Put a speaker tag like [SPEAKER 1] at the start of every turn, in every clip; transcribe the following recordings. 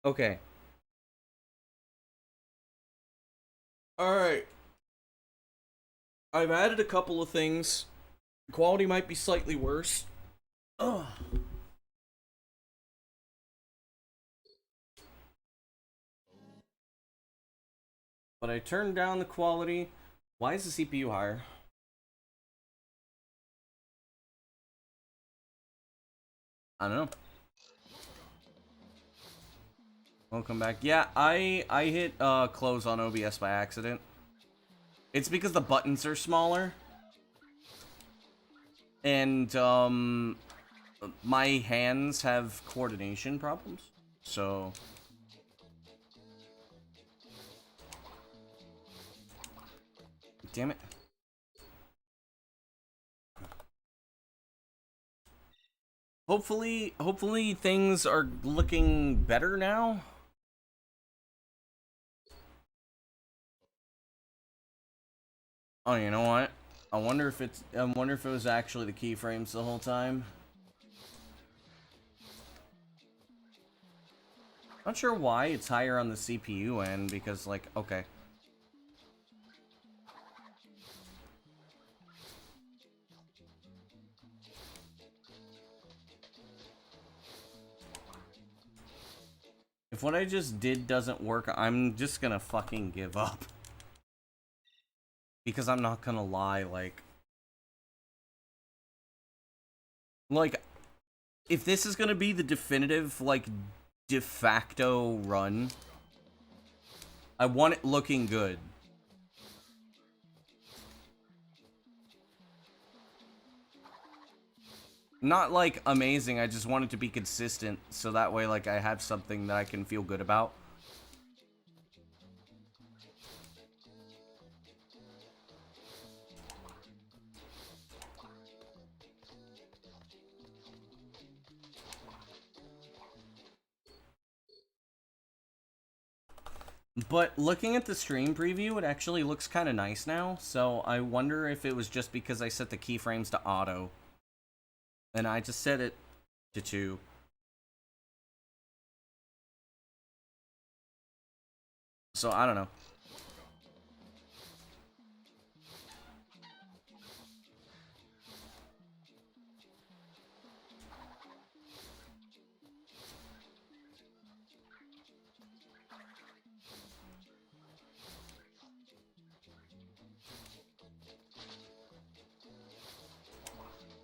[SPEAKER 1] Okay. Alright. I've added a couple of things. Quality might be slightly worse. Ugh. But I turned down the quality. Why is the CPU higher? I don't know. Welcome back. Yeah, I hit close on OBS by accident. It's because the buttons are smaller. And my hands have coordination problems. So damn it. Hopefully things are looking better now. Oh, you know what? I wonder if it was actually the keyframes the whole time. Not sure why it's higher on the CPU end because like, okay. If what I just did doesn't work, I'm just gonna fucking give up. Because I'm not gonna lie, like, if this is gonna be the definitive, like, de facto run, I want it looking good. Not, like, amazing, I just want it to be consistent, so that way, like, I have something that I can feel good about. But looking at the stream preview, it actually looks kind of nice now, so I wonder if it was just because I set the keyframes to auto. And I just set it to 2. So, I don't know.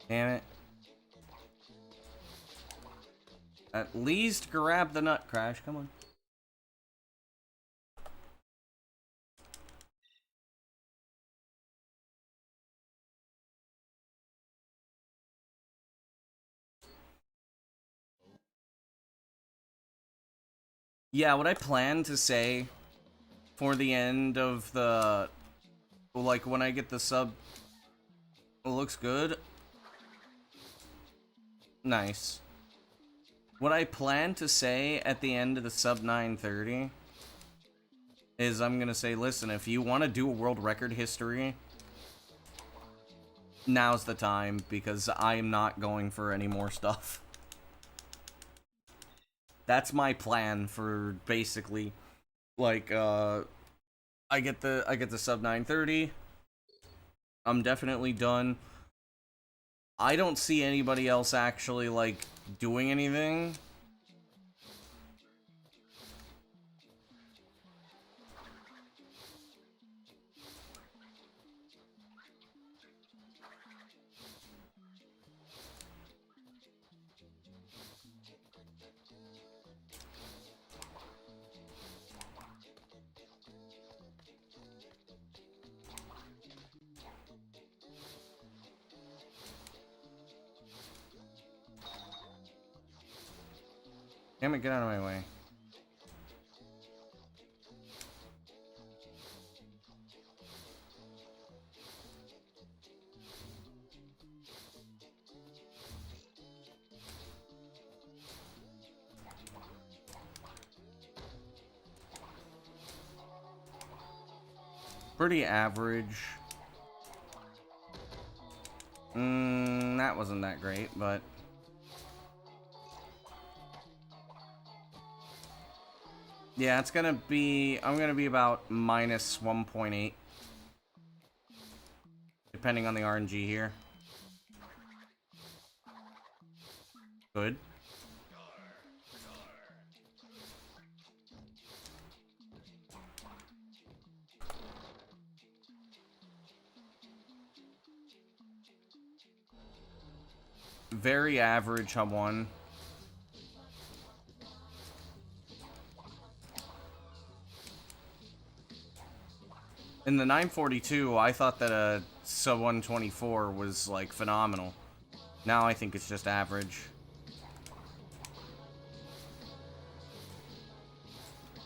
[SPEAKER 1] Damn it. At least grab the nut, Crash. Come on. Yeah, what I plan to say for the end of the... Like, when I get the sub... It looks good. Nice. What I plan to say at the end of the sub 930 is I'm gonna say, listen, if you want to do a world record history, now's the time, because I'm not going for any more stuff. That's my plan for basically, like, I get the sub 930. I'm definitely done. I don't see anybody else actually, like, doing anything. Damn it, get out of my way. Pretty average. That wasn't that great, but... Yeah, it's gonna be... I'm gonna be about minus 1.8. Depending on the RNG here. Good. Very average on one. In the 942, I thought that a sub 124 was, like, phenomenal. Now I think it's just average.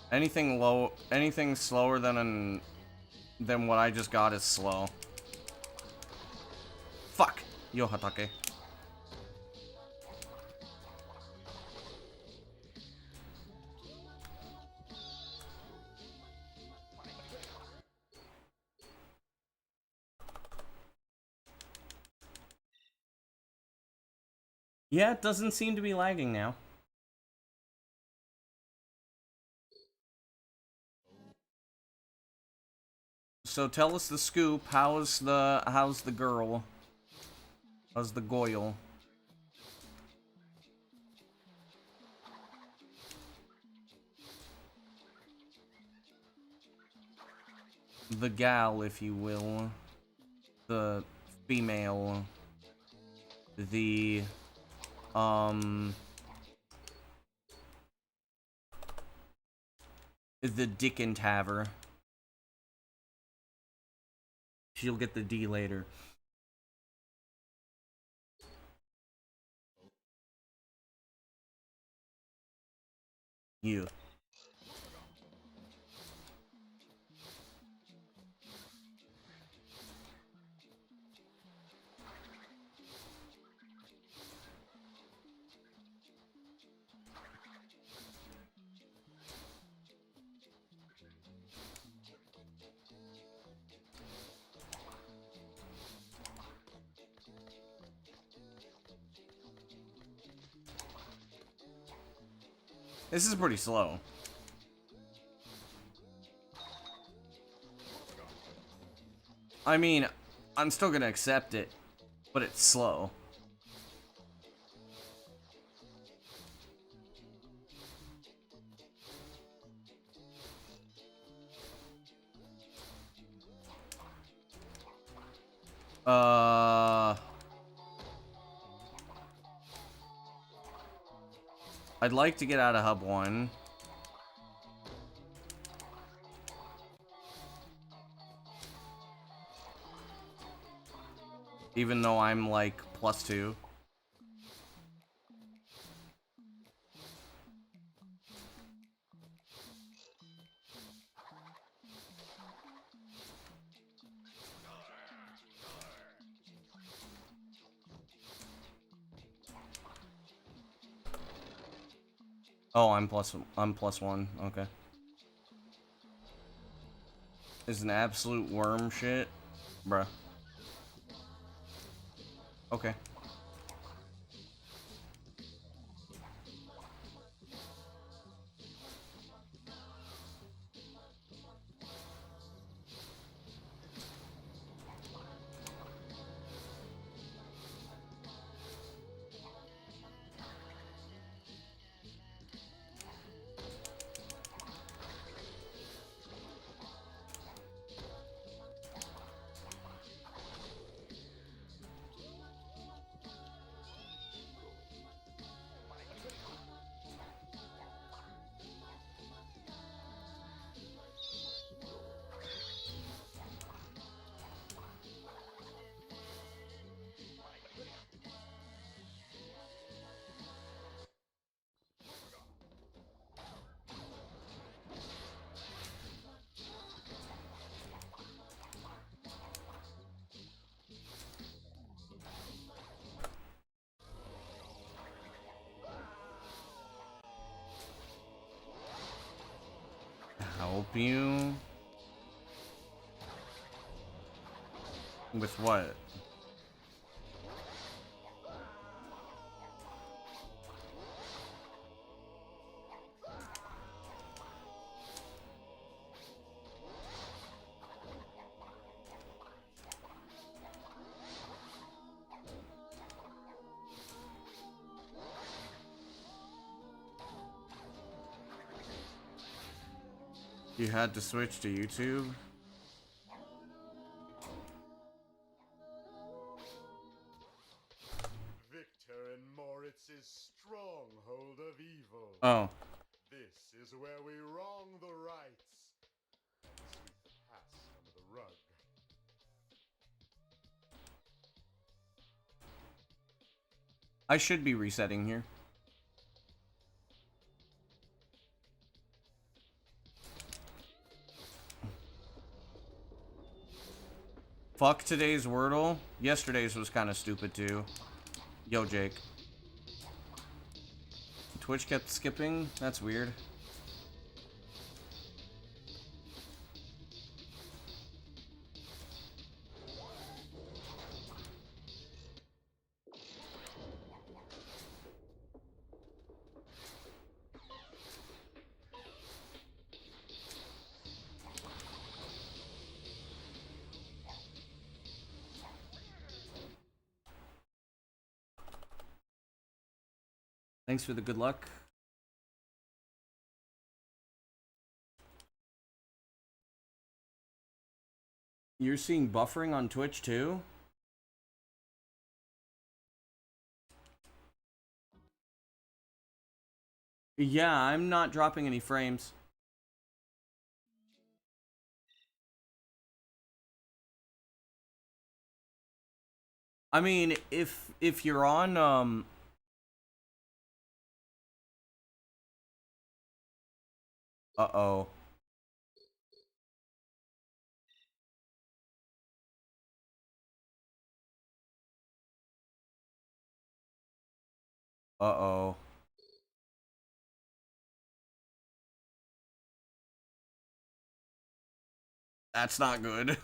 [SPEAKER 1] Anything slower than what I just got is slow. Fuck! Yo, Hatake. Yeah, it doesn't seem to be lagging now. So tell us the scoop. How's the girl? How's the goyle? The gal, if you will. The female. The the dick and taver. She'll get the D later. You. This is pretty slow. I mean, I'm still gonna accept it, but it's slow. I'd like to get out of hub 1. Even though I'm like +2. Oh, I'm +1. Okay. Is an absolute worm shit, bruh. Okay. Help you? With what? You had to switch to YouTube?
[SPEAKER 2] Victor and Moritz's stronghold of evil.
[SPEAKER 1] Oh.
[SPEAKER 2] This is where we wrong the rights. Sweep past under the rug.
[SPEAKER 1] I should be resetting here. Fuck today's Wordle. Yesterday's was kind of stupid too. Yo, Jake. Twitch kept skipping? That's weird. Thanks for the good luck. You're seeing buffering on Twitch too? Yeah, I'm not dropping any frames. I mean, if you're on uh-oh. Uh-oh. That's not good.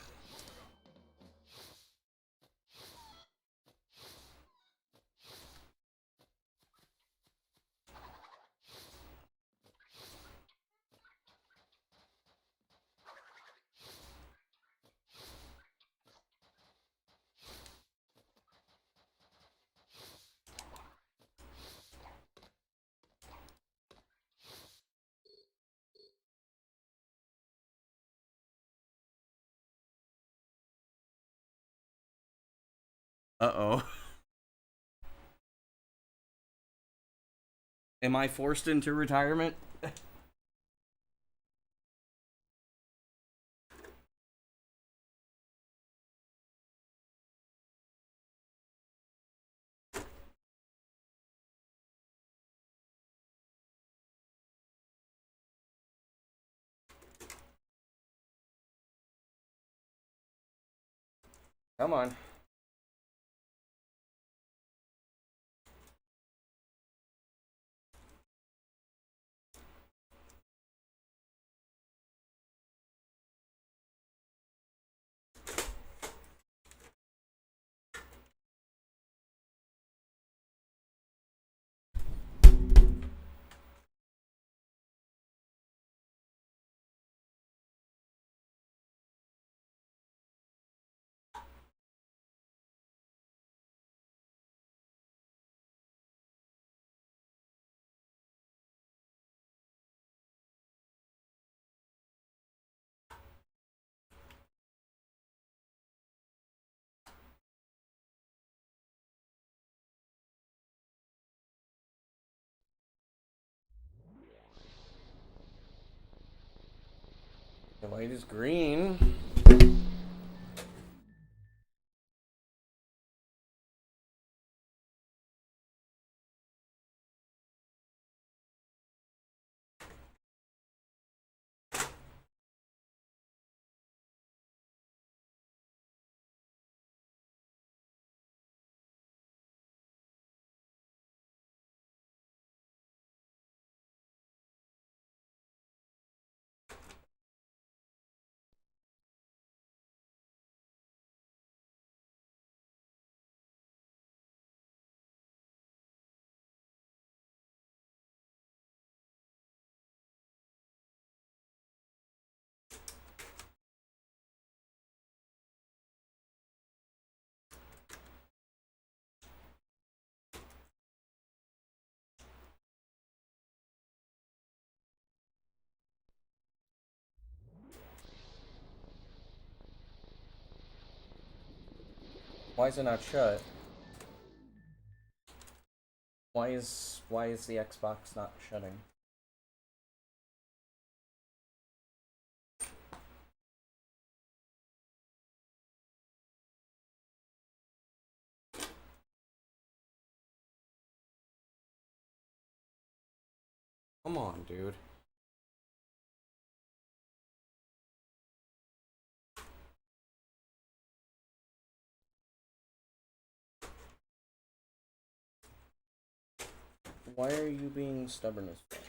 [SPEAKER 1] Uh-oh. Am I forced into retirement? Come on. The light is green. Why is it not shut? Why is the Xbox not shutting? Come on, dude. Why are you being stubborn as fuck?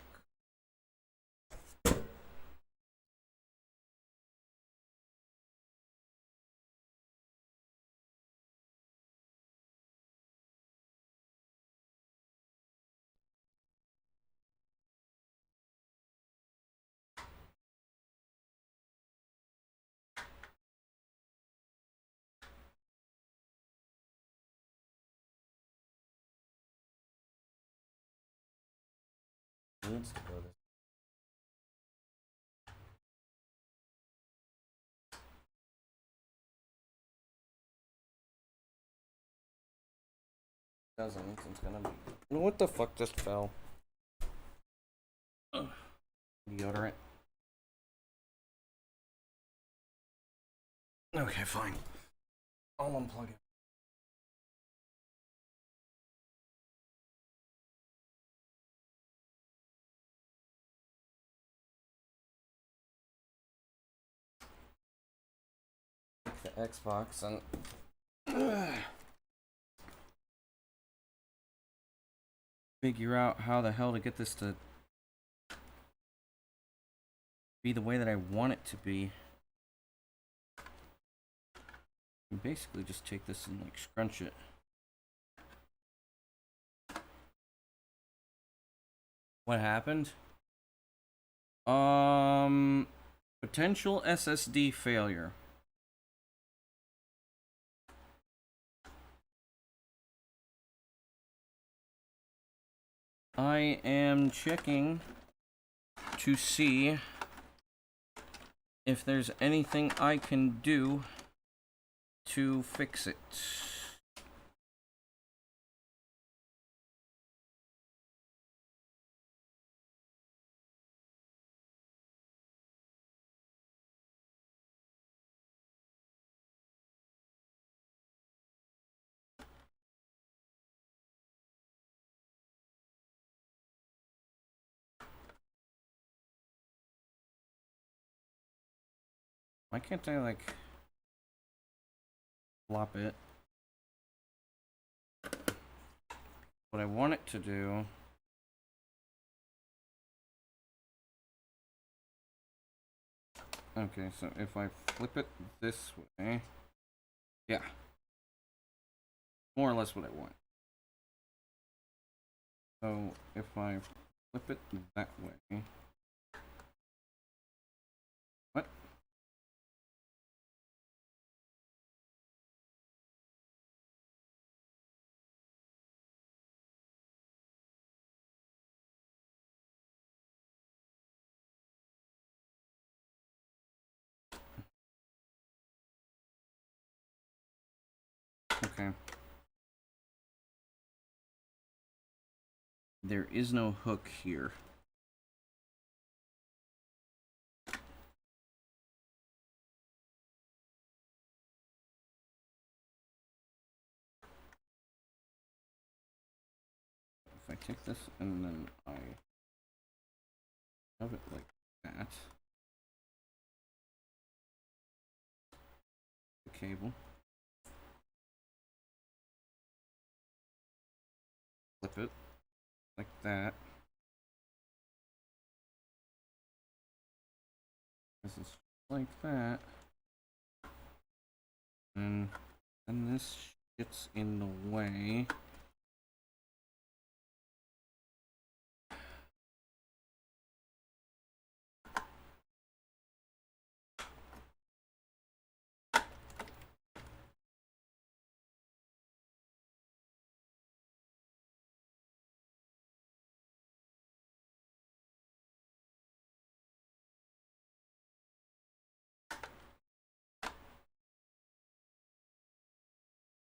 [SPEAKER 1] It needs to go this. Doesn't. It's gonna be. What the fuck just fell? Ugh. Deodorant. Okay, fine. I'll unplug it. The Xbox and figure out how the hell to get this to be the way that I want it to be. And basically just take this and like scrunch it. What happened? Potential SSD failure. I am checking to see if there's anything I can do to fix it. Why can't I like flop it? What I want it to do okay, so if I flip it this way, yeah, more or less what I want. So if I flip it that way, what? Okay. There is no hook here. If I take this and then I have it like that, the cable, flip it like that. This is like that. And then this gets in the way.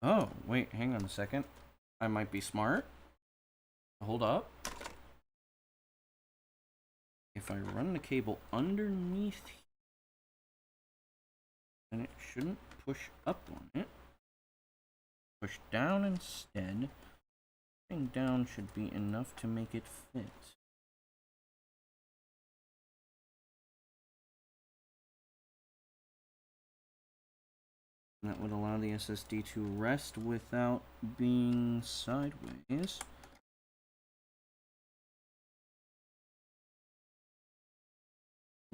[SPEAKER 1] Oh, wait, hang on a second. I might be smart. Hold up. If I run the cable underneath, then it shouldn't push up on it. Push down instead. Pushing down should be enough to make it fit. That would allow the SSD to rest without being sideways.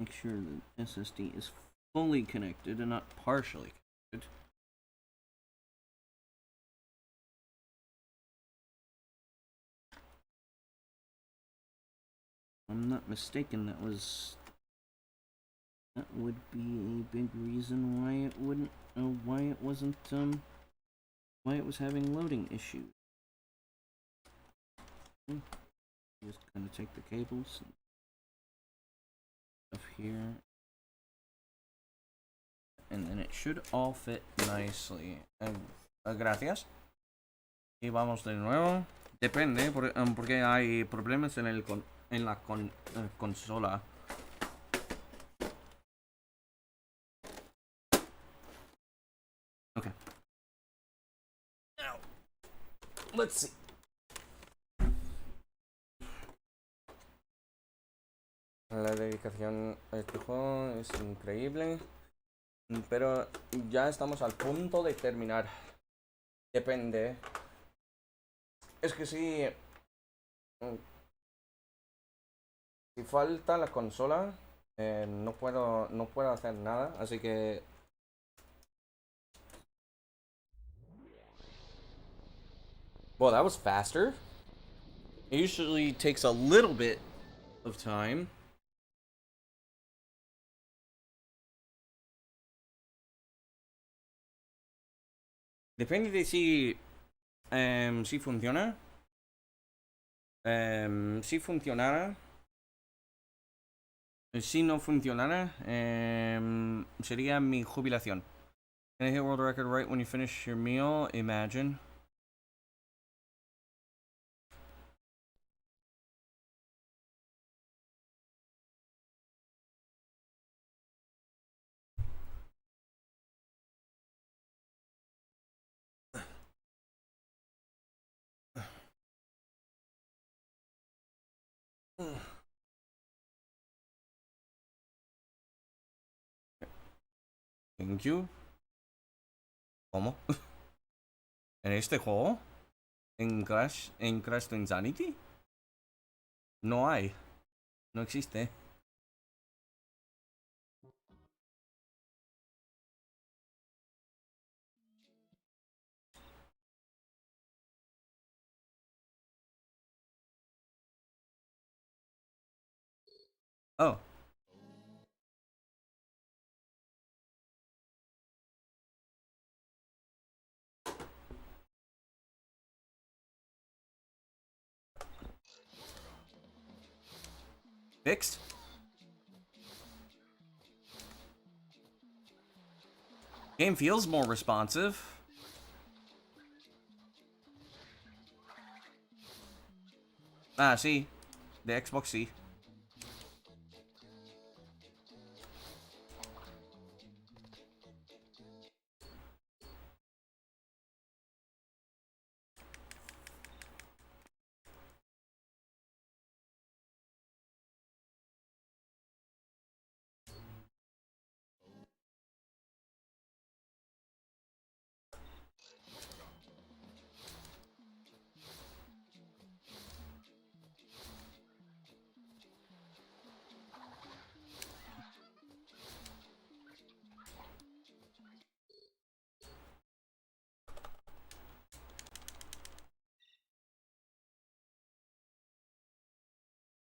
[SPEAKER 1] Make sure the SSD is fully connected and not partially connected. If I'm not mistaken, that would be a big reason why it wouldn't, why it wasn't, why it was having loading issues. Just gonna take the cables and stuff here, and then it should all fit nicely. Gracias. Y vamos de nuevo. Depende, porque hay problemas en la consola. Okay. Now, let's see. La dedicación a este juego es increíble, pero ya estamos al punto de terminar. Depende. Es que si falta la consola, no puedo hacer nada, así que well, that was faster. It usually takes a little bit of time. Depende de si funciona. Si funcionara. Si no funcionara, sería mi jubilación. Can I hit world record right when you finish your meal? Imagine. Thank you. ¿Cómo? ¿En este juego? ¿En Crash Twinsanity? No hay. No existe. Oh. Fixed? Game feels more responsive. Ah, sí. The Xbox, sí.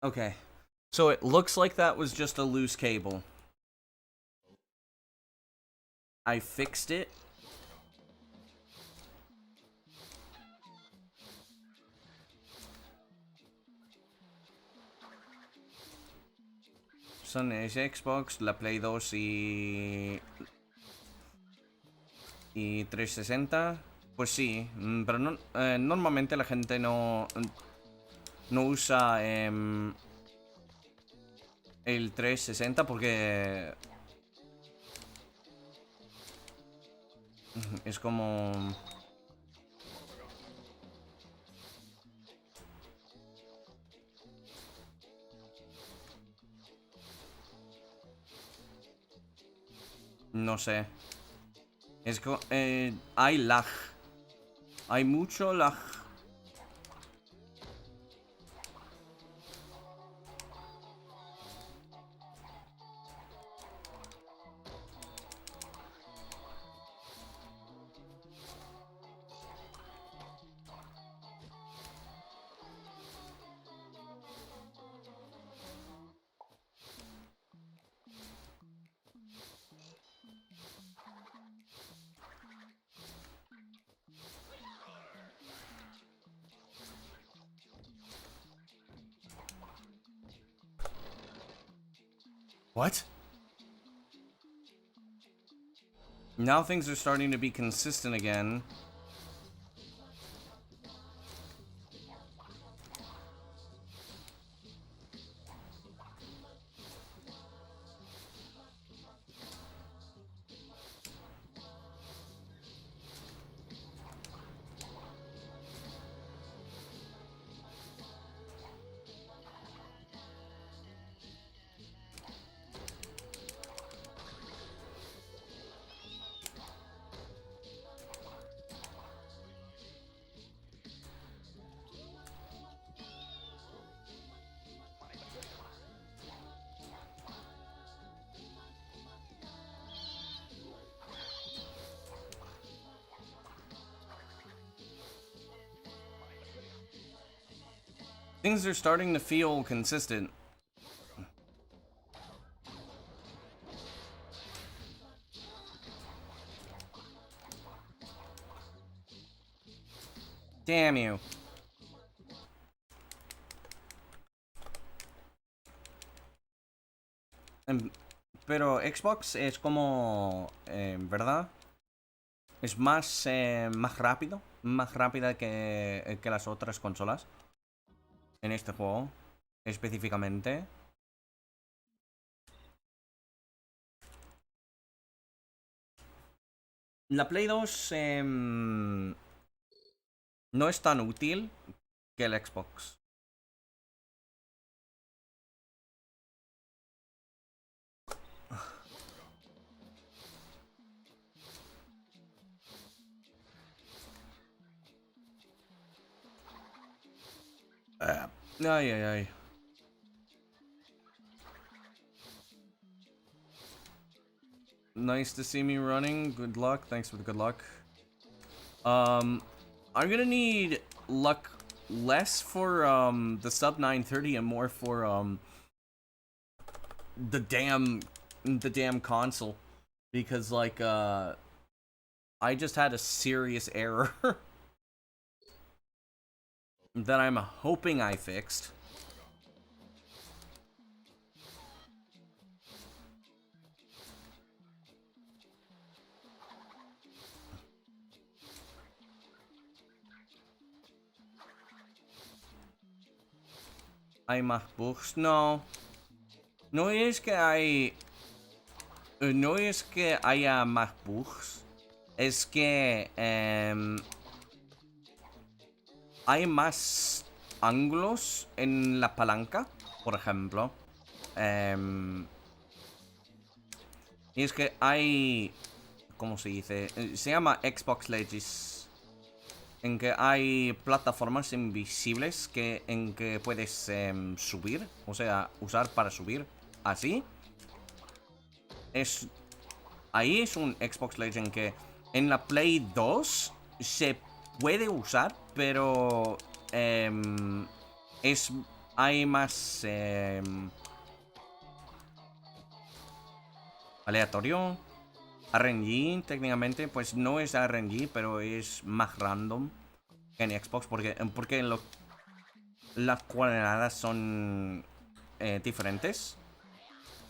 [SPEAKER 1] Okay. So it looks like that was just a loose cable. I fixed it. Son es Xbox, la Play 2 y 360. Pues sí, pero no, normalmente la gente no usa el 360 porque es como... No sé. Es que hay lag. Hay mucho lag. What? Now things are starting to be consistent again. Things are starting to feel consistent. Damn you. Pero Xbox es como... ¿verdad? Es más rápido. Más rápida que las otras consolas. En este juego. Específicamente. La Play 2 no es tan útil que el Xbox. Ay, ay, ay. Nice to see me running. Good luck. Thanks for the good luck. I'm gonna need luck less for the sub 930 and more for the damn console, because like I just had a serious error that I'm hoping I fixed. ¿Hay más bugs? No. No es que hay... no es que haya más bugs. Es que... hay más ángulos en la palanca, por ejemplo. Y es que hay... ¿Cómo se dice? Se llama Xbox Legends. En que hay plataformas invisibles en que puedes subir. O sea, usar para subir. Así. Ahí es un Xbox Legend que en la Play 2 se puede usar, pero hay más aleatorio. RNG, técnicamente, pues no es RNG, pero es más random que en Xbox, porque las coordenadas son diferentes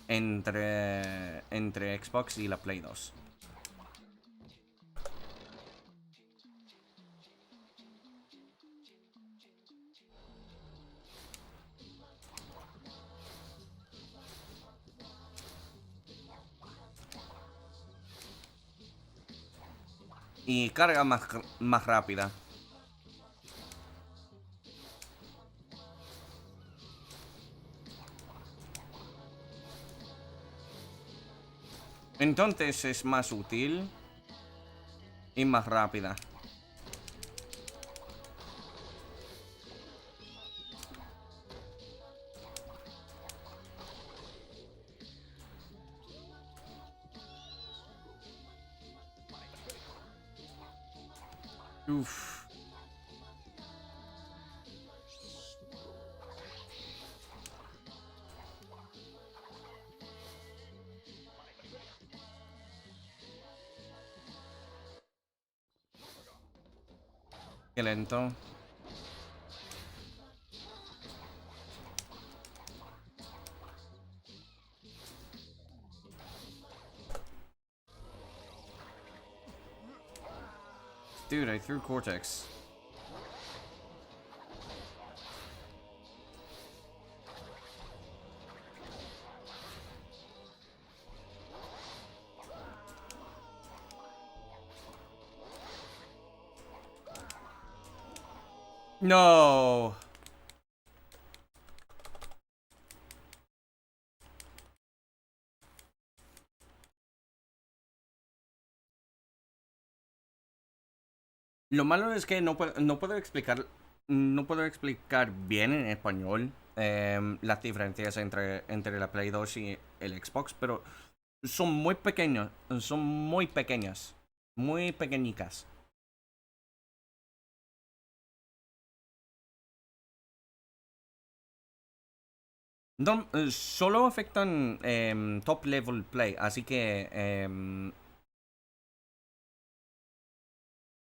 [SPEAKER 1] entre Xbox y la Play 2. y carga más rápida. Entonces es más útil y más rápida. Uf. Qué lento. Dude, I threw Cortex. No. Lo malo es que no puedo explicar. No puedo explicar bien en español las diferencias entre la Play 2 y el Xbox, pero son muy pequeños. Son muy pequeñas. Muy pequeñicas. No, solo afectan top level play, así que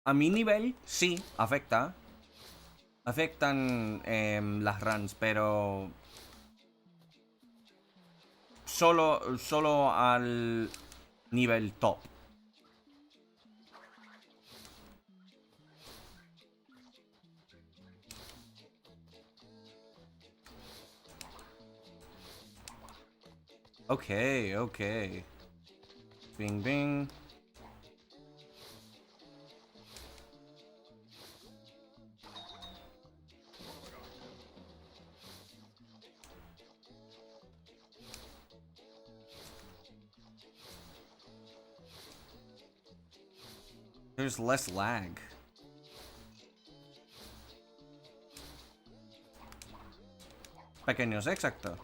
[SPEAKER 1] a mi nivel sí afecta. Afectan las runs, pero solo al nivel top. Okay, okay. Bing, bing. There's less lag. Pequeños, exacto.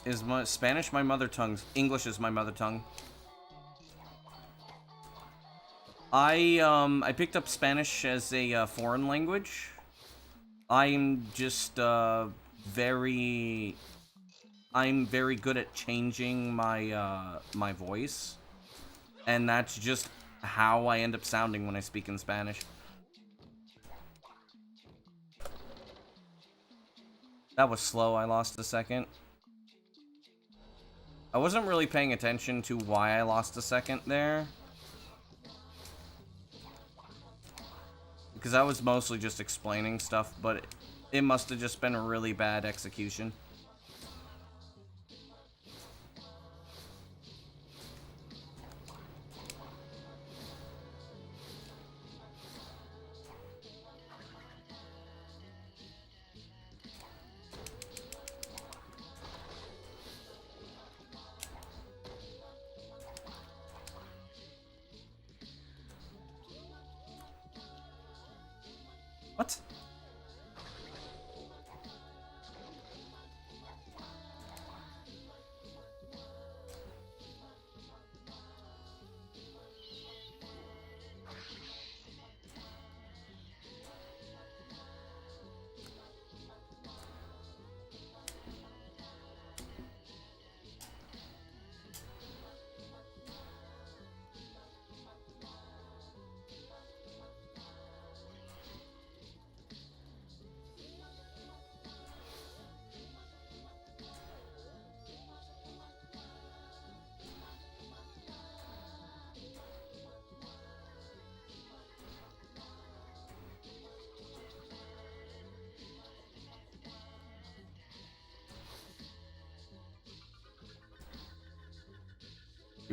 [SPEAKER 1] Is Spanish my mother tongue? English is my mother tongue. I picked up Spanish as a foreign language. I'm just very I'm very good at changing my voice, and that's just how I end up sounding when I speak in Spanish. That was slow. I lost a second. I wasn't really paying attention to why I lost a second there, because I was mostly just explaining stuff, but it must have just been a really bad execution. What?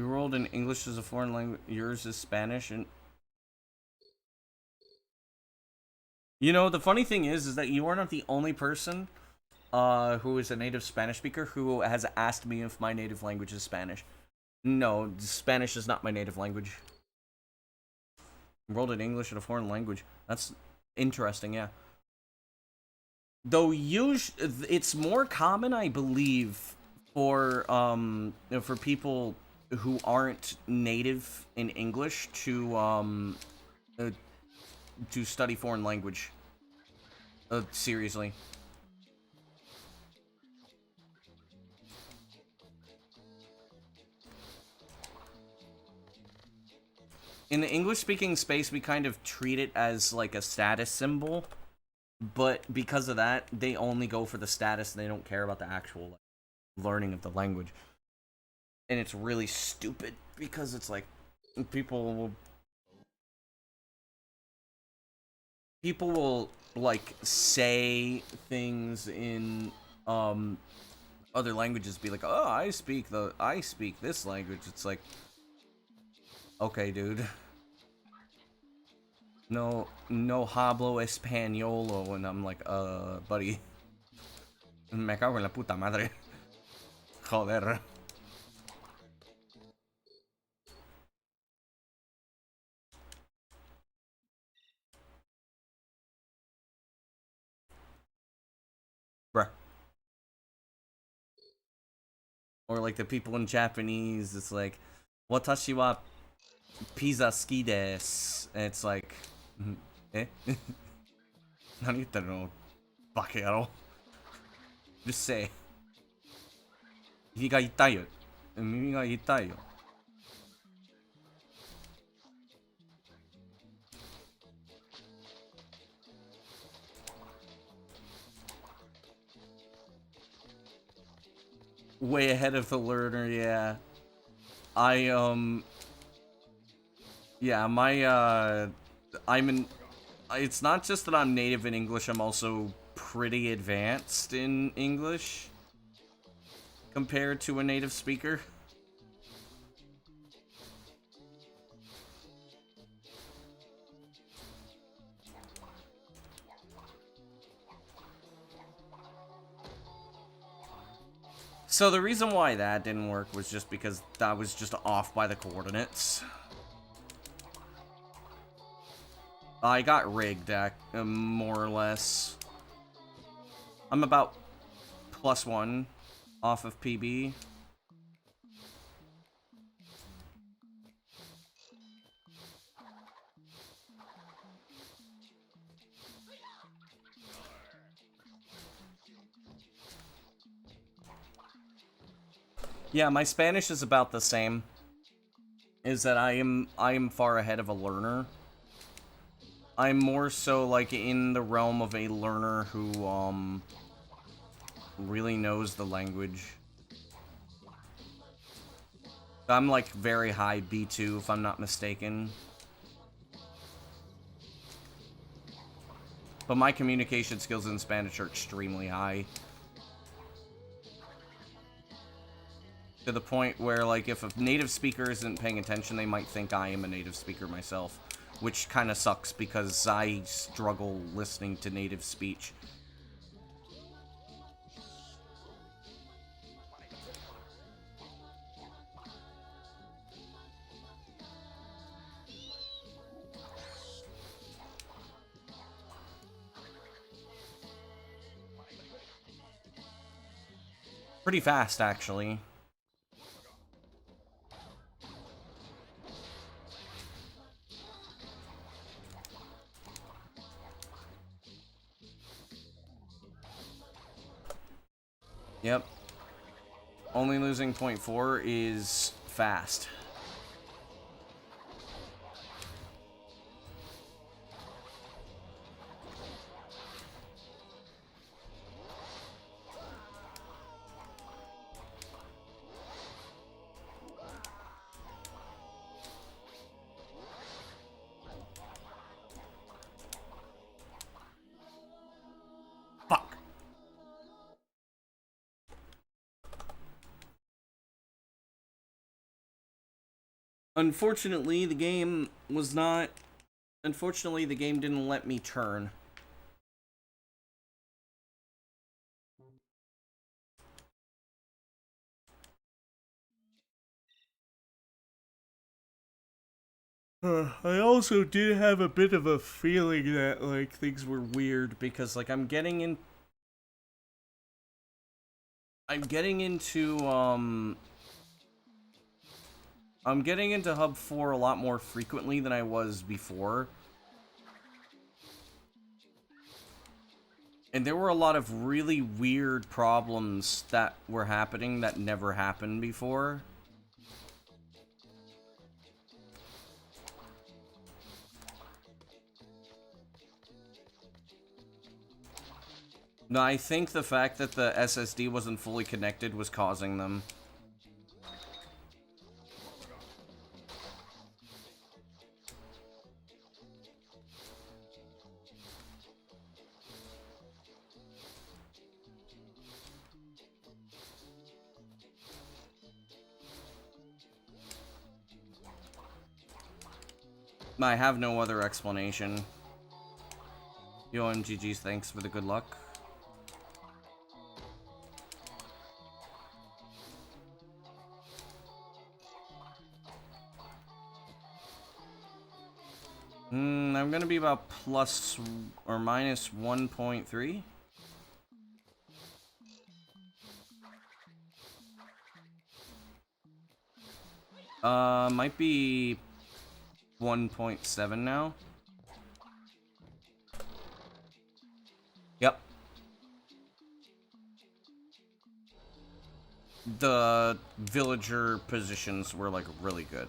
[SPEAKER 1] You rolled in English as a foreign language. Yours is Spanish, and you know the funny thing is that you are not the only person, who is a native Spanish speaker who has asked me if my native language is Spanish. No, Spanish is not my native language. Rolled in English in a foreign language. That's interesting, yeah. Though it's more common, I believe, for people who aren't native in English to study foreign language. Seriously. In the English-speaking space, we kind of treat it as like a status symbol, but because of that, they only go for the status. They don't care about the actual learning of the language, and it's really stupid because it's like people will like say things in other languages, be like, oh, I speak this language. It's like, okay, dude. No hablo españolo, and I'm like, buddy. Me cago en la puta madre. Joder. Bruh. Or like the people in Japanese, it's like, watashi wa pizza ski desu. And it's like, eh? 何言ってるのバカ野郎 Just say. 耳が痛いよ。耳が痛いよ。Way ahead of the learner, yeah. Yeah, it's not just that I'm native in English, I'm also pretty advanced in English compared to a native speaker. So the reason why that didn't work was just because that was just off by the coordinates. I got rigged, more or less. I'm about +1 off of PB. Yeah, my Spanish is about the same. Is that I am far ahead of a learner. I'm more so like in the realm of a learner who really knows the language. I'm like very high B2 if I'm not mistaken. But my communication skills in Spanish are extremely high. To the point where, like, if a native speaker isn't paying attention, they might think I am a native speaker myself. Which kind of sucks, because I struggle listening to native speech. Pretty fast, actually. Yep. Only losing 0.4 is fast. Fuck. Unfortunately, the game was not. Unfortunately, the game didn't let me turn. I also did have a bit of a feeling that, like, things were weird because, like, I'm getting into, I'm getting into Hub 4 a lot more frequently than I was before. And there were a lot of really weird problems that were happening that never happened before. No, I think the fact that the SSD wasn't fully connected was causing them. I have no other explanation. Yo, MGG's, thanks for the good luck. I'm gonna be about plus or minus 1.3. Might be 1.7 now. Yep. The villager positions were, like, really good.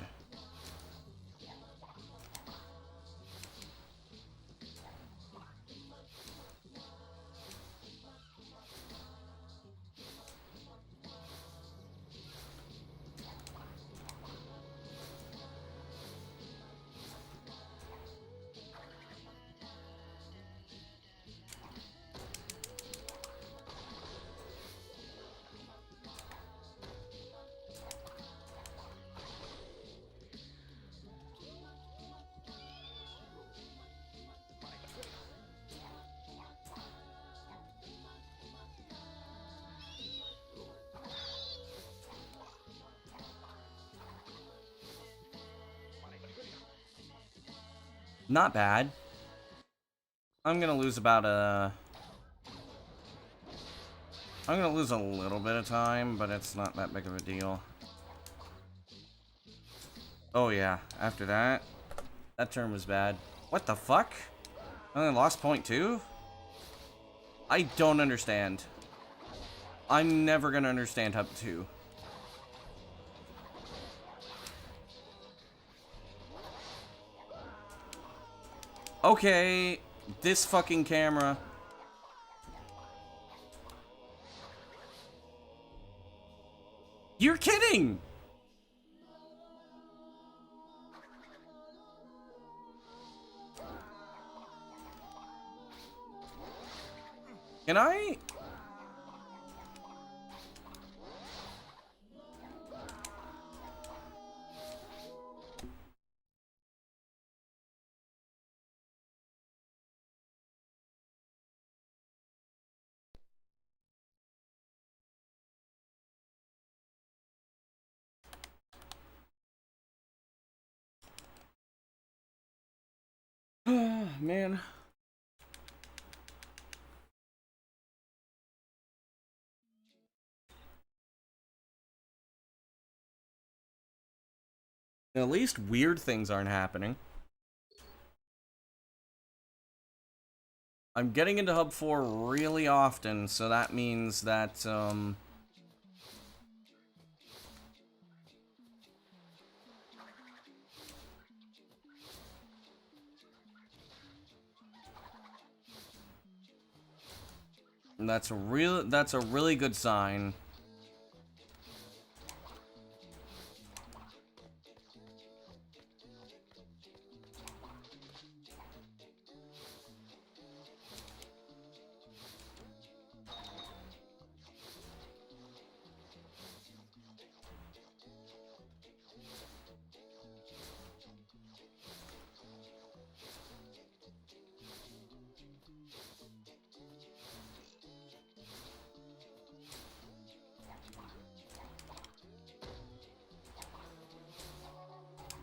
[SPEAKER 1] Not bad. I'm gonna lose about I'm gonna lose a little bit of time, but it's not that big of a deal. Oh yeah, after that, that turn was bad. What the fuck? I only lost point 2? I don't understand. I'm never gonna understand Hub 2. Okay, this fucking camera. You're kidding! Can I? Man. At least weird things aren't happening. I'm getting into Hub 4 really often, so that means that, that's a really good sign.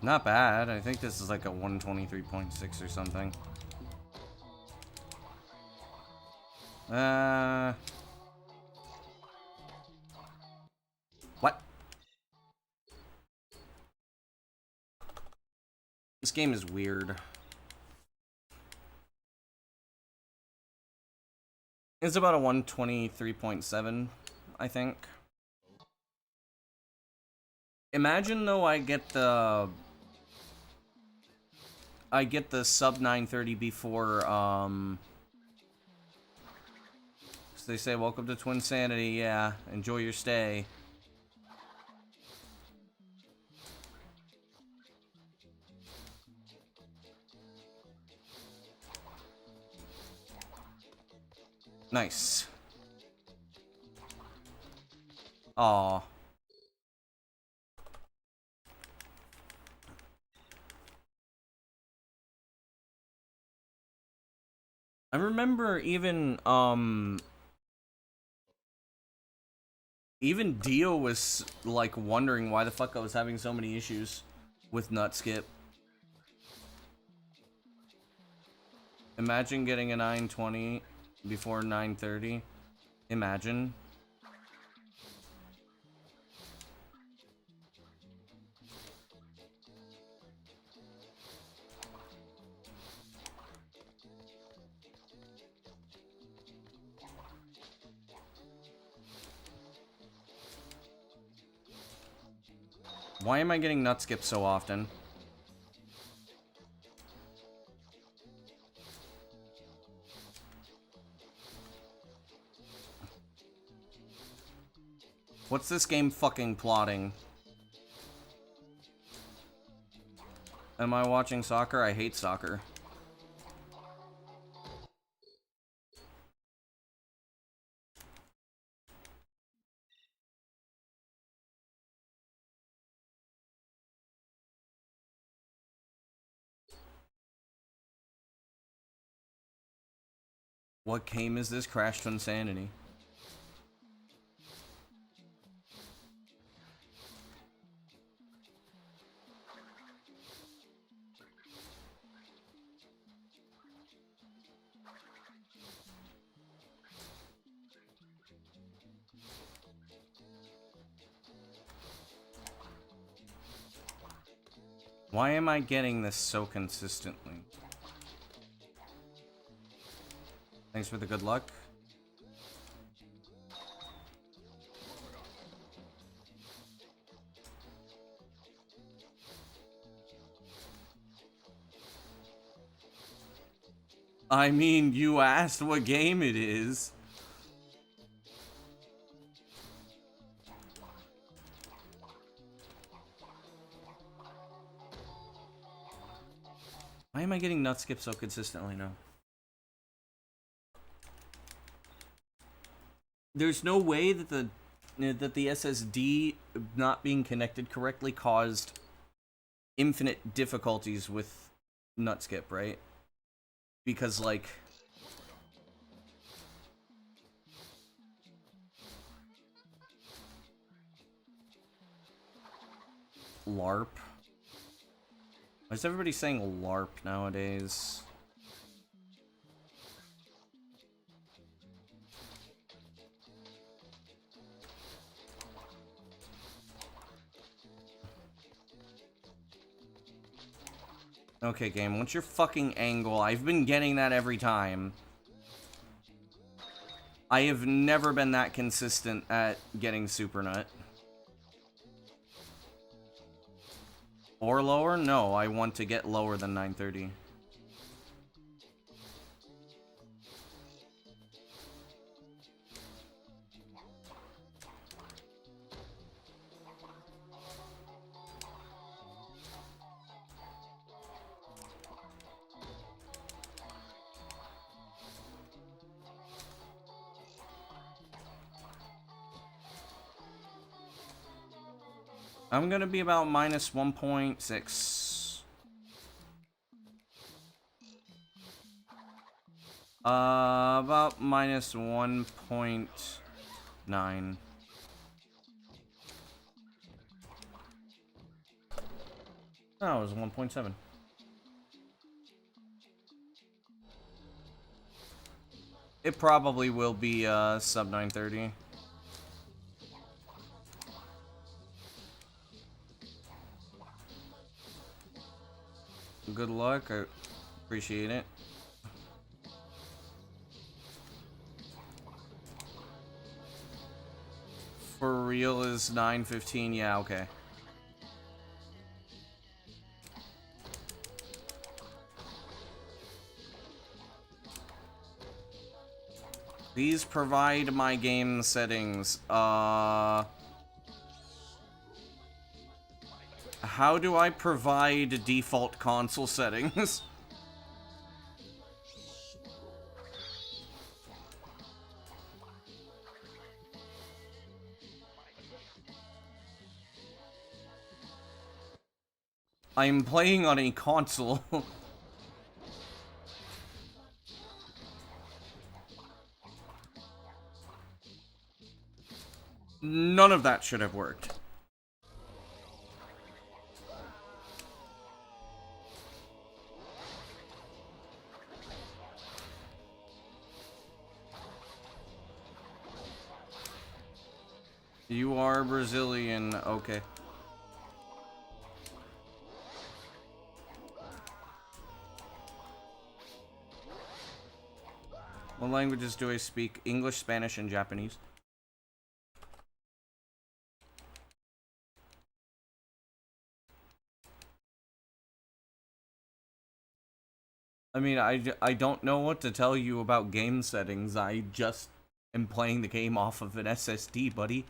[SPEAKER 1] Not bad. I think this is like a 123.6 or something. What? This game is weird. It's about a 123.7, I think. Imagine though I get the sub 930 before so they say welcome to Twinsanity, yeah, enjoy your stay. Nice. Aw. I remember even Dio was like wondering why the fuck I was having so many issues with Nutskip. Imagine getting a 920 before 930. Imagine. Why am I getting Nutskip so often? What's this game fucking plotting? Am I watching soccer? I hate soccer. What game is this? Crash Twinsanity. Why am I getting this so consistently? Thanks for the good luck. I mean, you asked what game it is. Why am I getting Nutskip so consistently now? There's no way that the SSD not being connected correctly caused infinite difficulties with Nutskip, right? Because, like... LARP? Why is everybody saying LARP nowadays? Okay, game, what's your fucking angle? I've been getting that every time. I have never been that consistent at getting Super Nut. Or lower? No, I want to get lower than 930. I'm gonna be about minus 1.6. About minus 1.9. Oh, it was 1.7. It probably will be sub 930. Good luck. I appreciate it. For real is 9:15. Yeah, okay. These provide my game settings. How do I provide default console settings? I'm playing on a console. None of that should have worked. You are Brazilian, okay. What languages do I speak? English, Spanish, and Japanese. I mean, I don't know what to tell you about game settings. I just am playing the game off of an SSD, buddy.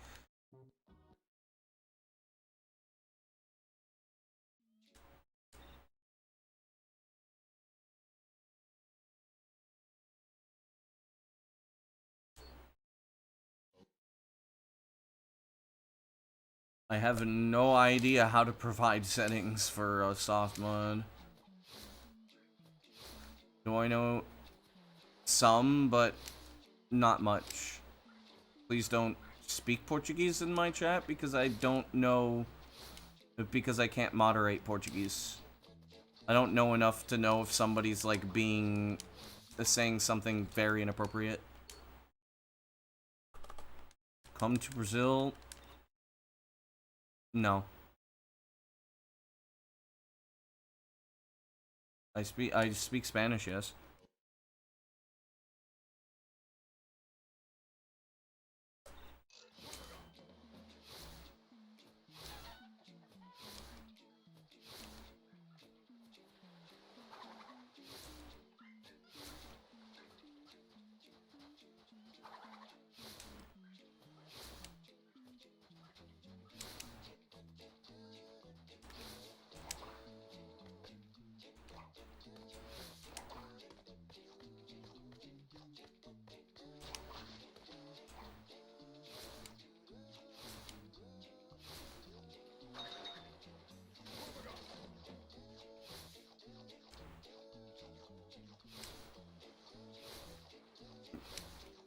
[SPEAKER 1] I have no idea how to provide settings for a soft mode. Do I know some, but not much. Please don't speak Portuguese in my chat because I don't know, because I can't moderate Portuguese. I don't know enough to know if somebody's like saying something very inappropriate. Come to Brazil? No. I speak Spanish, yes.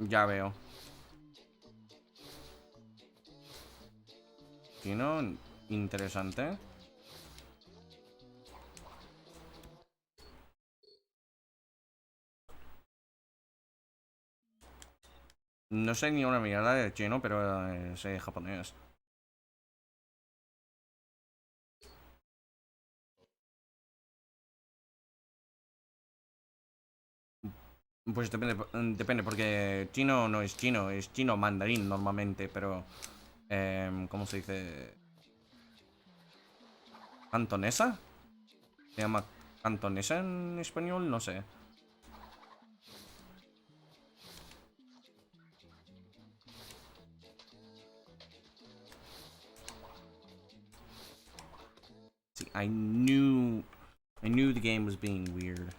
[SPEAKER 1] Ya veo. Chino, interesante. No sé ni una mierda de chino, pero sé japonés. Pues depende, porque chino no es chino mandarín normalmente, pero... ¿cómo se dice? ¿Cantonesa? ¿Se llama cantonesa en español? No sé. See, I knew the game was being weird.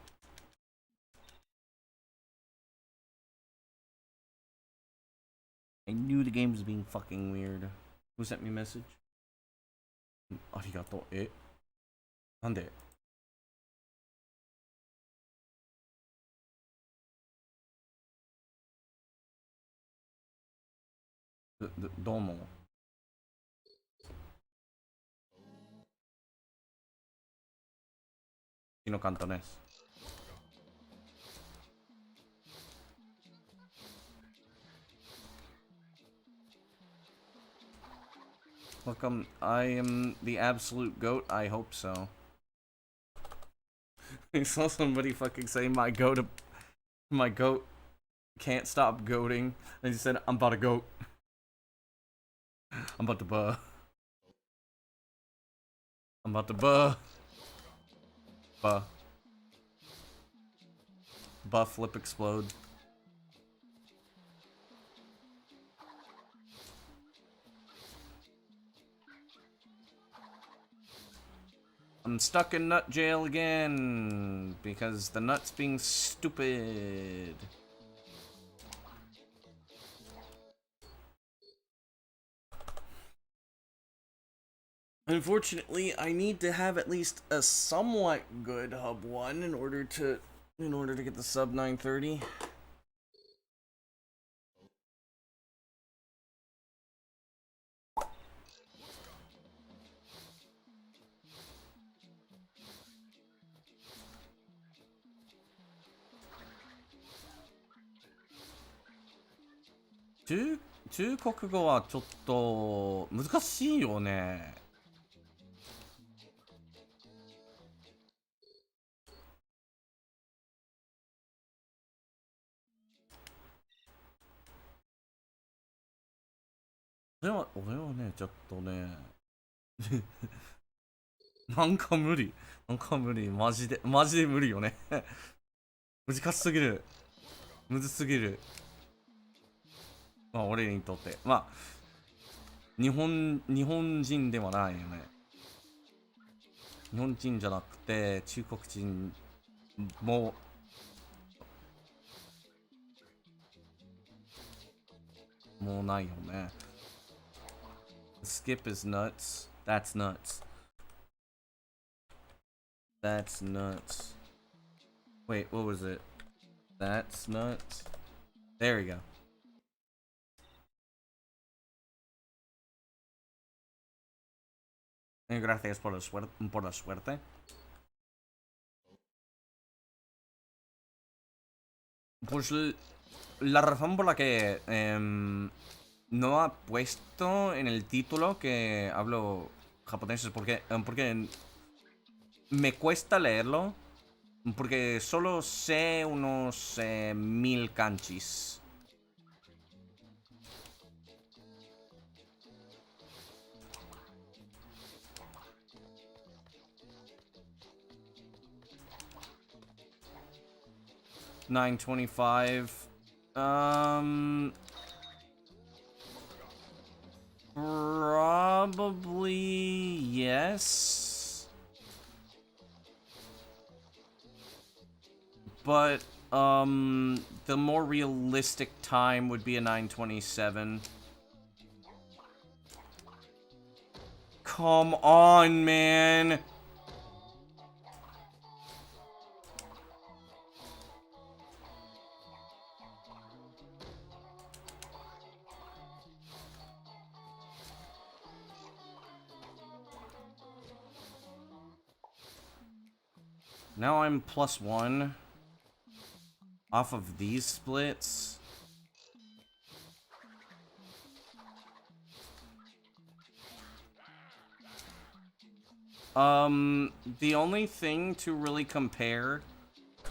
[SPEAKER 1] I knew the game was being fucking weird. Who sent me a message? Arigato. Nande? Domo. no cantones. Look, I am the absolute goat. I hope so. I saw somebody fucking say my goat can't stop goating. And he said, I'm about to goat. I'm about to buh. I'm about to buh. Buh. Buh, flip, explode. I'm stuck in nut jail again because the nut's being stupid. Unfortunately, I need to have at least a somewhat good hub 1 in order to get the sub 930.中国語はちょっと難しいよね。俺はね、ちょっとねなんか無理。マジで無理よね難しすぎる。むずすぎる。まあ、俺にとって。まあ、日本人ではないよね。日本人じゃなくて、中国人も、もうないよね。Skip is nuts. That's nuts. That's nuts. Wait, what was it? That's nuts. There we go. Gracias por la suerte. Pues la razón por la que no ha puesto en el título que hablo japonés es porque me cuesta leerlo. Porque solo sé unos 1000 kanjis. $9.25. Probably yes. But the more realistic time would be a 9:27. Come on, man. Now I'm +1 off of these splits. The only thing to really compare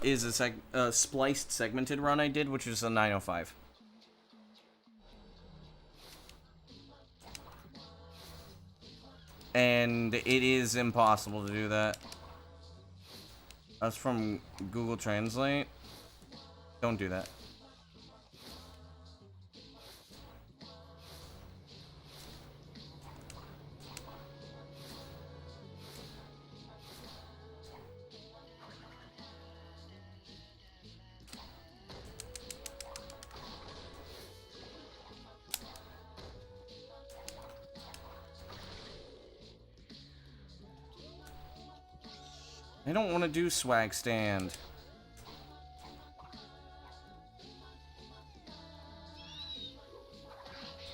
[SPEAKER 1] is a spliced segmented run I did, which was a 905. And it is impossible to do that. That's from Google Translate. Don't do that. I don't want to do swag stand.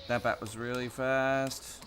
[SPEAKER 1] That bat was really fast.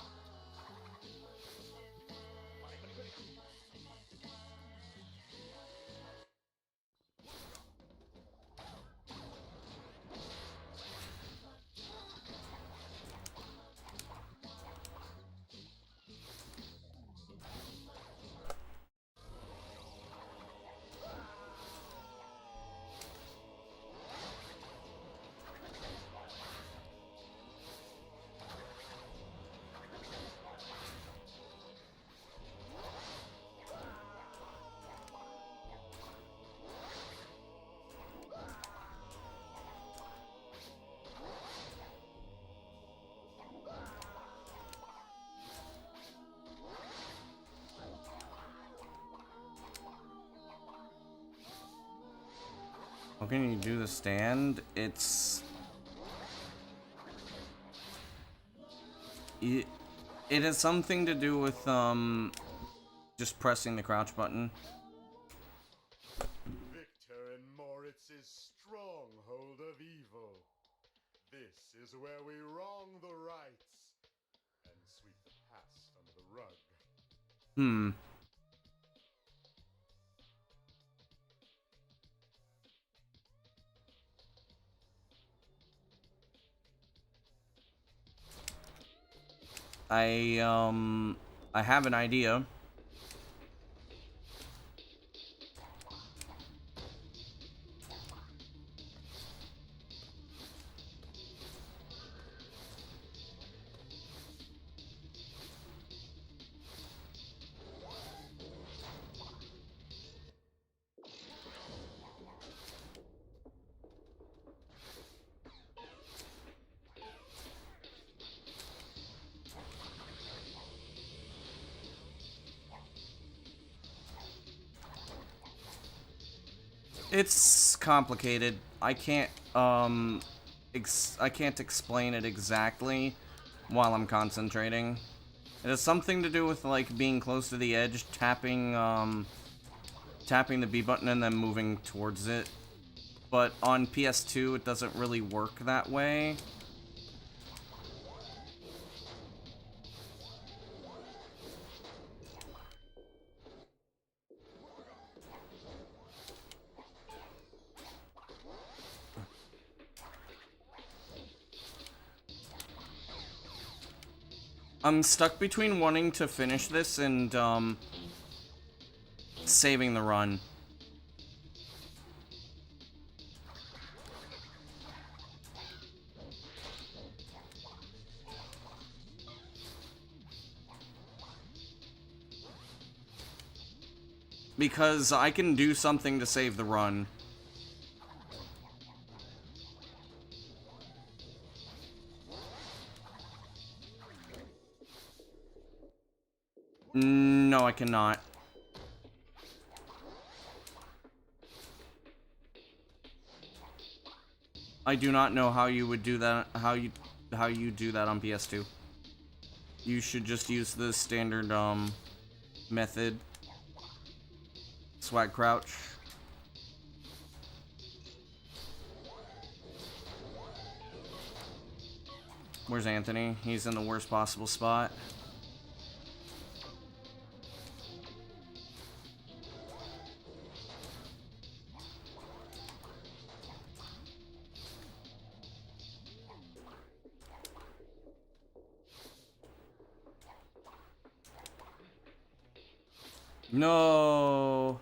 [SPEAKER 1] How can you do the stand? It's... It has something to do with, just pressing the crouch button.
[SPEAKER 2] Victor and Moritz's stronghold of evil. This is where we wrong the rights and sweep the past under the rug.
[SPEAKER 1] I have an idea. It's complicated. I can't explain it exactly while I'm concentrating. It has something to do with like being close to the edge, tapping the B button and then moving towards it. But on PS2 it doesn't really work that way. I'm stuck between wanting to finish this and, saving the run. Because I can do something to save the run. No, I cannot. I do not know how you would do that, how you do that on PS2. You should just use the standard, method. Swag crouch. Where's Anthony? He's in the worst possible spot. No.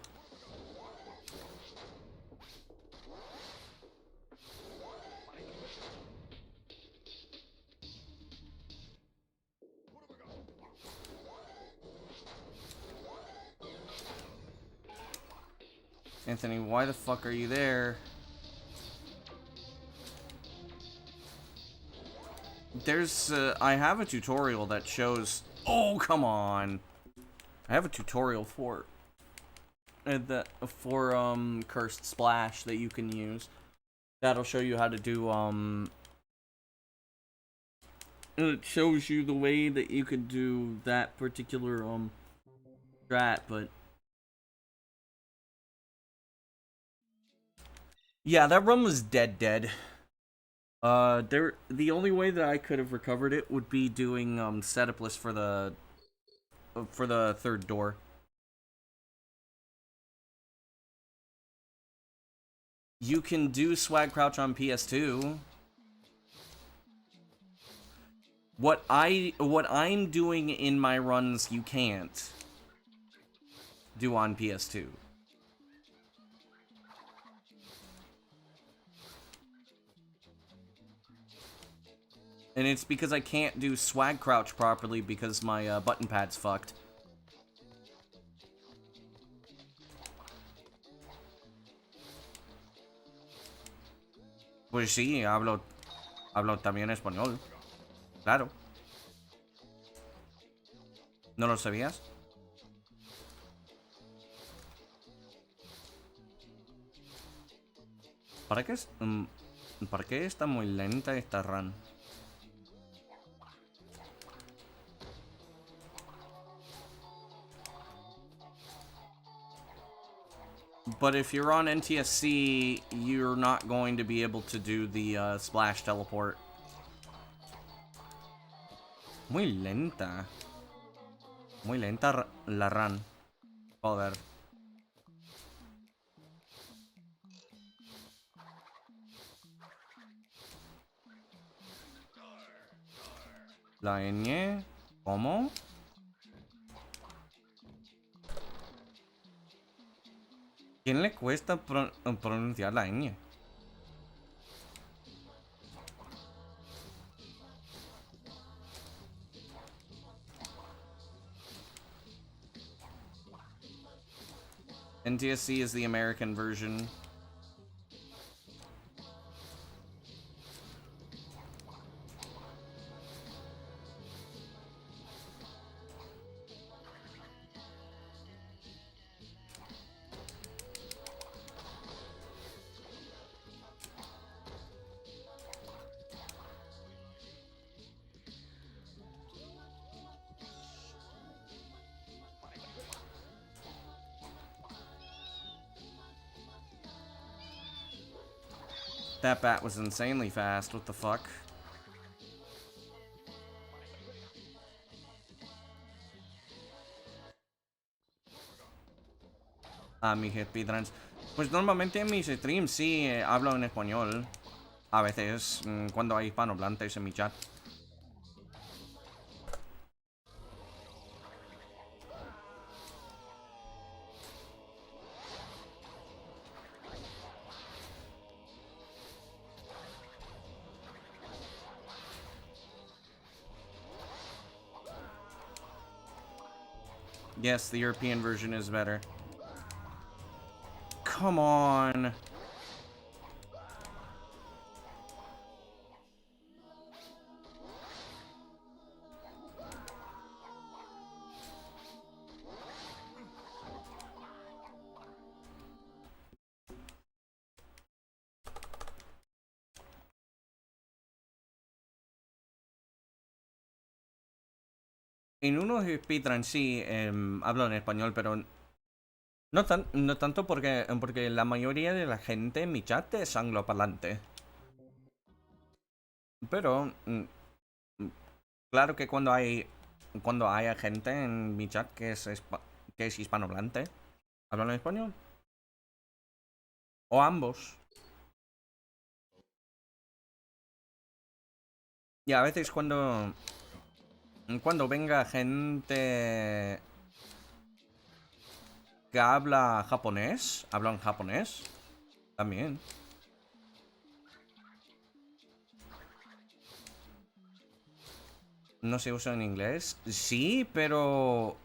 [SPEAKER 1] Anthony, why the fuck are you there? There's, I have a tutorial that shows... Oh, come on. I have a tutorial for Cursed Splash that you can use. That'll show you how to do, it shows you the way that you could do that particular, strat, but... Yeah, that run was dead. The only way that I could have recovered it would be doing, setupless for the third door. You can do swag crouch on PS2. What I'm doing in my runs, you can't do on PS2. And it's because I can't do swag crouch properly because my button pad's fucked. Pues sí, hablo también español. Claro. ¿No lo sabías? ¿Para qué está muy lenta esta run? But if you're on NTSC, you're not going to be able to do the splash teleport. Muy lenta. Muy lenta la run. Joder. La ñ. ¿Cómo? ¿Quién le cuesta pronunciar la ñ? NTSC is the American version. That bat was insanely fast. What the fuck? Ah, mis speedruns. Pues normalmente en mis streams sí hablo en español. A veces, cuando hay hispanohablantes en mi chat. Yes, the European version is better. Come on. En unos speedruns sí hablo en español, pero no tanto porque la mayoría de la gente en mi chat es angloparlante. Pero claro que cuando hay gente en mi chat que es hispanohablante, hablan en español. O ambos. Y a veces cuando venga gente que habla japonés, hablan japonés también. No se usa en inglés. Sí, pero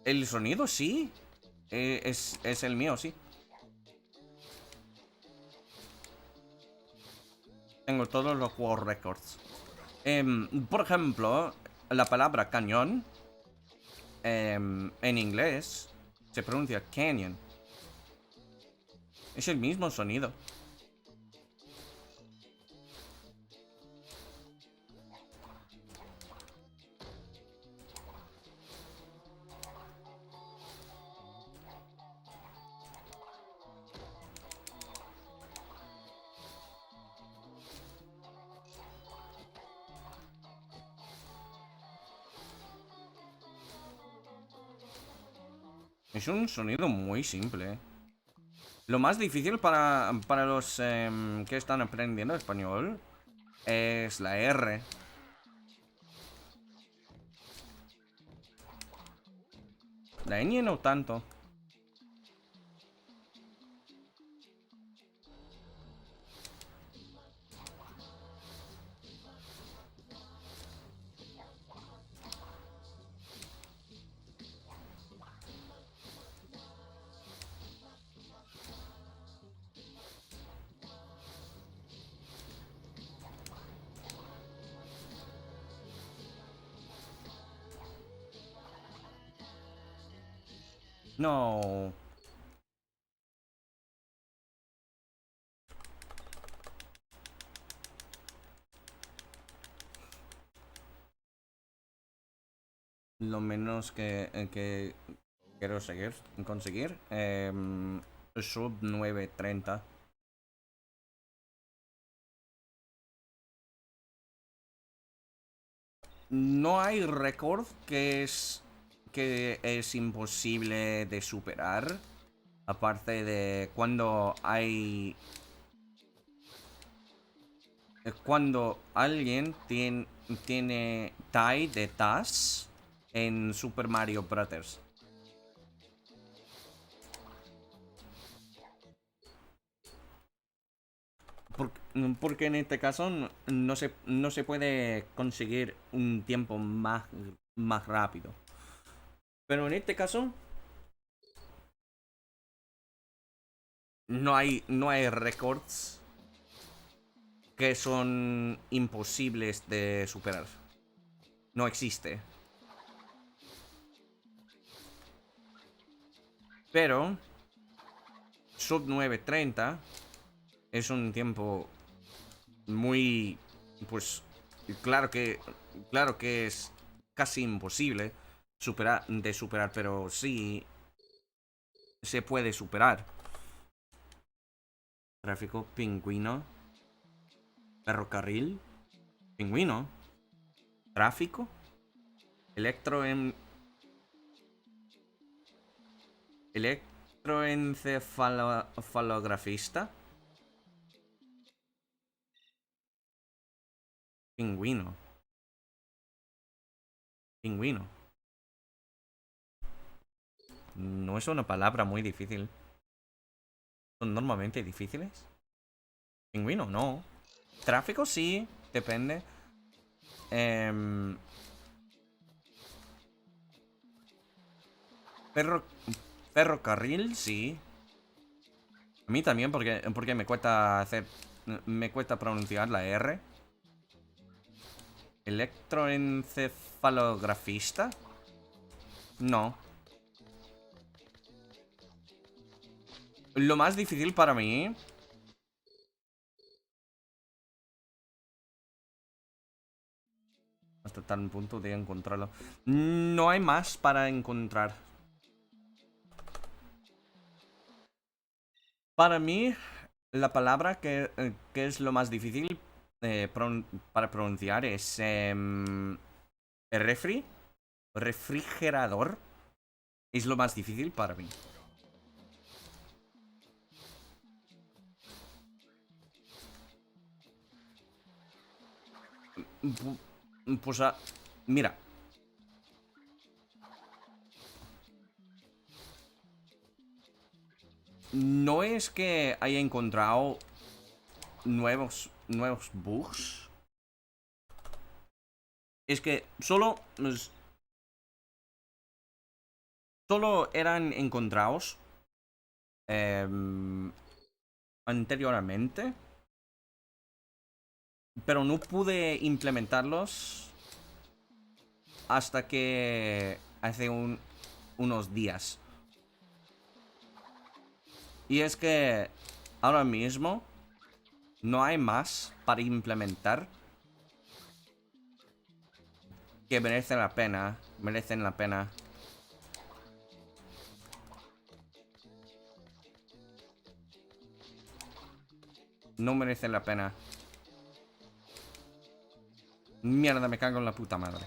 [SPEAKER 1] el sonido sí. Es el mío, sí. Tengo todos los world records. Por ejemplo, la palabra cañón en inglés se pronuncia canyon. Es el mismo sonido. Es un sonido muy simple. Lo más difícil para los que están aprendiendo español es la R. La ñ no tanto. No. lo menos que quiero conseguir. Sub 930. No hay récord que es imposible de superar. Aparte de cuando alguien tiene tie de TAS en Super Mario Bros. Porque en este caso no se puede conseguir un tiempo más rápido. Pero en este caso no hay récords que son imposibles de superar. No existe. Pero sub 930 es un tiempo muy, pues claro que es casi imposible de superar, pero sí se puede superar. Tráfico, pingüino, ferrocarril, pingüino, tráfico, electroen electroencefalografista, pingüino, pingüino. No es una palabra muy difícil. ¿Son normalmente difíciles? Pingüino, no. Tráfico sí, depende. Em, ferro, ferrocarril, sí. A mí también, porque me cuesta pronunciar la R. ¿Electroencefalografista? No. Lo más difícil para mí. Hasta tal punto de encontrarlo. No hay más para encontrar. Para mí, la palabra que es lo más difícil para pronunciar es refrigerador. Es lo más difícil para mí. Pues mira. No es que haya encontrado nuevos bugs. Es que solo eran encontrados anteriormente. Pero no pude implementarlos hasta que hace unos días. Y es que ahora mismo no hay más para implementar que merecen la pena. Merecen la pena. No merecen la pena. Mierda, me cago en la puta madre.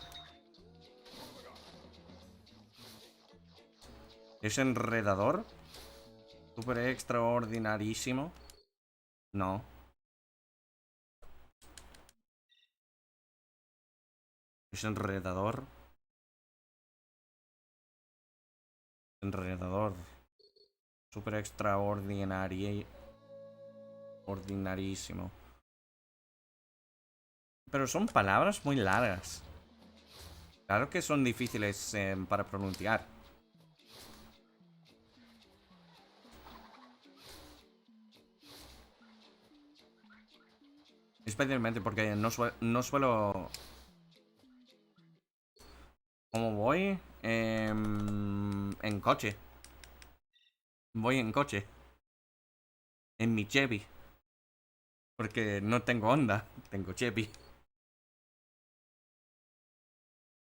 [SPEAKER 1] ¿Es enredador? Súper extraordinarísimo. No. ¿Es enredador? Enredador. Súper extraordinario. Ordinarísimo. Pero son palabras muy largas. Claro que son difíciles para pronunciar. Especialmente porque no suelo... ¿Cómo voy? En coche. Voy en coche. En mi Chevy. Porque no tengo Honda. Tengo Chevy.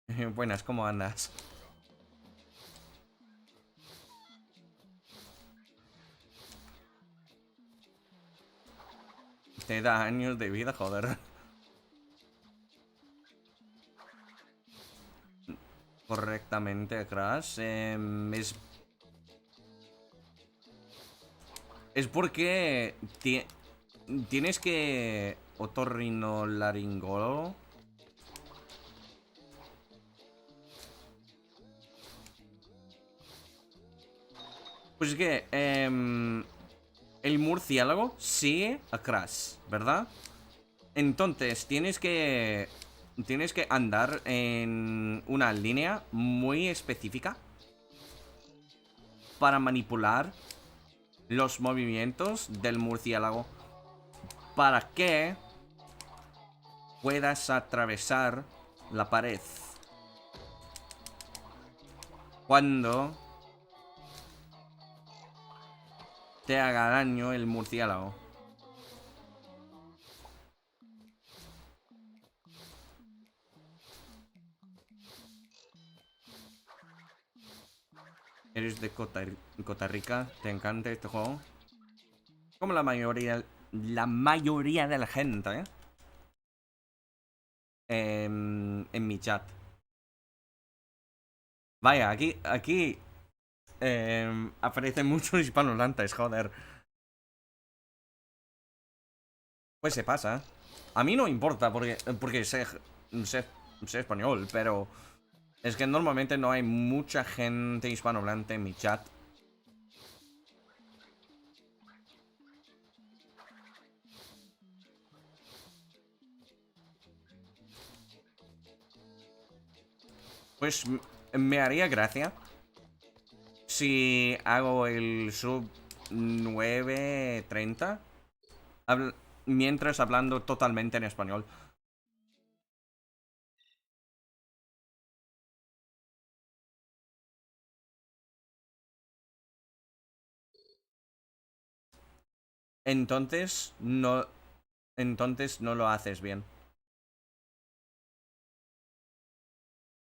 [SPEAKER 1] Buenas, ¿cómo andas? Te da años de vida, joder. Correctamente, Crash. Es porque tienes que otorrinolaringólogo. Pues es que el murciélago sigue a Crash, ¿verdad? Entonces tienes que andar en una línea muy específica para manipular los movimientos del murciélago para que puedas atravesar la pared cuando te haga daño el murciélago. Eres de Costa Rica, te encanta este juego. Como la mayoría de la gente, ¿eh? En mi chat. Vaya, aquí aparecen muchos hispanohablantes, joder. Pues se pasa. A mí no importa porque sé español, pero es que normalmente no hay mucha gente hispanohablante en mi chat. Pues me haría gracia si hago el sub 9:30 mientras hablando totalmente en español. Entonces no lo haces bien.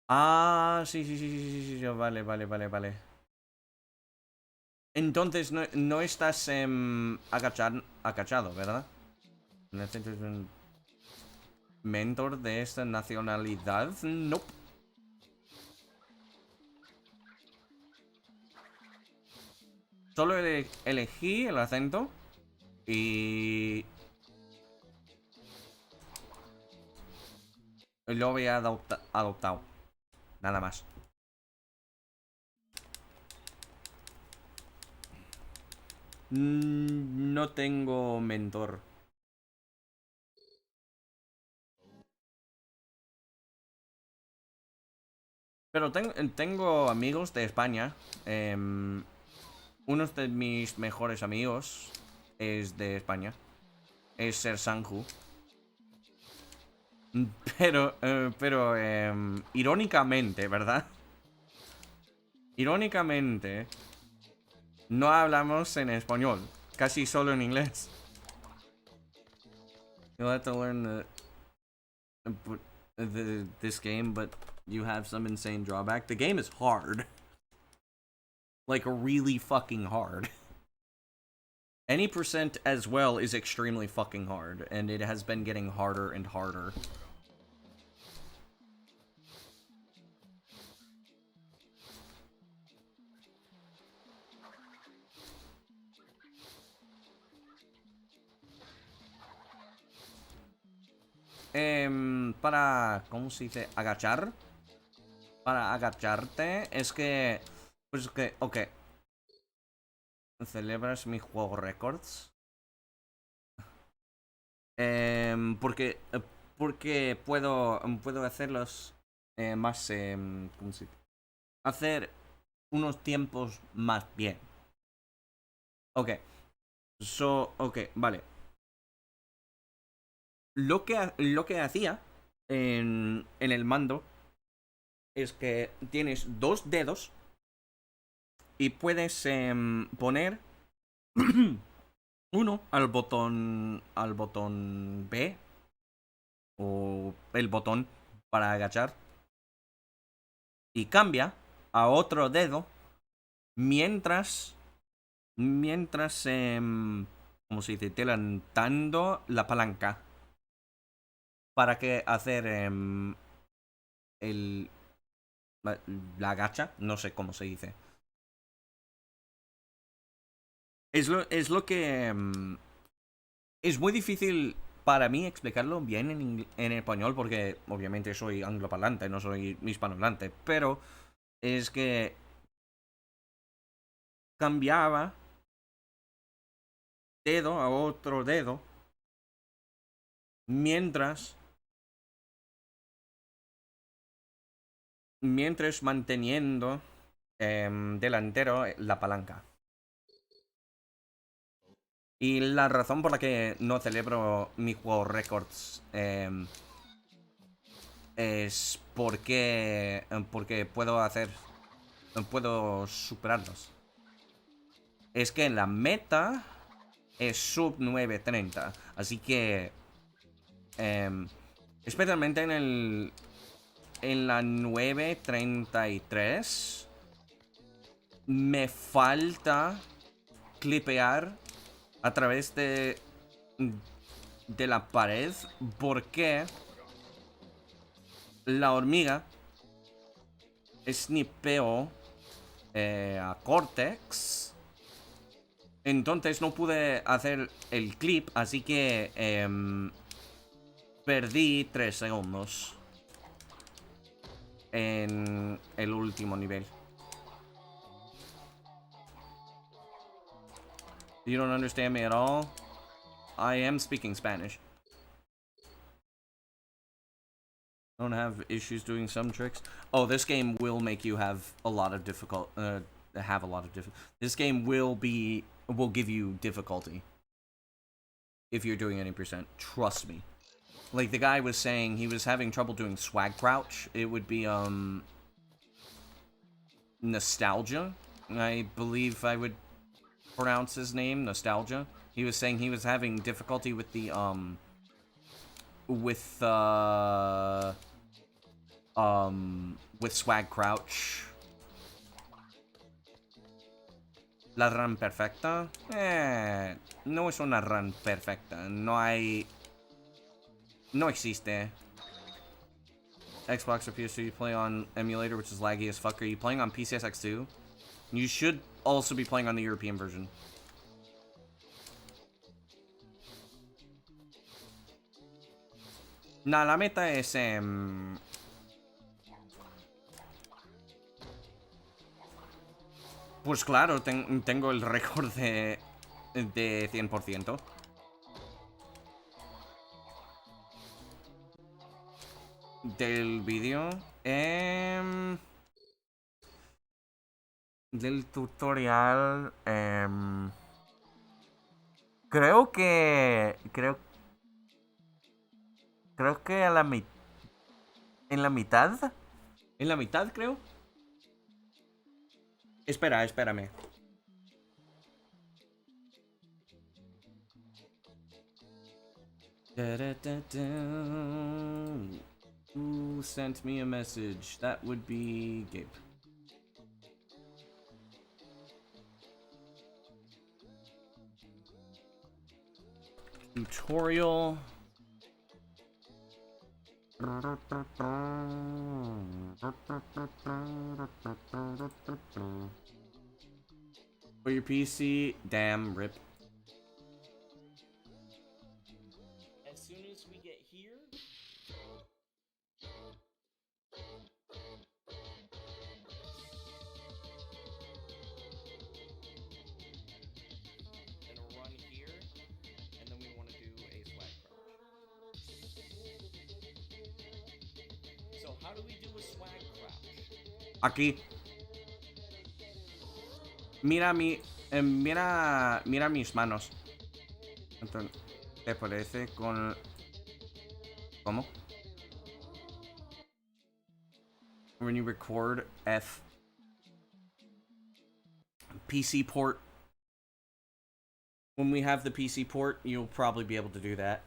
[SPEAKER 1] Ah, sí, sí, sí, sí, sí, sí, vale, vale, vale, vale. Entonces no estás agachado, ¿verdad? ¿Necesitas un mentor de esta nacionalidad? Nope. Solo elegí el acento y lo había adoptado. Nada más. No tengo mentor. Pero tengo amigos de España. Uno de mis mejores amigos es de España. Es Ser Sanju. Pero irónicamente, ¿verdad? Irónicamente, no hablamos en español. Casi solo en inglés. You'll have to learn this game, but you have some insane drawback. The game is hard. Like, really fucking hard. Any percent as well is extremely fucking hard, and it has been getting harder and harder. Para, ¿cómo se dice? Agachar. Para agacharte es que... Pues que, ok. ¿Celebras mi juego récords? Porque puedo hacerlos más... ¿cómo se dice? Hacer unos tiempos más bien. Ok. Ok, vale. Lo que hacía en el mando es que tienes dos dedos y puedes poner uno al botón B o el botón para agachar y cambia a otro dedo mientras, ¿cómo se dice? Levantando la palanca para que hacer el, la gacha, no sé cómo se dice. Es lo que es muy difícil para mí explicarlo bien en español porque obviamente soy angloparlante, no soy hispanohablante, pero es que cambiaba dedo a otro dedo mientras manteniendo delantero la palanca. Y la razón por la que no celebro mi juego Records es porque puedo superarlos. Es que en la meta es sub 930, así que especialmente en la 933 me falta clipear a través de la pared porque la hormiga snipeó a Cortex. Entonces no pude hacer el clip, así que perdí 3 segundos en el último nivel. You don't understand me at all? I am speaking Spanish. Don't have issues doing some tricks. Oh, this game will make you have a lot of This game will give you difficulty if you're doing any percent. Trust me. Like the guy was saying, he was having trouble doing swag crouch. It would be Nostalgia. I believe I would pronounce his name, Nostalgia. He was saying he was having difficulty with the with swag crouch. La run perfecta, no es una run perfecta. No existe. Xbox or PS2, you play on emulator, which is laggy as fuck. Are you playing on PCSX2? You should also be playing on the European version. Nah, la meta es pues claro, tengo el récord de 100% del vídeo. Del tutorial. Creo que a la mitad. ¿En la mitad? ¿En la mitad, creo? Espérame. Who sent me a message? That would be Gabe. Tutorial. For your PC, damn, rip. As soon as we get here. Gonna run here, and then we want to do a swag crouch. So how do we do a swag crouch? Aquí. Mira mis manos. Entonces, ¿te parece con... ¿Cómo? When you record F. PC port. When we have the PC port, you'll probably be able to do that.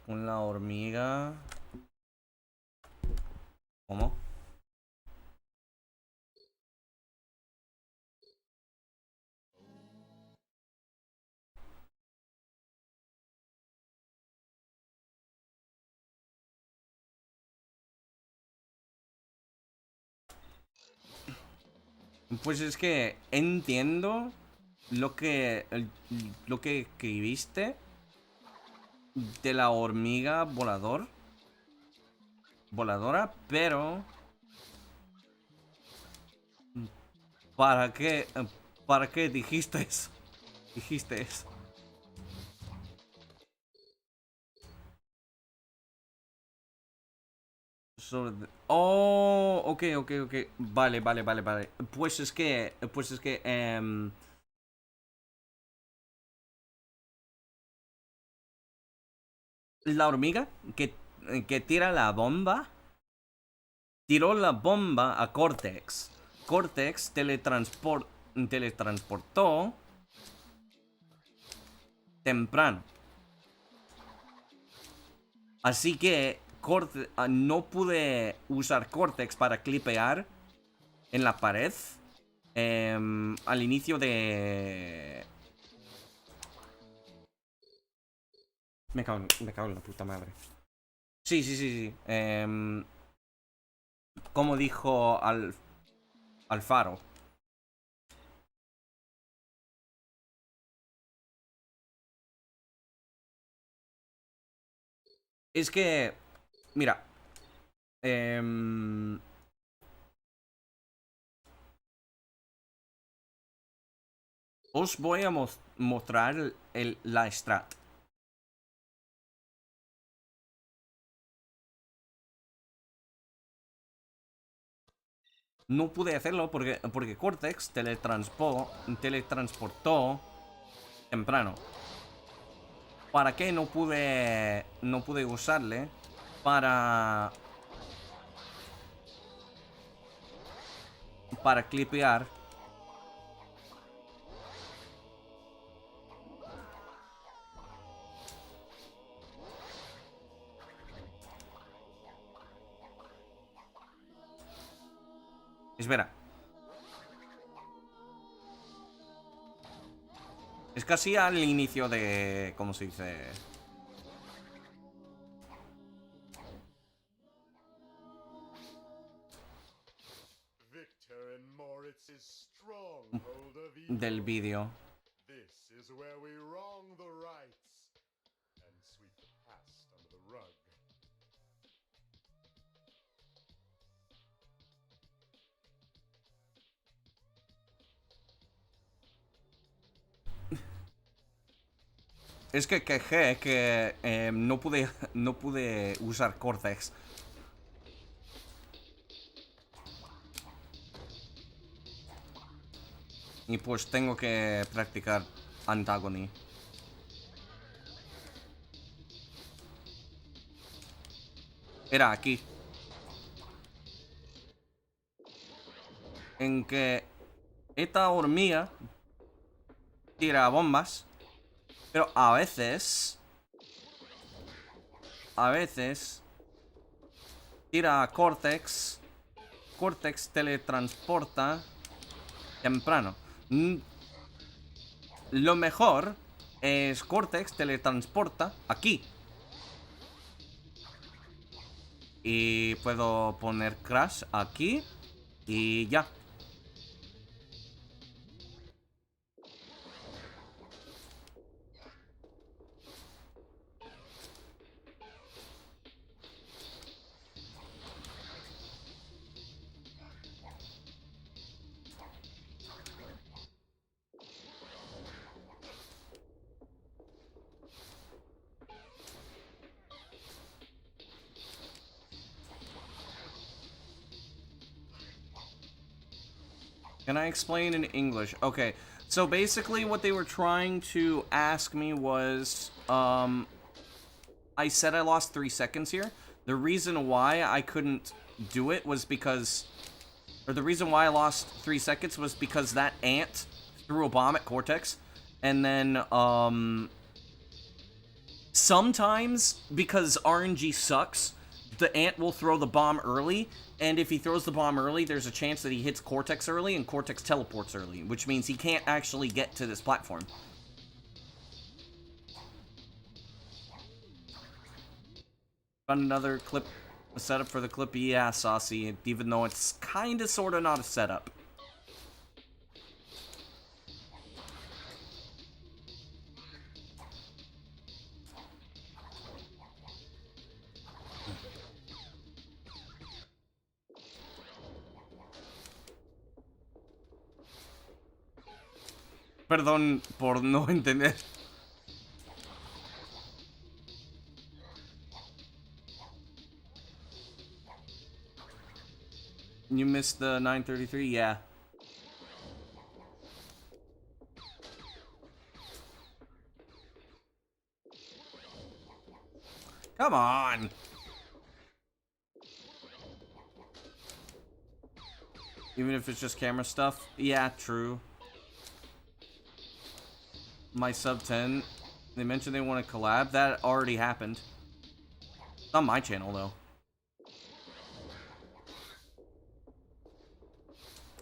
[SPEAKER 1] Con la hormiga. ¿Cómo? Pues es que entiendo lo que escribiste de la hormiga voladora, pero ¿para qué para qué dijiste eso? Dijiste eso. Oh, ok, ok, ok. Vale, vale, vale, vale. Pues es que la hormiga que tira la bomba tiró la bomba a Cortex. Cortex teletransportó temprano. Así que no pude usar Cortex para clipear en la pared al inicio de... Me cago en la puta madre. Sí, sí, sí, sí. Como dijo Alfaro. Es que, mira, os voy a mostrar la strat. No pude hacerlo porque Cortex teletransportó temprano. ¿Para qué no pude usarle? Para clipear. Espera. Es casi al inicio de... ¿Cómo se dice?
[SPEAKER 2] Victor and Moritz's stronghold of
[SPEAKER 1] Del
[SPEAKER 2] evil.
[SPEAKER 1] vídeo.
[SPEAKER 2] This is where we wrong the rights and sweep the past under the rug.
[SPEAKER 1] Es que quejé que no pude usar Cortex. Y pues tengo que practicar Antagony. Era aquí. En que esta hormiga tira bombas. Pero a veces tira Cortex. Cortex teletransporta temprano. Lo mejor es Cortex teletransporta aquí. Y puedo poner Crash aquí. Y ya. Can I explain in English? Okay, so basically what they were trying to ask me was, I said I lost 3 seconds here. The reason why I couldn't do it was because, or the reason why I lost 3 seconds was because that ant threw a bomb at Cortex, and then, Sometimes, because RNG sucks, the ant will throw the bomb early, and if he throws the bomb early, there's a chance that he hits Cortex early, and Cortex teleports early, which means he can't actually get to this platform. Got another clip, a setup for the clip? Yeah, Saucy, even though it's kinda sorta not a setup. Perdón por no entender. You missed the 933? Yeah. Come on! Even if it's just camera stuff? Yeah, true. My sub 10, they mentioned they want to collab. That already happened. It's on my channel, though.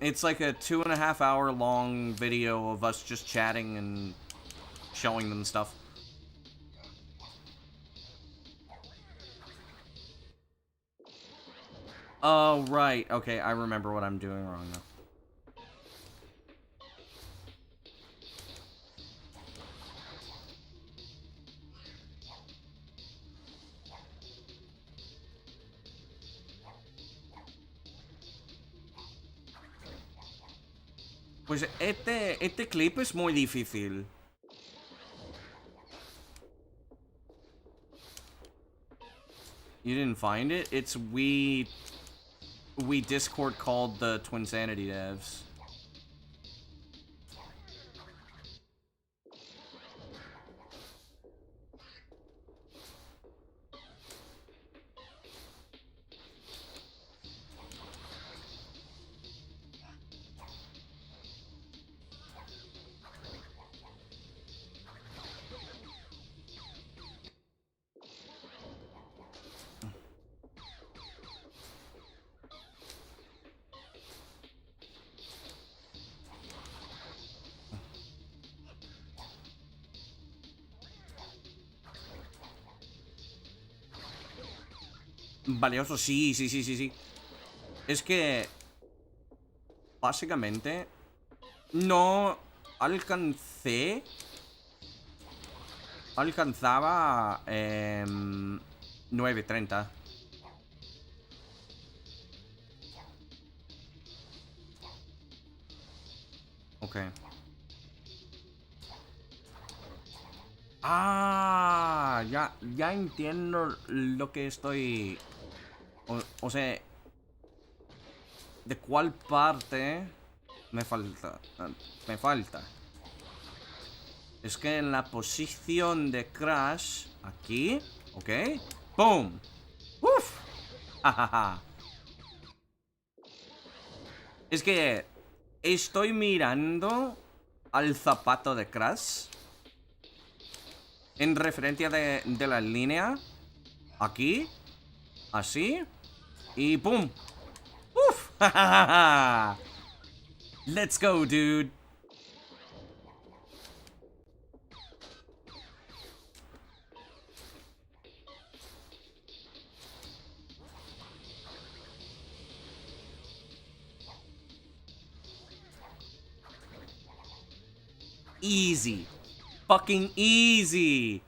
[SPEAKER 1] It's like a 2.5 hour long video of us just chatting and showing them stuff. Oh, right. Okay, I remember what I'm doing wrong now. Pues este clip es muy difícil. You didn't find it? It's we Discord called the Twinsanity devs. Valioso, sí. Es que... Básicamente... No alcancé... Alcanzaba... 9:30. Ok. Ah, ya entiendo lo que estoy... O sea... ¿De cuál parte me falta? Me falta. Es que en la posición de Crash... Aquí, ¿ok? ¡Boom! ¡Uf! ¡Jajaja! Es que... Estoy mirando al zapato de Crash en referencia de la línea. Aquí. Así. Y ¡pum! ¡Uf! Let's go, dude. Easy. Fucking easy.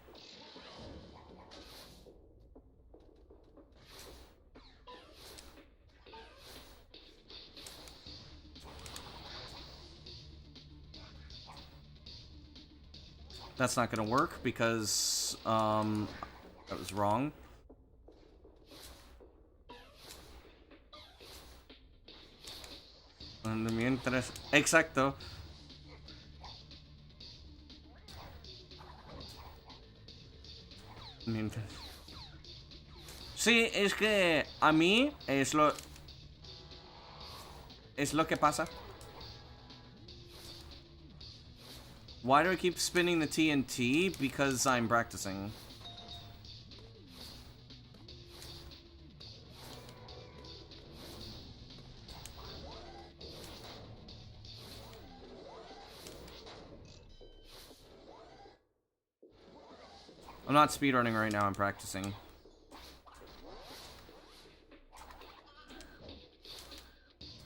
[SPEAKER 1] That's not gonna work because, that was wrong. Mientras... Exacto. Mientras... Sí, es que a mí es lo que pasa. Why do I keep spinning the TNT? Because I'm practicing. I'm not speedrunning right now, I'm practicing.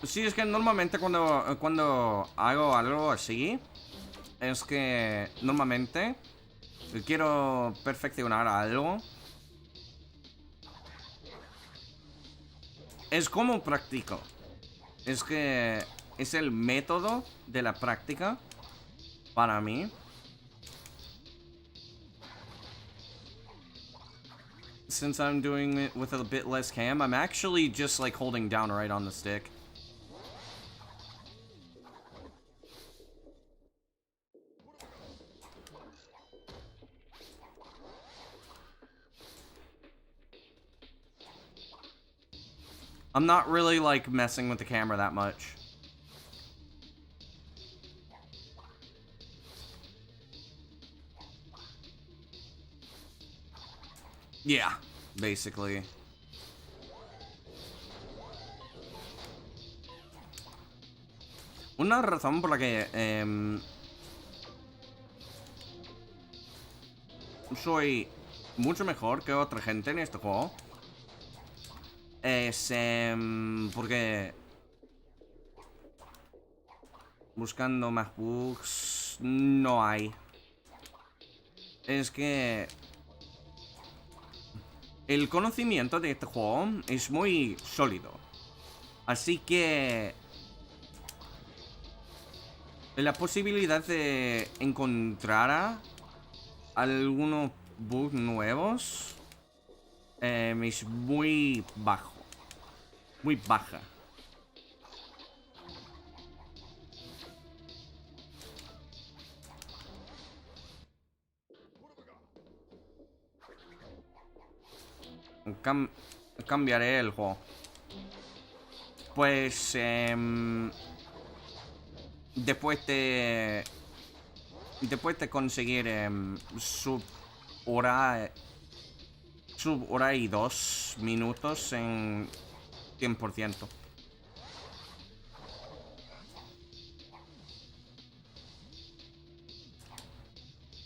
[SPEAKER 1] Sí, es que normalmente cuando hago algo así, es que normalmente quiero perfeccionar algo. Es como practico. Es que es el método de la práctica para mí. Since I'm doing it with a bit less cam, I'm actually just like holding down right on the stick. I'm not really like messing with the camera that much. Yeah, basically. Una razón por la que soy mucho mejor que otra gente en este juego es porque buscando más bugs no hay. Es que el conocimiento de este juego es muy sólido. Así que la posibilidad de encontrar algunos bugs nuevos es muy bajo. Muy baja. Cambiaré el juego. Pues después de conseguir sub hora y 2 minutos en 100%.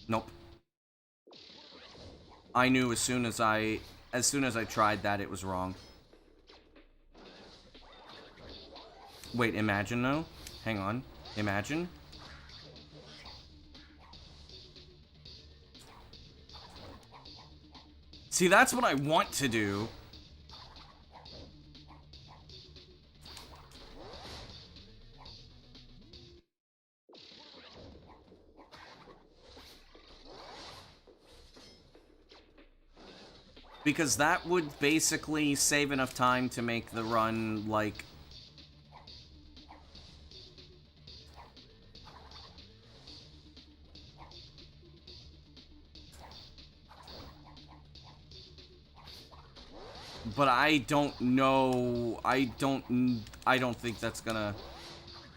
[SPEAKER 1] Nope. I knew as soon as I tried that it was wrong. Wait, imagine though? Hang on. Imagine. See, that's what I want to do. Because that would basically save enough time to make the run, like... But I don't know... I don't think that's gonna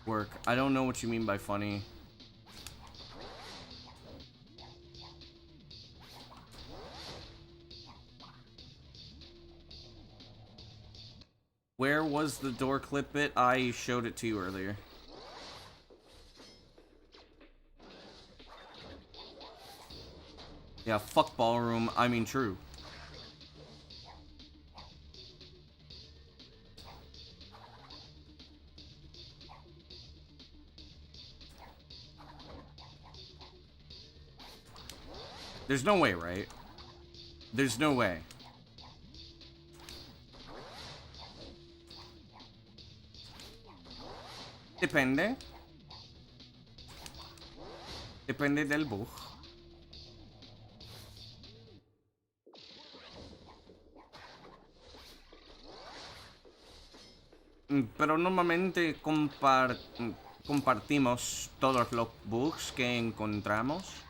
[SPEAKER 1] work. I don't know what you mean by funny. Where was the door clip bit? I showed it to you earlier. Yeah, fuck ballroom. I mean, true. There's no way, right? There's no way. Depende. Depende del bug. Pero normalmente compartimos todos los bugs que encontramos.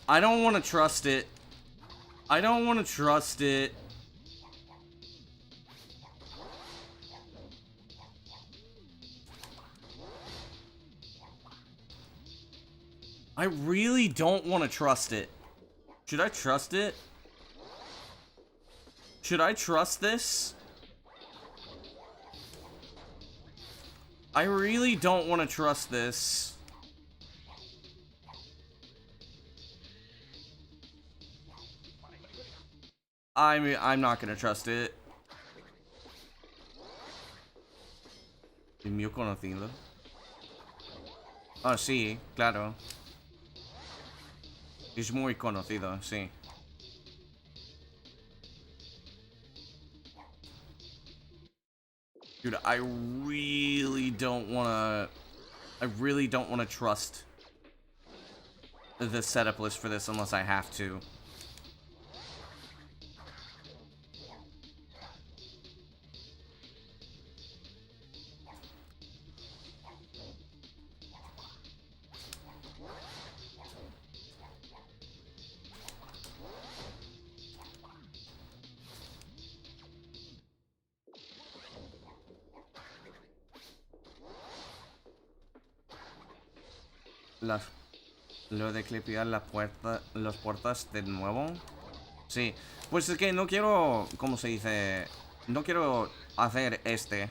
[SPEAKER 1] I don't want to trust it. I don't want to trust it. I really don't want to trust it. Should I trust it? Should I trust this? I really don't want to trust this. I'm not gonna trust it. El mío conocido. Ah, sí, claro. Es muy conocido, sí. Dude, I really don't wanna trust the setup list for this unless I have to. Lo de clipear las puertas de nuevo. Sí, pues es que no quiero, ¿cómo se dice? No quiero hacer este.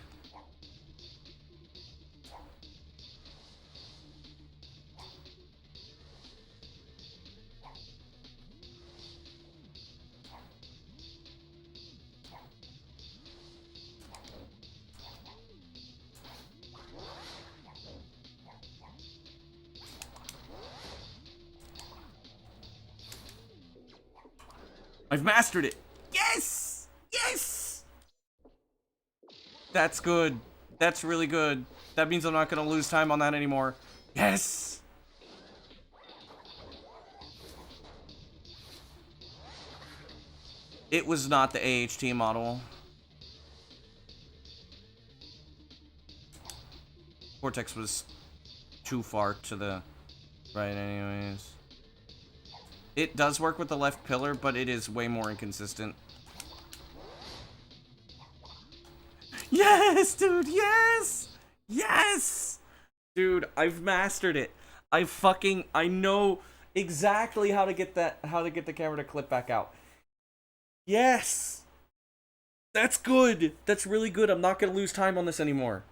[SPEAKER 1] I've mastered it. Yes! Yes! That's good. That's really good. That means I'm not gonna lose time on that anymore. Yes! It was not the AHT model. Vortex was too far to the right anyways. It does work with the left pillar, but it is way more inconsistent. Yes, dude, yes! Yes! Dude, I've mastered it. I know exactly how to get the camera to clip back out. Yes! That's good. That's really good. I'm not gonna lose time on this anymore.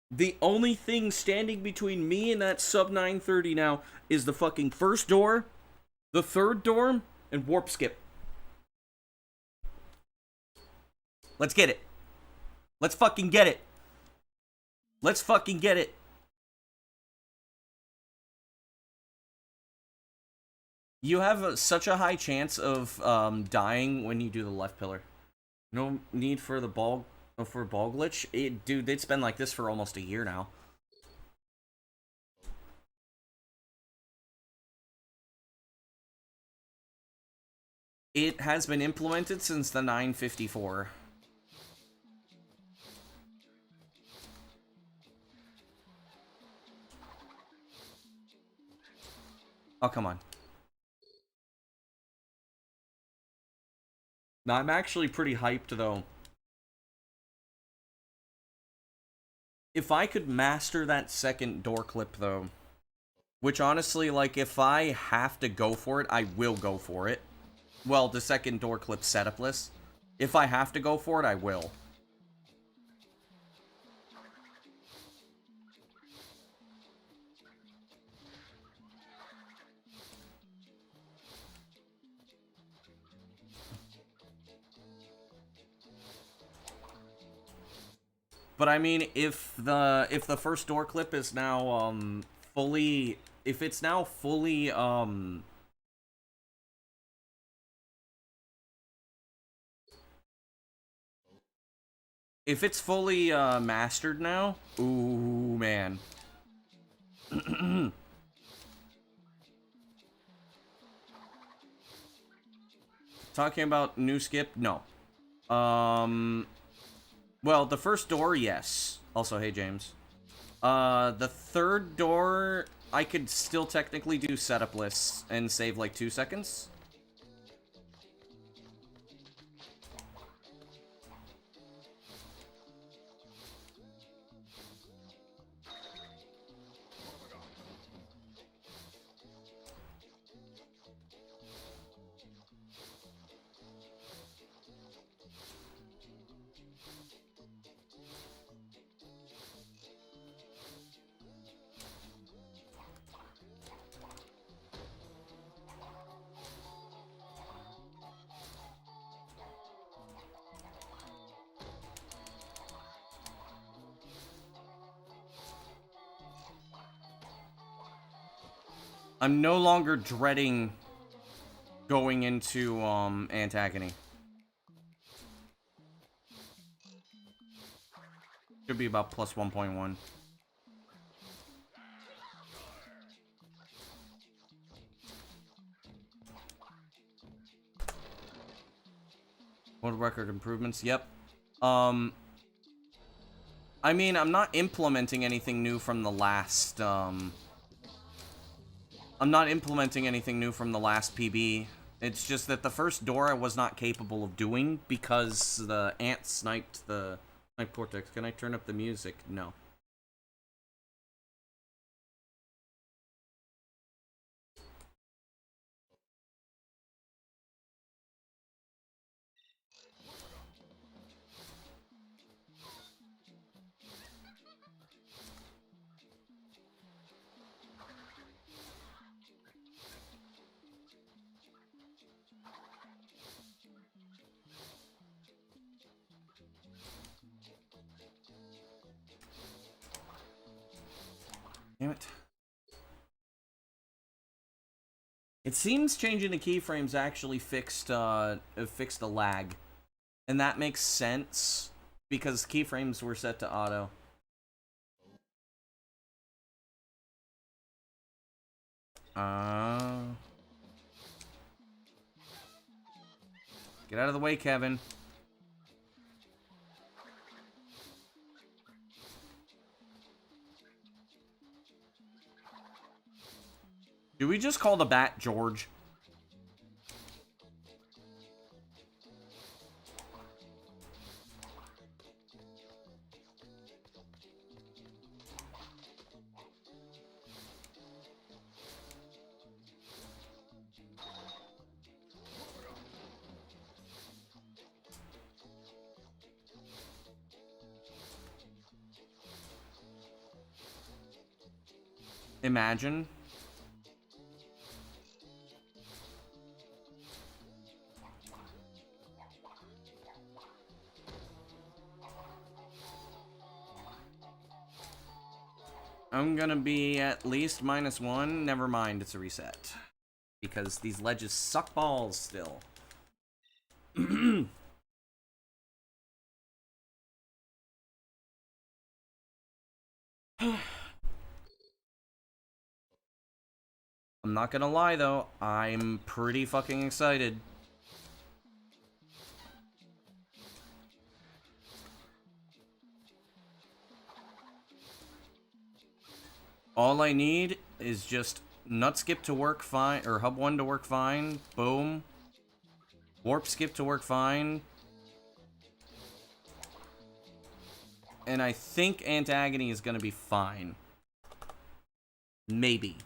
[SPEAKER 1] The only thing standing between me and that sub 930 now is the fucking first door, the third door, and warp skip. Let's get it. Let's fucking get it. Let's fucking get it. You have such a high chance of dying when you do the left pillar. No need for the ball glitch. Dude, it's been like this for almost a year now. It has been implemented since the 954. Oh, come on. No, I'm actually pretty hyped, though. If I could master that second door clip, though, which honestly, like, if I have to go for it, I will go for it. Well, the second door clip setup list. If I have to go for it, I will. But I mean, if the first door clip is now fully, if it's now fully if it's fully mastered now, ooh man. Talking about new skip, no. Well, the first door, yes. Also, hey, James. The third door, I could still technically do setup lists and save, like, 2 seconds. I'm no longer dreading going into, Antagony. Should be about plus 1.1. World record improvements, yep. I mean, I'm not implementing anything new from the last, I'm not implementing anything new from the last PB. It's just that the first door I was not capable of doing because the ant sniped the Night Vortex. Can I turn up the music? No. Damn it. It seems changing the keyframes actually fixed the lag. And that makes sense, because keyframes were set to auto. Get out of the way, Kevin. Do we just call the bat George? Imagine. I'm gonna be at least -1. Never mind, it's a reset. Because these ledges suck balls still. I'm not gonna lie though, I'm pretty fucking excited. All I need is just nut skip to work fine, or hub 1 to work fine, boom. Warp skip to work fine. And I think Antagony is gonna be fine. Maybe.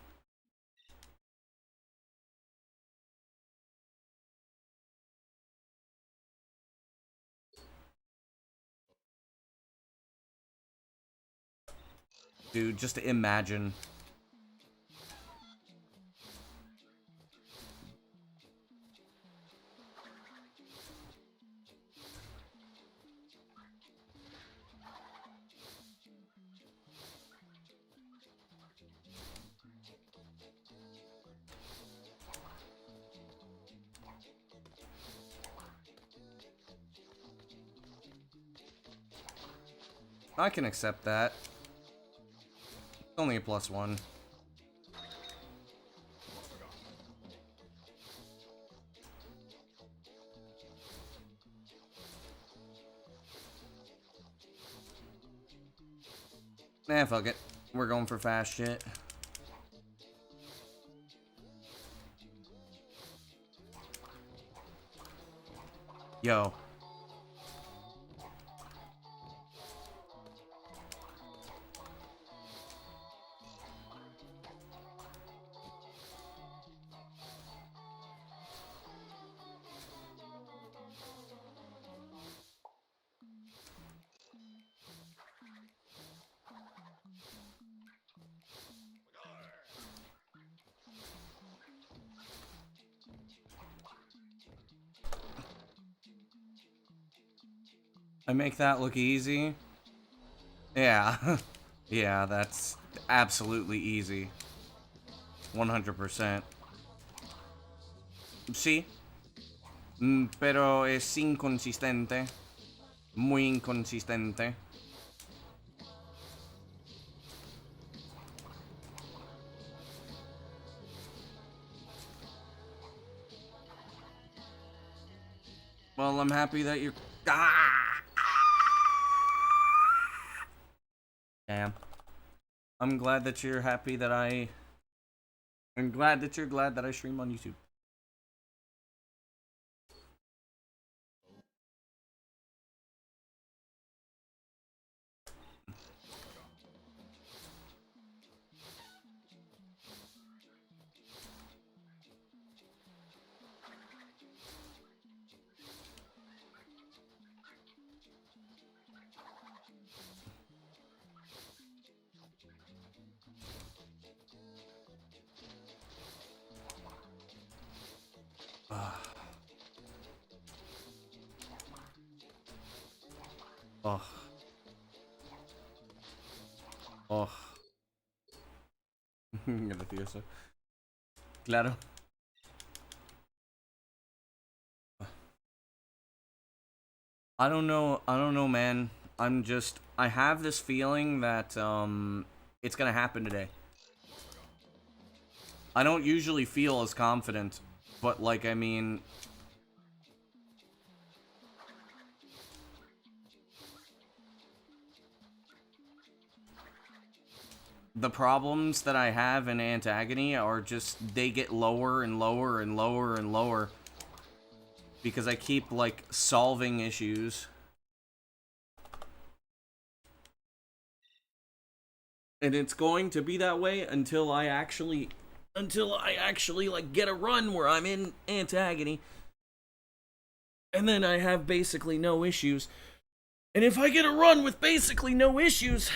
[SPEAKER 1] Dude, just imagine. I can accept that. It's only a +1. Nah, fuck it. We're going for fast shit. Yo. I make that look easy? Yeah. Yeah, that's absolutely easy. 100%. Sí, pero es inconsistente. Muy inconsistente. Well, I'm happy that you're... Ah! Damn. I'm glad that you're happy that I'm glad that you're glad that I stream on YouTube. Oh. Oh. Gracioso. Claro. I don't know, man. I have this feeling that, it's gonna happen today. I don't usually feel as confident, but, like, I mean... The problems that I have in Antagony are just, they get lower and lower and lower and lower. Because I keep, like, solving issues. And it's going to be that way until I actually, like, get a run where I'm in Antagony. And then I have basically no issues. And if I get a run with basically no issues,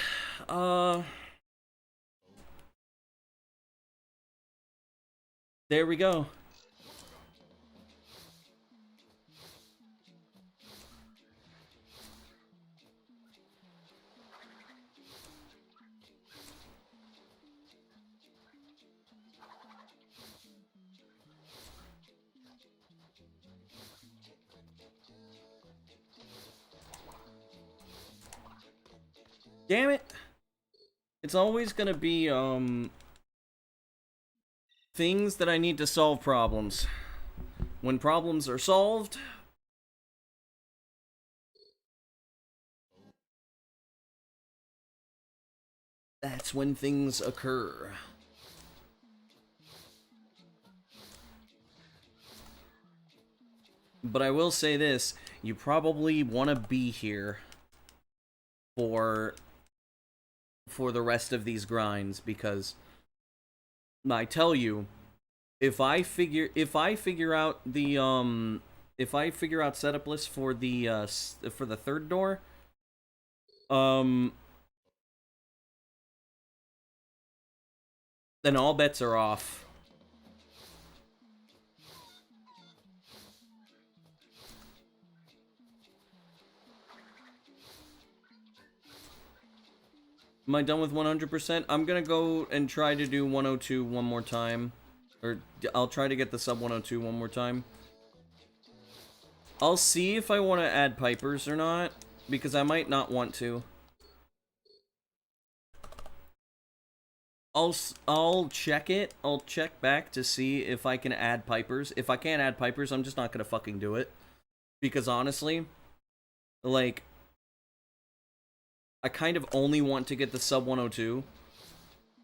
[SPEAKER 1] there we go. Damn it. It's always gonna be, things that I need to solve problems. When problems are solved, that's when things occur. But I will say this, you probably want to be here for the rest of these grinds, because I tell you, if I figure out the if I figure out setup lists for the third door, then all bets are off. Am I done with 100%? I'm gonna go and try to do 102 one more time. Or, I'll try to get the sub 102 one more time. I'll see if I want to add pipers or not, because I might not want to. I'll check it. I'll check back to see if I can add pipers. If I can't add pipers, I'm just not gonna fucking do it. Because honestly, like, I kind of only want to get the sub 102.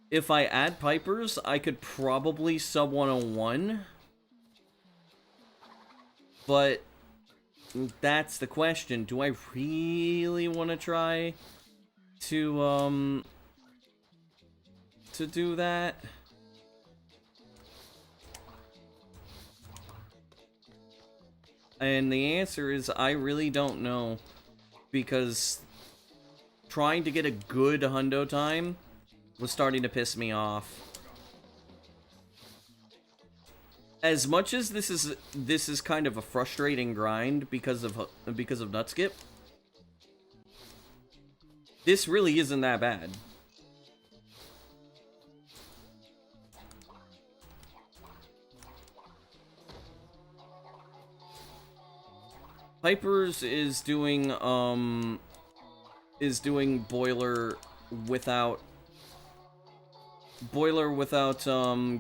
[SPEAKER 1] If I add pipers, I could probably sub 101. But that's the question. Do I really want to try to do that? And the answer is I really don't know, because trying to get a good hundo time was starting to piss me off. As much as this is kind of a frustrating grind because of Nutskip, this really isn't that bad. Piper's is doing boiler without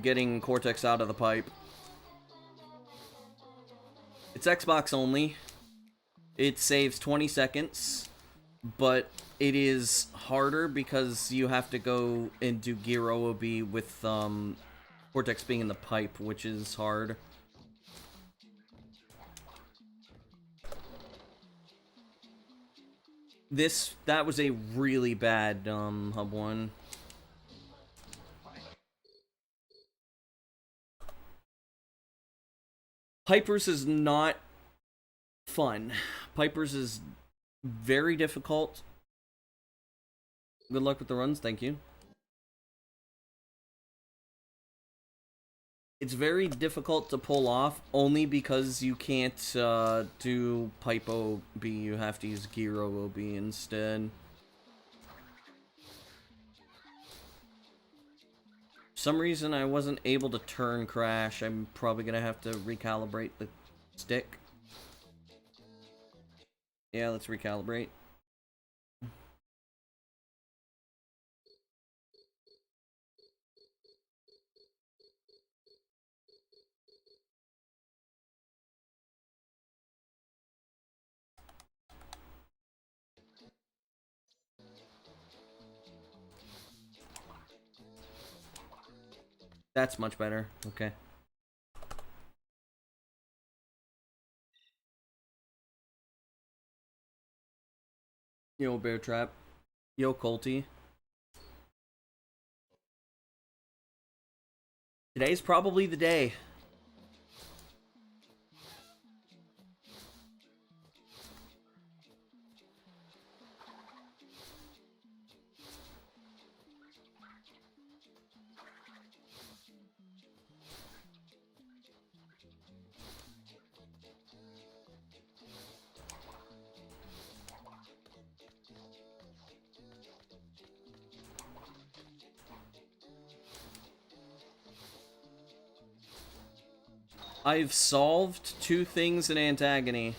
[SPEAKER 1] getting Cortex out of the pipe. It's Xbox only. It saves 20 seconds, but it is harder because you have to go and do gear OOB with Cortex being in the pipe, which is hard. That was a really bad hub one. Piper's is not fun. Piper's is very difficult. Good luck with the runs, thank you. It's very difficult to pull off, only because you can't do pipe OB, you have to use gear OB instead. For some reason I wasn't able to turn crash. I'm probably gonna have to recalibrate the stick. Yeah, let's recalibrate. That's much better. Okay. Yo, Bear Trap. Yo, Colty. Today's probably the day. I've solved 2 things in Antagony.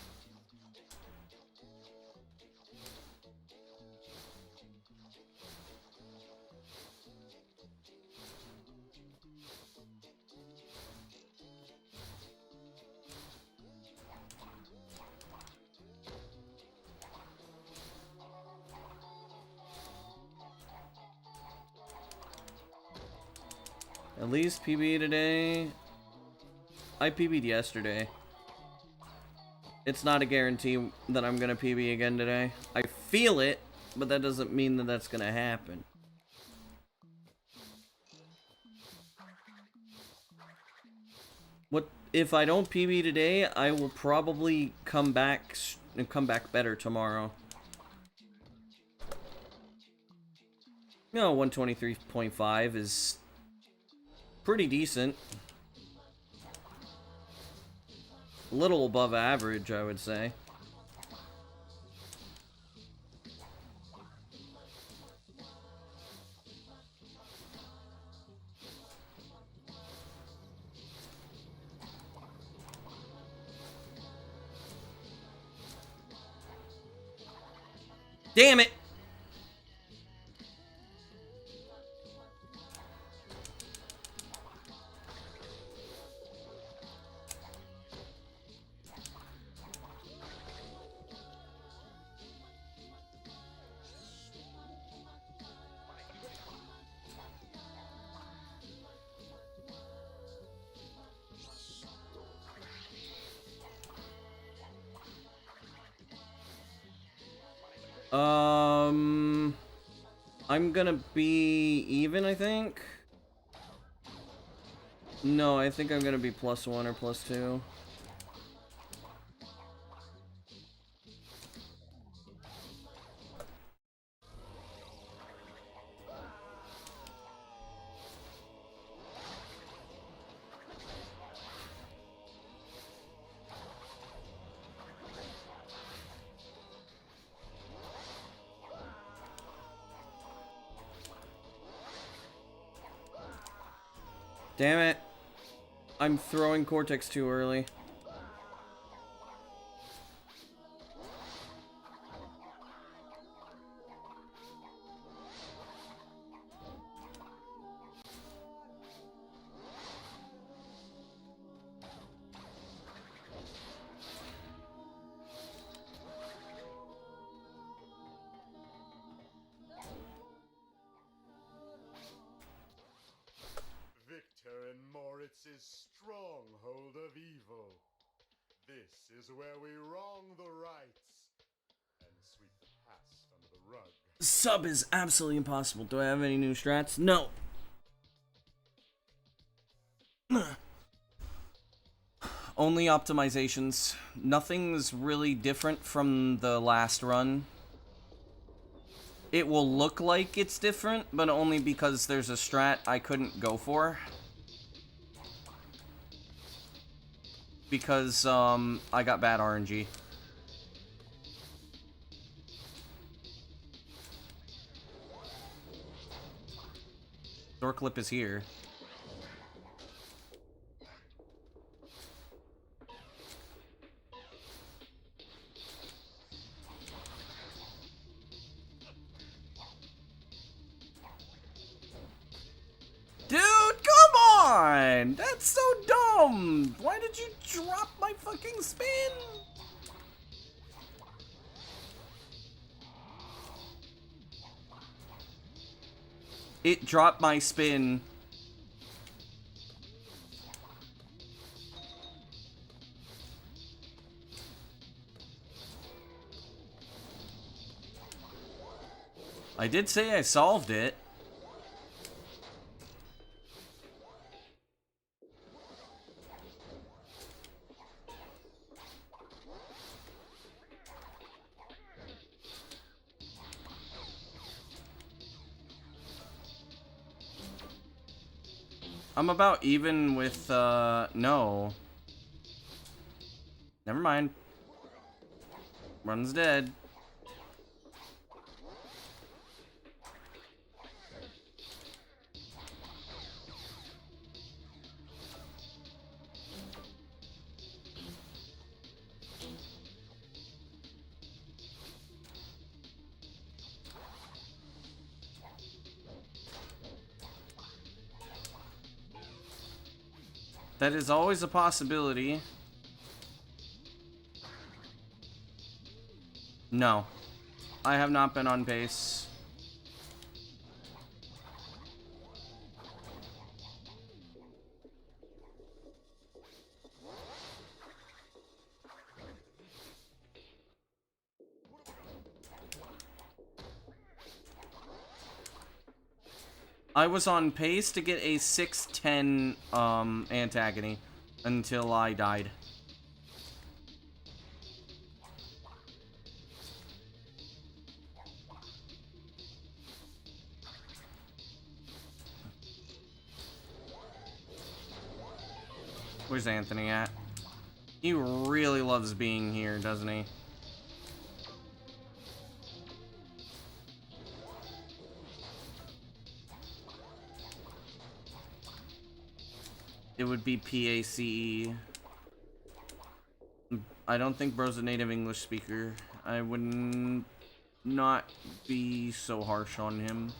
[SPEAKER 1] At least PB today. I PB'd yesterday. It's not a guarantee that I'm gonna PB again today. I feel it, but that doesn't mean that that's gonna happen. What if I don't PB today? I will probably come back better tomorrow. You know, 123.5 is pretty decent. A little above average, I would say. Damn it! I'm gonna be even, I think. No, I think I'm gonna be +1 or +2. Damn it. I'm throwing Cortex too early.
[SPEAKER 2] Moриtz's stronghold of evil. This is where we wrong the rights and sweep the past under the rug.
[SPEAKER 1] Sub is absolutely impossible. Do I have any new strats? No. Only optimizations. Nothing's really different from the last run. It will look like it's different, but only because there's a strat I couldn't go for. Because, I got bad RNG. Door clip is here. Dude, come on! That's so dumb! Why did you drop my fucking spin? It dropped my spin. I did say I solved it. I'm about even with, no. Never mind. Run's dead. That is always a possibility. No. I have not been on base. I was on pace to get a 6-10 antagony until I died. Where's Anthony at? He really loves being here, doesn't he? It would be PACE. I don't think bro's a native English speaker. I would not be so harsh on him.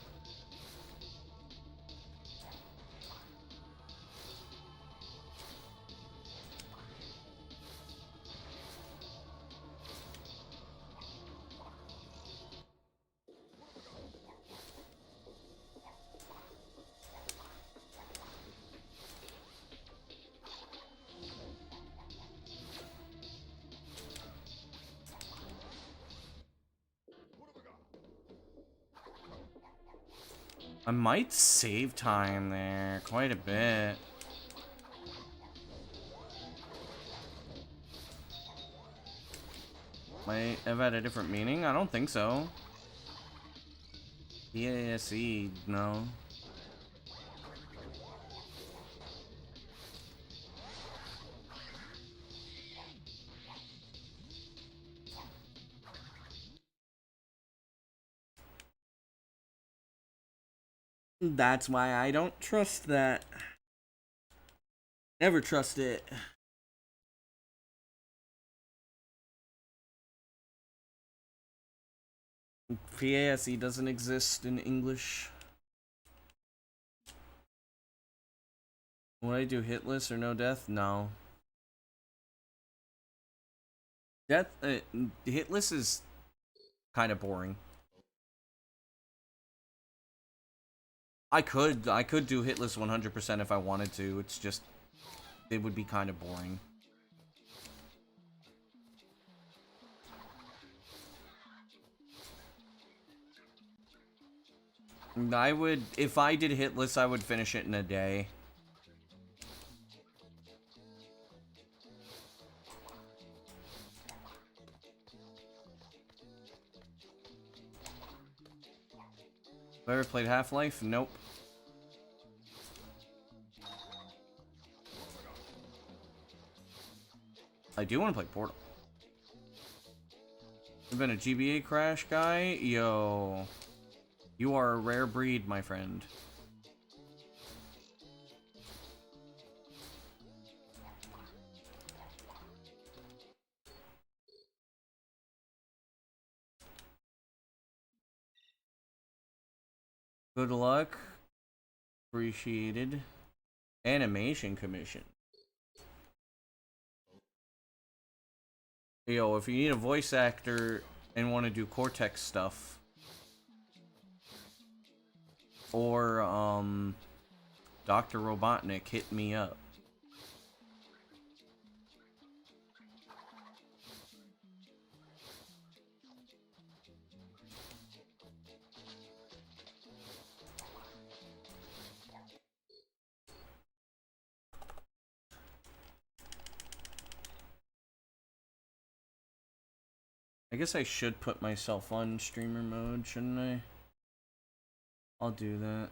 [SPEAKER 1] I might save time there quite a bit. Might have had a different meaning? I don't think so. PASE, no. That's why I don't trust that. Never trust it. PASE doesn't exist in English. Would I do hitless or no death? No. Death, hitless is kind of boring. I could do hitless 100% if I wanted to. It's just it would be kind of boring. I would, if I did Hitless, I would finish it in a day. Have I ever played Half-Life? Nope. I do want to play Portal. I've been a GBA Crash guy? Yo. You are a rare breed, my friend. Good luck. Appreciated. Animation commission. Yo, if you need a voice actor and want to do Cortex stuff, or Dr. Robotnik, hit me up. I guess I should put myself on streamer mode, shouldn't I? I'll do that.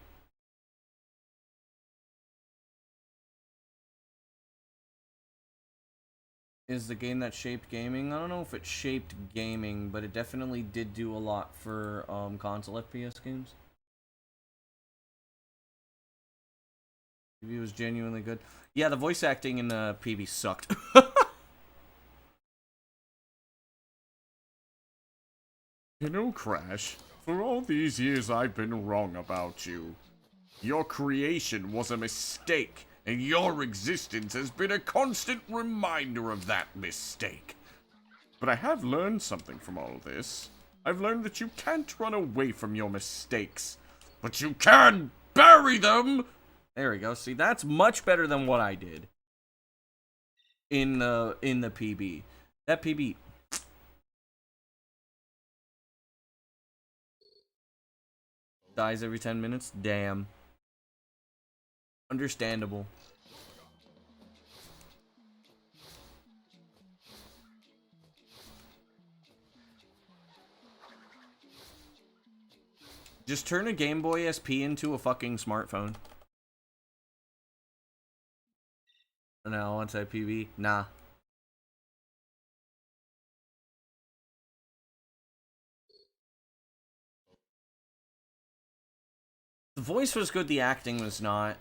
[SPEAKER 1] Is the game that shaped gaming? I don't know if it shaped gaming, but it definitely did do a lot for console FPS games. PB was genuinely good. Yeah, the voice acting in PB sucked.
[SPEAKER 2] You know, Crash, for all these years I've been wrong about you. Your creation was a mistake, and your existence has been a constant reminder of that mistake. But I have learned something from all this. I've learned that you can't run away from your mistakes, but you can bury them!
[SPEAKER 1] There we go. See, that's much better than what I did in the PB. That PB... dies every 10 minutes? Damn. Understandable. Just turn a Game Boy SP into a fucking smartphone. No, once I PB? Nah. The voice was good, the acting was not.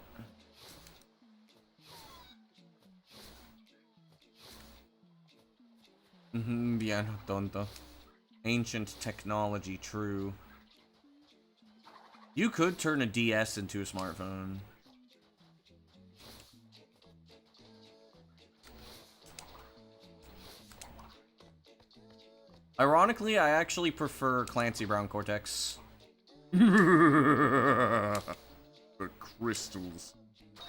[SPEAKER 1] Bien tonto. Ancient technology, true. You could turn a DS into a smartphone. Ironically, I actually prefer Clancy Brown Cortex.
[SPEAKER 2] The crystals.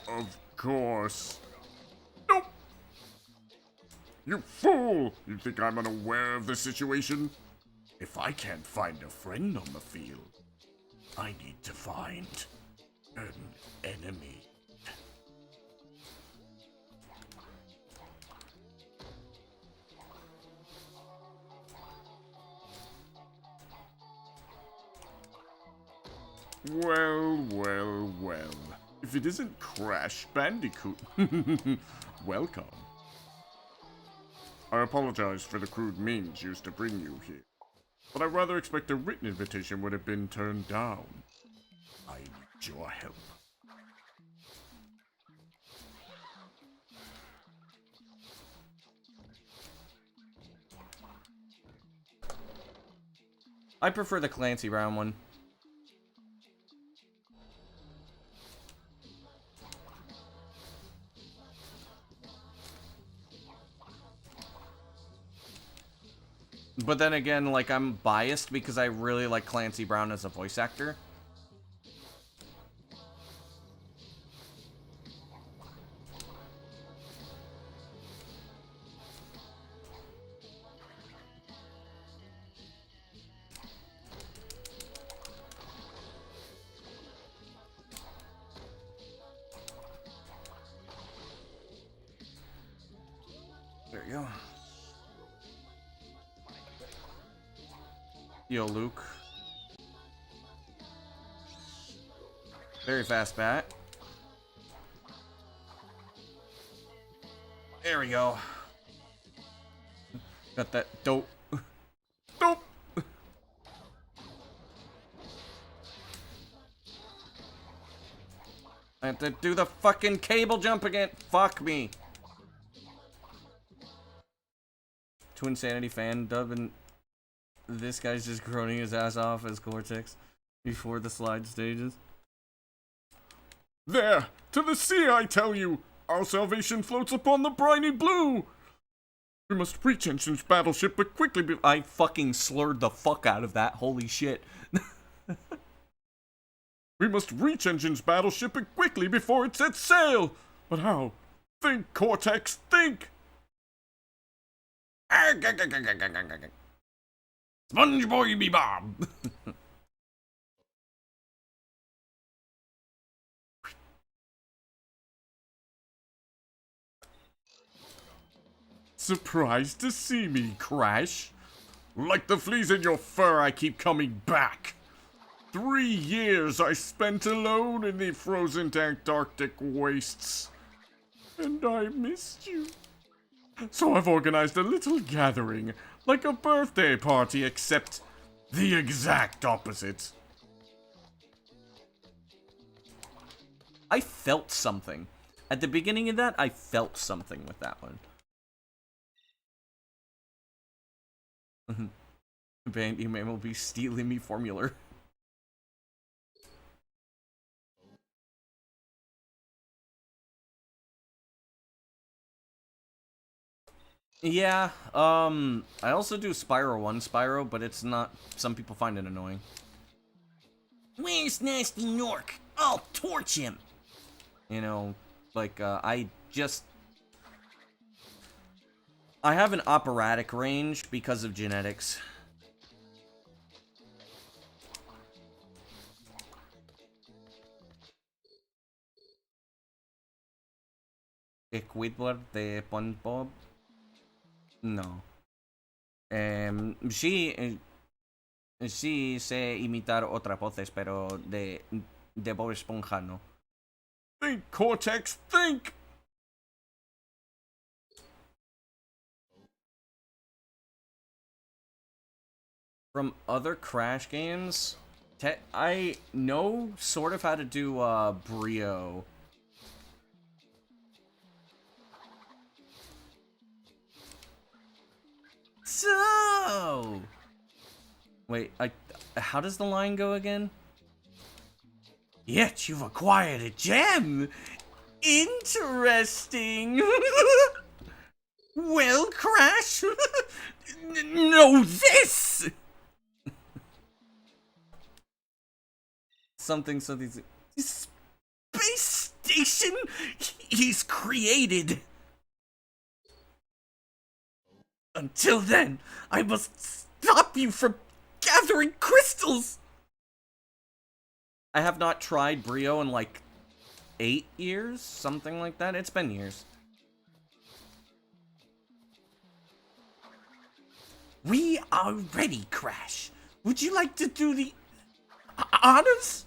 [SPEAKER 2] Of course. Nope! You fool! You think I'm unaware of the situation? If I can't find a friend on the field, I need to find an enemy. Well, well, well. If it isn't Crash Bandicoot, welcome. I apologize for the crude means used to bring you here, but I rather expect a written invitation would have been turned down. I need your help.
[SPEAKER 1] I prefer the Clancy Brown one. But then again, like, I'm biased because I really like Clancy Brown as a voice actor. There you go. Yo, Luke. Very fast bat. There we go. Got that dope. Dope! I have to do the fucking cable jump again. Fuck me. Twinsanity fan dubbing. This guy's just groaning his ass off as Cortex before the slide stages.
[SPEAKER 2] There! To the sea, I tell you! Our salvation floats upon the briny blue! We must reach Ensign's battleship, but quickly be—
[SPEAKER 1] I fucking slurred the fuck out of that. Holy shit.
[SPEAKER 2] We must reach Ensign's battleship and quickly before it sets sail! But how? Think, Cortex, think!
[SPEAKER 1] Sponge boy be bob.
[SPEAKER 2] Surprised to see me, Crash? Like the fleas in your fur, I keep coming back. 3 years I spent alone in the frozen Antarctic wastes. And I missed you. So I've organized a little gathering, like a birthday party, except the exact opposite.
[SPEAKER 1] I felt something. At the beginning of that, I felt something with that one. Bandy Man will be stealing me formula. Yeah, I also do Spyro 1 Spyro, but it's not, some people find it annoying. Where's Nasty Nork? I'll torch him! You know, like, I have an operatic range because of genetics. Squidward de SpongeBob? No. Sí sé imitar otras voces, pero de Bob Esponja no.
[SPEAKER 2] Think, Cortex, think!
[SPEAKER 1] From other Crash games, I know sort of how to do Brio. So, wait, how does the line go again? Yet you've acquired a gem. Interesting. Well, Crash, know this. Something. Space station he's created. Until then, I must stop you from gathering crystals! I have not tried Brio in like 8 years, something like that. It's been years. We are ready, Crash. Would you like to do the honors?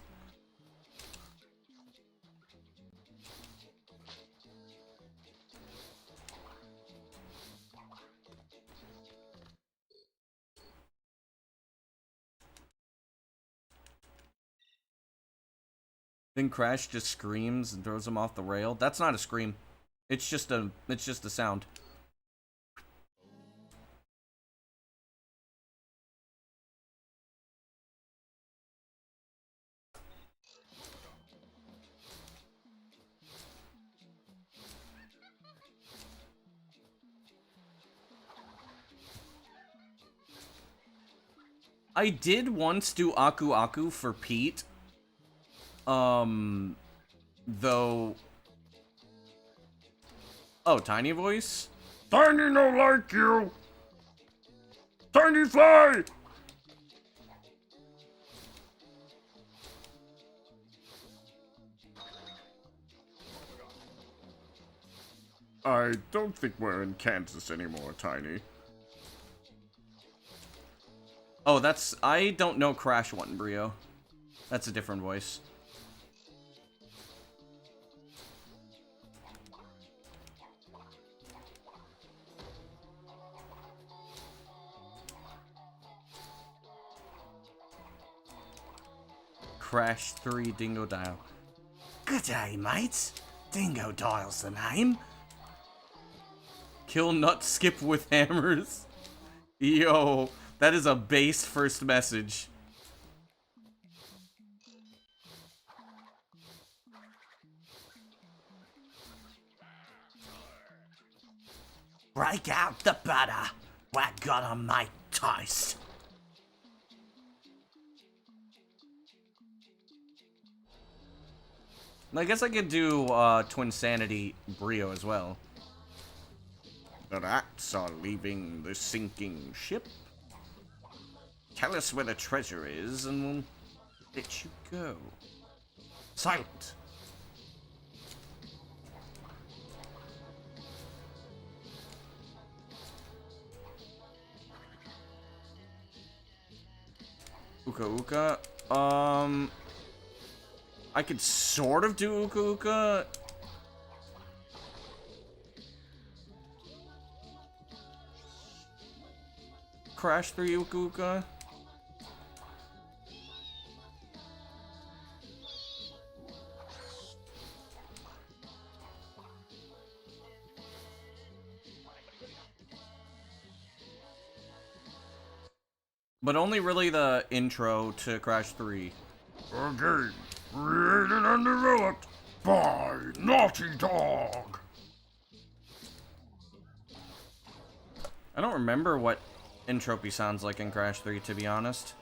[SPEAKER 1] Then Crash just screams and throws him off the rail. That's not a scream. It's just a sound. I did once do Aku Aku for Pete. Though... Oh, Tiny Voice?
[SPEAKER 2] Tiny no like you! Tiny fly! I don't think we're in Kansas anymore, Tiny.
[SPEAKER 1] Oh, that's... I don't know Crash 1, Brio. That's a different voice. Crash 3 Dingo Dial. Good day, mates. Dingo Dial's the name. Kill nut skip with hammers. Yo, that is a base first message. Break out the butter. We're gonna make toast. I guess I could do Twinsanity Brio as well.
[SPEAKER 2] The rats are leaving the sinking ship.
[SPEAKER 1] Tell us where the treasure is and we'll let you go. Silent. Uka Uka. I could sort of do Uka Uka. Crash 3 Uka Uka. But only really the intro to Crash 3.
[SPEAKER 2] A game created and developed by Naughty Dog.
[SPEAKER 1] I don't remember what Entropy sounds like in Crash 3, to be honest.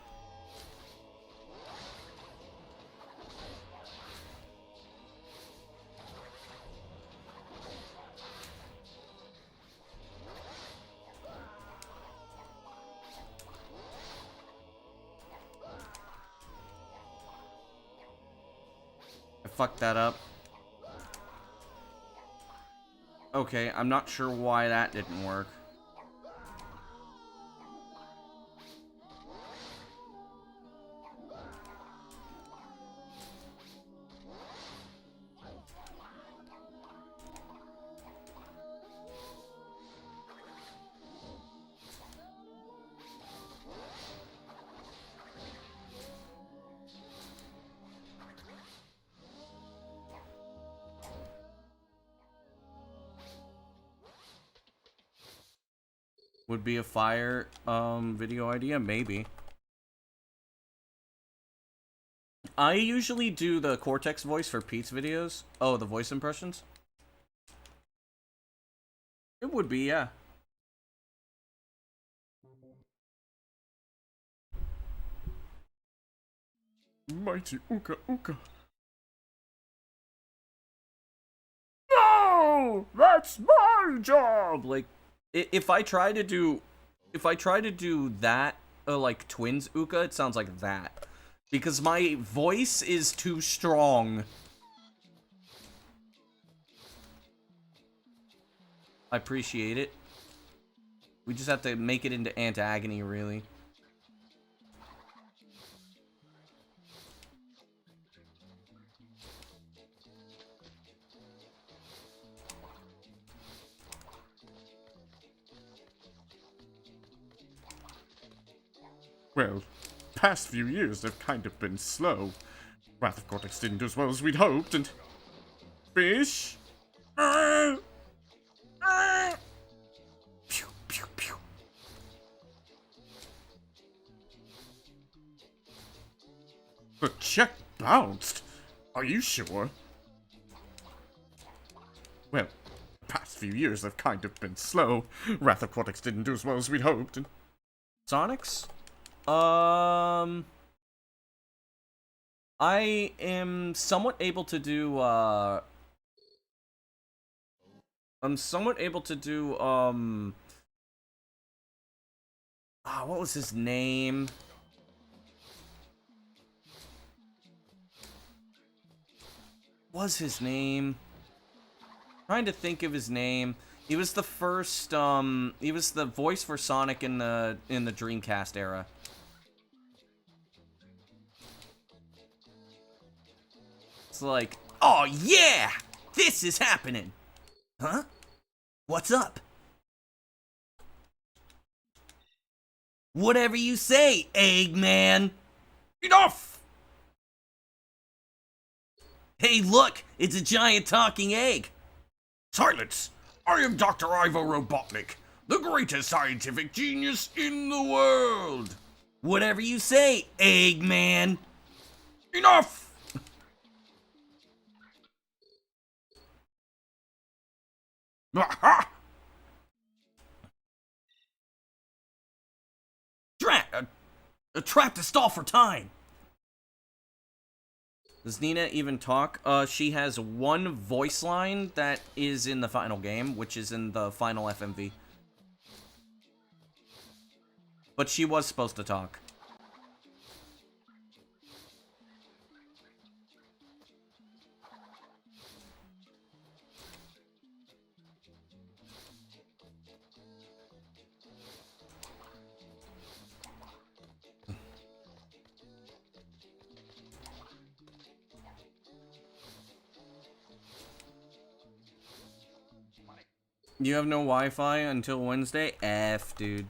[SPEAKER 1] I fucked that up. Okay, I'm not sure why that didn't work. Would be a fire video idea, maybe. I usually do the Cortex voice for Pete's videos. Oh, the voice impressions? It would be, yeah.
[SPEAKER 2] Mighty Uka Uka. No! That's my job!
[SPEAKER 1] Like, if I try to do that, like Twins Uka, it sounds like that. Because my voice is too strong. I appreciate it. We just have to make it into Antagony, really.
[SPEAKER 2] Well, past few years have kind of been slow. Wrath of Cortex didn't do as well as we'd hoped, and... Fish?
[SPEAKER 1] Pew, pew, pew.
[SPEAKER 2] The check bounced? Are you sure? Well, past few years have kind of been slow. Wrath of Cortex didn't do as well as we'd hoped, and...
[SPEAKER 1] Sonics? I am somewhat able to do, what was his name? Trying to think of his name. He was the first, he was the voice for Sonic in the Dreamcast era. It's like, oh yeah! This is happening! Huh? What's up? Whatever you say, Eggman!
[SPEAKER 2] Enough!
[SPEAKER 1] Hey, look! It's a giant talking egg!
[SPEAKER 2] Silence! I am Dr. Ivo Robotnik, the greatest scientific genius in the world!
[SPEAKER 1] Whatever you say, Eggman!
[SPEAKER 2] Enough! Aha!
[SPEAKER 1] Drat! A trap to stall for time! Does Nina even talk? She has one voice line that is in the final game, which is in the final FMV. But she was supposed to talk. You have no Wi-Fi until Wednesday? F, dude.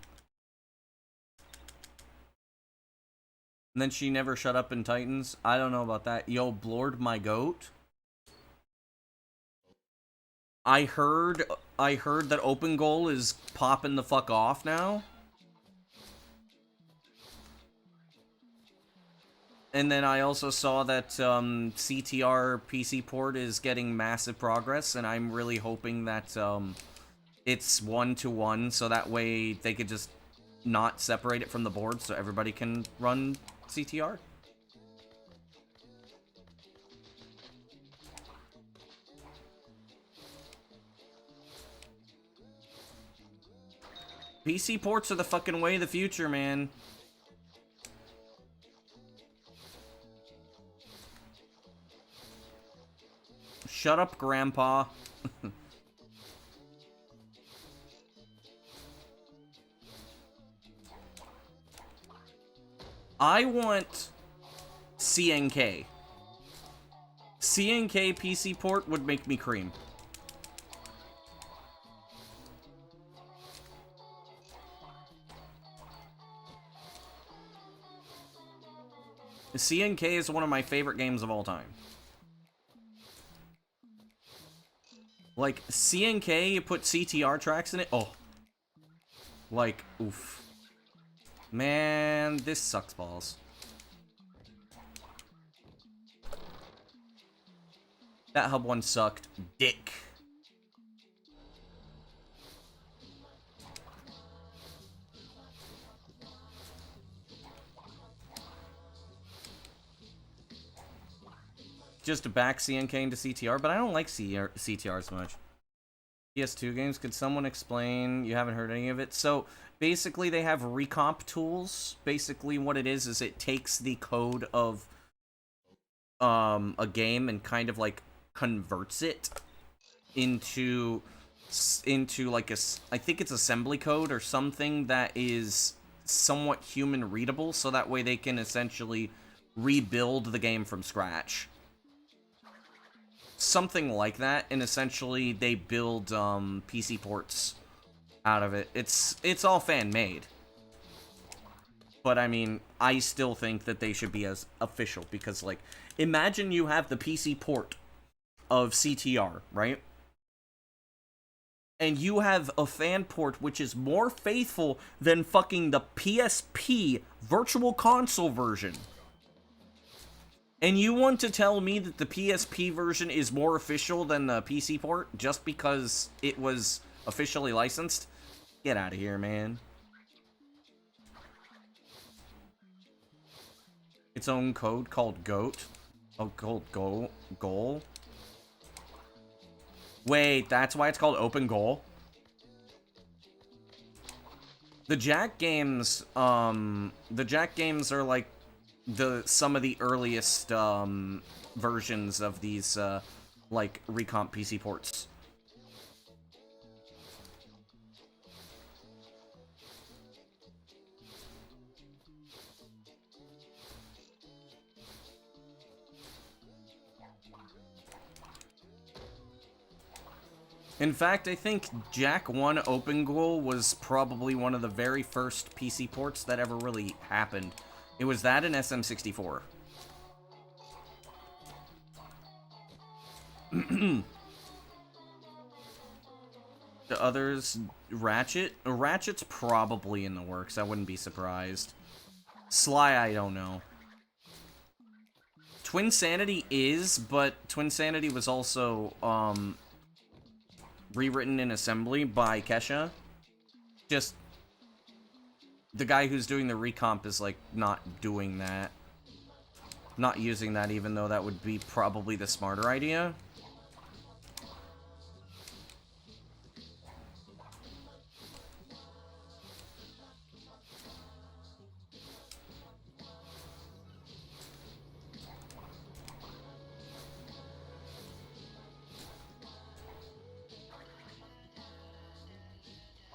[SPEAKER 1] And then she never shut up in Titans? I don't know about that. Yo, Blord my goat. I heard that Open Goal is popping the fuck off now. And then I also saw that CTR PC port is getting massive progress, and I'm really hoping that it's 1-to-1, so that way they could just not separate it from the board so everybody can run CTR. PC ports are the fucking way of the future, man. Shut up, Grandpa. I want CNK. CNK PC port would make me cream. CNK is one of my favorite games of all time. Like, CNK, you put CTR tracks in it, oh. Like, oof. Man, this sucks balls. That hub one sucked dick. Just to back CNK into CTR, but I don't like CTR as much. PS2 games, could someone explain? You haven't heard any of it? So, basically they have recomp tools. Basically what it is it takes the code of a game and kind of like converts it into like I think it's assembly code or something that is somewhat human readable, so that way they can essentially rebuild the game from scratch. Something like that, and essentially they build PC ports out of it. It's all fan-made. But I mean, I still think that they should be as official, because like, imagine you have the PC port of CTR, right? And you have a fan port which is more faithful than fucking the PSP Virtual Console version. And you want to tell me that the PSP version is more official than the PC port just because it was officially licensed? Get out of here, man. Its own code called GOAT. Oh, called Goal. Wait, that's why it's called Open Goal? The Jack games are like some of the earliest versions of these like recomp PC ports. In fact, I think Jack 1 Open Goal was probably one of the very first PC ports that ever really happened. It was that in SM64. The others, Ratchet? Ratchet's probably in the works, I wouldn't be surprised. Sly, I don't know. Twinsanity is, but Twinsanity was also, rewritten in assembly by Kesha. Just, the guy who's doing the recomp is, like, not doing that. Not using that, even though that would be probably the smarter idea.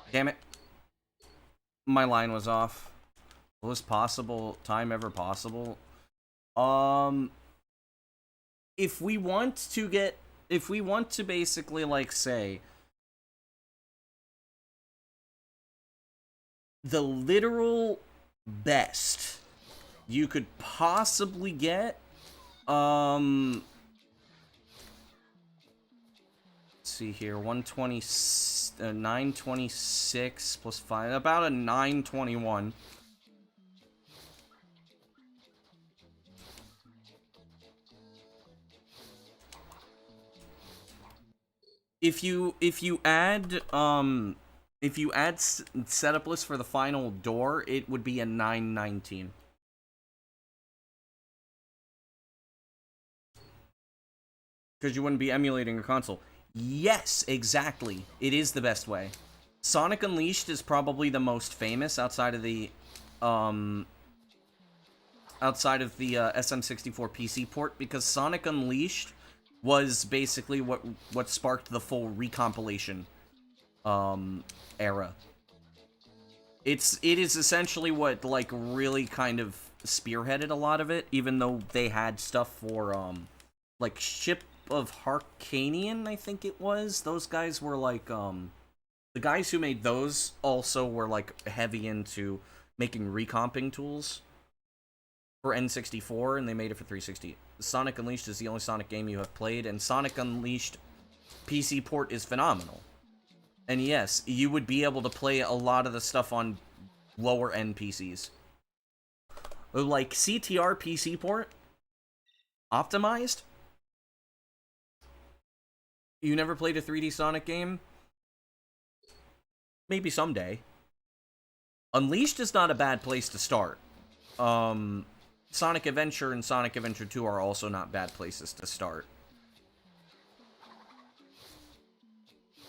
[SPEAKER 1] Damn it. My line was off. Was possible time ever possible? If we want to basically, like, say the literal best you could possibly get, let's see here, 120, 926 plus 5, about a 921. If you add setup list for the final door, it would be a 919. Because you wouldn't be emulating a console. Yes, exactly. It is the best way. Sonic Unleashed is probably the most famous outside of the SM64 PC port, because Sonic Unleashed was basically what sparked the full recompilation era. It is essentially what, like, really kind of spearheaded a lot of it, even though they had stuff for like Ship of Harkanian, I think it was. Those guys were like the guys who made those also were like heavy into making recomping tools for N64, and they made it for 360. Sonic Unleashed is the only Sonic game you have played, and Sonic Unleashed PC port is phenomenal. And yes, you would be able to play a lot of the stuff on lower end PCs. Like CTR PC port optimized. You never played a 3D Sonic game? Maybe someday. Unleashed is not a bad place to start. Sonic Adventure and Sonic Adventure 2 are also not bad places to start.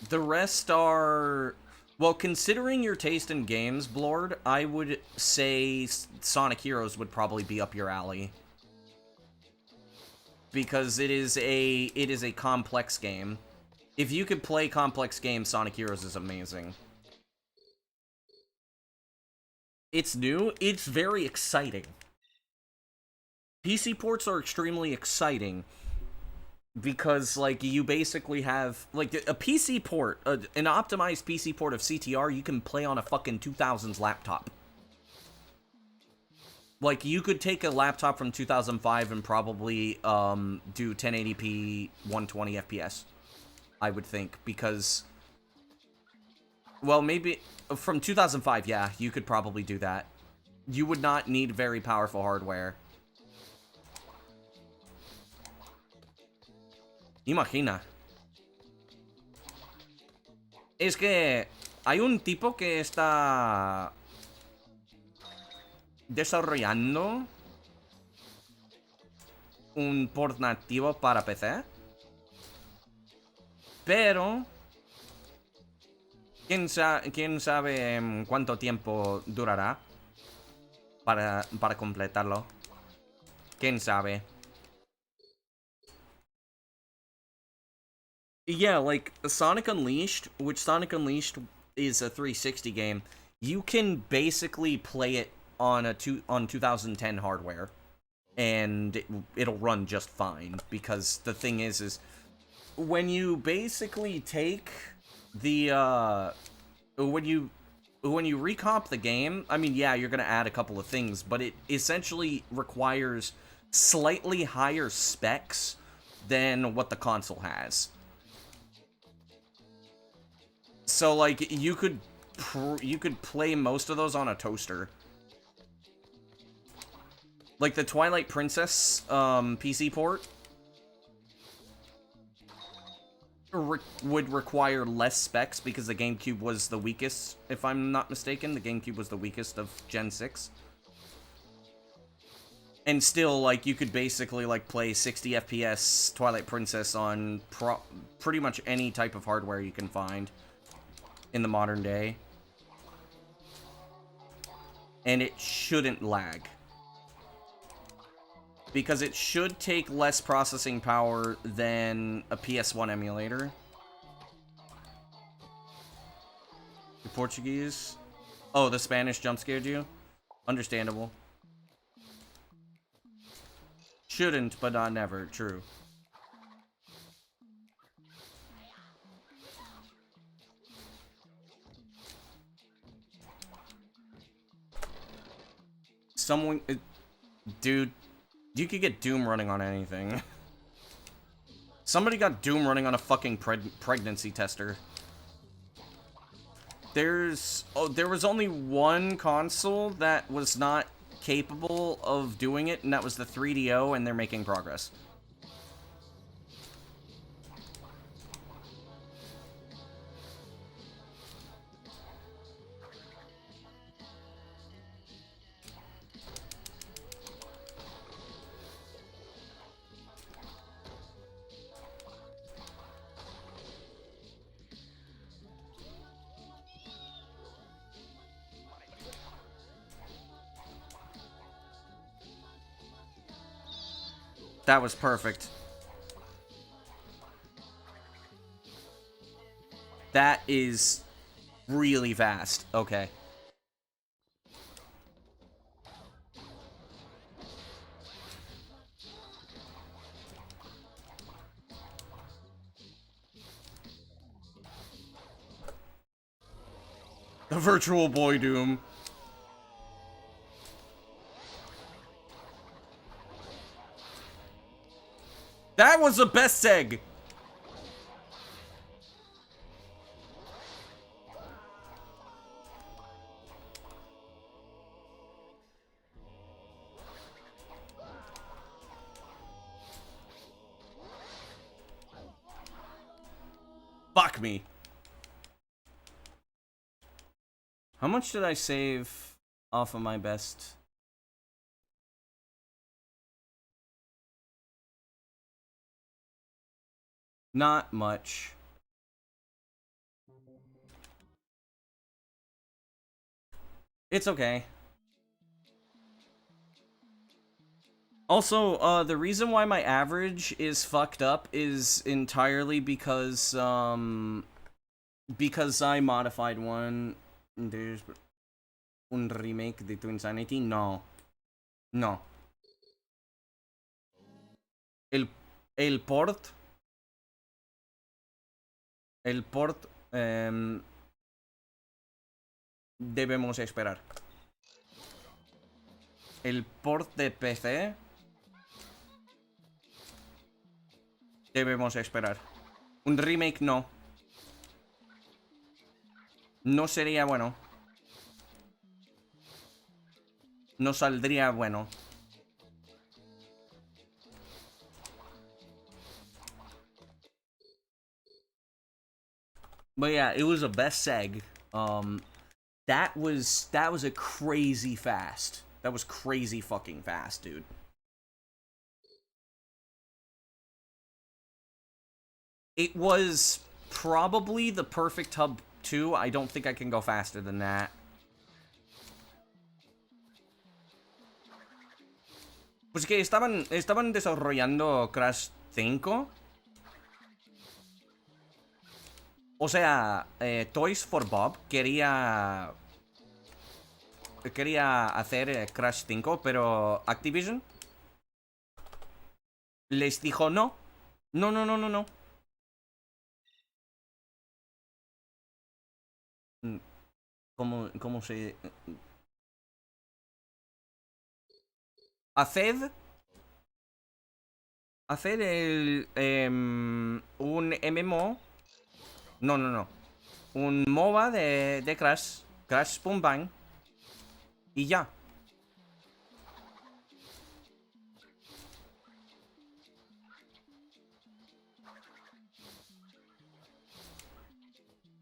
[SPEAKER 1] The rest are... Well, considering your taste in games, Blord, I would say Sonic Heroes would probably be up your alley. Because it is a complex game. If you could play complex games, Sonic Heroes is amazing. It's new. It's very exciting. PC ports are extremely exciting. Because, like, you basically have... Like, a PC port, an optimized PC port of CTR, you can play on a fucking 2000s laptop. Like, you could take a laptop from 2005 and probably do 1080p 120 FPS, I would think, because... Well, maybe... From 2005, yeah, you could probably do that. You would not need very powerful hardware. Imagina. Es que hay un tipo que está desarrollando un port nativo para PC, pero quién sabe cuánto tiempo durará para completarlo. Quién sabe. Yeah, like Sonic Unleashed, which Sonic Unleashed is a 360 game, you can basically play it on 2010 hardware, and it'll run just fine. Because the thing is when you basically take the when you recomp the game, I mean, yeah, you're gonna add a couple of things, but it essentially requires slightly higher specs than what the console has. So, like, you could play most of those on a toaster. Like the Twilight Princess PC port would require less specs because the GameCube was the weakest, if I'm not mistaken. The GameCube was the weakest of Gen 6. And still, like, you could basically, like, play 60 FPS Twilight Princess on pretty much any type of hardware you can find in the modern day. And it shouldn't lag. Because it should take less processing power than a PS1 emulator. The Portuguese? Oh, the Spanish jump scared you? Understandable. Shouldn't, but not never. True. Someone... dude... You could get Doom running on anything. Somebody got Doom running on a fucking pregnancy tester. There was only one console that was not capable of doing it, and that was the 3DO, and they're making progress. That was perfect. That is really fast. Okay. The Virtual Boy Doom. That was the best seg. Fuck me. How much did I save off of my best? Not much. It's okay. Also, the reason why my average is fucked up is entirely because I modified one. There's un remake de Twinsanity. No. No. El port. El port. Debemos esperar. El port de PC. Debemos esperar. Un remake no. No sería bueno. No saldría bueno. But yeah, it was a best seg. That was a crazy fast. That was crazy fucking fast, dude. It was probably the perfect hub 2. I don't think I can go faster than that. Pues que estaban desarrollando Crash 5. O sea, Toys for Bob quería hacer Crash 5, pero Activision les dijo no. No. ¿Cómo se...? Hacer... Hacer un MMO... No. Un MOBA de Crash. Crash Boom Bang. Y ya.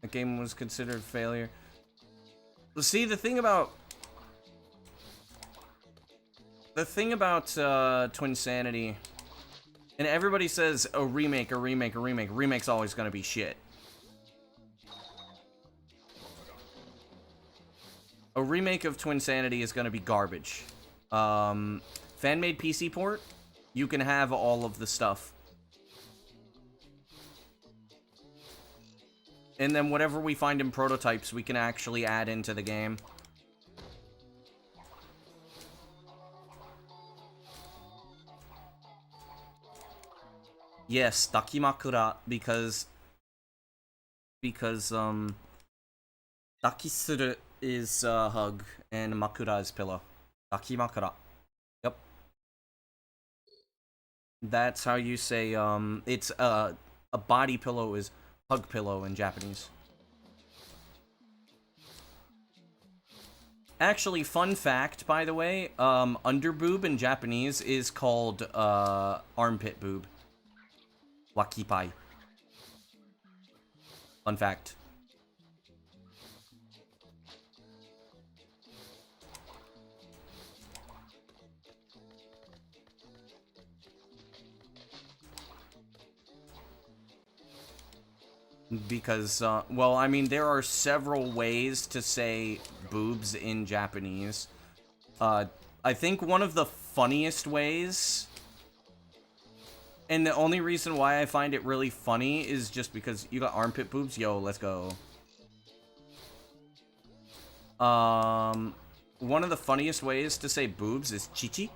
[SPEAKER 1] The game was considered failure. See, the thing about Twinsanity, and everybody says a remake. Remake's always gonna be shit. A remake of Twinsanity is gonna be garbage. Fan-made PC port, you can have all of the stuff. And then whatever we find in prototypes, we can actually add into the game. Yes, Dakimakura, because Dakisuru is hug, and Makura is pillow. Dakimakura. Yep. That's how you say, it's, a body pillow is hug pillow in Japanese. Actually, fun fact, by the way, underboob in Japanese is called, armpit boob. Wakipai. Fun fact. Because, well, I mean, there are several ways to say boobs in Japanese. I think one of the funniest ways, and the only reason why I find it really funny is just because you got armpit boobs. Yo, let's go. One of the funniest ways to say boobs is chichi,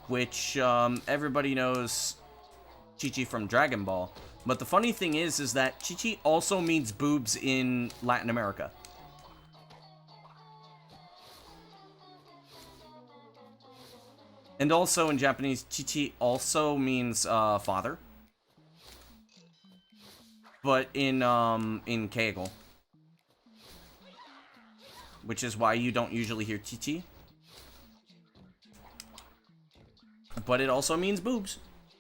[SPEAKER 1] which, everybody knows Chichi from Dragon Ball. But the funny thing is that chichi also means boobs in Latin America. And also in Japanese, chichi also means, father. But in Keigo. Which is why you don't usually hear chichi. But it also means boobs.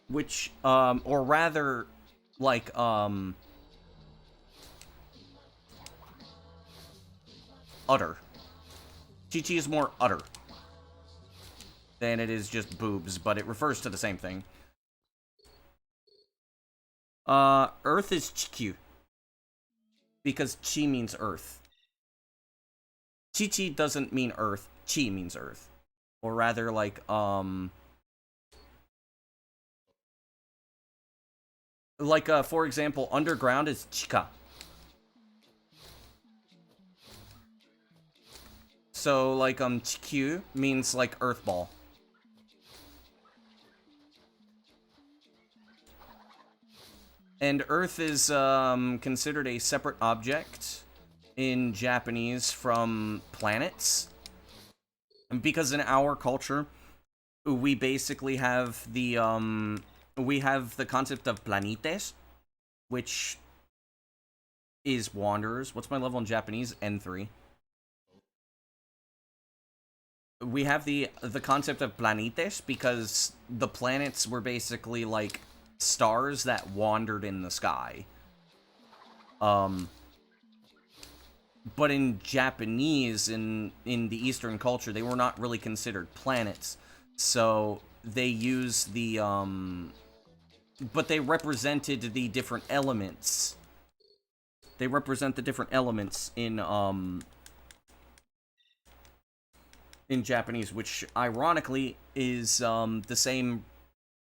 [SPEAKER 1] Which, or rather, like, utter. Chichi is more utter than it is just boobs, but it refers to the same thing. Earth is Chikyu. Because chi means earth. Chichi doesn't mean earth, chi means earth. Or rather, like, for example, underground is chika. So, like, chikyu means, like, earth ball. And earth is, considered a separate object in Japanese from planets. Because in our culture, we basically have the, we have the concept of planetes, which is wanderers. What's my level in Japanese? N3. We have the concept of planetes because the planets were basically like stars that wandered in the sky. But in Japanese, in the Eastern culture, they were not really considered planets. So they use the, but they represented the different elements. They represent the different elements in Japanese, which ironically is the same.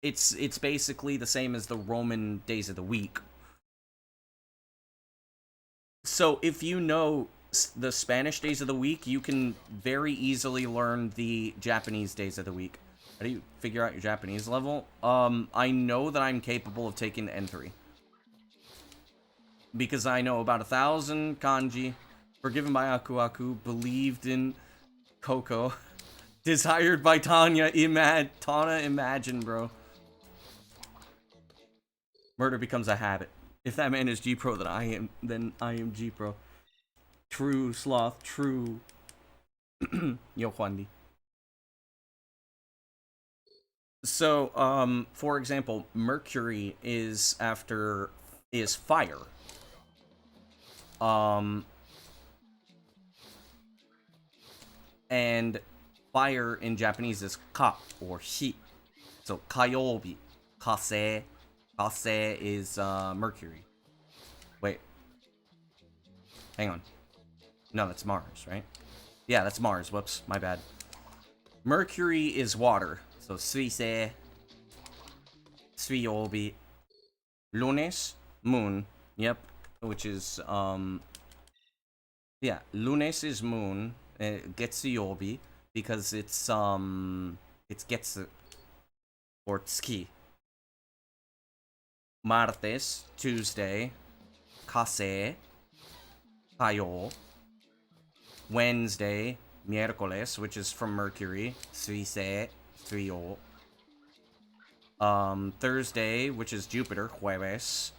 [SPEAKER 1] It's basically the same as the Roman days of the week. So if you know the Spanish days of the week, you can very easily learn the Japanese days of the week. How do you figure out your Japanese level? I know that I'm capable of taking N3. Because I know about 1,000 kanji, Forgiven by Aku Aku, believed in Coco. Desired by Tanya, Tana, imagine, bro. Murder becomes a habit. If that man is G-Pro, then I am G-Pro. True, Sloth, true. Yo, Juandi. So, for example, Mercury is fire. And fire in Japanese is ka, or hi. So, kayobi, kase. Kase is, Mercury. Wait. Hang on. No, that's Mars, right? Yeah, that's Mars. Whoops, my bad. Mercury is water. So, suise, suiobi. Lunes, moon. Yep. Which is, yeah, lunes is moon. Getsuyobi, because it's getsu. Or tsuki. Martes, Tuesday. Kase, kayo. Wednesday, miércoles, which is from Mercury. Suise, suyo. Thursday, which is Jupiter, jueves,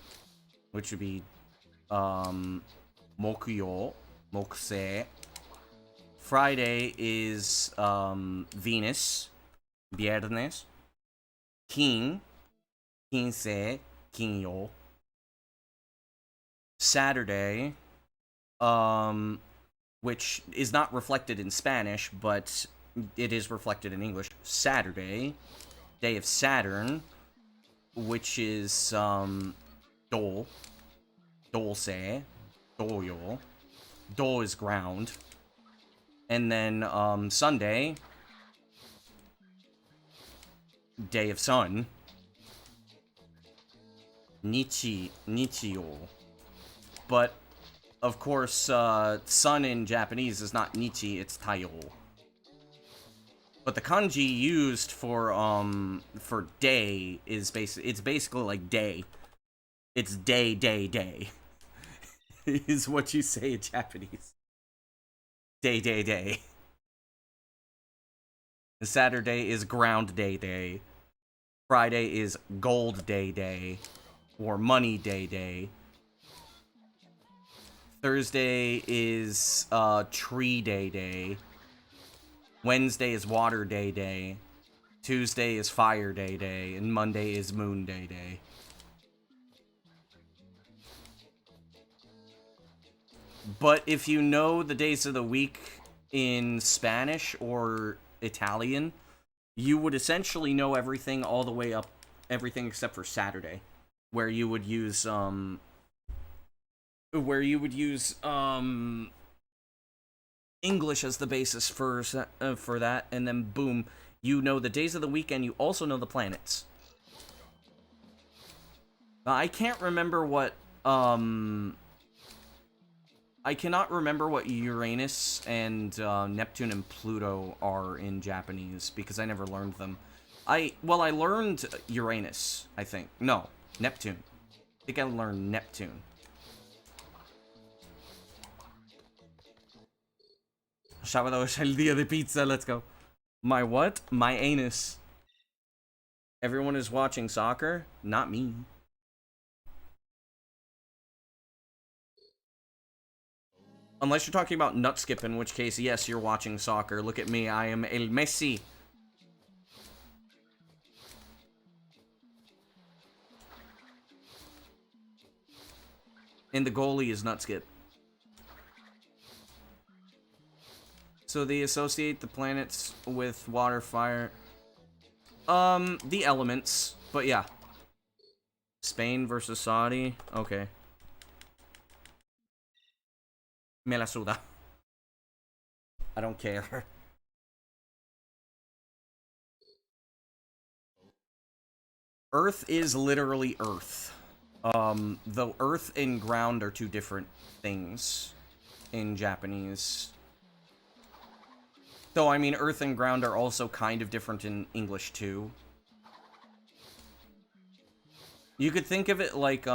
[SPEAKER 1] which would be, mokuyo, mokuse. Friday is, Venus, viernes. King, quince, quinyo. Saturday, which is not reflected in Spanish, but it is reflected in English. Saturday, day of Saturn, which is, dol, dolce, doyo. Dol is ground. And then, Sunday, day of sun, nichiyo. But, of course, sun in Japanese is not nichi, it's taiyo. But the kanji used for day is basically like day. It's day, day, day. Is what you say in Japanese. Day, day, day. Saturday is ground day, day. Friday is gold day, day. Or money day, day. Thursday is tree day, day. Wednesday is water day, day. Tuesday is fire day, day. And Monday is moon day, day. But if you know the days of the week in Spanish or Italian, you would essentially know everything all the way up, everything except for Saturday, where you would use English as the basis for that, and then boom, you know the days of the week and you also know the planets. I can't remember what I cannot remember what Uranus and Neptune and Pluto are in Japanese because I never learned them. I learned Uranus, I think. No, Neptune. I think I learned Neptune. Sábado es el día de pizza, let's go. My what? My anus. Everyone is watching soccer? Not me. Unless you're talking about nut skip, in which case, yes, you're watching soccer. Look at me, I am El Messi. And the goalie is nut skip. So they associate the planets with water, fire. The elements. But yeah. Spain versus Saudi. Okay. Me la suda. I don't care. Earth is literally Earth. Though Earth and ground are two different things in Japanese. Though, I mean, Earth and ground are also kind of different in English, too. You could think of it like,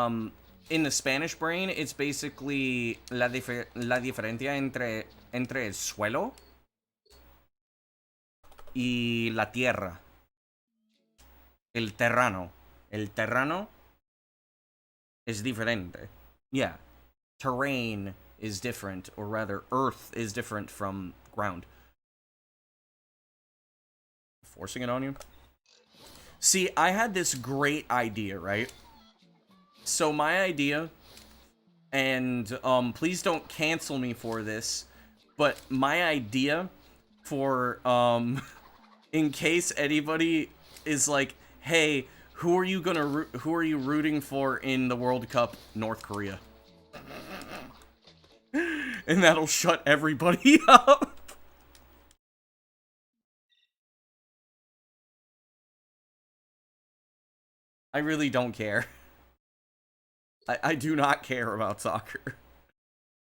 [SPEAKER 1] in the Spanish brain, it's basically la diferencia entre el suelo y la tierra. El terrano. El terrano is diferente. Yeah. Terrain is different, or rather, earth is different from ground. Forcing it on you? See, I had this great idea, right? So my idea, and please don't cancel me for this, but my idea for in case anybody is like, hey, who are you rooting for in the World Cup? North Korea. And that'll shut everybody up. I really don't care. I do not care about soccer.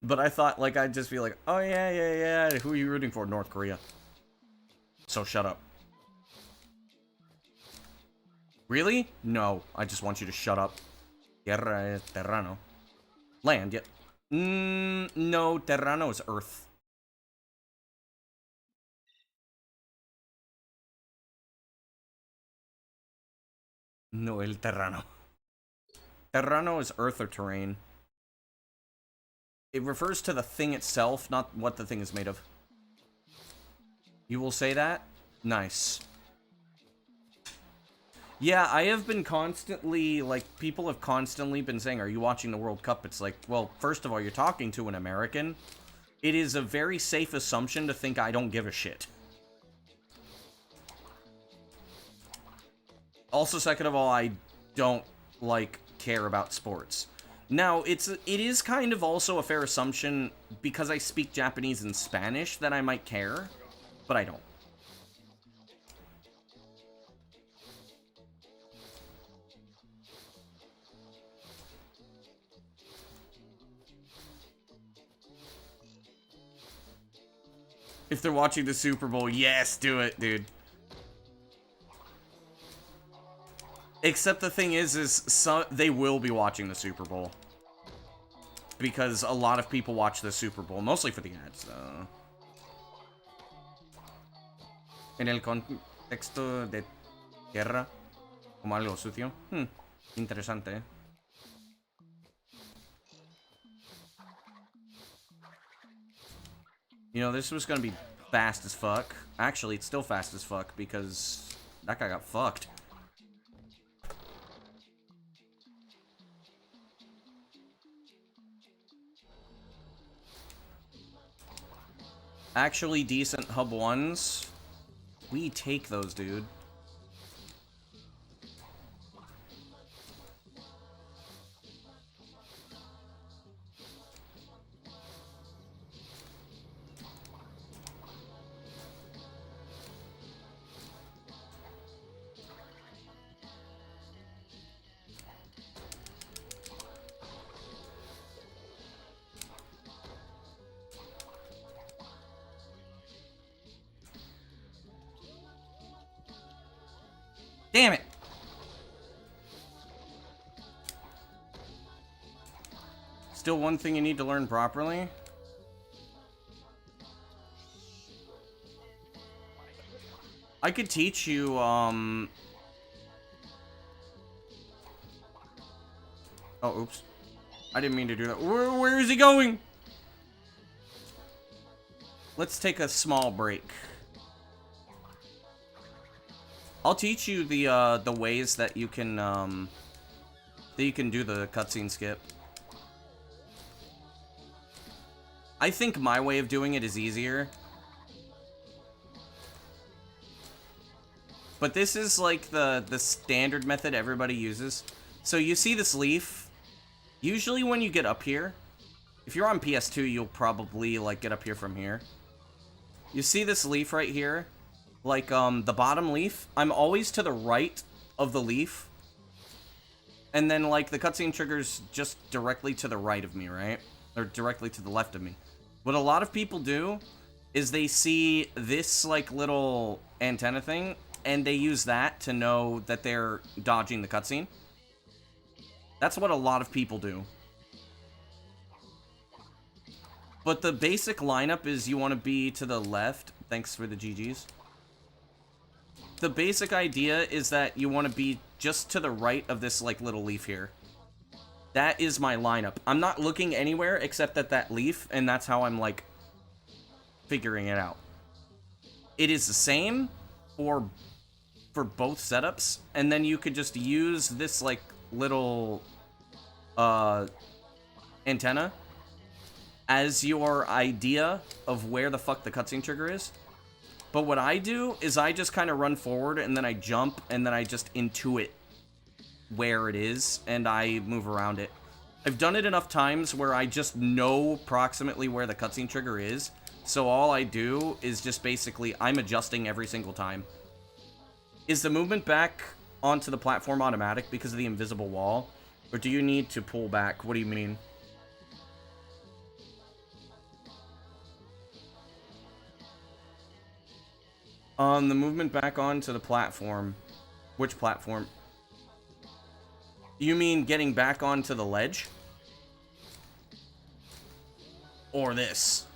[SPEAKER 1] But I thought, like, I'd just be like, oh, yeah. Who are you rooting for? North Korea. So shut up. Really? No. I just want you to shut up. Tierra es terrano. Land, yeah. No, terrano is earth. No, el terrano. Terrano is earth or terrain. It refers to the thing itself, not what the thing is made of. You will say that? Nice. Yeah, I have been constantly, like, people have constantly been saying, are you watching the World Cup? It's like, well, first of all, you're talking to an American. It is a very safe assumption to think I don't give a shit. Also, second of all, I don't, like, care about sports. Now, it is kind of also a fair assumption, because I speak Japanese and Spanish, that I might care, but I don't. If they're watching the Super Bowl, yes, do it, dude. Except the thing is they will be watching the Super Bowl. Because a lot of people watch the Super Bowl, mostly for the ads. En el contexto de tierra, como algo sucio. Interesante, eh. You know, this was gonna be fast as fuck. Actually, it's still fast as fuck because that guy got fucked. Actually decent hub ones. We take those, dude. Damn it! Still one thing you need to learn properly. I could teach you, Oh, oops. I didn't mean to do that. Where is he going? Let's take a small break. I'll teach you the ways that you can do the cutscene skip. I think my way of doing it is easier. But this is like the standard method everybody uses. So you see this leaf? Usually when you get up here, if you're on PS2, you'll probably like get up here from here. You see this leaf right here? Like, the bottom leaf, I'm always to the right of the leaf. And then, like, the cutscene triggers just directly to the right of me, right? Or directly to the left of me. What a lot of people do is they see this, like, little antenna thing, and they use that to know that they're dodging the cutscene. That's what a lot of people do. But the basic lineup is you want to be to the left. Thanks for the GGs. The basic idea is that you want to be just to the right of this, like, little leaf here. That is my lineup. I'm not looking anywhere except at that leaf, and that's how I'm, like, figuring it out. It is the same for both setups, and then you could just use this, like, little antenna as your idea of where the fuck the cutscene trigger is. But what I do is I just kind of run forward, and then I jump, and then I just intuit where it is, and I move around it. I've done it enough times where I just know approximately where the cutscene trigger is, so all I do is just basically, I'm adjusting every single time. Is the movement back onto the platform automatic because of the invisible wall? Or do you need to pull back? What do you mean? The movement back onto the platform. Which platform? You mean getting back onto the ledge? Or this?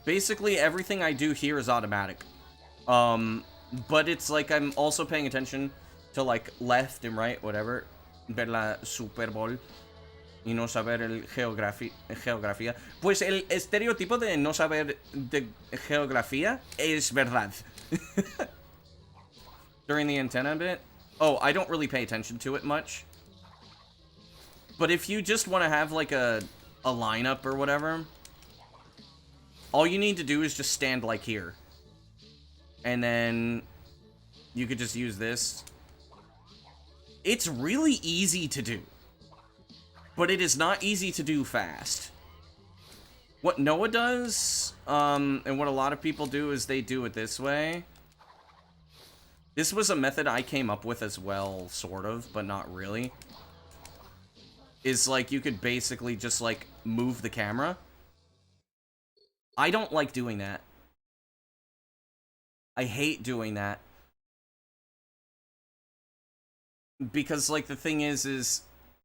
[SPEAKER 1] Basically, everything I do here is automatic. But it's like I'm also paying attention to, like, left and right, whatever. Ver la Super Bowl. Y no saber el geografía. Pues el estereotipo de no saber de geografía es verdad. During the antenna bit? Oh, I don't really pay attention to it much. But if you just want to have, like, a lineup or whatever, all you need to do is just stand, like, here. And then you could just use this. It's really easy to do. But it is not easy to do fast. What Noah does, and what a lot of people do, is they do it this way. This was a method I came up with as well, sort of, but not really. Is, like, you could basically just, like, move the camera. I don't like doing that. I hate doing that. Because, like, the thing is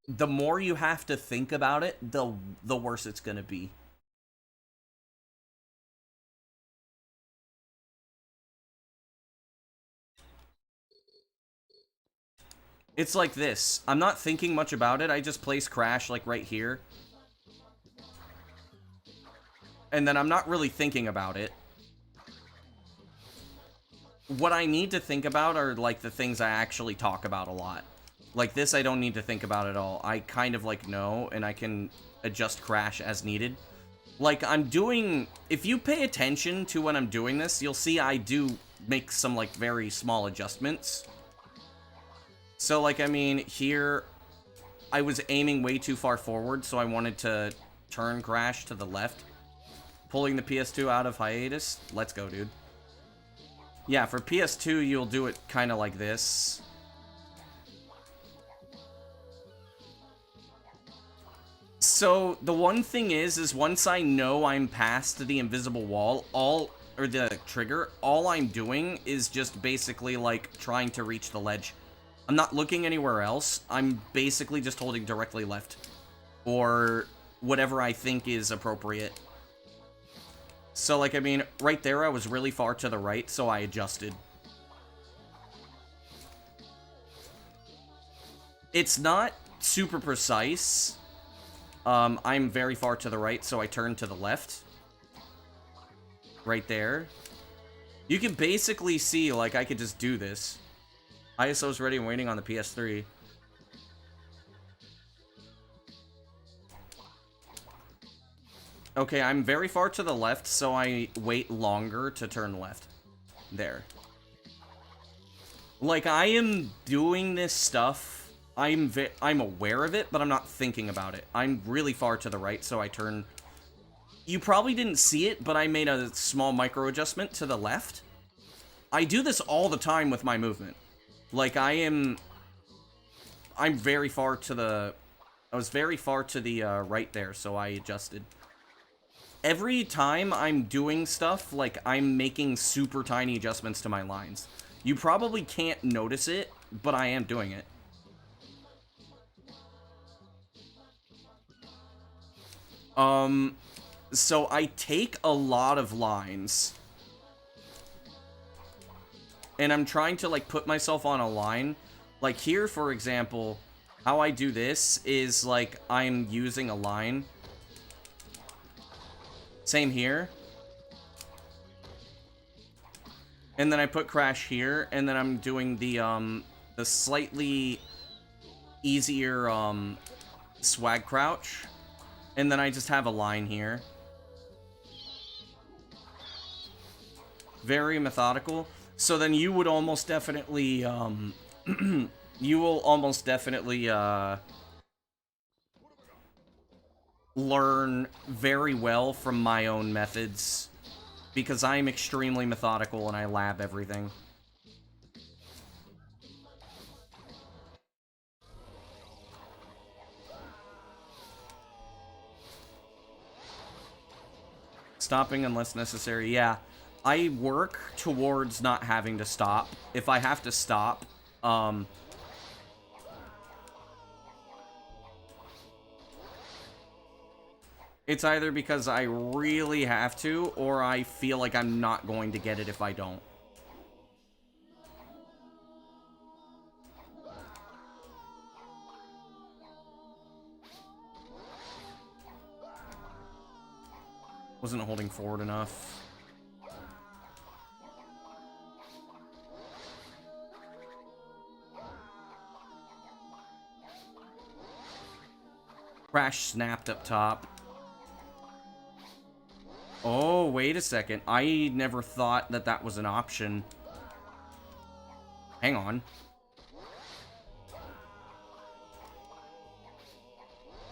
[SPEAKER 1] the more you have to think about it, the worse it's gonna be. It's like this. I'm not thinking much about it. I just place Crash, like, right here. And then I'm not really thinking about it. What I need to think about are, like, the things I actually talk about a lot. Like, this I don't need to think about at all. I kind of, like, know, and I can adjust Crash as needed. Like, I'm doing... If you pay attention to when I'm doing this, you'll see I do make some, like, very small adjustments. So, like, I mean, here, I was aiming way too far forward, so I wanted to turn Crash to the left. Pulling the PS2 out of hiatus. Let's go, dude. Yeah, for PS2, you'll do it kind of like this. So, the one thing is once I know I'm past the invisible wall, or the trigger, all I'm doing is just basically, like, trying to reach the ledge. I'm not looking anywhere else. I'm basically just holding directly left. Or whatever I think is appropriate. So, like, I mean, right there I was really far to the right, so I adjusted. It's not super precise. I'm very far to the right, so I turned to the left. Right there. You can basically see, like, I could just do this. ISO's ready and waiting on the PS3. Okay, I'm very far to the left, so I wait longer to turn left. There. Like, I am doing this stuff. I'm aware of it, but I'm not thinking about it. I'm really far to the right, so I turn... You probably didn't see it, but I made a small micro adjustment to the left. I do this all the time with my movement. Like, I'm very far to the... I was very far to the right there, so I adjusted. Every time I'm doing stuff, like, I'm making super tiny adjustments to my lines. You probably can't notice it, but I am doing it. So I take a lot of lines. And I'm trying to, like, put myself on a line. Like, here, for example, how I do this is, like, I'm using a line. Same here. And then I put Crash here, and then I'm doing the slightly easier, swag crouch. And then I just have a line here. Very methodical. So then you would almost definitely, you will almost definitely, learn very well from my own methods. Because I'm extremely methodical and I lab everything. Stopping unless necessary, yeah. I work towards not having to stop. If I have to stop, it's either because I really have to, or I feel like I'm not going to get it if I don't. Wasn't holding forward enough. Crash snapped up top. Oh, wait a second. I never thought that that was an option. Hang on.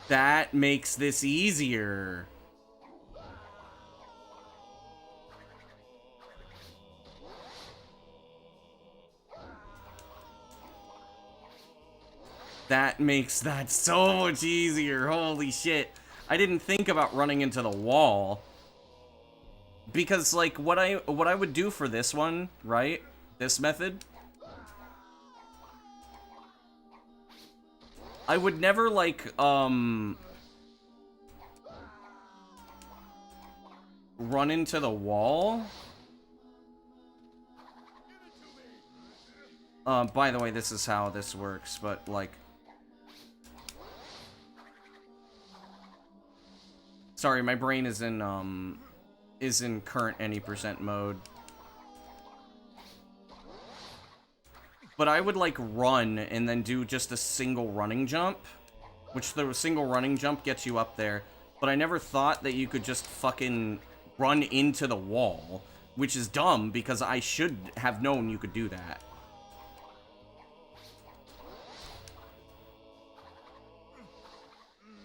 [SPEAKER 1] That makes this easier. That makes that so much easier. Holy shit. I didn't think about running into the wall. Because, like, what I would do for this one, right? This method. I would never, like, run into the wall. By the way, this is how this works, but, like... Sorry, my brain is in current any percent mode. But I would, like, run and then do just a single running jump. Which the single running jump gets you up there. But I never thought that you could just fucking run into the wall. Which is dumb, because I should have known you could do that.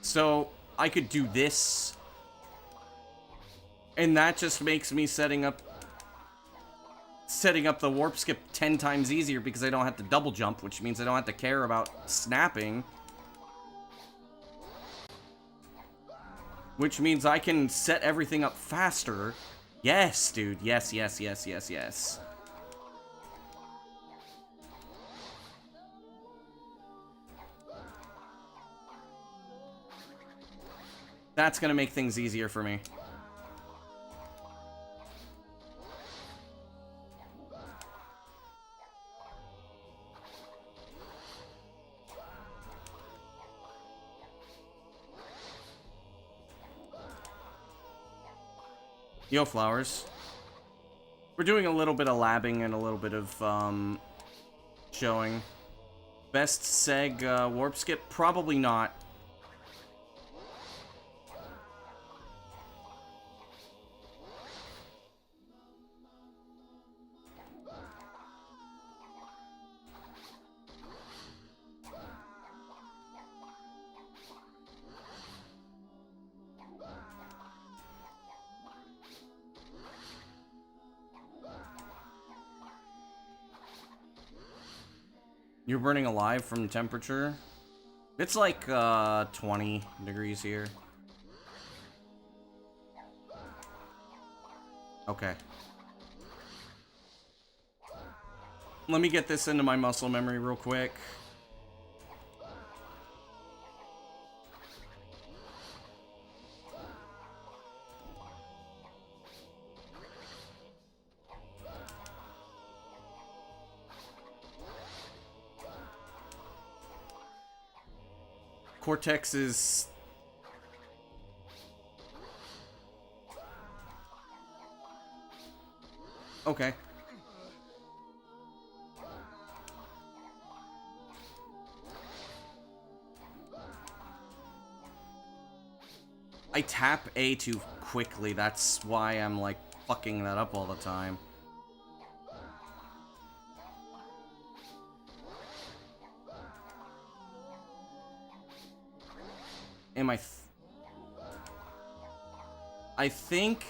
[SPEAKER 1] So, I could do this. And that just makes me setting up the warp skip 10 times easier because I don't have to double jump, which means I don't have to care about snapping. Which means I can set everything up faster. Yes, dude. Yes, yes, yes, yes, yes. That's gonna make things easier for me. Yo, Flowers. We're doing a little bit of labbing and a little bit of, showing. Best seg, warp skip? Probably not. You're burning alive from temperature? It's like, 20 degrees here. Okay. Let me get this into my muscle memory real quick. Cortex is... Okay. I tap A too quickly, that's why I'm, like, fucking that up all the time. Am I think...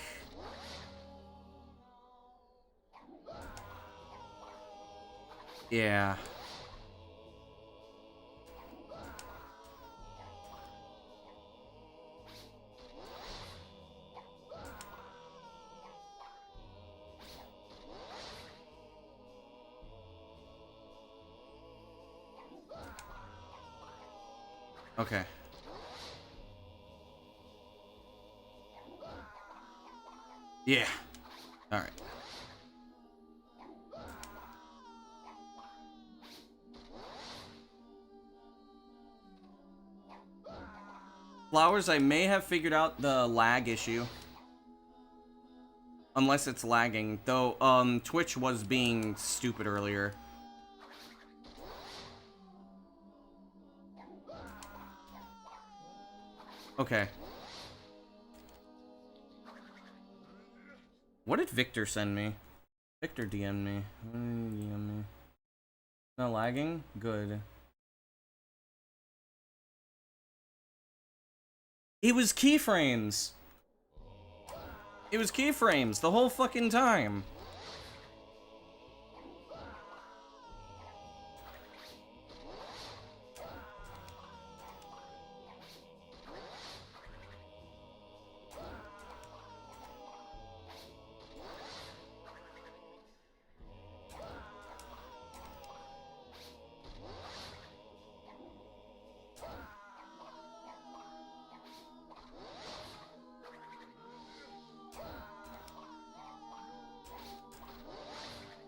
[SPEAKER 1] Yeah. Okay. Yeah. Alright. Flowers, I may have figured out the lag issue. Unless it's lagging. Though, Twitch was being stupid earlier. Okay. What did Victor send me? Victor DM'd me. What did he DM me? Not lagging? Good. It was keyframes! It was keyframes the whole fucking time!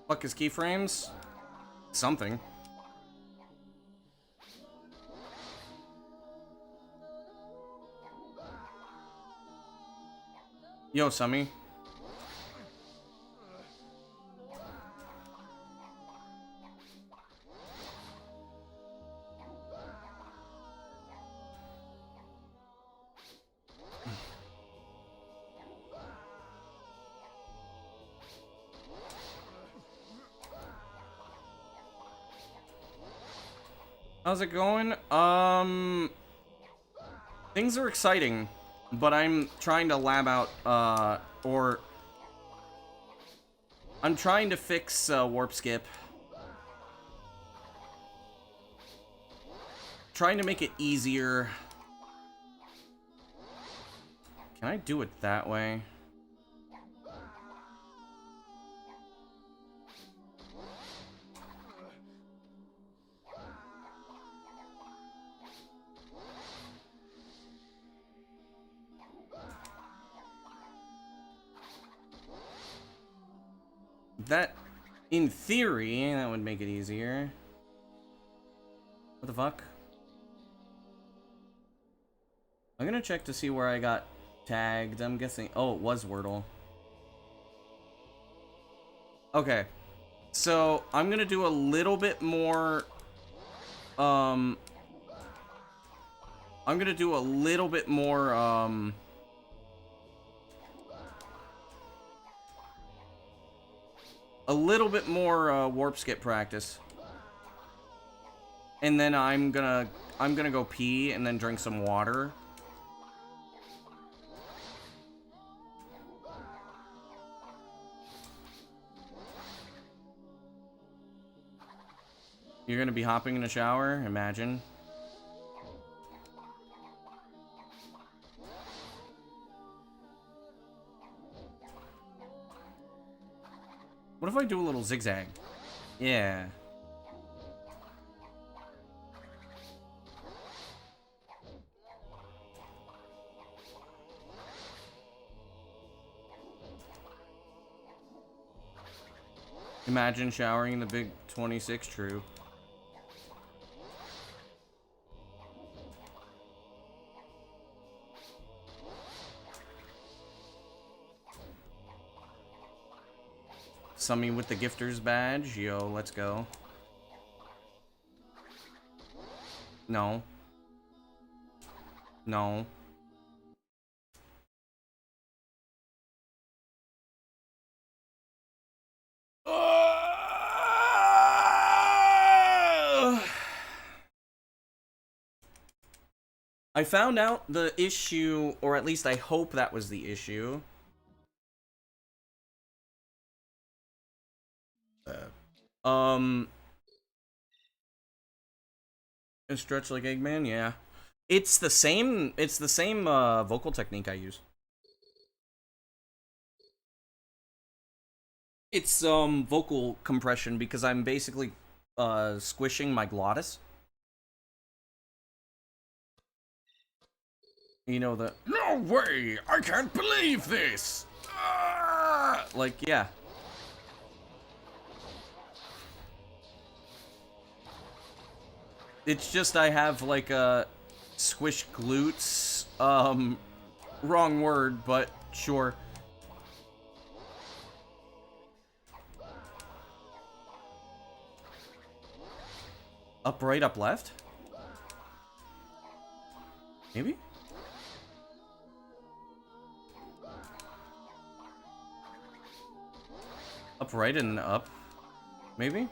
[SPEAKER 1] Fuck his keyframes? Something. Yo, Summy. How's it going? Things are exciting, but I'm trying to lab out, I'm trying to fix, warp skip. Trying to make it easier. Can I do it that way? That, in theory, that would make it easier. What the fuck? I'm gonna check to see where I got tagged. I'm guessing... Oh, it was Wordle. Okay. So, I'm gonna do a little bit more... I'm gonna do a little bit more, warp skip practice. And then I'm gonna go pee and then drink some water. You're gonna be hopping in a shower? Imagine. What if I do a little zigzag? Yeah. Imagine showering in the big 26 true. Summon with the Gifter's Badge. Yo, let's go. No. No. I found out the issue, or at least I hope that was the issue. A stretch like Eggman, yeah. It's the same vocal technique I use. It's vocal compression because I'm basically squishing my glottis. You know the
[SPEAKER 2] No way! I can't believe this!
[SPEAKER 1] like, yeah. It's just I have like a squish glutes. Wrong word, but sure. Up right, up left? Maybe? Up right and up? Maybe?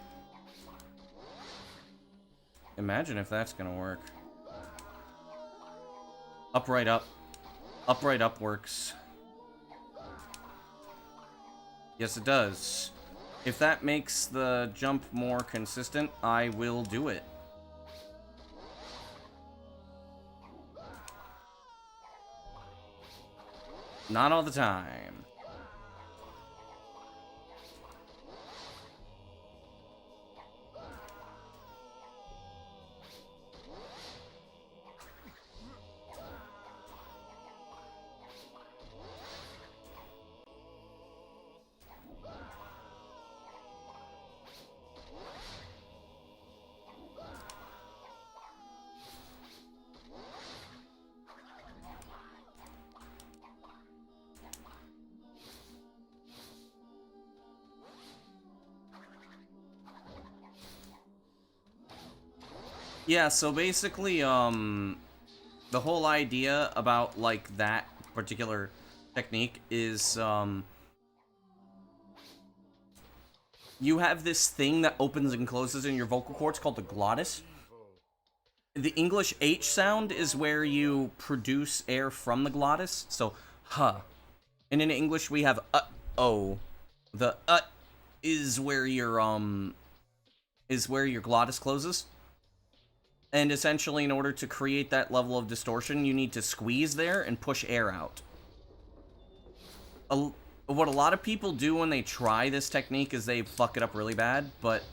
[SPEAKER 1] Imagine if that's gonna work. Up right, up. Up right, up works. Yes, it does. If that makes the jump more consistent, I will do it. Not all the time. Yeah, so basically, the whole idea about, like, that particular technique is, you have this thing that opens and closes in your vocal cords called the glottis. The English H sound is where you produce air from the glottis, so, huh. And in English, we have O. The is where your glottis closes. And essentially, in order to create that level of distortion, you need to squeeze there and push air out. What a lot of people do when they try this technique is they fuck it up really bad, but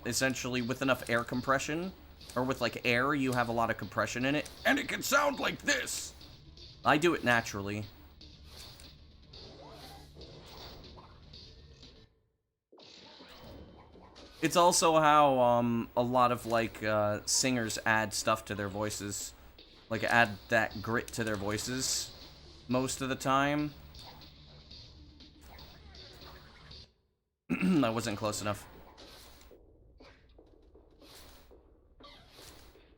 [SPEAKER 1] essentially with enough air compression, or with like air, you have a lot of compression in it.
[SPEAKER 2] And it can sound like this!
[SPEAKER 1] I do it naturally. It's also how a lot of like singers add stuff to their voices, like add that grit to their voices most of the time. That wasn't close enough.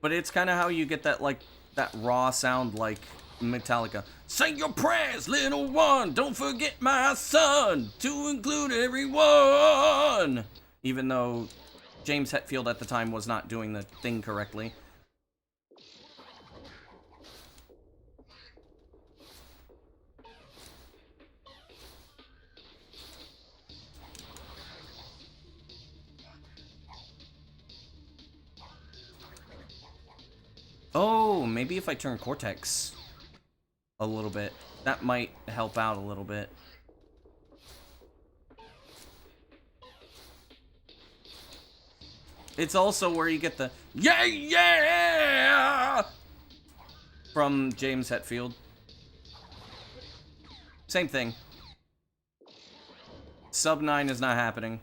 [SPEAKER 1] But it's kind of how you get that like that raw sound like Metallica.
[SPEAKER 2] Say your prayers, little one, don't forget my son, to include everyone!
[SPEAKER 1] Even though James Hetfield at the time was not doing the thing correctly. Oh, maybe if I turn Cortex a little bit, that might help out a little bit. It's also where you get the
[SPEAKER 2] yeah, yeah!
[SPEAKER 1] From James Hetfield. Same thing. Sub 9 is not happening.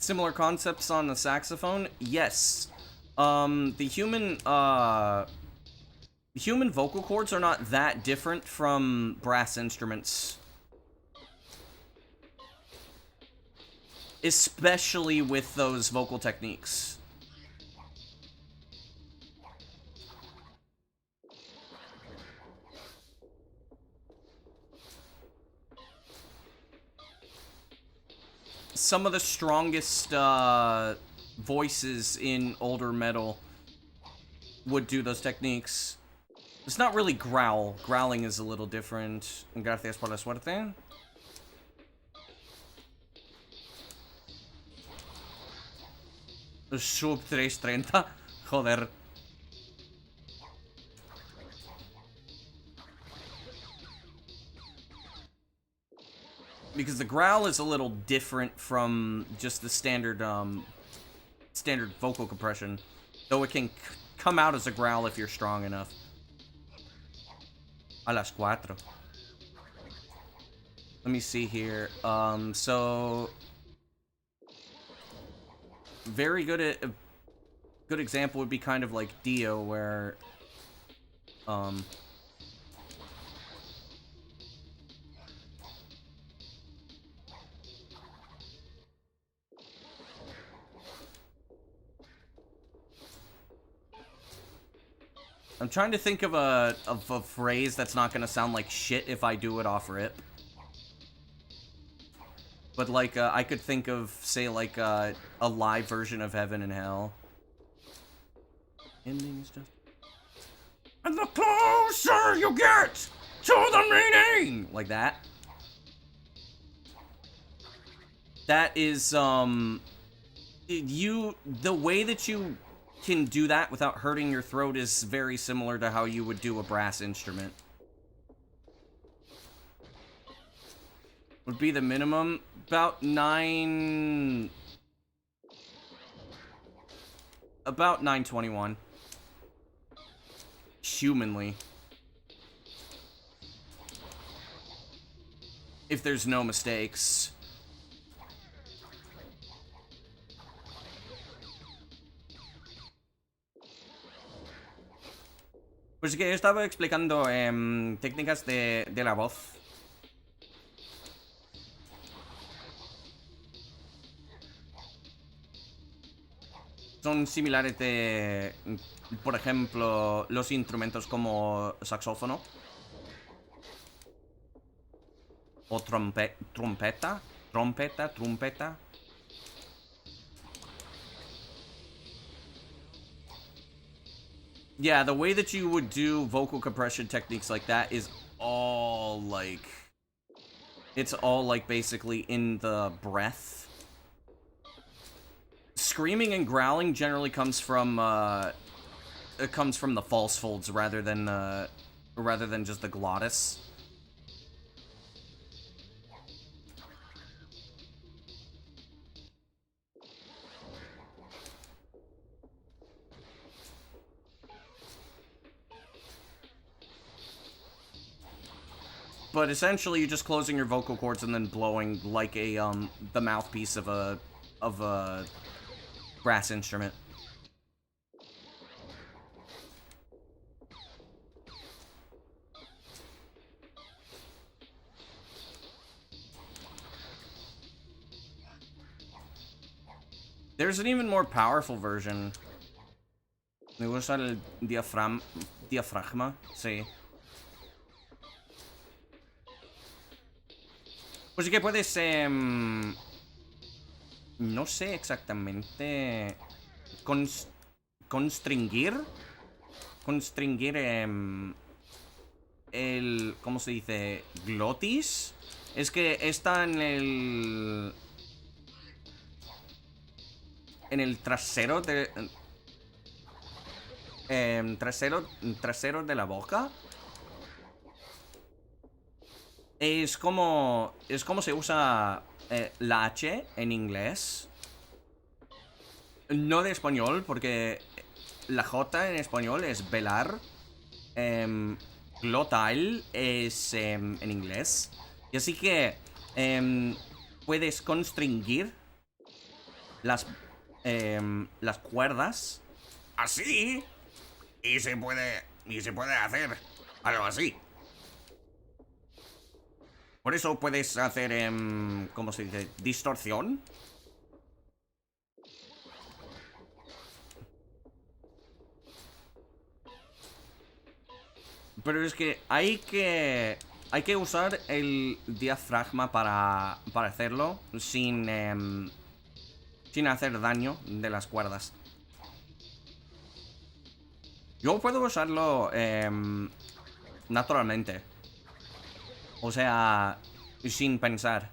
[SPEAKER 1] Similar concepts on the saxophone? Yes. The human vocal cords are not that different from brass instruments. Especially with those vocal techniques. Some of the strongest voices in older metal would do those techniques. It's not really growl. Growling is a little different. Gracias por la suerte. Sub 330. Joder. Because the growl is a little different from just the standard standard vocal compression, though it can come out as a growl if you're strong enough. A las cuatro. Let me see here. So very good at a good example would be kind of like Dio, where I'm trying to think of a phrase that's not gonna sound like shit if I do it off rip. But like I could think of, say, like a live version of Heaven and Hell. Ending is just. And the closer you get to the meaning, like that. That is the way that you can do that without hurting your throat is very similar to how you would do a brass instrument. Would be the minimum about 921 humanly, if there's no mistakes. Pues que yo estaba explicando técnicas de la voz. Son similares de, por ejemplo, los instrumentos como saxófono o trompeta. Yeah, the way that you would do vocal compression techniques like that is all like, it's all like basically in the breath. Screaming and growling generally comes from it comes from the false folds rather than just the glottis. But essentially, you're just closing your vocal cords and then blowing like a the mouthpiece of a brass instrument. There's an even more powerful version. Me gusta el diafragma, sí. Pues sí que puedes, no sé exactamente, constringir el, ¿cómo se dice? Glotis. Es que está en el trasero de, trasero de la boca. Es como se usa la H en inglés. No de español, porque la J en español es velar. Glotal es en inglés. Y así que puedes constringir las, las cuerdas.
[SPEAKER 2] Así. Y se puede hacer algo así.
[SPEAKER 1] Por eso puedes hacer, ¿cómo se dice? Distorsión. Pero es que hay que usar el diafragma para hacerlo sin hacer daño de las cuerdas. Yo puedo usarlo naturalmente. O sea, sin pensar.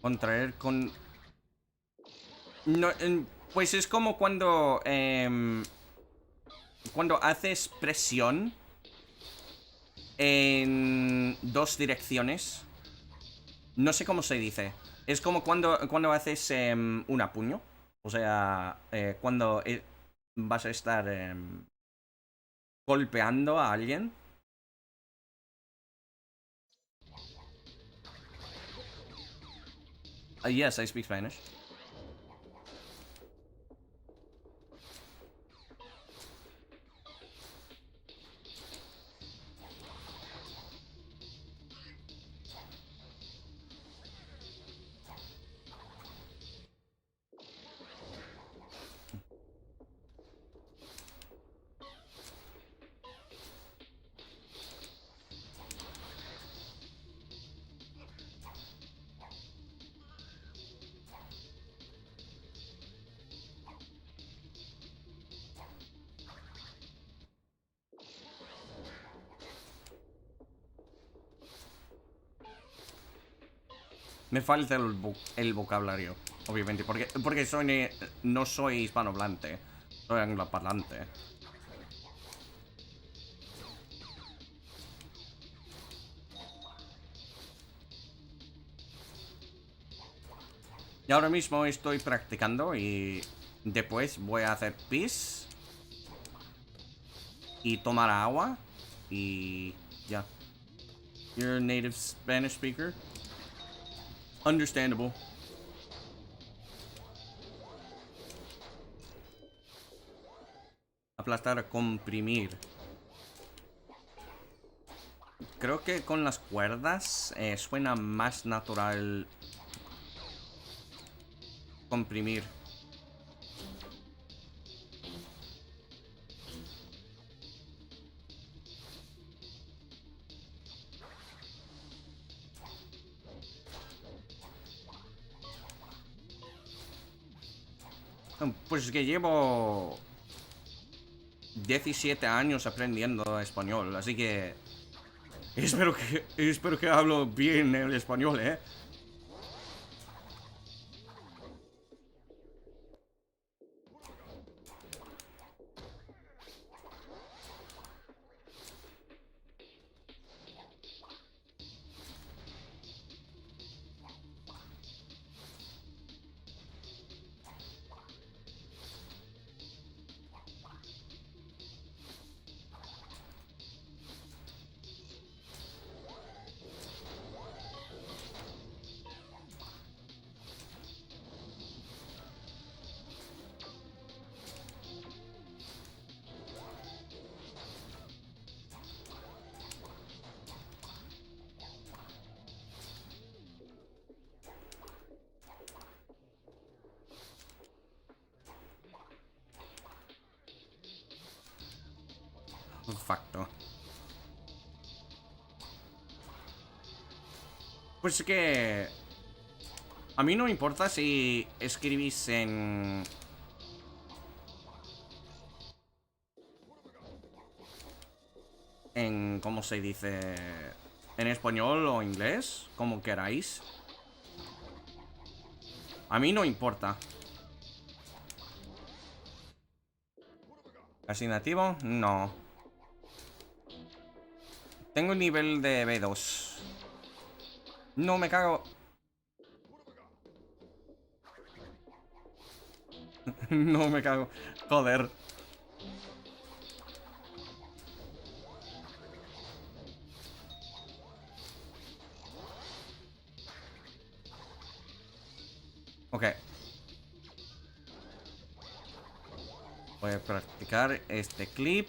[SPEAKER 1] Contraer con... No, pues es como cuando haces presión en dos direcciones. No sé cómo se dice. Es como cuando haces un apuño. O sea, cuando vas a estar golpeando a alguien. Yes, I speak Spanish. Me falta el vocabulario, obviamente, porque no soy hispanohablante, soy angloparlante. Y ahora mismo estoy practicando y después voy a hacer pis y tomar agua y ya. You're a native Spanish speaker? Understandable. Aplastar, comprimir. Creo que con las cuerdas suena más natural comprimir. Pues que llevo 17 años aprendiendo español, así que espero que hablo bien el español, ¿eh? Facto. Pues que a mí no me importa si escribís en ¿cómo se dice? En español o inglés, como queráis. A mí no importa. ¿Casi nativo? No. Tengo el nivel de B2. No, me cago. No, me cago. Joder. Ok. Voy a practicar este clip.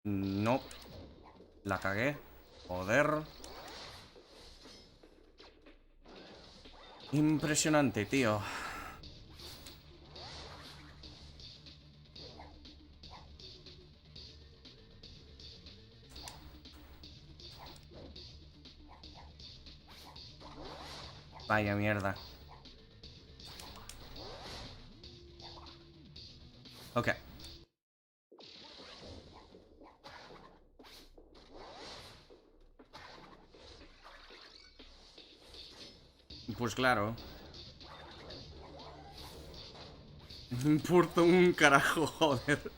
[SPEAKER 1] No. La cagué. Joder. Impresionante, tío. Vaya mierda. Ok. Pues claro. Me importa un carajo, joder.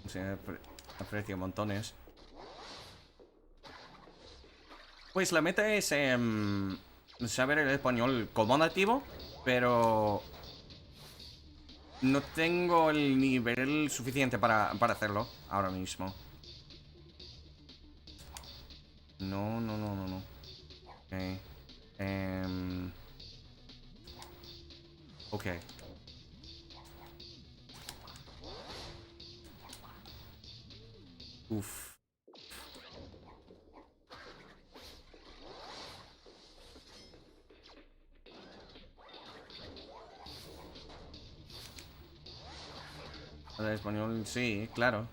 [SPEAKER 1] Sí, aprecio montones. Pues la meta es saber el español como nativo, pero no tengo el nivel suficiente para hacerlo ahora mismo. No, no, no, no, no. Ok. Ok. Uf. El español, sí, claro.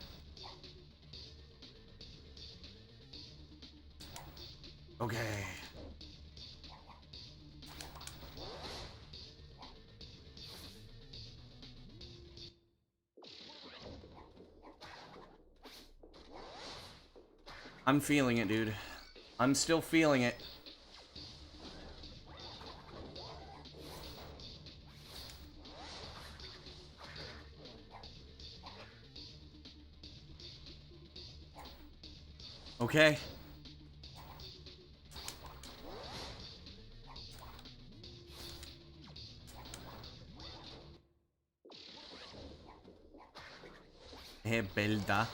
[SPEAKER 1] Ok. I'm feeling it, dude. I'm still feeling it. Okay. Belda.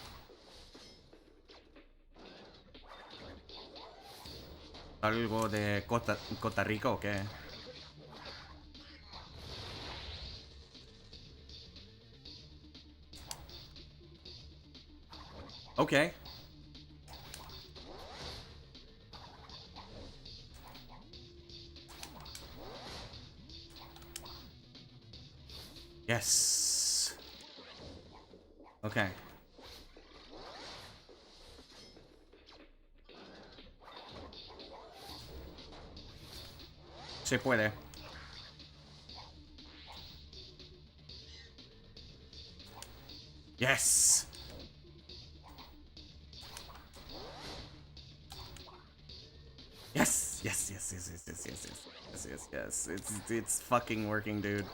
[SPEAKER 1] ¿Algo de Costa Rica o qué? Ok. Yes. Ok. Se puede. Yes. Yes. Yes. Yes. Yes. Yes. Yes. Yes. Yes. Yes. Yes. It's fucking working, dude.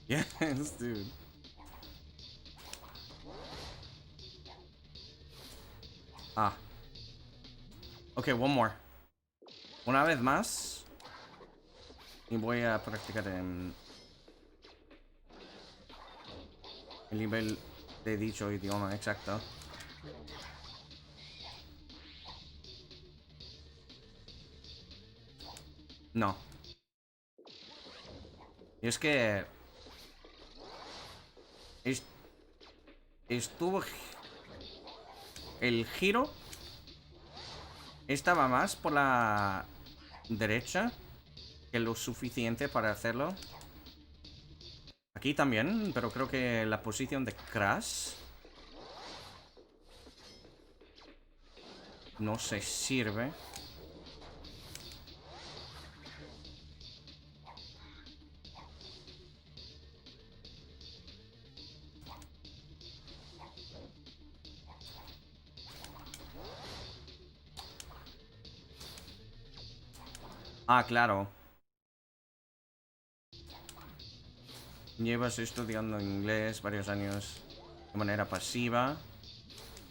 [SPEAKER 1] Yes, dude. Ah. Ok, one more. Una vez más. Y voy a practicar en el nivel de dicho idioma, exacto. No. Y es que es- estuvo el giro estaba más por la derecha que lo suficiente para hacerlo. Aquí también, pero creo que la posición de Crash no se sirve. Ah, claro. llevas estudiando inglés varios años de manera pasiva,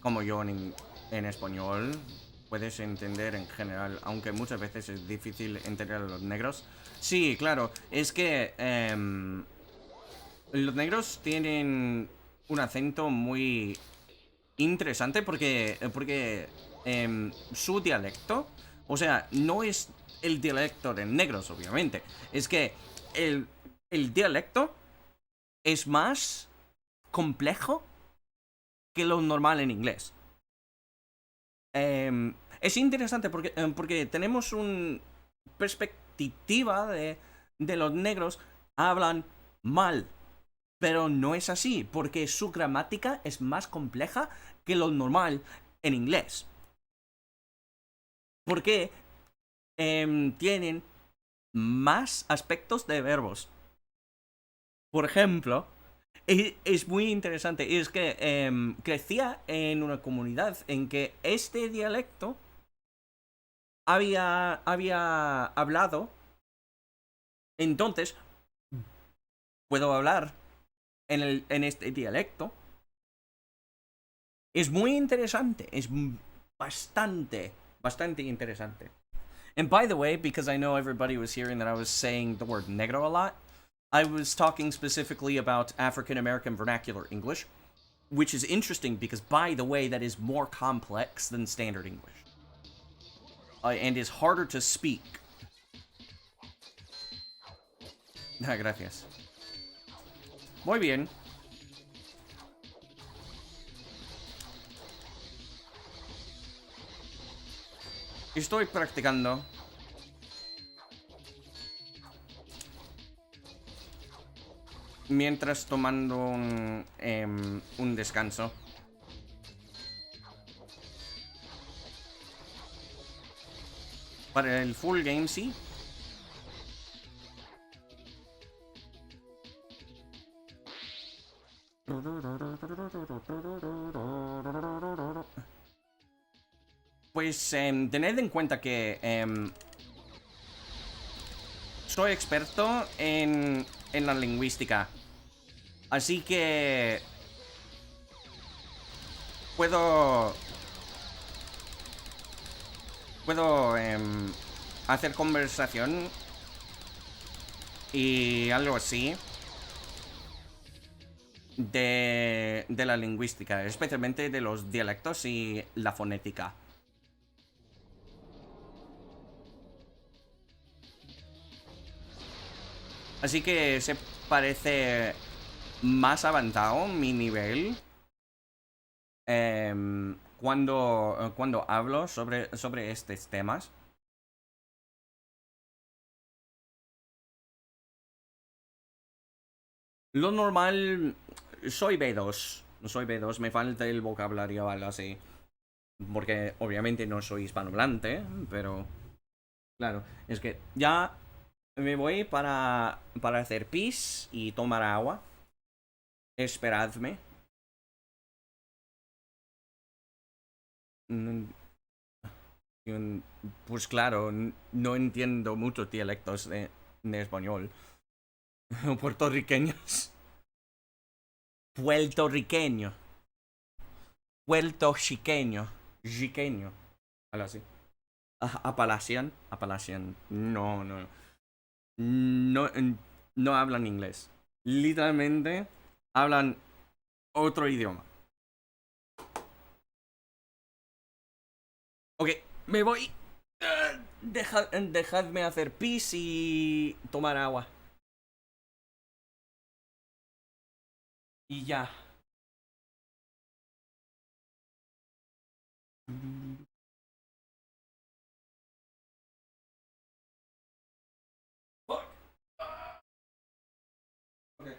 [SPEAKER 1] como yo en español, puedes entender en general, aunque muchas veces es difícil entender a los negros. Sí, claro, es que los negros tienen un acento muy interesante porque su dialecto, o sea, no es el dialecto de negros, obviamente. Es que el, el dialecto es más complejo que lo normal en inglés. Es interesante porque tenemos una perspectiva de los negros hablan mal, pero no es así, porque su gramática es más compleja que lo normal en inglés. Porque tienen más aspectos de verbos. Por ejemplo, es muy interesante. Es que crecía en una comunidad en que este dialecto había hablado. Entonces, puedo hablar en este dialecto. Es muy interesante. Es bastante interesante. And by the way, because I know everybody was hearing that I was saying the word negro a lot, I was talking specifically about African American vernacular English, which is interesting because, by the way, that is more complex than standard English. And is harder to speak. Ah, gracias. Muy bien. Estoy practicando. Mientras tomando un descanso. Para el full game, sí. Pues tened en cuenta que soy experto en la lingüística. Así que puedo hacer conversación y algo así de la lingüística, especialmente de los dialectos y la fonética. Así que se parece más avanzado mi nivel cuando hablo sobre estos temas. Lo normal, soy B2. Soy B2, me falta el vocabulario o algo así. Porque obviamente no soy hispanohablante, pero claro, es que ya me voy para hacer pis y tomar agua. Esperadme. Mm, Pues claro, no entiendo muchos dialectos de español. Puertorriqueños. Puertorriqueño. Puerto-chiqueño. Chiqueño. Algo así. Apalacian. Apalacian. No, no. No, no hablan inglés. Literalmente hablan otro idioma. Ok, me voy. Dejadme hacer pis y tomar agua. Y ya. Ok.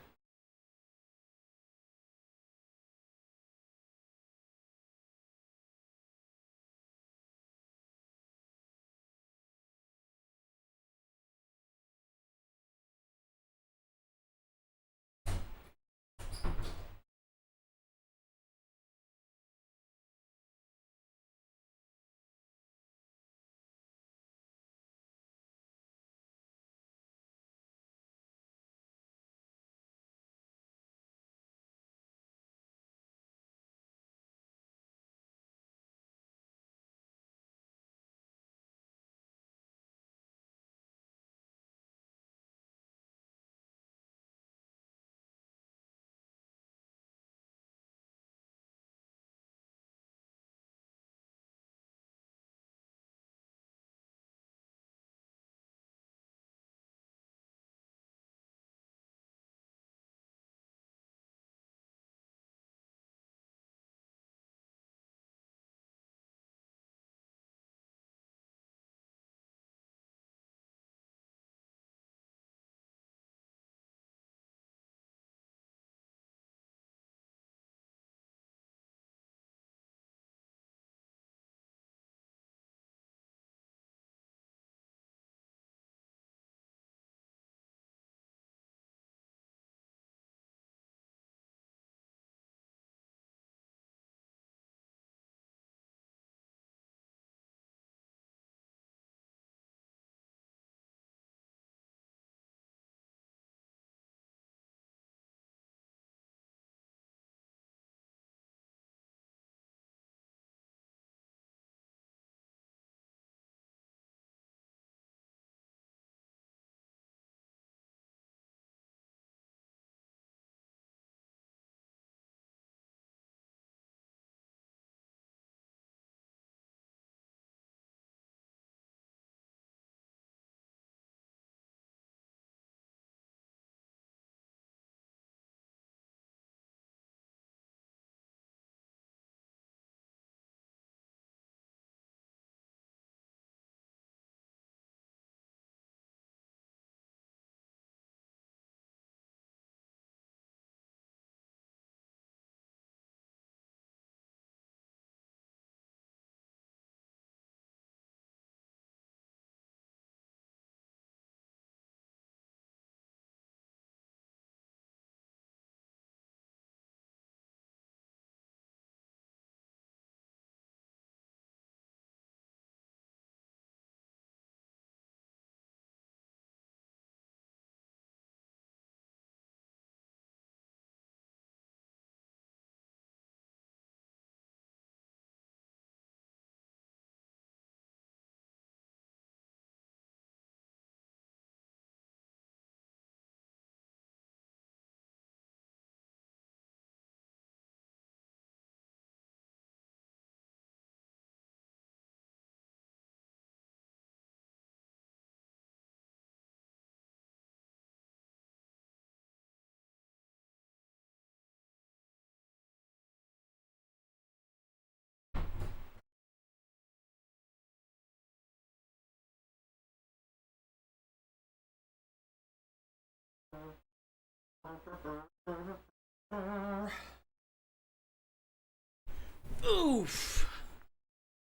[SPEAKER 1] Oof.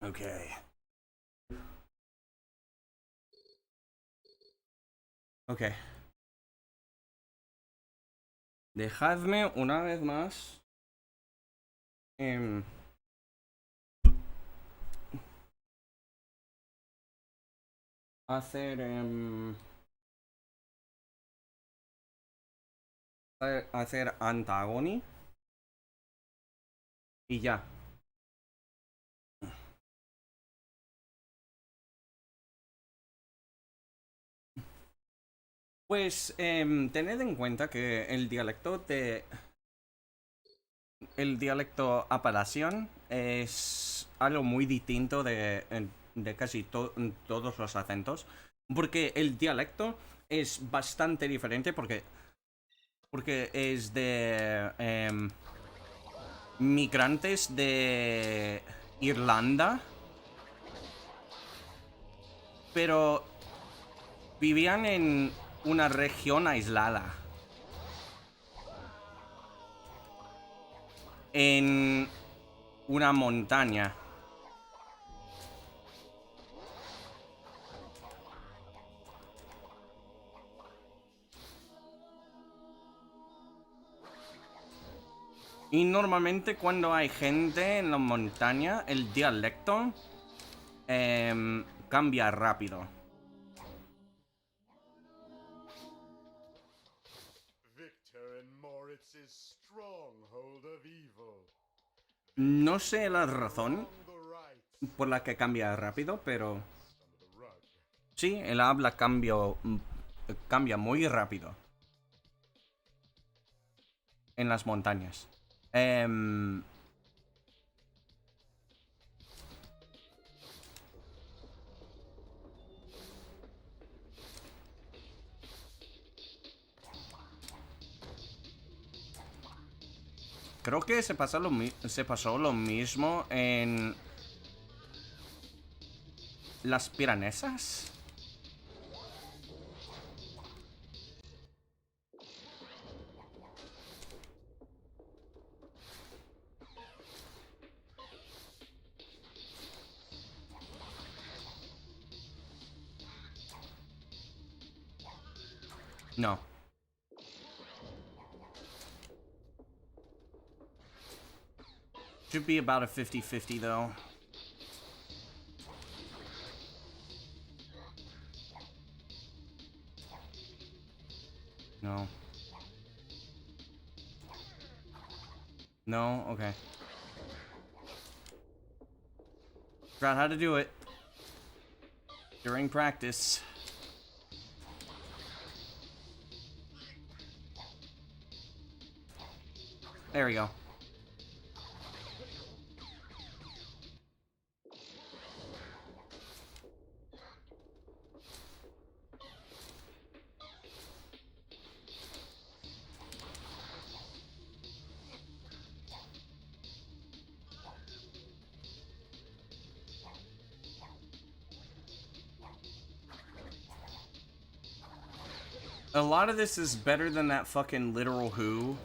[SPEAKER 1] Okay. Okay. Dejadme una vez más. Hacer. Hacer Antagony. Y ya. Pues tened en cuenta que el dialecto Appalachian es algo muy distinto de casi todos los acentos. Porque el dialecto es bastante diferente porque es de migrantes de Irlanda, pero vivían en una región aislada. En una montaña. Y normalmente cuando hay gente en la montaña, el dialecto cambia rápido. No sé la razón por la que cambia rápido, pero sí, el habla cambia muy rápido en las montañas. Creo que se pasó lo mismo en las Piranesas. No. Should be about a 50-50 though. No. No? Okay. Forgot how to do it. During practice. There we go. A lot of this is better than that fucking literal who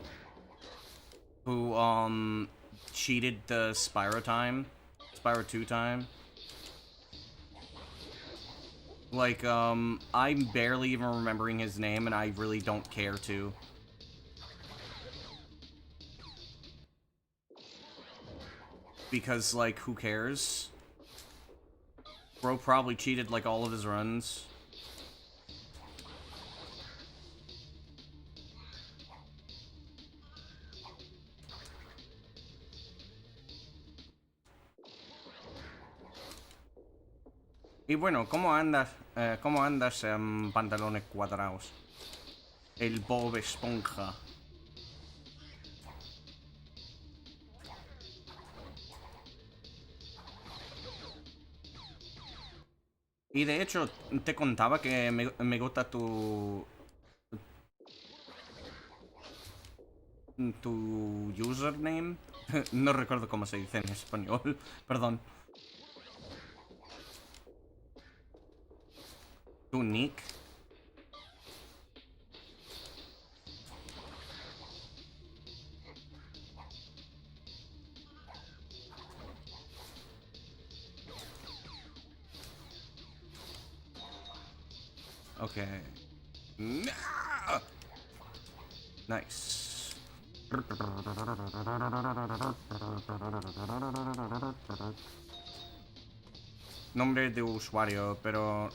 [SPEAKER 1] cheated the Spyro 2 time. Like, I'm barely even remembering his name, and I really don't care to. Because, like, who cares? Bro probably cheated, like, all of his runs. Y bueno, ¿cómo andas? ¿Cómo andas en pantalones cuadrados? El Bob Esponja. Y de hecho, te contaba que me gusta tu username. No recuerdo cómo se dice en español. Perdón. Tu nick. Okay. Nah! Nice. Nombre de usuario, pero...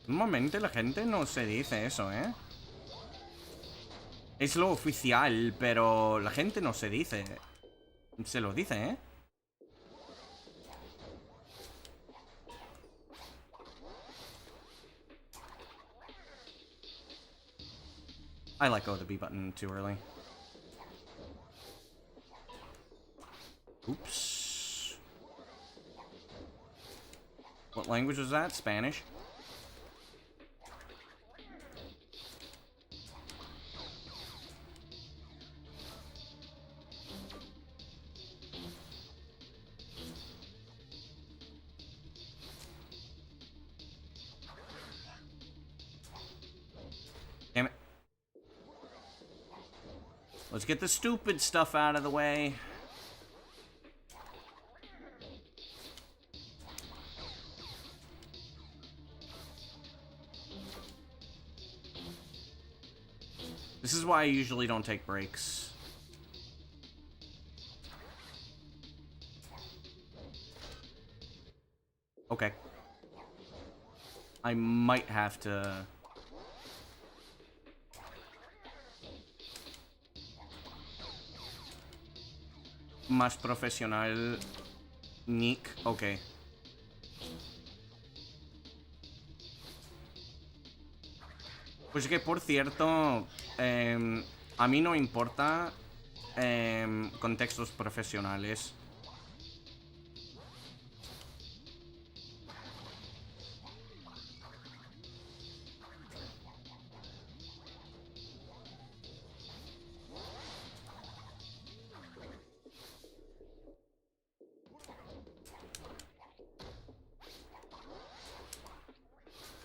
[SPEAKER 1] Normalmente la gente no se dice eso, ¿eh? Es lo oficial, pero la gente no se dice. Se lo dice, ¿eh? I let go of the B button too early. Oops. What language was that? Spanish? Damn it. Let's get the stupid stuff out of the way. This is why I usually don't take breaks. Okay. I might have to... Más profesional. Nick. Okay. Pues que, por cierto, a mí no importa contextos profesionales.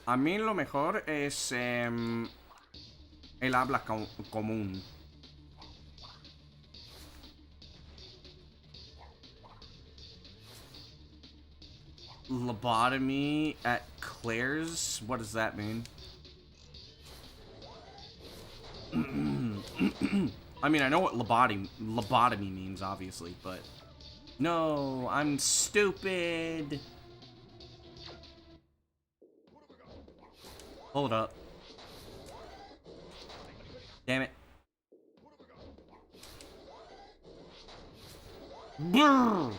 [SPEAKER 1] A mí lo mejor es el habla común. Lobotomy at Claire's? What does that mean? I mean, I know what lobotomy means, obviously, but... No, I'm stupid! Hold up. Damn it. Brrr!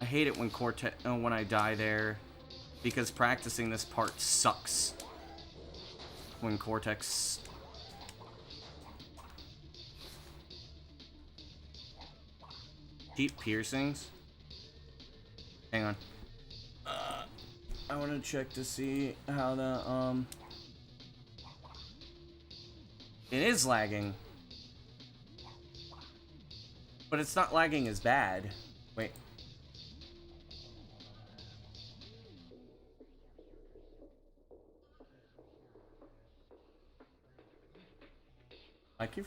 [SPEAKER 1] I hate it when when I die there, because practicing this part sucks. When Cortex... Deep piercings? Hang on. I want to check to see how the, It is lagging. But it's not lagging as bad. Wait. Like you.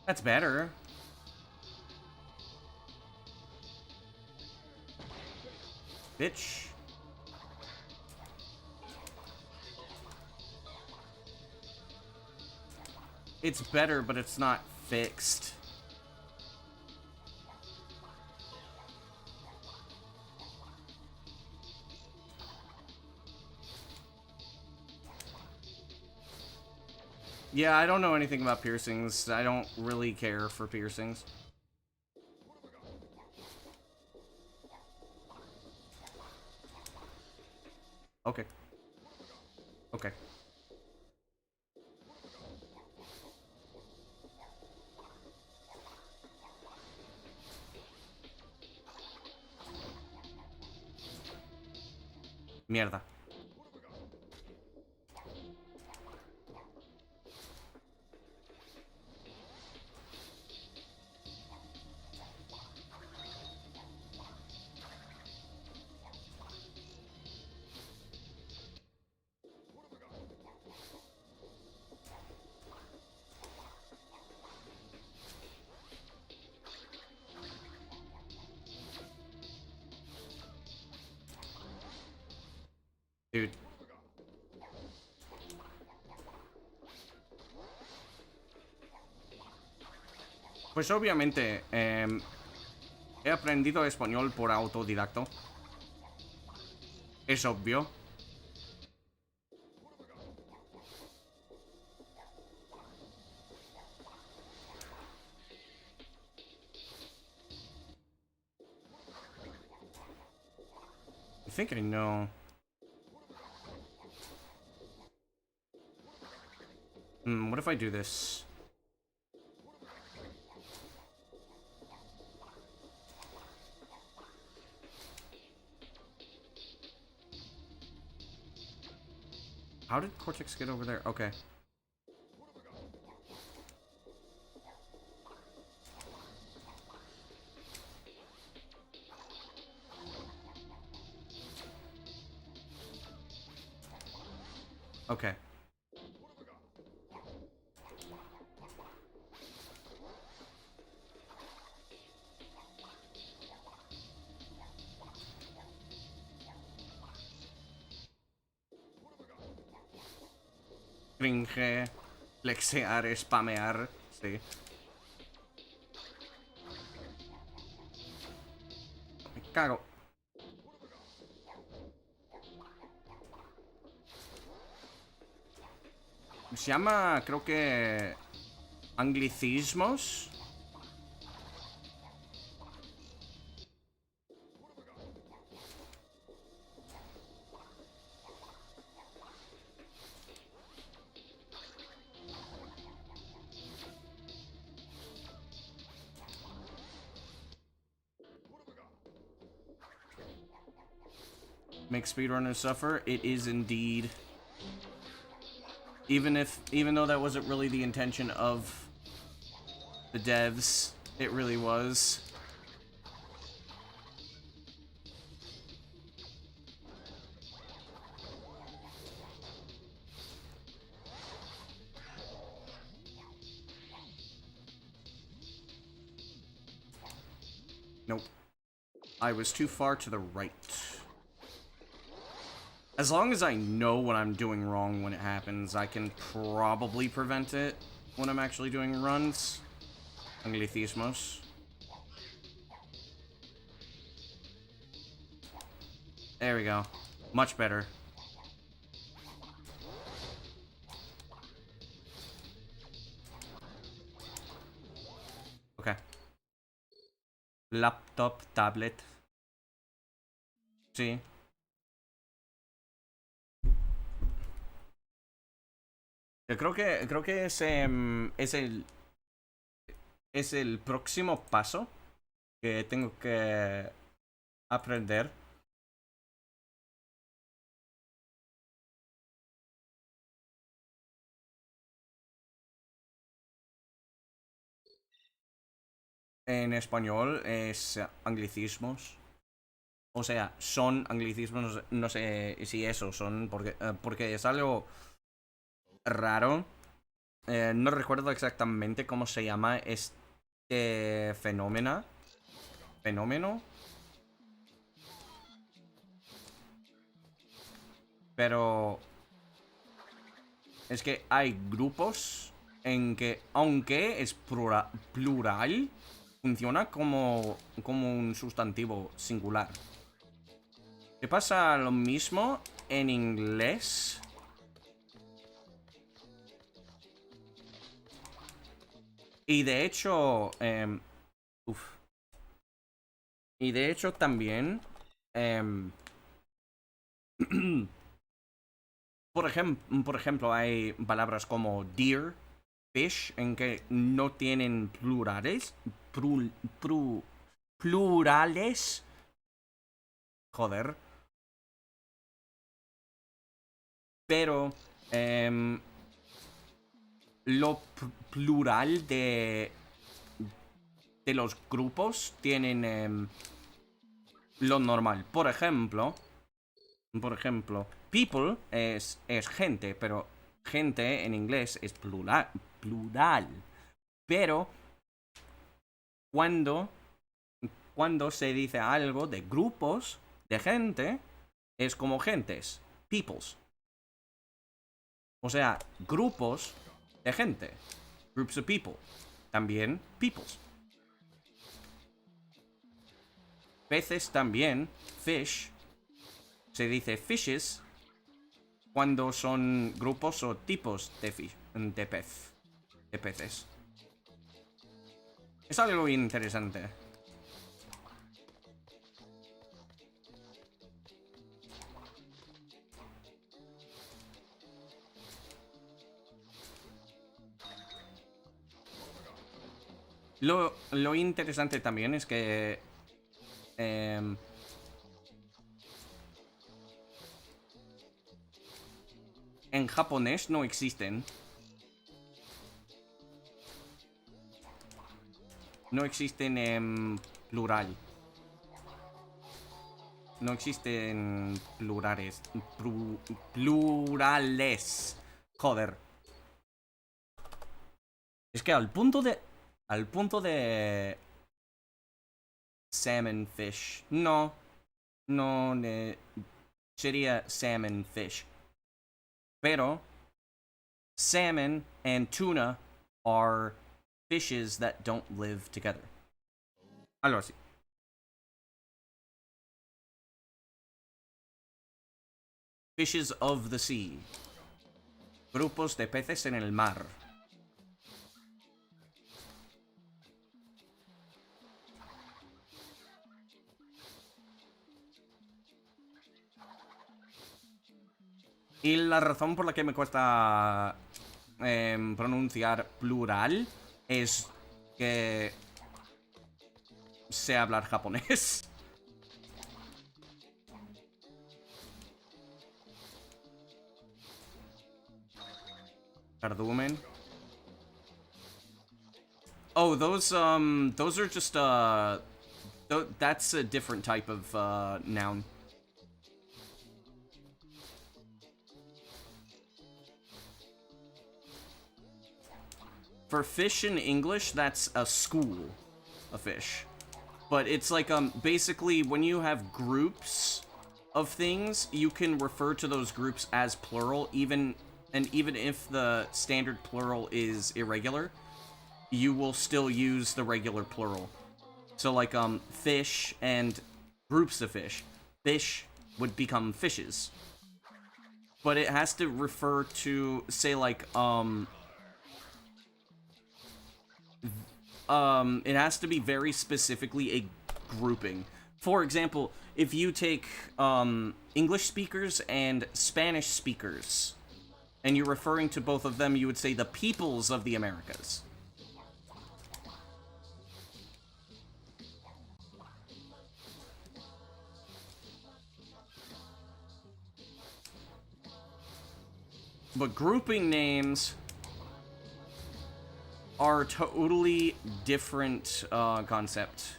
[SPEAKER 1] That's better. Bitch. It's better, but it's not fixed. Yeah, I don't know anything about piercings. I don't really care for piercings. Okay. Okay. Mierda. Dude. Pues obviamente, he aprendido español por autodidacto. Es obvio. I think I know. What if I do this? How did Cortex get over there? Okay. Okay. Cringe, flexear, spamear, sí. Me cago. Se llama, creo que... anglicismos. Make speedrunners suffer. It is indeed. Even though that wasn't really the intention of the devs, it really was. Nope. I was too far to the right. As long as I know what I'm doing wrong when it happens, I can probably prevent it when I'm actually doing runs. Anglicismos. There we go. Much better. Okay. Laptop, tablet. Sí. Yo creo que es el próximo paso que tengo que aprender. En español es anglicismos. O sea, son anglicismos, no sé si eso son, porque es algo raro. No recuerdo exactamente cómo se llama este fenómeno. Pero es que hay grupos en que, aunque es plural, funciona como un sustantivo singular. ¿Qué pasa lo mismo en inglés? Y de hecho, y de hecho también, por ejemplo, hay palabras como deer, fish, en que no tienen plurales. Plurales. Joder. Pero lo plural de los grupos tienen lo normal. Por ejemplo, people es gente, pero gente en inglés es plural. Pero cuando se dice algo de grupos de gente, es como gentes. peoples. O sea, grupos de gente. Groups of people. También peoples. Peces también, fish. Se dice fishes cuando son grupos o tipos de de peces. Es algo interesante. Lo interesante también es que en japonés no existen. No existen en plural. No existen plurales. Plurales. Joder. Es que al punto de... Al punto de... Salmon fish. No. No sería salmon fish. Pero... Salmon and tuna are fishes that don't live together. Algo así. Fishes of the sea. Grupos de peces en el mar. Y la razón por la que me cuesta pronunciar plural es que sé hablar japonés. Cardumen. Oh, those are just that's a different type of noun. For fish in English, that's a school of fish. But it's like, basically, when you have groups of things, you can refer to those groups as plural, even if the standard plural is irregular, you will still use the regular plural. So, like, fish and groups of fish. Fish would become fishes. But it has to refer to, say, like, it has to be very specifically a grouping. For example, if you take English speakers and Spanish speakers, and you're referring to both of them, you would say the peoples of the Americas. But grouping names are totally different concept.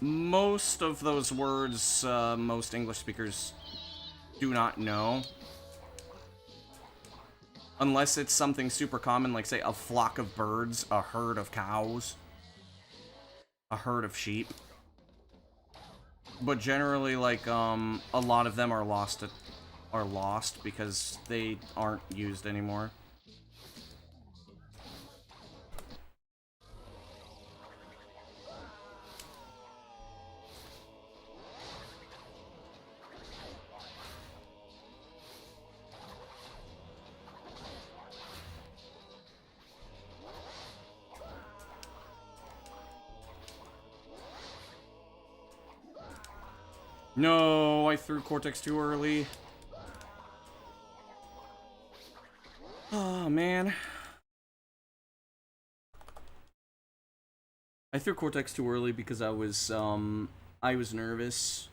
[SPEAKER 1] Most of those words, most English speakers do not know. Unless it's something super common, like, say, a flock of birds, a herd of cows, a herd of sheep. But generally, like, a lot of them are lost because they aren't used anymore. No, I threw Cortex too early. Oh, man. I threw Cortex too early because I was nervous.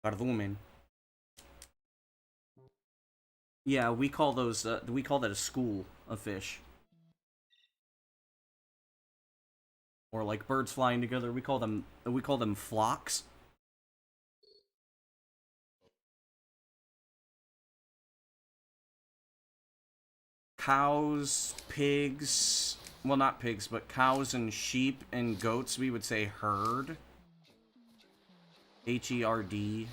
[SPEAKER 1] Cardumen. Yeah, we call those, we call that a school of fish. Or like birds flying together, we call them flocks. cows, pigs, well, not pigs, but cows and sheep and goats, we would say herd. H-E-R-D.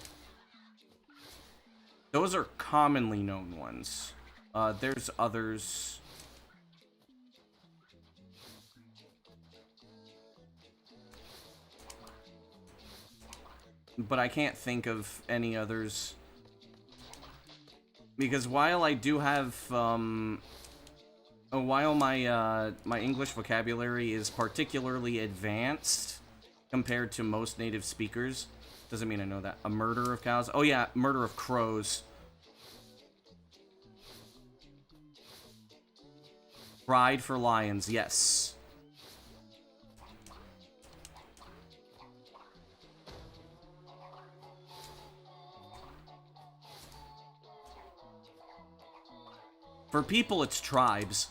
[SPEAKER 1] Those are commonly known ones. There's others. But I can't think of any others. Because while I do have, while my, my English vocabulary is particularly advanced compared to most native speakers, doesn't mean I know that. A murder of cows? Oh yeah, murder of crows. Pride for lions, yes. For people, it's tribes.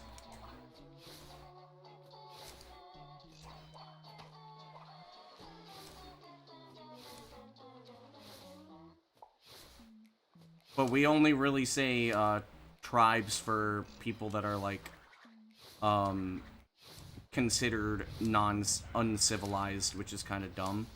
[SPEAKER 1] But we only really say, tribes for people that are, like, considered uncivilized, which is kind of dumb.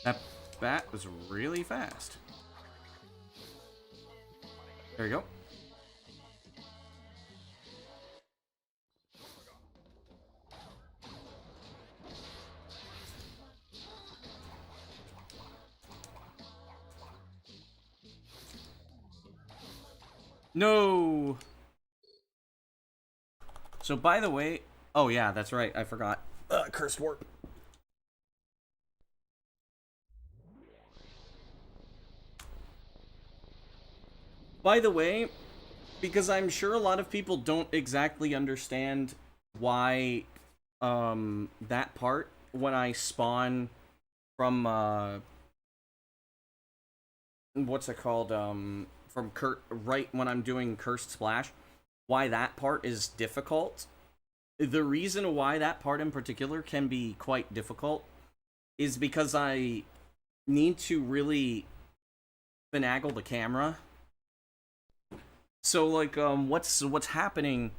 [SPEAKER 1] That bat was really fast. There you go. No! So, by the way... Oh, yeah, that's right. I forgot. Cursed word. By the way, because I'm sure a lot of people don't exactly understand why that part, when I spawn from what's it called, from right when I'm doing Cursed Splash, why that part is difficult. The reason why that part in particular can be quite difficult is because I need to really finagle the camera. So, like, what's happening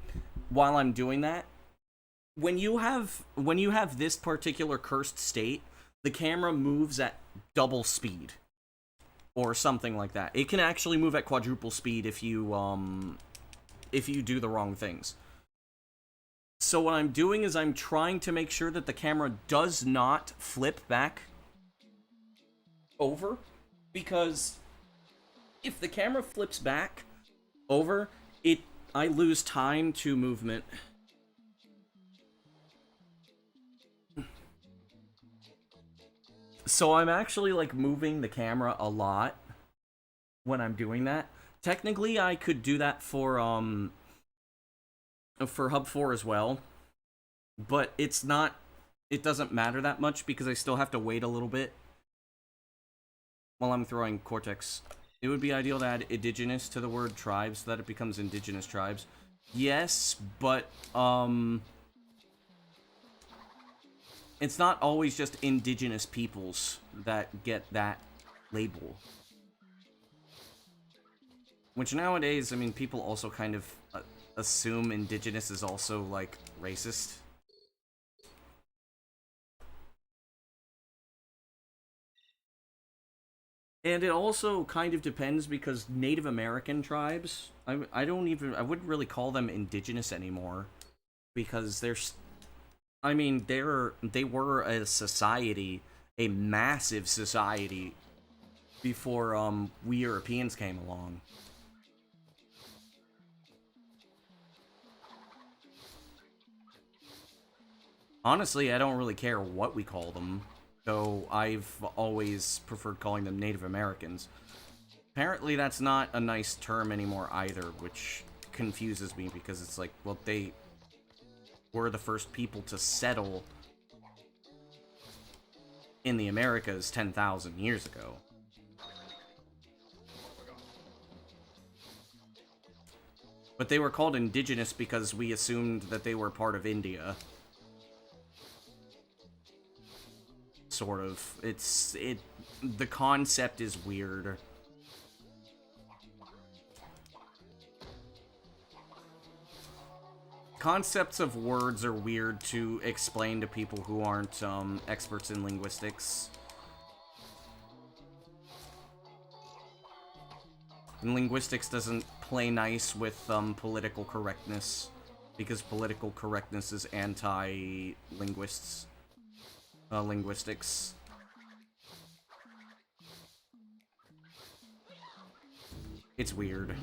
[SPEAKER 1] while I'm doing that? When you have this particular cursed state, the camera moves at double speed, or something like that. It can actually move at quadruple speed if you do the wrong things. So what I'm doing is I'm trying to make sure that the camera does not flip back over, because if the camera flips back over, I lose time to movement. So I'm actually, like, moving the camera a lot when I'm doing that. Technically, I could do that for Hub 4 as well, but it doesn't matter that much because I still have to wait a little bit while I'm throwing Cortex. It would be ideal to add indigenous to the word tribes so that it becomes indigenous tribes. Yes, but, it's not always just indigenous peoples that get that label. Which nowadays, I mean, people also kind of assume indigenous is also, like, racist. And it also kind of depends because Native American tribes, I wouldn't really call them indigenous anymore, because they were a society a massive society before we Europeans came along. Honestly, I don't really care what we call them, though I've always preferred calling them Native Americans. Apparently that's not a nice term anymore either, which confuses me because it's like, well, they were the first people to settle in the Americas 10,000 years ago. But they were called indigenous because we assumed that they were part of India. Sort of. The concept is weird. Concepts of words are weird to explain to people who aren't experts in linguistics. And linguistics doesn't play nice with political correctness, because political correctness is anti-linguists. Linguistics. It's weird.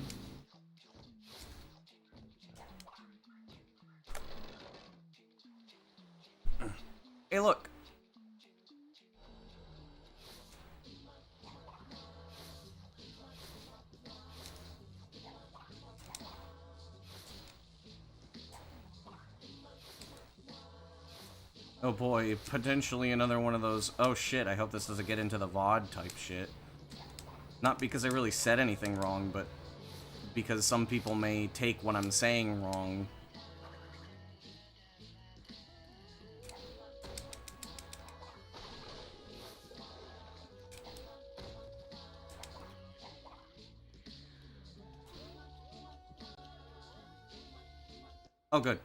[SPEAKER 1] Hey, look. Oh boy, potentially another one of those, oh shit, I hope this doesn't get into the VOD type shit. Not because I really said anything wrong, but because some people may take what I'm saying wrong. Oh, good.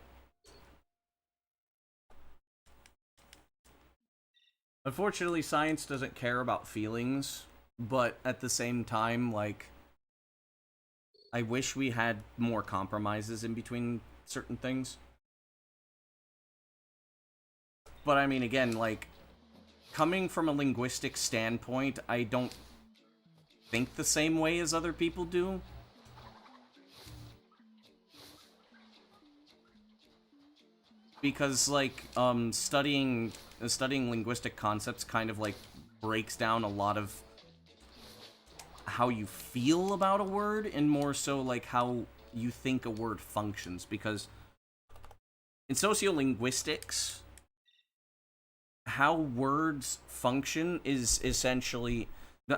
[SPEAKER 1] Unfortunately, science doesn't care about feelings, but at the same time, like, I wish we had more compromises in between certain things. But I mean, again, like, coming from a linguistic standpoint, I don't think the same way as other people do. Because, like, studying linguistic concepts kind of, like, breaks down a lot of how you feel about a word, and more so, like, how you think a word functions. Because in sociolinguistics, how words function is essentially...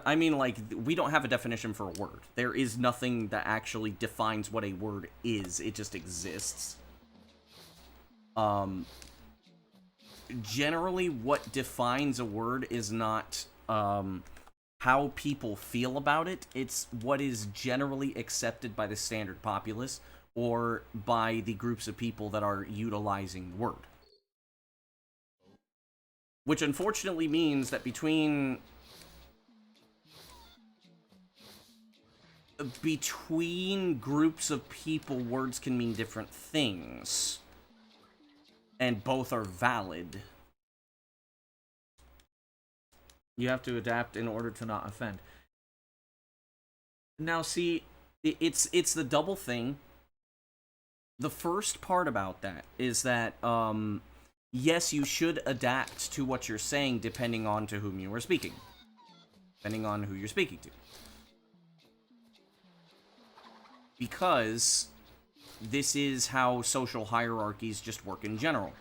[SPEAKER 1] I mean, like, we don't have a definition for a word. There is nothing that actually defines what a word is. It just exists. Generally, what defines a word is not, how people feel about it. It's what is generally accepted by the standard populace, or by the groups of people that are utilizing the word. Which unfortunately means that between groups of people, words can mean different things. And both are valid. You have to adapt in order to not offend. Now, see, it's the double thing. The first part about that is that, yes, you should adapt to what you're saying depending on to whom you are speaking. Depending on who you're speaking to. Because this is how social hierarchies just work in general.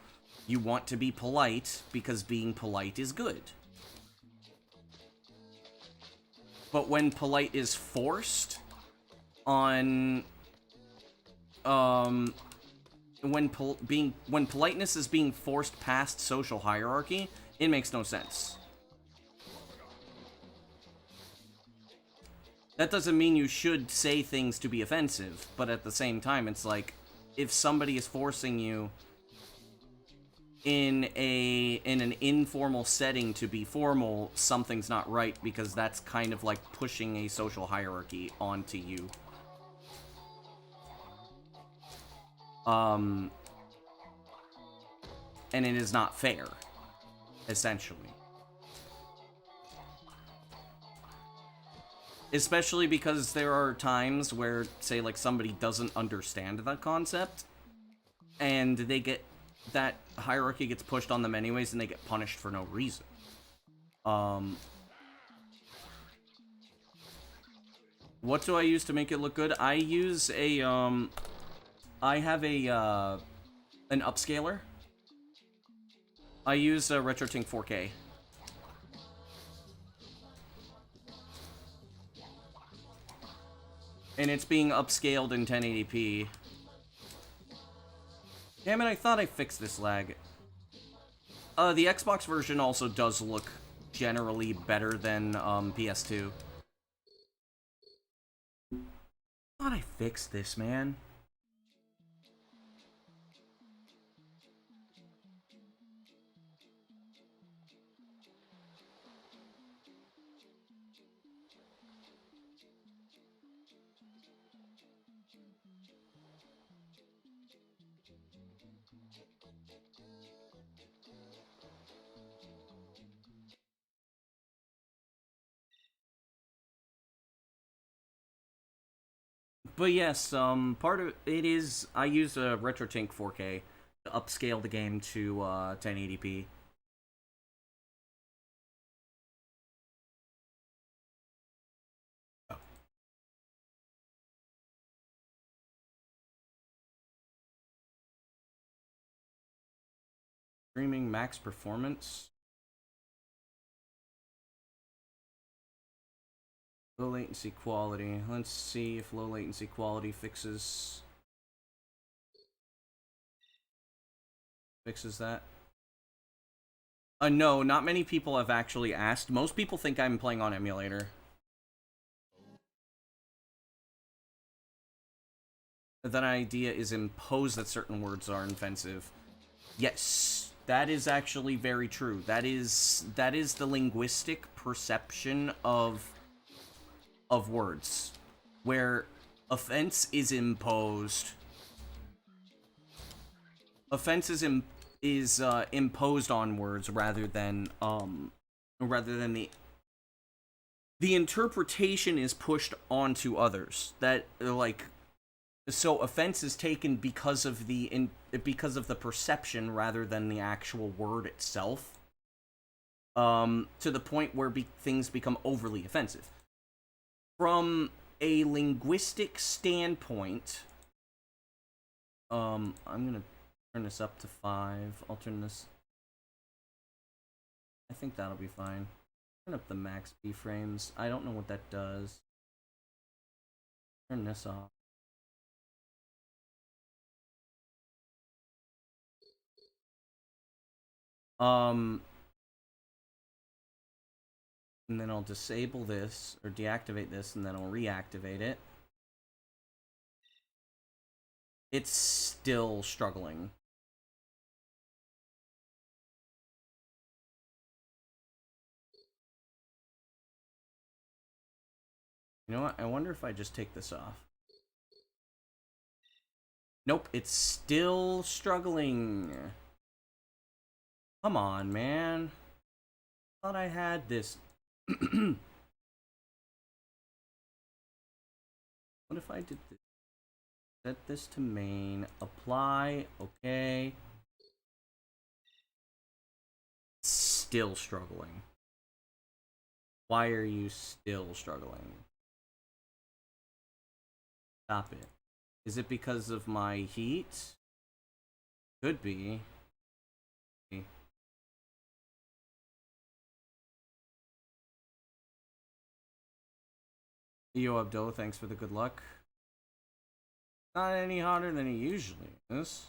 [SPEAKER 1] You want to be polite because being polite is good. But when polite is forced on... when politeness is being forced past social hierarchy, it makes no sense. That doesn't mean you should say things to be offensive, but at the same time, it's like, if somebody is forcing you in an informal setting to be formal, something's not right, because that's kind of like pushing a social hierarchy onto you. And it is not fair, essentially. Especially because there are times where, say, like, somebody doesn't understand that concept, and they get... that hierarchy gets pushed on them anyways, and they get punished for no reason. What do I use to make it look good? I use a, I have a, an upscaler. I use a RetroTink 4K. And it's being upscaled in 1080p. Damn it, I thought I fixed this lag. The Xbox version also does look generally better than, PS2. Thought I fixed this, man. But yes, part of it is I use a RetroTink 4K to upscale the game to 1080p. Streaming max performance. Low latency quality. Let's see if low latency quality fixes that. No, not many people have actually asked. Most people think I'm playing on emulator. That idea is imposed that certain words are offensive. Yes, that is actually very true. That is the linguistic perception of words, where offense is imposed. Offense is imposed on words rather than the interpretation is pushed onto others. That, like, so offense is taken because of the perception rather than the actual word itself. To the point where things become overly offensive. From a linguistic standpoint, I'm gonna turn this up to 5. I'll turn this... I think that'll be fine. Turn up the max B-frames. I don't know what that does. Turn this off. And then I'll disable this, or deactivate this, and then I'll reactivate it. It's still struggling. You know what? I wonder if I just take this off. Nope, it's still struggling. Come on, man. Thought I had this. What if I did this? Set this to main. Apply. Okay. Still struggling. Why are you still struggling? Stop it. Is it because of my heat? Could be. Yo, Abdullah, thanks for the good luck. Not any hotter than it usually is.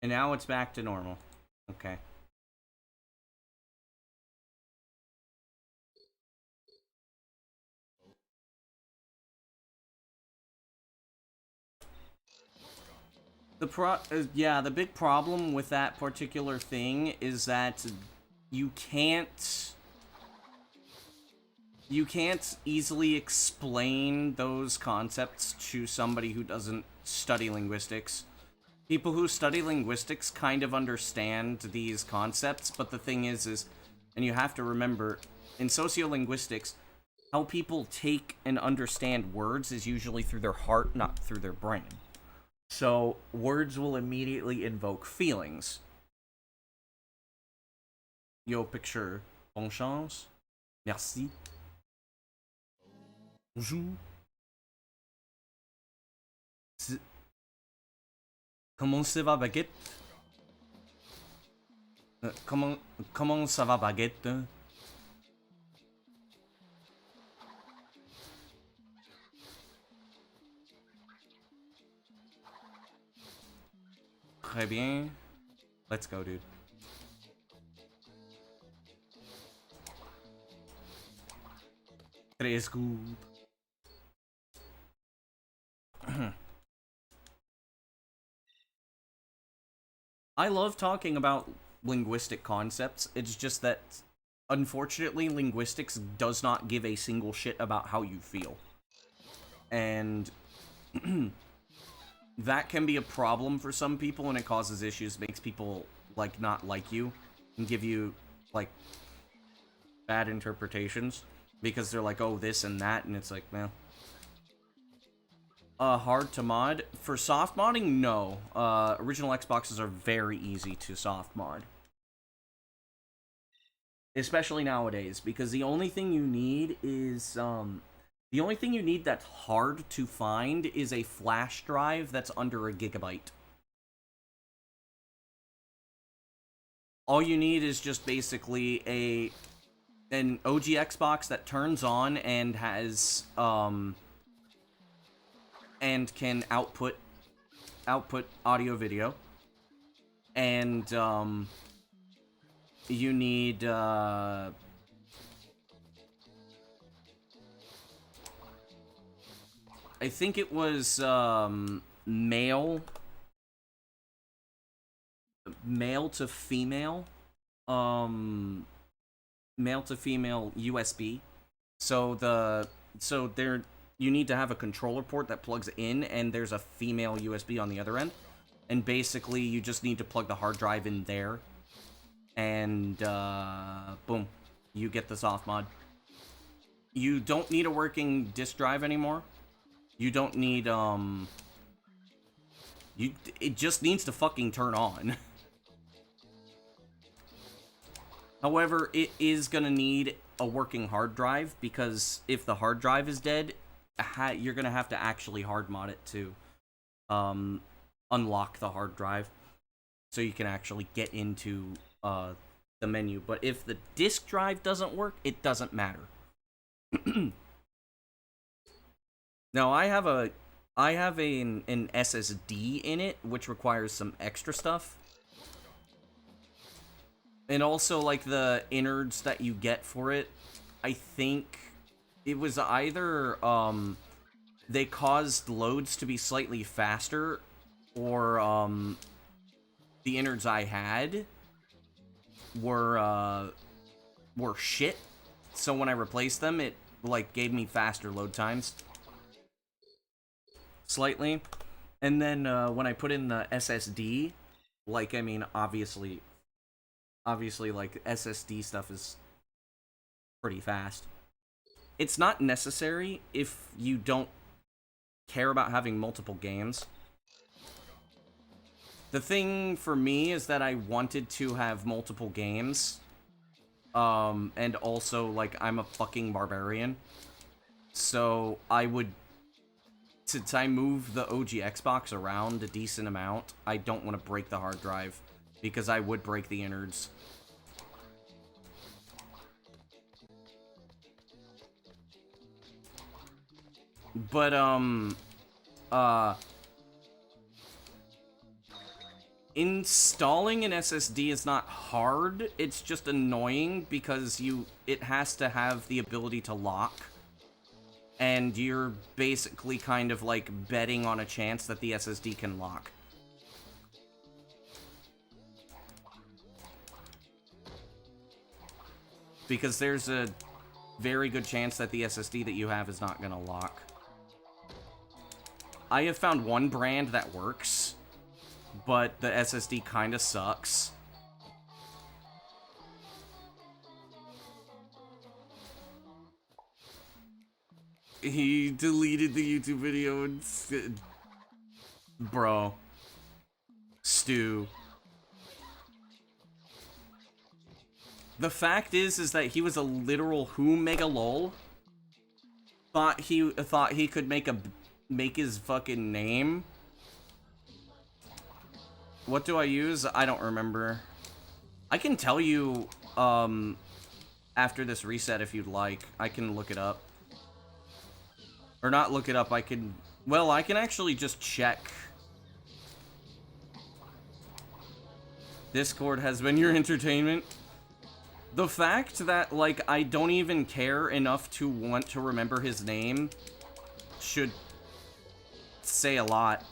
[SPEAKER 1] And now it's back to normal. Okay. The big problem with that particular thing is that you can't easily explain those concepts to somebody who doesn't study linguistics. People who study linguistics kind of understand these concepts, but the thing is, and you have to remember, in sociolinguistics, how people take and understand words is usually through their heart, not through their brain. So, words will immediately invoke feelings. Yo, picture, bonne chance, merci, bonjour, comment ça va baguette? Comment ça va baguette? Très bien. Let's go, dude. Très good. I love talking about linguistic concepts. It's just that, unfortunately, linguistics does not give a single shit about how you feel. And that can be a problem for some people, and it causes issues, makes people, like, not like you, and give you, like, bad interpretations, because they're like, oh, this and that, and it's like, man. Hard to mod? For soft modding, no. Original Xboxes are very easy to soft mod. Especially nowadays, because the only thing you need is, the only thing you need that's hard to find is a flash drive that's under a gigabyte. All you need is just basically an OG Xbox that turns on and has, and can output audio video, and you need I think it was male to female USB. So there you need to have a controller port that plugs in, and there's a female USB on the other end. And basically, you just need to plug the hard drive in there. And, boom. You get the soft mod. You don't need a working disk drive anymore. You don't need, it just needs to fucking turn on. However, it is gonna need a working hard drive, because if the hard drive is dead, you're gonna have to actually hard mod it to unlock the hard drive, so you can actually get into the menu. But if the disk drive doesn't work, it doesn't matter. Now I have an SSD in it, which requires some extra stuff. And also, like, the innards that you get for it, I think it was either, they caused loads to be slightly faster, or, the innards I had were shit. So when I replaced them, it, like, gave me faster load times. Slightly. And then, when I put in the SSD, like, I mean, obviously, like, SSD stuff is pretty fast. It's not necessary if you don't care about having multiple games. The thing for me is that I wanted to have multiple games. And also, like, I'm a fucking barbarian. So, since I move the OG Xbox around a decent amount, I don't want to break the hard drive, because I would break the innards. But, installing an SSD is not hard, it's just annoying, because it has to have the ability to lock. And you're basically kind of, like, betting on a chance that the SSD can lock. because there's a very good chance that the SSD that you have is not gonna lock. I have found one brand that works, but the SSD kinda sucks. He deleted the YouTube video and... Bro. Stu. The fact is that he was a literal who mega lol. Thought he could make his fucking name. What do I use? I don't remember. I can tell you after this reset if you'd like. I can look it up. Or not look it up, I can... Well, I can actually just check. Discord has been your entertainment. The fact that, like, I don't even care enough to want to remember his name should say a lot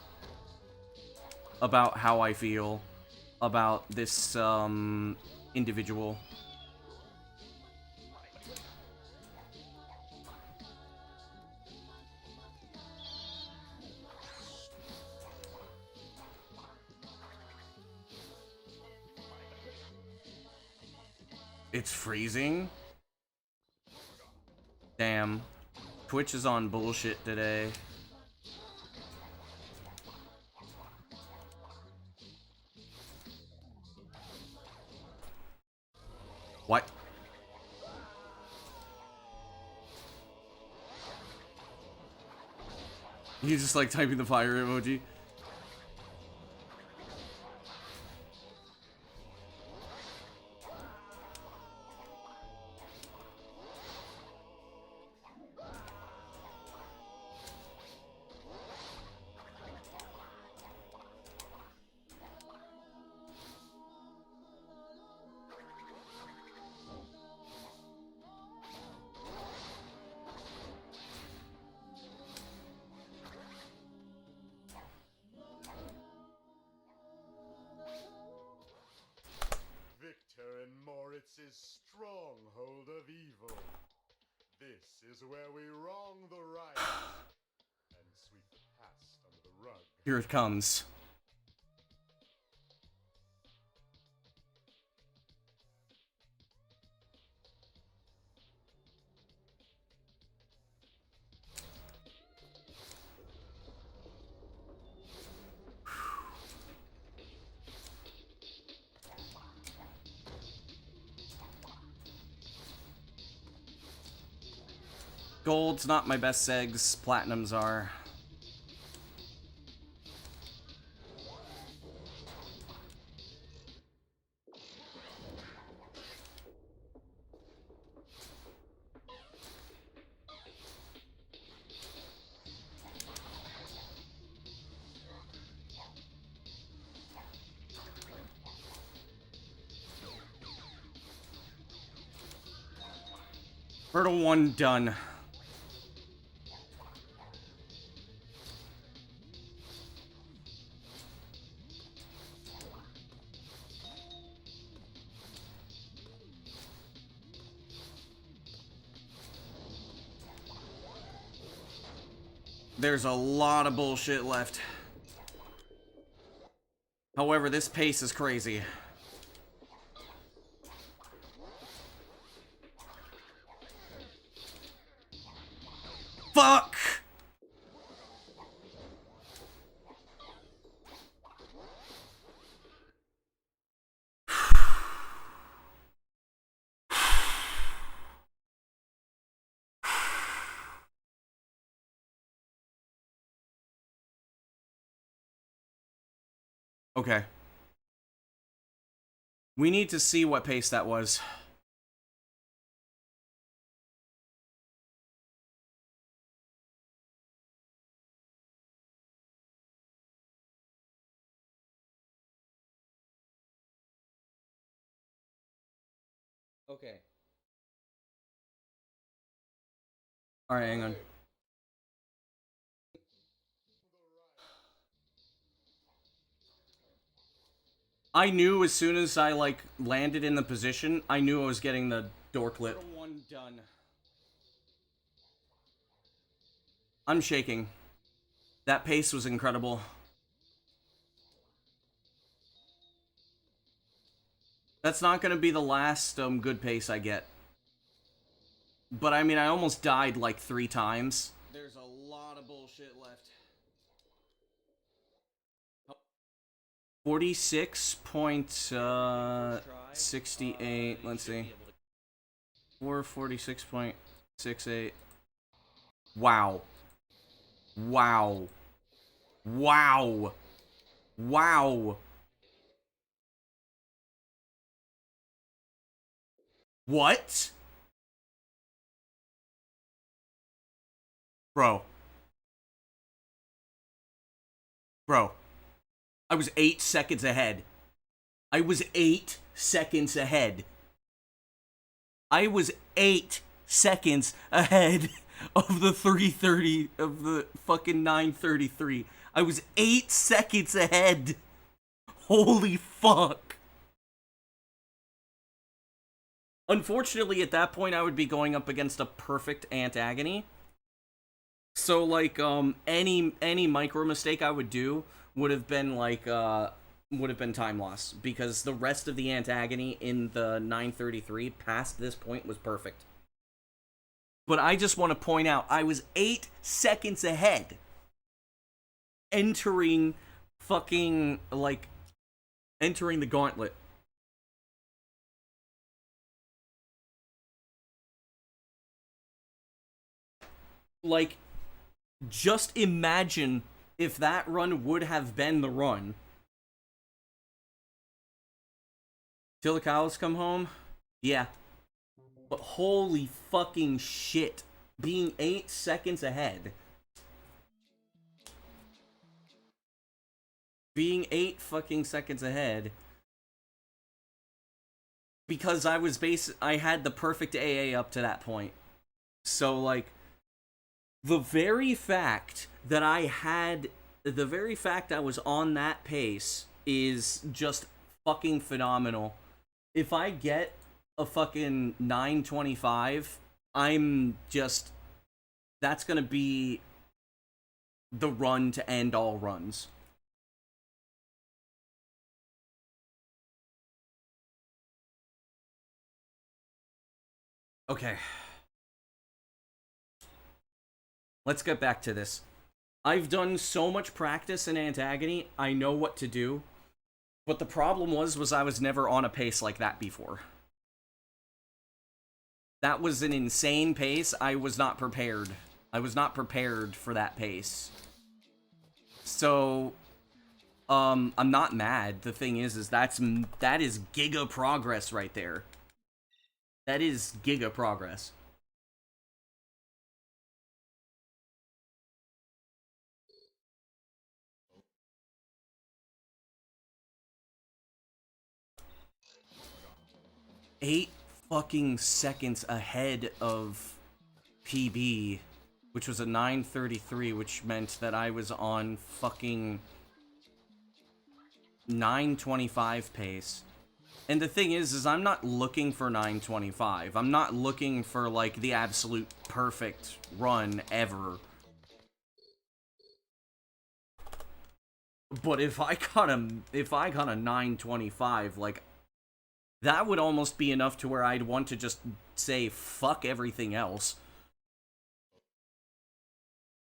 [SPEAKER 1] about how I feel about this, individual. It's freezing? Damn. Twitch is on bullshit today. What? You just like typing the fire emoji?
[SPEAKER 3] Stronghold of evil. This is where we wrong the right and sweep the past under the rug.
[SPEAKER 1] Here it comes. Gold's not my best segs, platinums are. Hurdle 1 done. There's a lot of bullshit left. However, this pace is crazy. Fuck! Okay. We need to see what pace that was. Okay. Alright, hang on. I knew as soon as I, like, landed in the position, I knew I was getting the Door clip. One done. I'm shaking. That pace was incredible. That's not gonna be the last good pace I get. But I mean, I almost died like 3 times. There's a lot of bullshit left. 46.68. Let's see. 446.68. Wow. Wow. Wow. Wow. What? Bro. Bro. I was 8 seconds ahead. I was 8 seconds ahead. I was 8 seconds ahead of the 330, of the fucking 933. I was 8 seconds ahead. Holy fuck. Unfortunately, at that point, I would be going up against a perfect Antagony. So, like, any micro mistake I would do would have been, like, would have been time loss. Because the rest of the Antagony in the 933 past this point was perfect. But I just want to point out, I was 8 seconds ahead. Entering fucking, like, entering the gauntlet. Like, just imagine if that run would have been the run. Till the cows come home? Yeah. But holy fucking shit. Being 8 seconds ahead. Being 8 fucking seconds ahead. Because I was I had the perfect AA up to that point. So, like, the very fact that I was on that pace is just fucking phenomenal. If I get a fucking 925, that's gonna be the run to end all runs. Okay. Let's get back to this. I've done so much practice in Antagony, I know what to do. But the problem was I was never on a pace like that before. That was an insane pace. I was not prepared. I was not prepared for that pace. So, I'm not mad. The thing is that is giga progress right there. That is giga progress. Eight fucking seconds ahead of PB, which was a 933, which meant that I was on fucking 925 pace. And the thing is I'm not looking for 925. I'm not looking for, like, the absolute perfect run ever. But if I got a 925, like, that would almost be enough to where I'd want to just say, fuck everything else.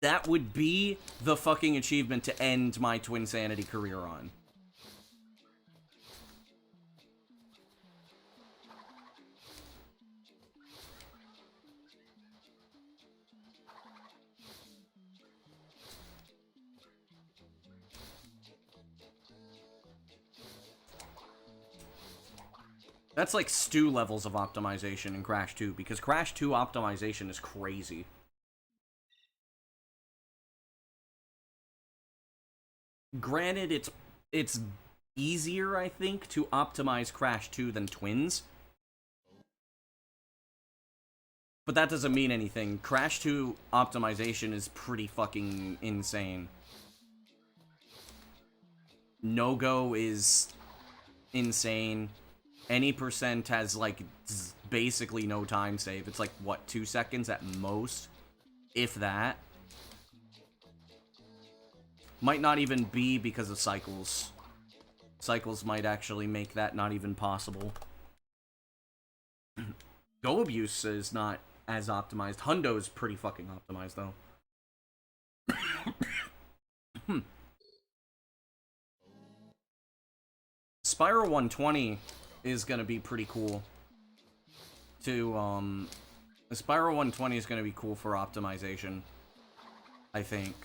[SPEAKER 1] That would be the fucking achievement to end my Twinsanity career on. That's like stew levels of optimization in Crash 2, because Crash 2 optimization is crazy. Granted, it's easier, I think, to optimize Crash 2 than Twins. But that doesn't mean anything. Crash 2 optimization is pretty fucking insane. No-Go is insane. any percent has, like, basically no time save. It's like, what, 2 seconds at most? If that. Might not even be because of cycles. Cycles might actually make that not even possible. Go Abuse is not as optimized. Hundo's pretty fucking optimized, though. Spyro 120 is gonna be pretty cool. Spyro 120 is gonna be cool for optimization, I think.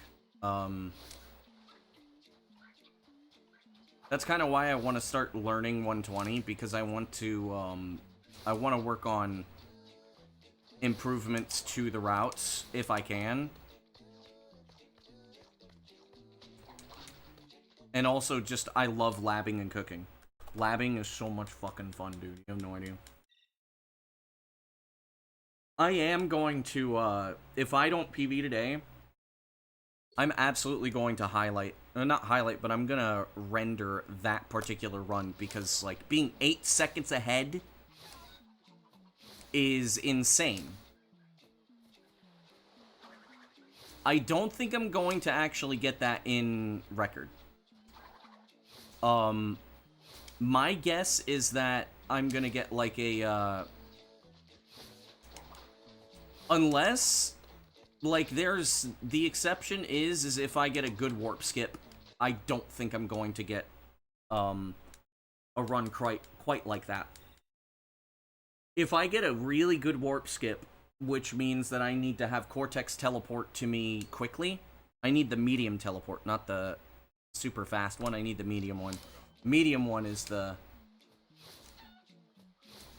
[SPEAKER 1] That's kind of why I want to start learning 120, because I want to work on improvements to the routes, if I can. And also, just, I love labbing and cooking. Labbing is so much fucking fun, dude. You have no idea. I am going to, if I don't PB today, I'm absolutely going to highlight, not highlight, but I'm gonna render that particular run, because, like, being 8 seconds ahead is insane. I don't think I'm going to actually get that in record. My guess is that I'm gonna get, like, a, unless, like, there's, the exception is if I get a good warp skip, I don't think I'm going to get, a run quite like that. If I get a really good warp skip, which means that I need to have Cortex teleport to me quickly, I need the medium teleport, not the super fast one, I need the medium one. Medium one is the...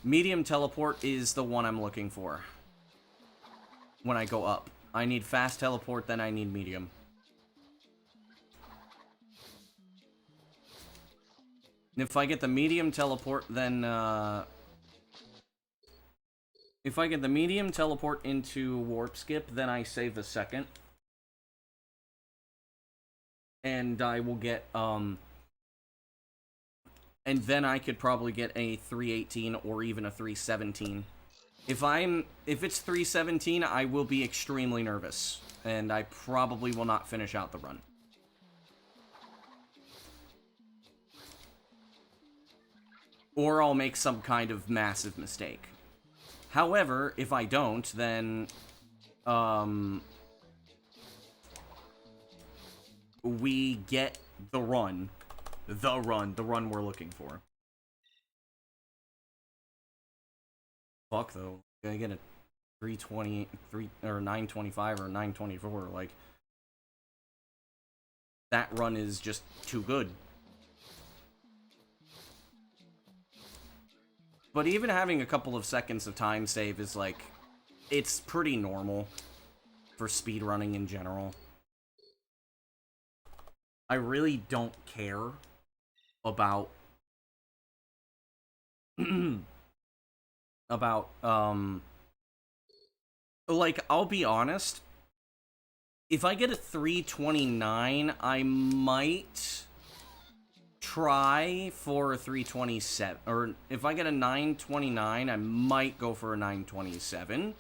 [SPEAKER 1] Medium teleport is the one I'm looking for when I go up. I need fast teleport, then I need medium. And if I get the medium teleport, then, if I get the medium teleport into warp skip, then I save a second. And I will get, and then I could probably get a 318 or even a 317. If it's 317, I will be extremely nervous, and I probably will not finish out the run. Or I'll make some kind of massive mistake. However, if I don't, then, we get the run we're looking for. Fuck, though. I get a 320, or 925 or 924, like, that run is just too good. But even having a couple of seconds of time save is, like, it's pretty normal for speedrunning in general. I really don't care about like, I'll be honest, if I get a 329, I might try for a 327, or if I get a 929, I might go for a 927.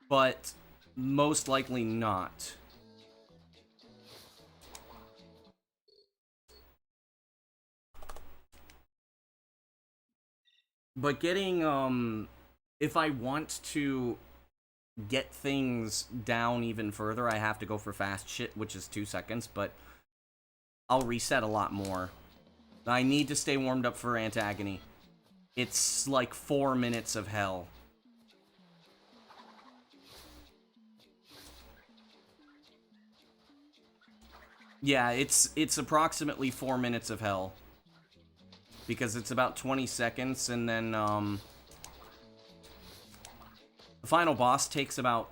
[SPEAKER 1] But most likely not. But getting, if I want to get things down even further, I have to go for fast shit, which is 2 seconds, but I'll reset a lot more. I need to stay warmed up for Antagony. It's like 4 minutes of hell. Yeah, it's approximately 4 minutes of hell. Because it's about 20 seconds, and then, the final boss takes about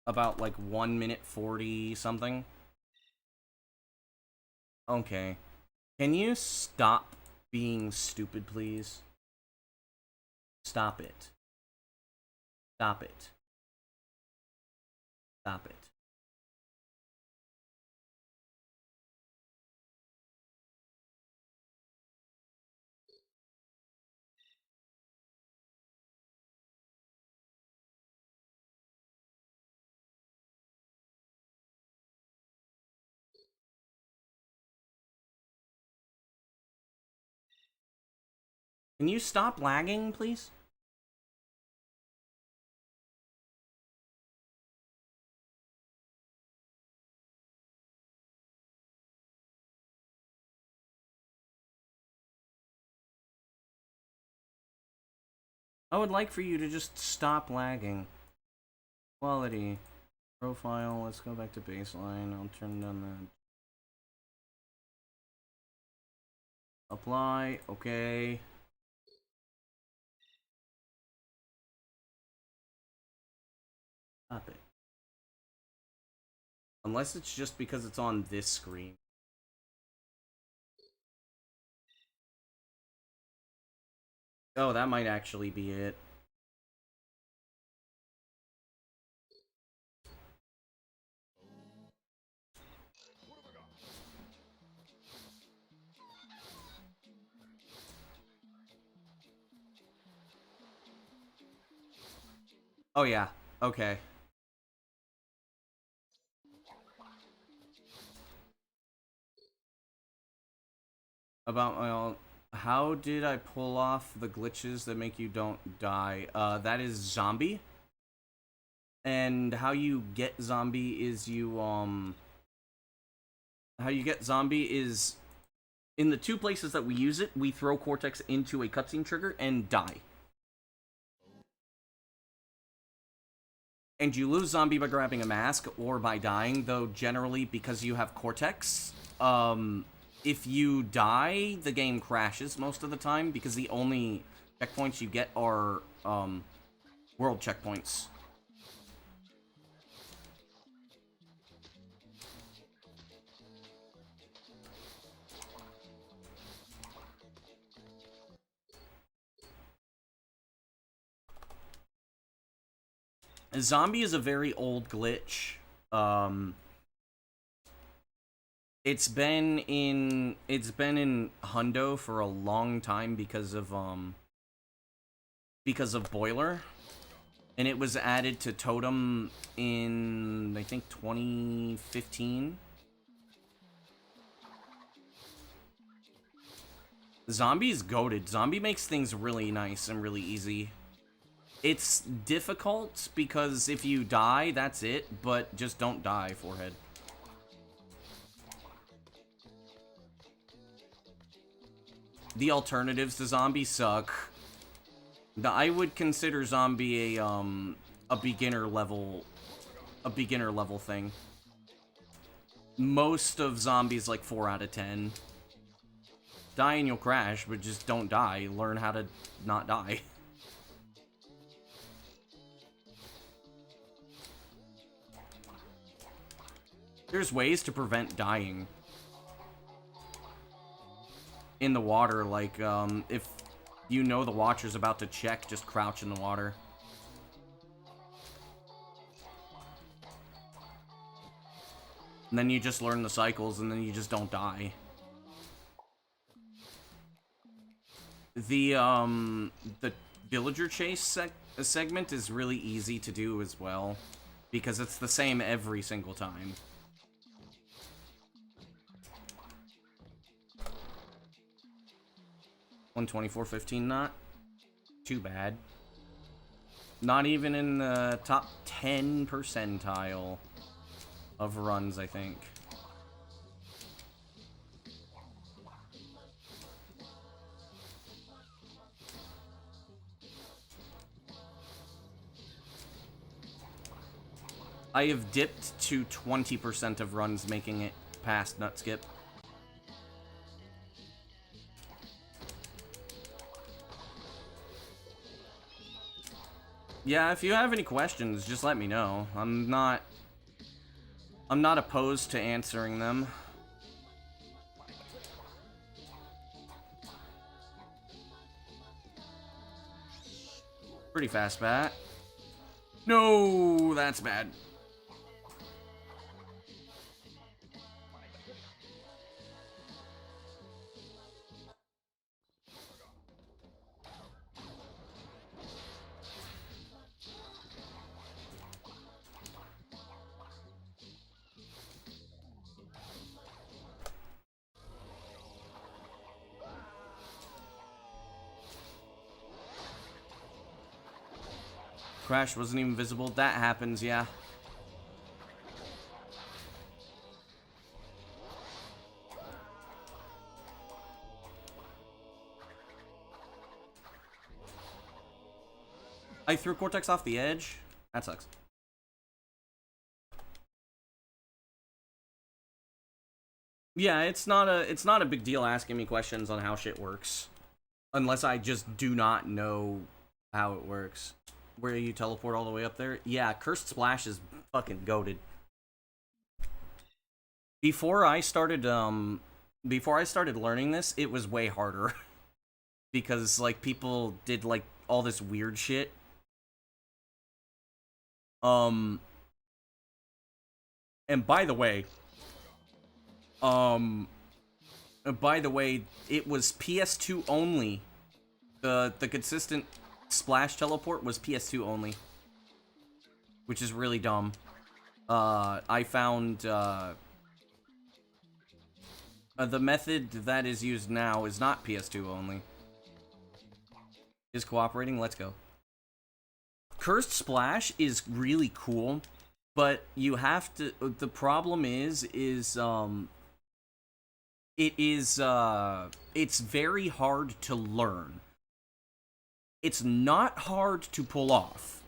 [SPEAKER 1] like 1 minute 40 something. Okay. Can you stop being stupid, please? Stop it. Stop it. Stop it. Can you stop lagging, please? I would like for you to just stop lagging. Quality. Profile, let's go back to baseline. I'll turn down that. Apply, okay. Stop it. Unless it's just because it's on this screen. Oh, that might actually be it. Oh yeah, okay. About my own... How did I pull off the glitches that make you don't die? That is zombie. And how you get zombie is you, How you get zombie is... In the two places that we use it, we throw Cortex into a cutscene trigger and die. And you lose zombie by grabbing a mask or by dying, though generally because you have Cortex, if you die, the game crashes most of the time because the only checkpoints you get are, world checkpoints. Zombie is a very old glitch. It's been in Hundo for a long time because of Boiler, and it was added to Totem in I think 2015. Zombie is goated. Zombie makes things really nice and really easy. It's difficult because if you die, that's it, but just don't die, Forehead. The alternatives to zombie suck. I would consider zombie a beginner level thing. Most of zombies like 4 out of 10. Die and you'll crash, but just don't die. Learn how to not die. There's ways to prevent dying in the water, like, if you know the watcher's about to check, just crouch in the water. And then you just learn the cycles, and then you just don't die. The villager chase segment is really easy to do as well, because it's the same every single time. 124.15 not too bad. Not even in the top 10 percentile of runs, I think. I have dipped to 20% of runs making it past Nutskip. Yeah, if you have any questions, just let me know. I'm not opposed to answering them. Pretty fast bat. No, that's bad. Crash wasn't even visible. That happens, yeah. I threw Cortex off the edge. That sucks. Yeah, it's not a big deal asking me questions on how shit works. Unless I just do not know how it works. Where you teleport all the way up there? Yeah, Cursed Splash is fucking goated. Before I started learning this, it was way harder. Because, like, people did, like, all this weird shit. And by the way, it was PS2 only. The consistent splash teleport was PS2 only, which is really dumb. I found the method that is used now is not PS2 only. Is cooperating? Let's go. Cursed Splash is really cool, but you have to. The problem is it's very hard to learn. It's not hard to pull off.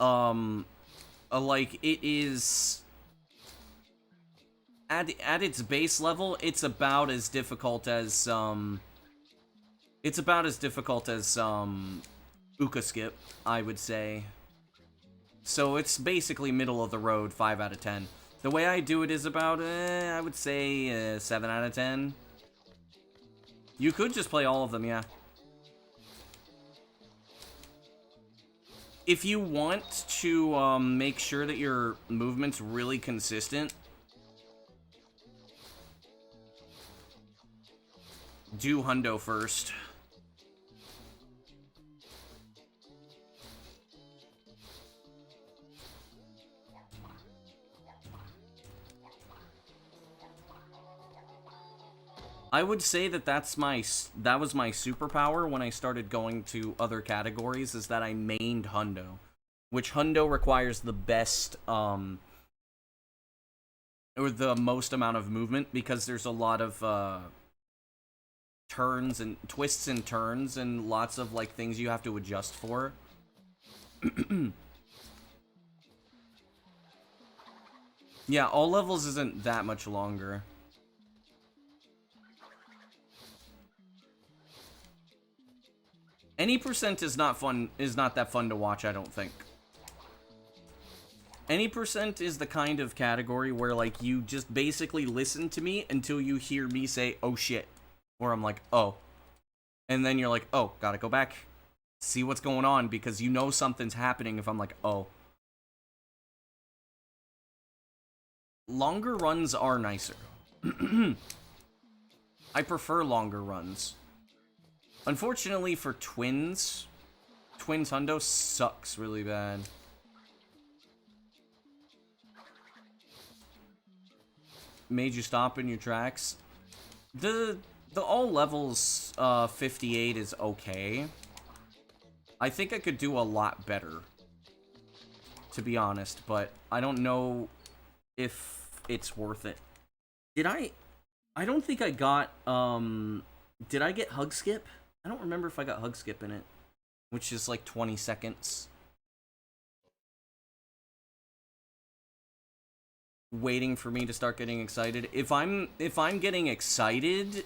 [SPEAKER 1] Like, it is at its base level, it's about as difficult as Uka Skip, I would say. So it's basically middle of the road, 5 out of 10. The way I do it is about, I would say, 7 out of 10. You could just play all of them, yeah. If you want to make sure that your movement's really consistent, do Hundo first. I would say that that was my superpower when I started going to other categories, is that I mained Hundo. Which Hundo requires the best, or the most amount of movement, because there's a lot of, turns and twists and turns and lots of, like, things you have to adjust for. Yeah, all levels isn't that much longer. Any percent is not that fun to watch, I don't think. Any percent is the kind of category where, like, you just basically listen to me until you hear me say, oh shit. Or I'm like, oh. And then you're like, oh, gotta go back, see what's going on, because you know something's happening if I'm like, oh. Longer runs are nicer. I prefer longer runs. Unfortunately for Twins Hundo sucks really bad. Made you stop in your tracks. The all levels 58 is okay. I think I could do a lot better, to be honest, but I don't know if it's worth it. I don't think I got, did I get Hug Skip? I don't remember if I got Hug Skip in it, which is like 20 seconds. Waiting for me to start getting excited. If I'm getting excited,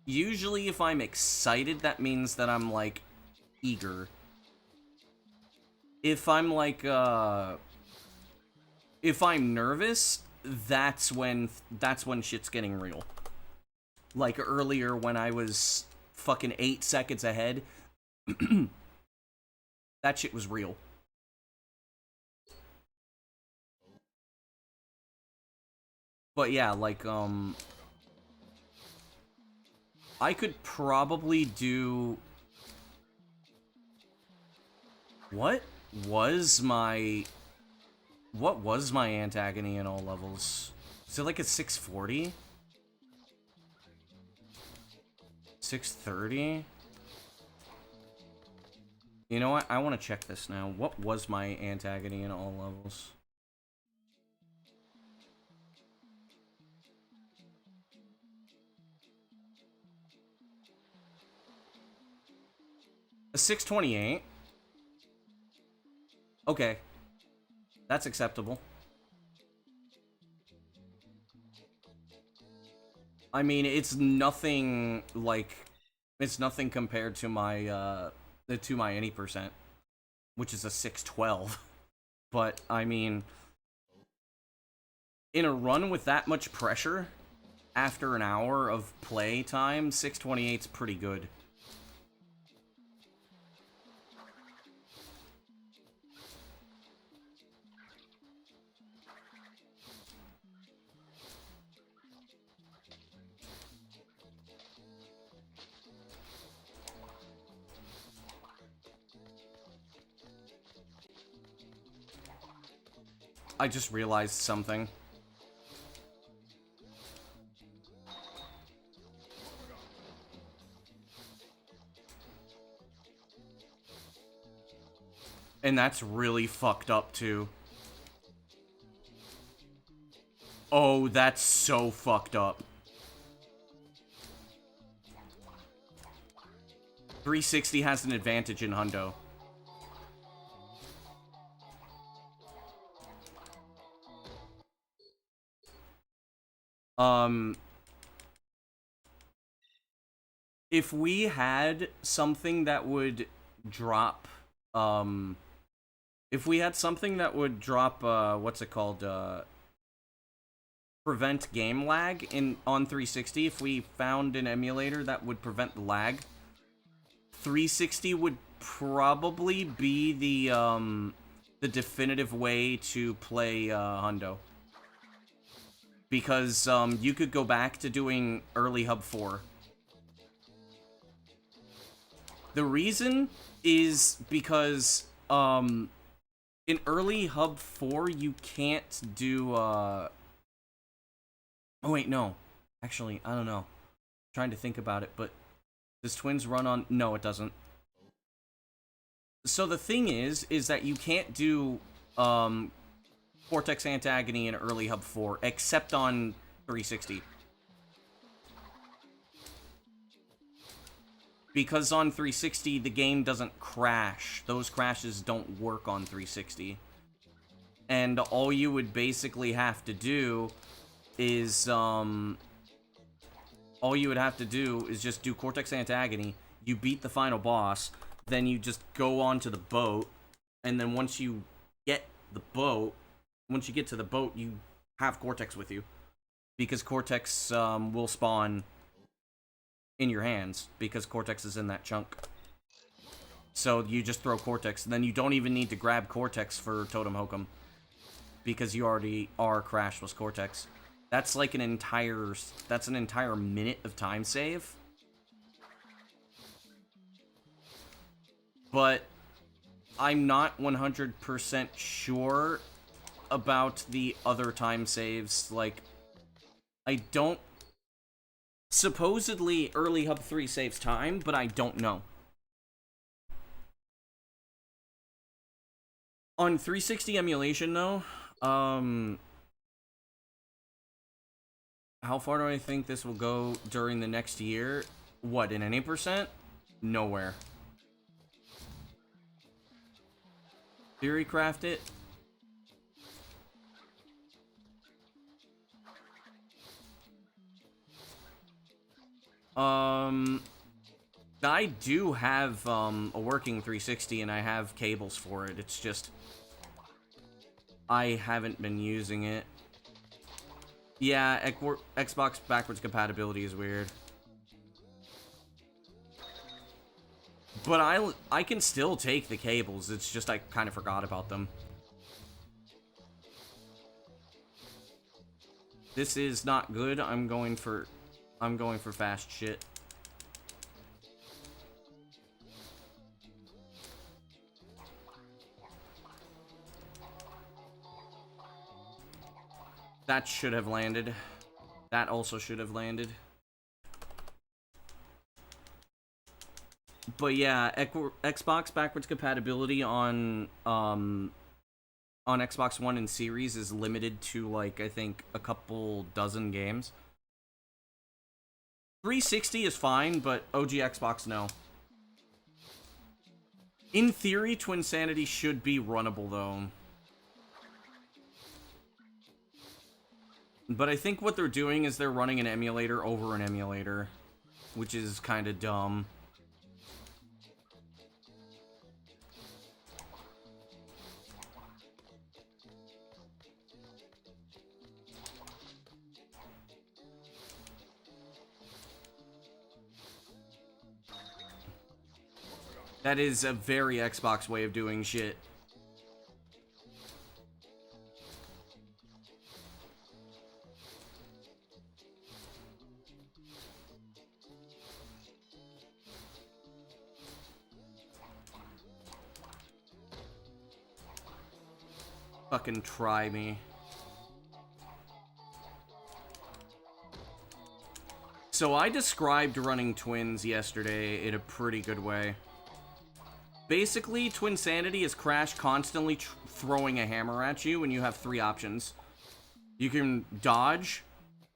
[SPEAKER 1] usually if I'm excited, that means that I'm, like, eager. If I'm, like, if I'm nervous, that's when shit's getting real. Like earlier when I was fucking 8 seconds ahead, that shit was real. But yeah, like, I could probably do... What was my antagony in all levels? Is it like a 640? 630? You know what? I want to check this now. What was my antagony in all levels? A 628. Okay. That's acceptable. I mean, it's nothing like... It's nothing compared to my any percent, which is a 612. But, I mean... In a run with that much pressure, after an hour of play time, 628's pretty good. I just realized something. And that's really fucked up, too. Oh, that's so fucked up. 360 has an advantage in Hundo. If we had something that would drop, if we had something that would drop, what's it called, prevent game lag on 360, if we found an emulator that would prevent the lag, 360 would probably be the definitive way to play, Hundo. Because, you could go back to doing early Hub 4. The reason is because, in early Hub 4, you can't do, Oh, wait, no. Actually, I don't know. I'm trying to think about it, but does Twins run on... No, it doesn't. So the thing is that you can't do, Cortex Antagony in early Hub 4, except on 360. Because on 360, the game doesn't crash. Those crashes don't work on 360. And all you would basically have to do is, all you would have to do is just do Cortex Antagony, you beat the final boss, then you just go onto the boat, and then once you get the boat, once you get to the boat, you have Cortex with you. Because Cortex, will spawn in your hands, because Cortex is in that chunk. So you just throw Cortex, and then you don't even need to grab Cortex for Totem Hokum, because you already are crashed with Cortex. That's like an entire minute of time save. But I'm not 100% sure about the other time saves. Like, I don't... Supposedly, early Hub 3 saves time, but I don't know. On 360 emulation, though, how far do I think this will go during the next year? What, in any percent? Nowhere. Theory craft it? I do have, a working 360, and I have cables for it. It's just... I haven't been using it. Yeah, Xbox backwards compatibility is weird. But I can still take the cables, it's just I kind of forgot about them. This is not good, I'm going for fast shit. That should have landed. That also should have landed. But yeah, Xbox backwards compatibility on Xbox One and Series is limited to, like, I think a couple dozen games. 360 is fine, but OG Xbox, no. In theory, Twinsanity should be runnable, though. But I think what they're doing is they're running an emulator over an emulator, which is kind of dumb. That is a very Xbox way of doing shit. Fucking try me. So I described running Twins yesterday in a pretty good way. Basically, Twinsanity is Crash constantly throwing a hammer at you, and you have three options. You can dodge,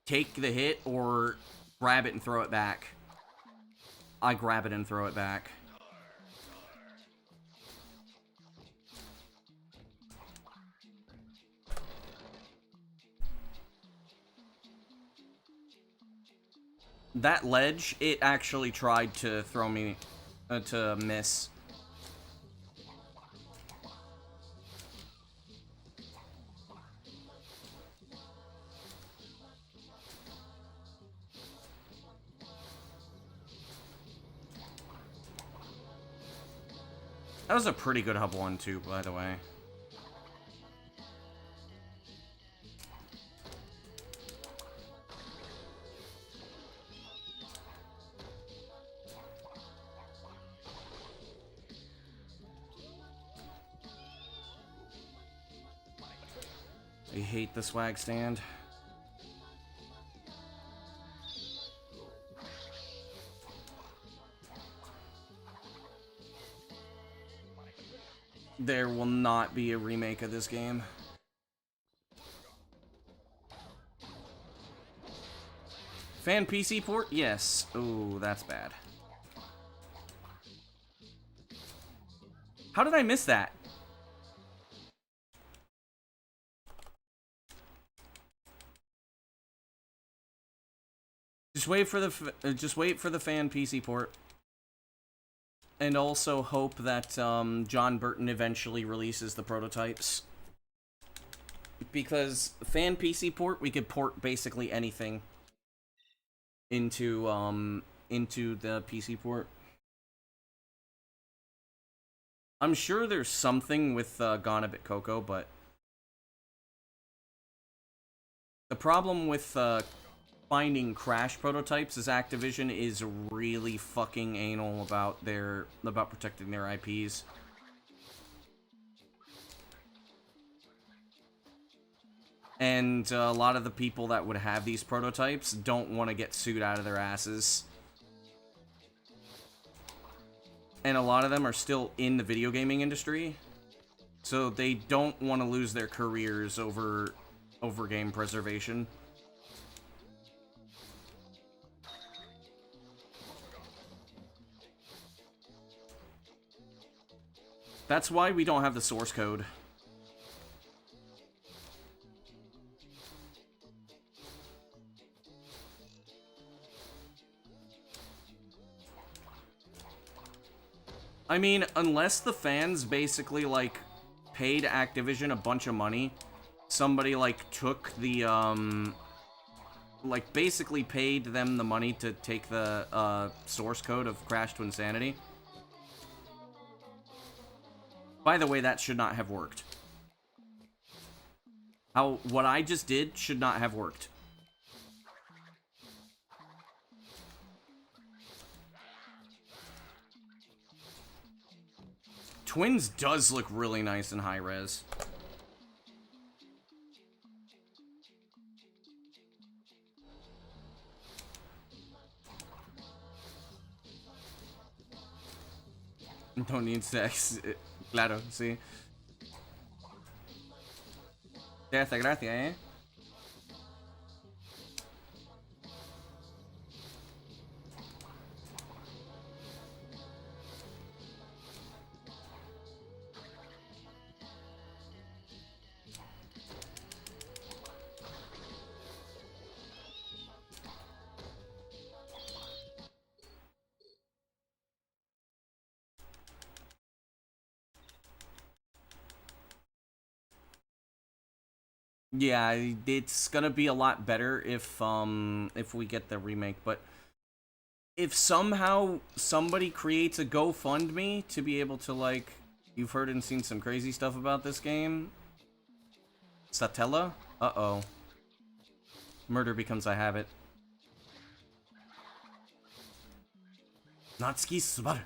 [SPEAKER 1] take the hit, or grab it and throw it back. I grab it and throw it back. That ledge, it actually tried to throw me, to miss. That was a pretty good hub one, too, by the way. I hate the swag stand. There will not be a remake of this game. Fan PC port? Yes. Ooh, that's bad. How did I miss that? Just wait for the fan PC port. And also hope that John Burton eventually releases the prototypes. Because fan PC port, we could port basically anything into the PC port. I'm sure there's something with Gone a Bit Coco, but the problem with finding Crash prototypes is Activision is really fucking anal about protecting their IPs. And a lot of the people that would have these prototypes don't want to get sued out of their asses. And a lot of them are still in the video gaming industry, so they don't want to lose their careers over game preservation. That's why we don't have the source code. I mean, unless the fans basically, like, paid Activision a bunch of money, somebody, like, took the, like, basically paid them the money to take the, source code of Crash Twinsanity. By the way, that should not have worked. What I just did should not have worked. Twins does look really nice in high res. No need sex. Claro, sí. Te hace gracia, ¿eh? Yeah, it's gonna be a lot better if we get the remake, but if somehow somebody creates a GoFundMe to be able to, like, you've heard and seen some crazy stuff about this game. Satella? Uh-oh. Murder becomes a habit. Natsuki Subaru.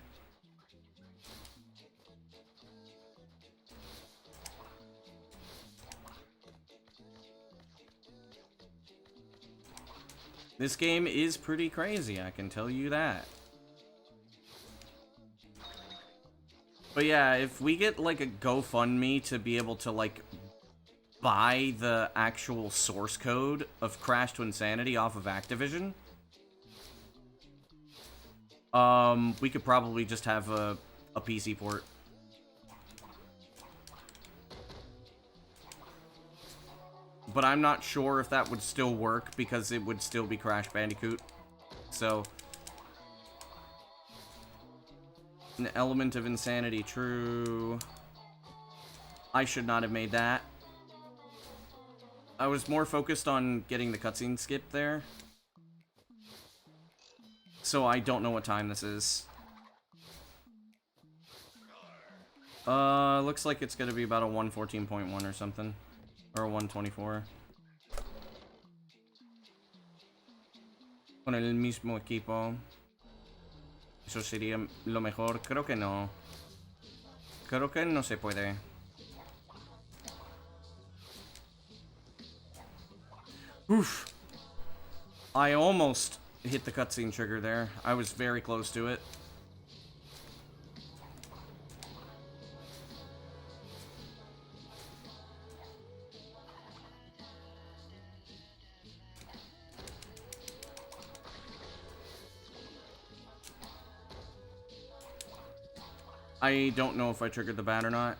[SPEAKER 1] This game is pretty crazy, I can tell you that. But yeah, if we get, like, a GoFundMe to be able to, like, buy the actual source code of Crash Twinsanity off of Activision, we could probably just have a PC port. But I'm not sure if that would still work, because it would still be Crash Bandicoot. So, an element of insanity, true. I should not have made that. I was more focused on getting the cutscene skip there. So I don't know what time this is. Looks like it's gonna be about a 114.1 or something. Or a 124. Con el mismo equipo. Eso sería lo mejor. Creo que no. Creo que no se puede. Oof. I almost hit the cutscene trigger there. I was very close to it. I don't know if I triggered the bat or not.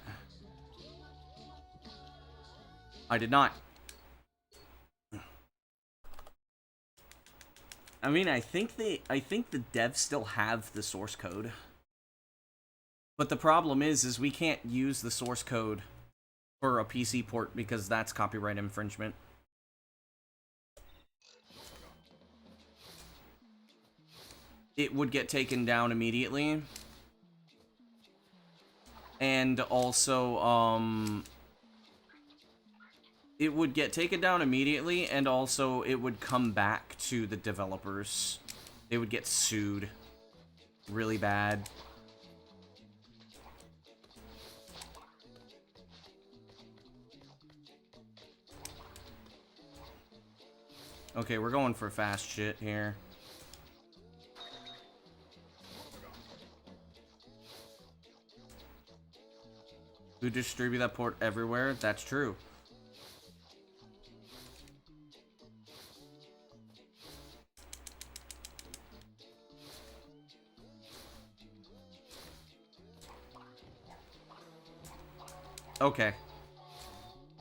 [SPEAKER 1] I did not. I mean, I think the devs still have the source code. But the problem is we can't use the source code for a PC port because that's copyright infringement. It would get taken down immediately. And also, it would get taken down immediately, and also it would come back to the developers. They would get sued really bad. Okay, we're going for fast shit here. Who distribute that port everywhere? That's true. Okay.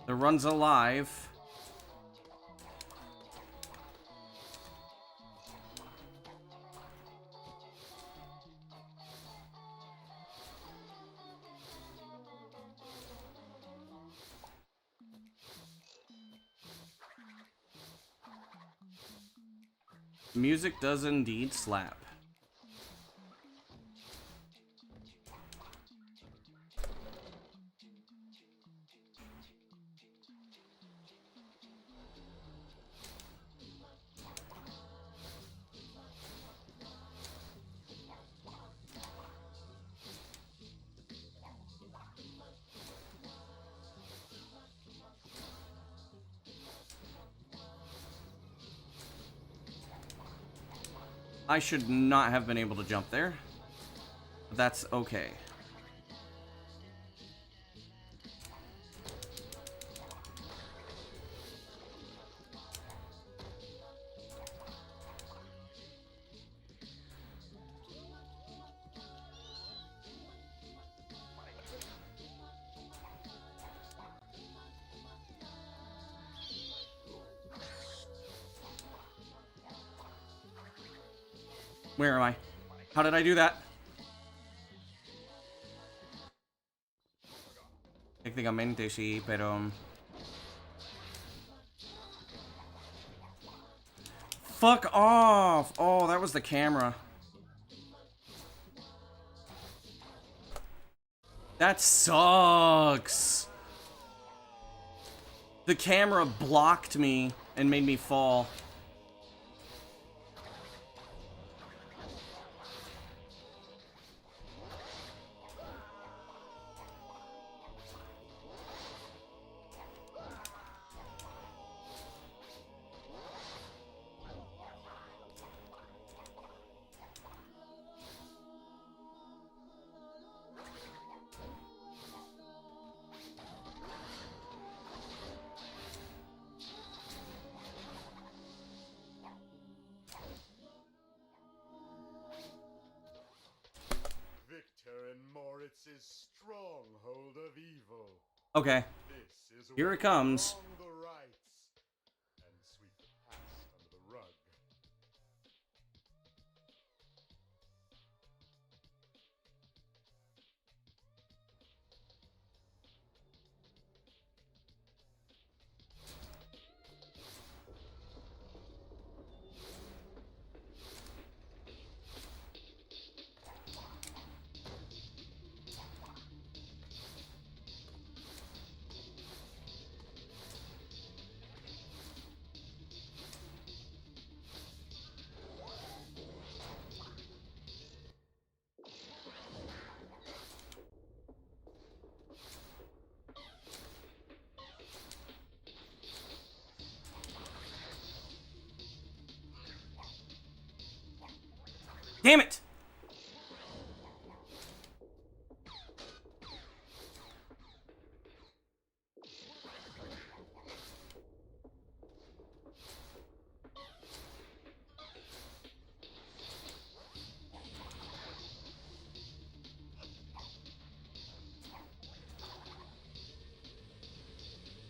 [SPEAKER 1] The run's alive. Music does indeed slap. I should not have been able to jump there. But that's okay. Where am I? How did I do that? Técnicamente sí, pero... Fuck off! Oh, that was the camera. That sucks! The camera blocked me and made me fall.
[SPEAKER 3] Victor in Moritz's stronghold of evil.
[SPEAKER 1] Okay,
[SPEAKER 3] This is
[SPEAKER 1] here
[SPEAKER 3] where
[SPEAKER 1] it comes.
[SPEAKER 3] we wrong the rights and sweep the past under the rug.
[SPEAKER 1] Damn it!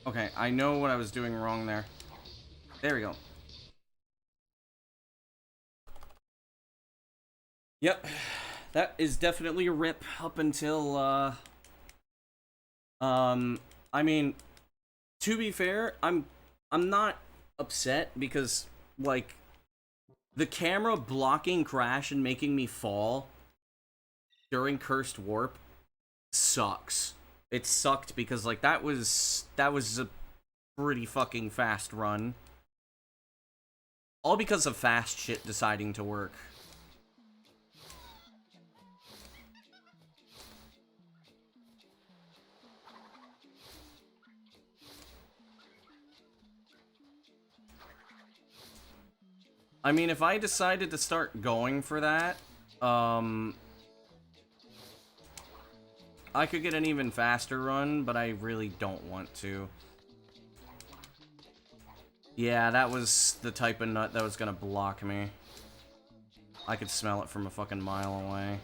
[SPEAKER 1] Okay, I know what I was doing wrong there. There we go. Yep. That is definitely a rip up until, I mean, to be fair, I'm not upset because, like, the camera blocking Crash and making me fall during Cursed Warp sucks. It sucked because, like, that was a pretty fucking fast run. All because of fast shit deciding to work. I mean, if I decided to start going for that, I could get an even faster run, but I really don't want to. Yeah, that was the type of nut that was gonna block me. I could smell it from a fucking mile away.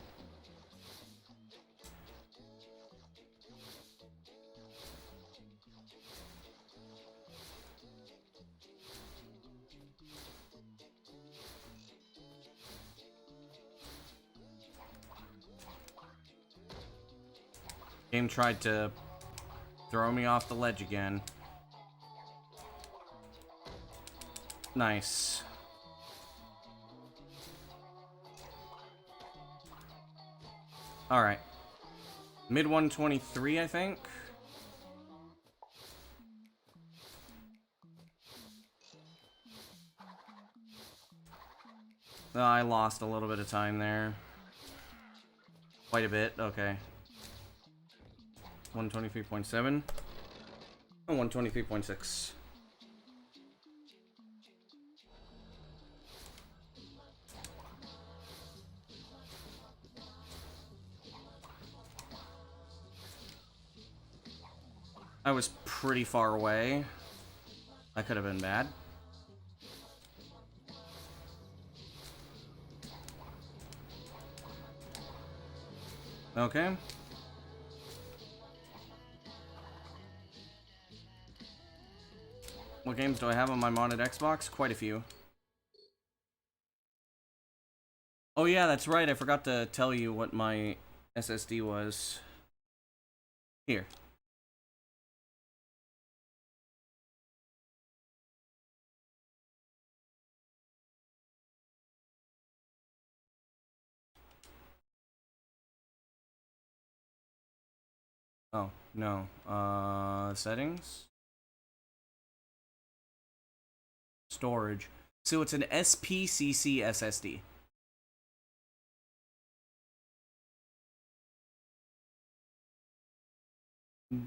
[SPEAKER 1] Game tried to throw me off the ledge again. Nice. Alright. Mid 123, I think. Oh, I lost a little bit of time there. Quite a bit, okay. 123.7. Oh, 123.6. I was pretty far away. That could have been bad. Okay. What games do I have on my modded Xbox? Quite a few. Oh yeah, that's right. I forgot to tell you what my SSD was. Here. Oh, no. Settings? Storage. So it's an SPCC SSD.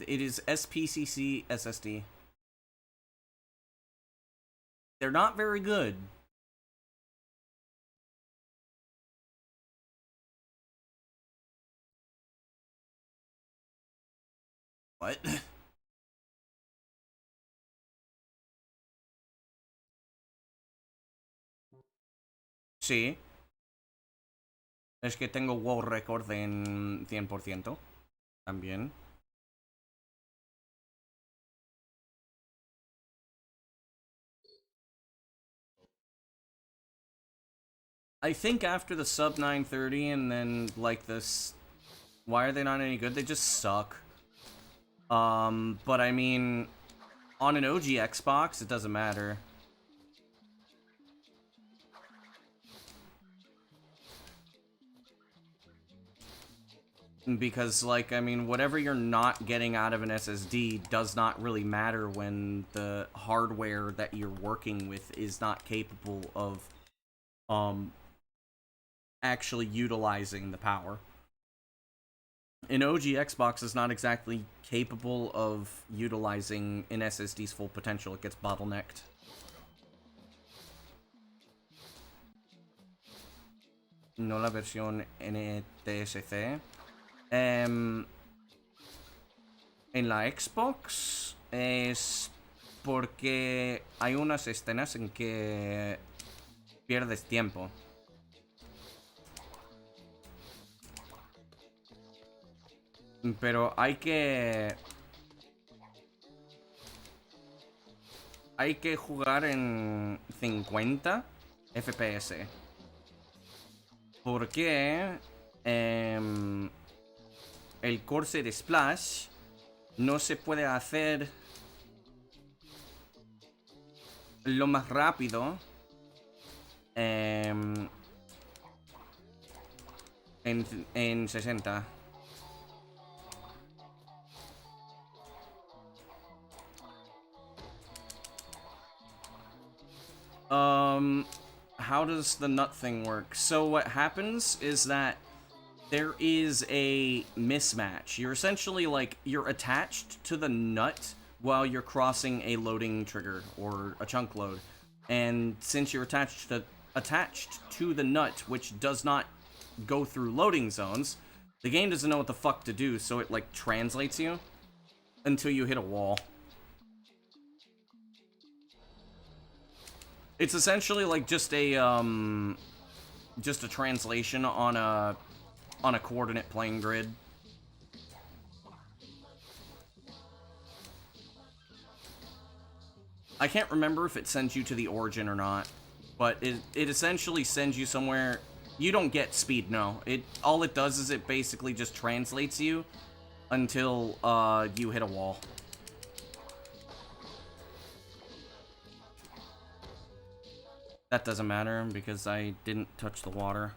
[SPEAKER 1] It is SPCC SSD. They're not very good. What? Sí. Es que tengo WoW Record en 100%. También. I think after the sub 930 and then like this, why are they not any good? They just suck. But I mean, on an OG Xbox, it doesn't matter. Because, like, I mean, whatever you're not getting out of an SSD does not really matter when the hardware that you're working with is not capable of, actually utilizing the power. An OG Xbox is not exactly capable of utilizing an SSD's full potential. It gets bottlenecked. No la versión NTSC. En la Xbox es porque hay unas escenas en que pierdes tiempo. Pero hay que jugar en 50 FPS. Porque el Corsair Splash no se puede hacer lo más rápido en 60. How does the nut thing work? So what happens is that there is a mismatch. You're essentially, like, you're attached to the nut while you're crossing a loading trigger or a chunk load. And since you're attached to the nut, which does not go through loading zones, the game doesn't know what the fuck to do, so it, like, translates you until you hit a wall. It's essentially like just a translation on a coordinate plane grid. I can't remember if it sends you to the origin or not, but it essentially sends you somewhere. You don't get speed, no. All it does is it basically just translates you until you hit a wall. That doesn't matter because I didn't touch the water.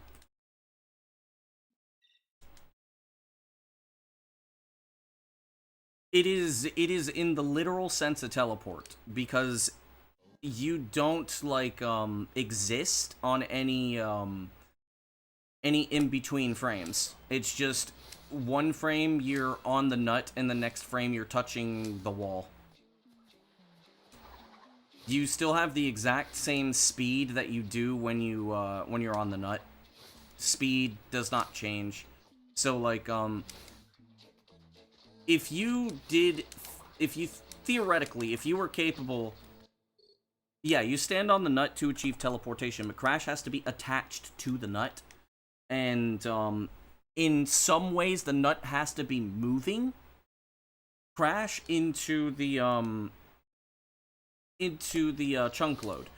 [SPEAKER 1] It is in the literal sense a teleport because you don't like exist on any in-between frames. It's just one frame you're on the nut and the next frame you're touching the wall. You still have the exact same speed that you do when you're on the nut. Speed does not change. So like theoretically, if you were capable, yeah, you stand on the nut to achieve teleportation, but Crash has to be attached to the nut. And in some ways the nut has to be moving Crash into the chunk load.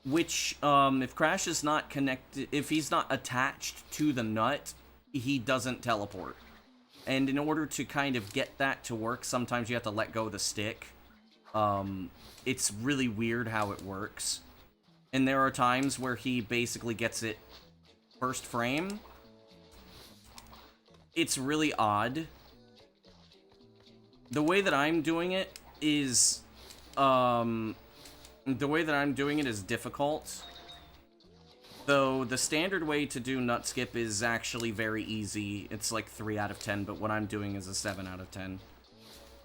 [SPEAKER 1] Which, if Crash is not connected, if he's not attached to the nut, he doesn't teleport. And in order to kind of get that to work, sometimes you have to let go of the stick. It's really weird how it works. And there are times where he basically gets it first frame. It's really odd. The way that I'm doing it is, difficult. Though the standard way to do nut skip is actually very easy. It's like 3 out of 10, but what I'm doing is a 7 out of 10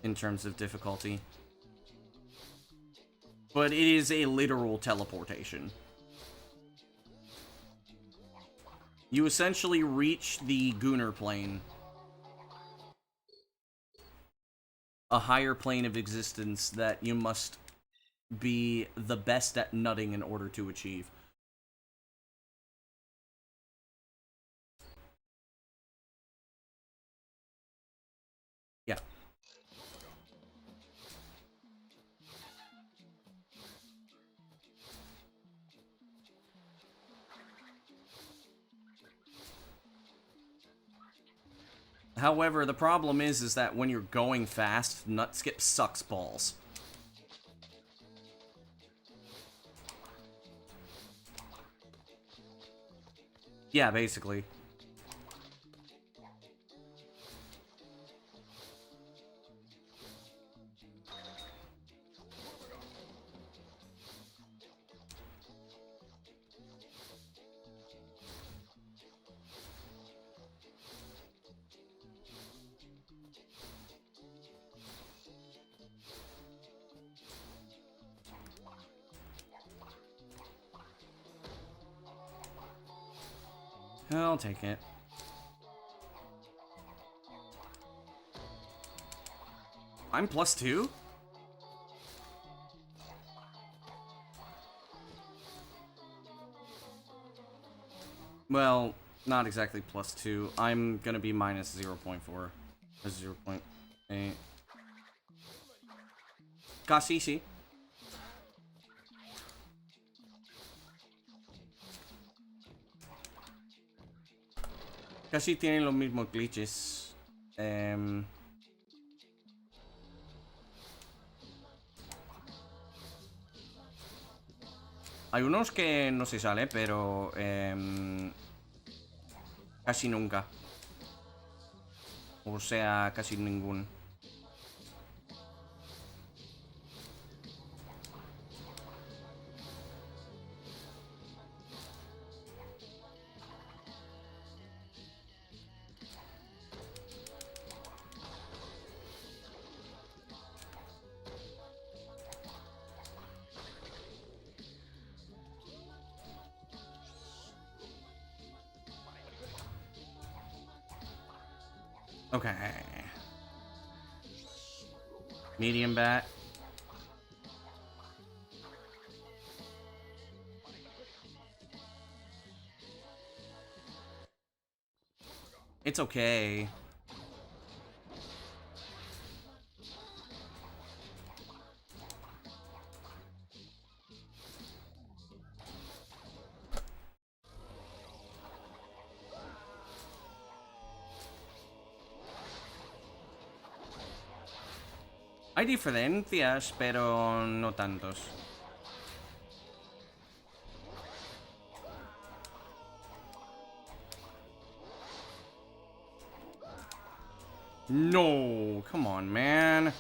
[SPEAKER 1] in terms of difficulty. But it is a literal teleportation. You essentially reach the Gunnar plane. A higher plane of existence that you must be the best at nutting in order to achieve. Yeah. However, the problem is that when you're going fast, nut skip sucks balls. Yeah, basically. I'll take it. I'm +2? Well, not exactly +2. I'm gonna be minus 0.4. 0.8. Casi, sí. Casi tienen los mismos glitches. Hay unos que no se sale, pero casi nunca. O sea, casi ningún. Okay. Medium bat. It's okay. Hay diferencias, pero no tantos. No, come on, man.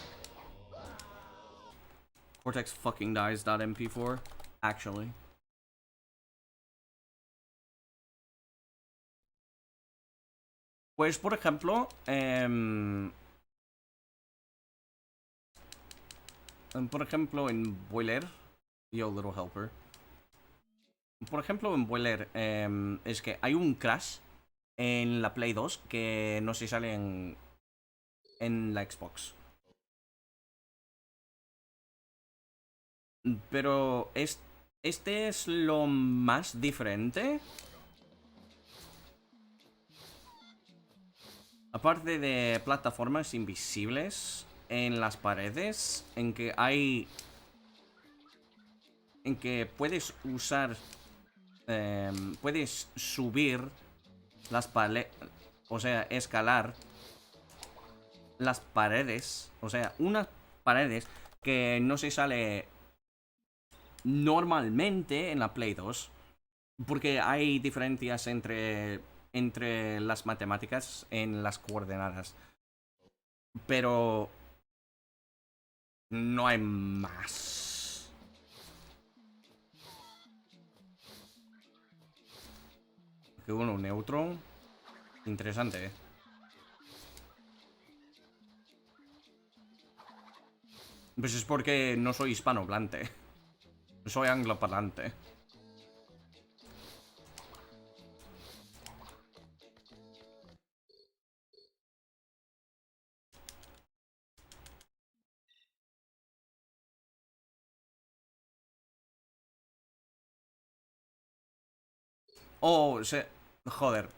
[SPEAKER 1] Cortex fucking dies. .mp4, actually. Pues, por ejemplo, en Boiler, yo, Little Helper. Por ejemplo, en Boiler, es que hay un crash en la Play 2 que no se sale en la Xbox. Pero este es lo más diferente. Aparte de plataformas invisibles en las paredes, en que hay en que puedes usar, puedes subir las o sea, escalar las paredes, o sea, unas paredes que no se sale normalmente en la Play 2, porque hay diferencias entre las matemáticas en las coordenadas, pero no hay más. Que uno neutro, interesante, ¿eh? Pues es porque no soy hispanohablante. Soy angloparlante. Oh, joder.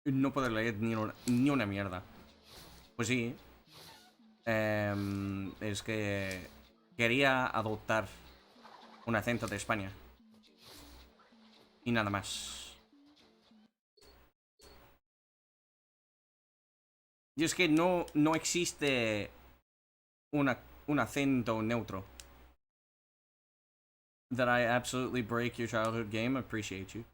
[SPEAKER 1] No puedo leer ni una mierda. Pues sí. Es que quería adoptar un acento de España. Y nada más. Y es que no existe un acento neutro. That I absolutely break your childhood game. Appreciate you.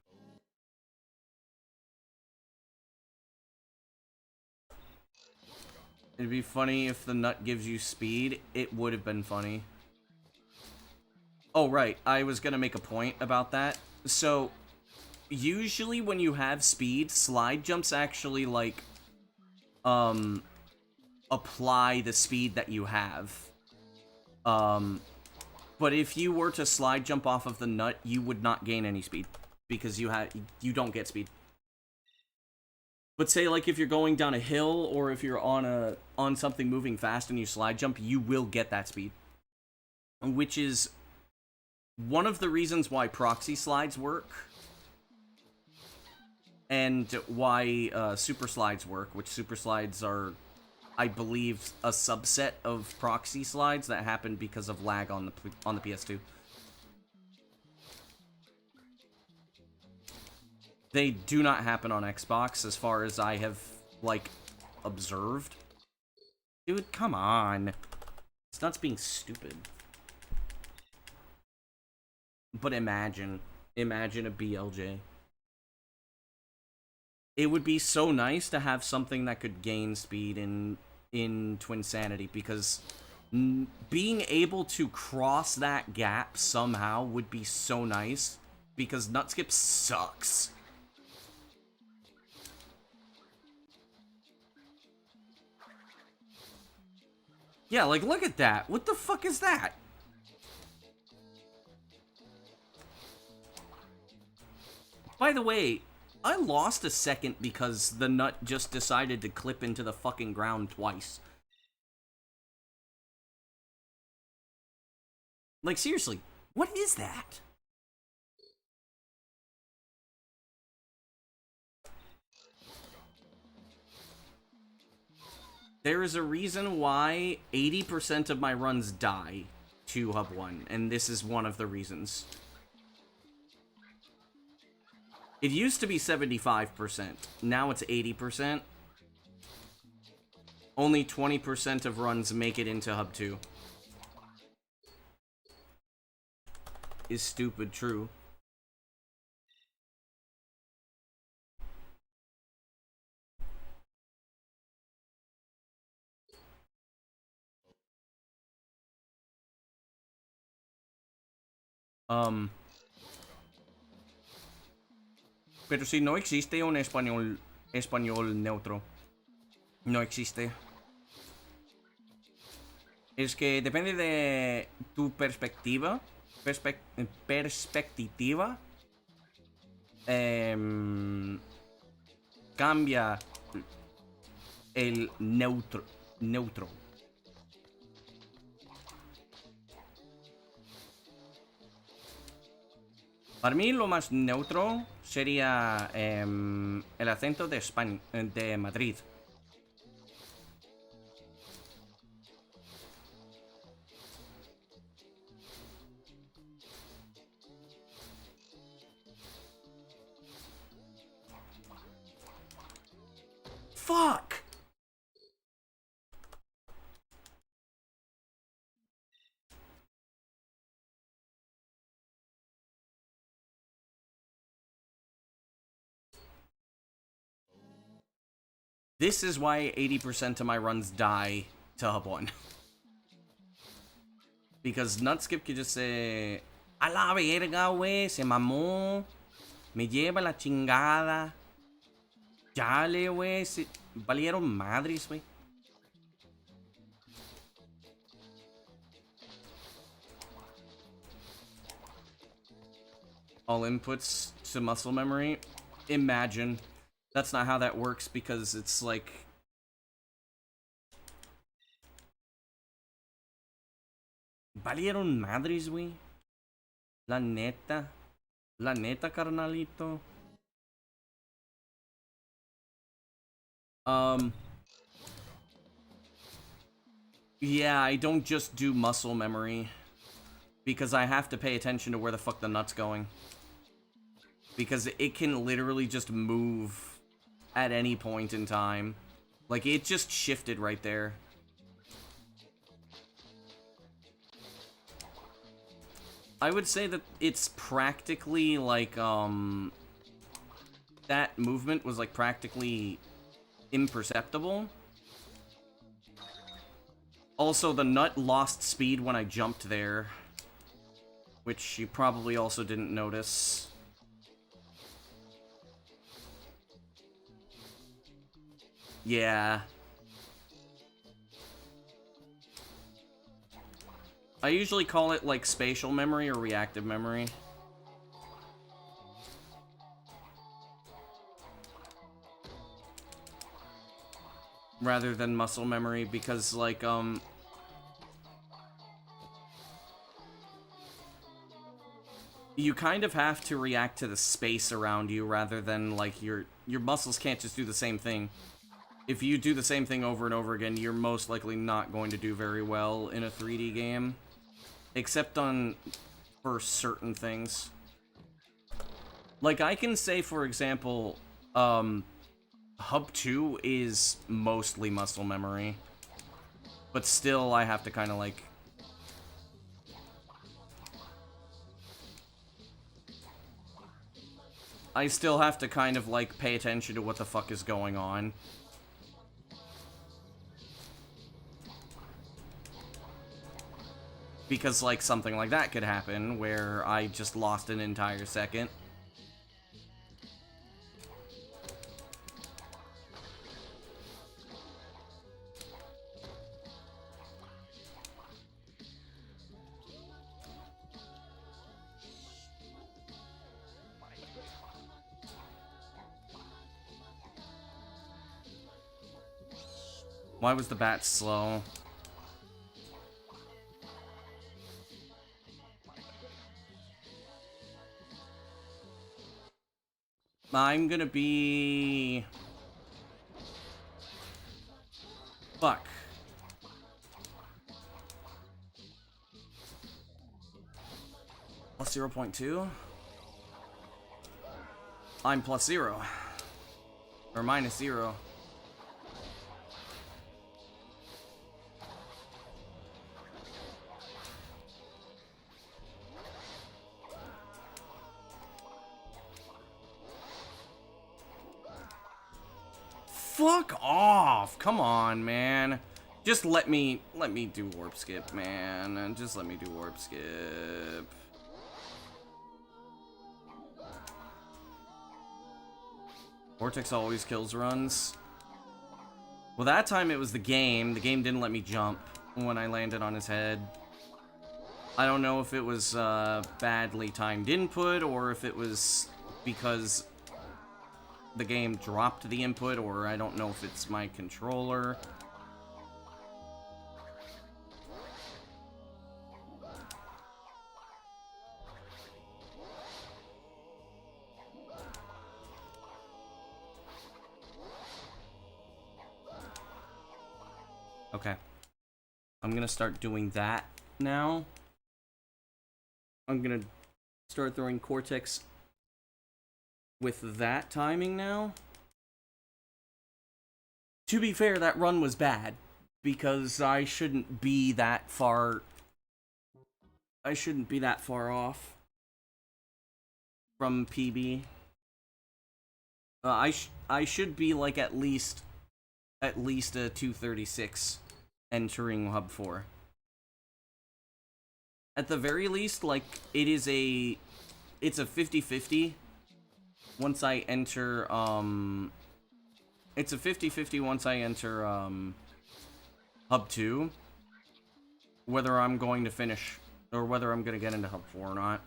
[SPEAKER 1] It'd be funny if the nut gives you speed. It would have been funny. Oh, right. I was gonna make a point about that. So, usually when you have speed, slide jumps actually, like, apply the speed that you have. But if you were to slide jump off of the nut, you would not gain any speed. Because you don't get speed. But say, like, if you're going down a hill, or if you're on something moving fast and you slide jump, you will get that speed. Which is one of the reasons why proxy slides work. And why super slides work, which super slides are, I believe, a subset of proxy slides that happen because of lag on the PS2. They do not happen on Xbox, as far as I have, like, observed. Dude, come on. It's not being stupid. But imagine a BLJ. It would be so nice to have something that could gain speed in Twinsanity, because being able to cross that gap somehow would be so nice, because Nutskip sucks. Yeah, like, look at that. What the fuck is that? By the way, I lost a second because the nut just decided to clip into the fucking ground twice. Like, seriously, what is that? There is a reason why 80% of my runs die to Hub 1, and this is one of the reasons. It used to be 75%, now it's 80%. Only 20% of runs make it into Hub 2. Is stupid true. Pero si no existe un español neutro. No existe. Es que depende de tu perspectiva. Perspectiva. Cambia el neutro. Para mí lo más neutro sería el acento de España, de Madrid. fuck? This is why 80% of my runs die to hub 1. Because Nutskip could just say, a la verga, wey, se mamó. Me lleva la chingada. Chale, wey, se valieron madres, wey. All inputs to muscle memory. Imagine. That's not how that works because it's like... Valieron madres, wey. La neta. La neta, carnalito. Yeah, I don't just do muscle memory. Because I have to pay attention to where the fuck the nut's going. Because it can literally just move at any point in time. Like, it just shifted right there. I would say that it's practically like, that movement was like practically imperceptible. Also, the nut lost speed when I jumped there, which you probably also didn't notice. Yeah. I usually call it like spatial memory or reactive memory. Rather than muscle memory, because like you kind of have to react to the space around you rather than like your muscles can't just do the same thing. If you do the same thing over and over again, you're most likely not going to do very well in a 3D game. Except for certain things. Like, I can say, for example, Hub 2 is mostly muscle memory. But still, I have to kind of, like... I still have to kind of, like, pay attention to what the fuck is going on. Because, like, something like that could happen, where I just lost an entire second. Why was the bat slow? I'm gonna be... Fuck. Plus 0.2? I'm plus 0. Or minus 0. Fuck off! Come on, man. Just let me do warp skip, man. And just let me do warp skip. Vortex always kills runs. Well, that time it was the game. The game didn't let me jump when I landed on his head. I don't know if it was badly timed input or if it was because the game dropped the input, or I don't know if it's my controller. Okay. I'm gonna start doing that now. I'm gonna start throwing Cortex with that timing now. To be fair, that run was bad, because I shouldn't be that far... I shouldn't be that far off from PB. I should be like at least a 236 entering Hub 4. At the very least, like, it's a 50-50 once I enter, it's a 50-50 once I enter, Hub 2, whether I'm going to finish, or whether I'm going to get into Hub 4 or not.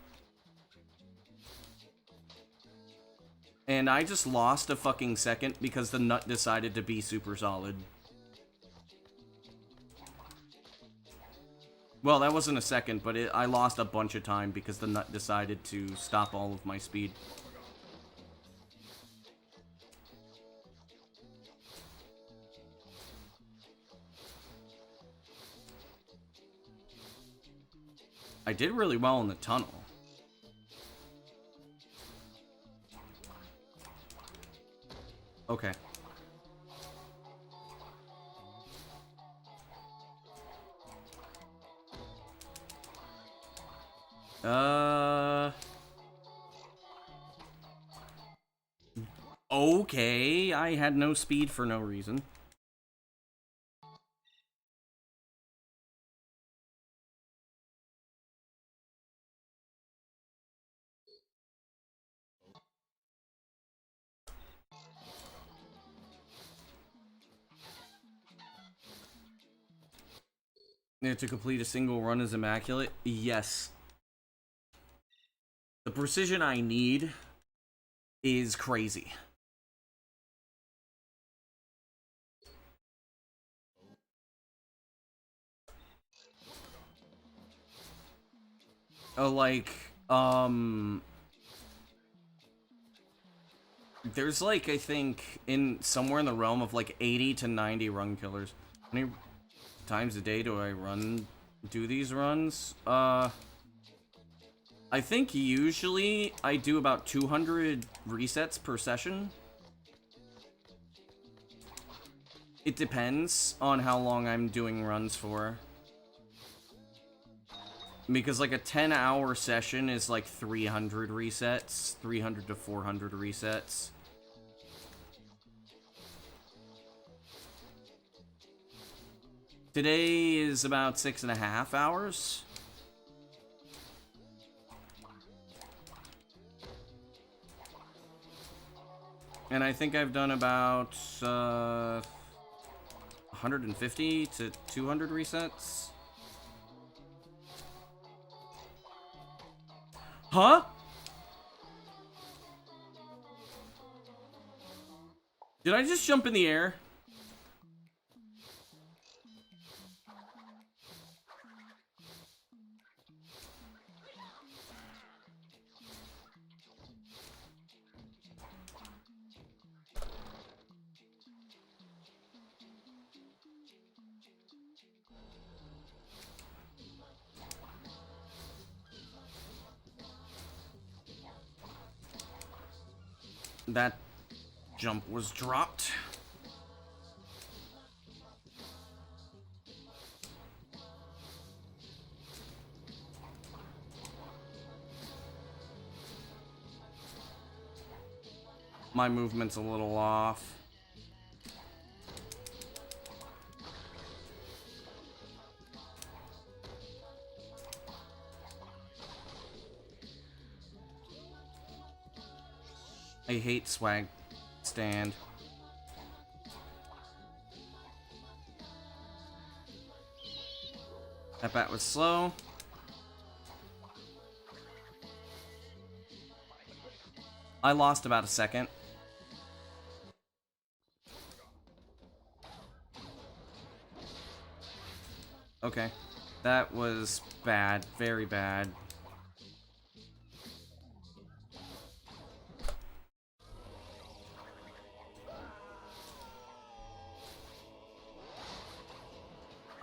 [SPEAKER 1] And I just lost a fucking second because the nut decided to be super solid. Well, that wasn't a second, but I lost a bunch of time because the nut decided to stop all of my speed. I did really well in the tunnel. Okay. Okay, I had no speed for no reason. To complete a single run is immaculate? Yes. The precision I need is crazy. Like, there's like, I think, in somewhere in the realm of like 80 to 90 run killers. How many times a day do I do these runs? I think usually I do about 200 resets per session. It depends on how long I'm doing runs for. Because like a 10-hour session is like 300 resets, 300 to 400 resets. Today is about 6.5 hours. And I think I've done about 150 to 200 resets. Huh? Did I just jump in the air? That jump was dropped. My movement's a little off. I hate swag stand. That bat was slow. I lost about a second. Okay. That was bad. Very bad.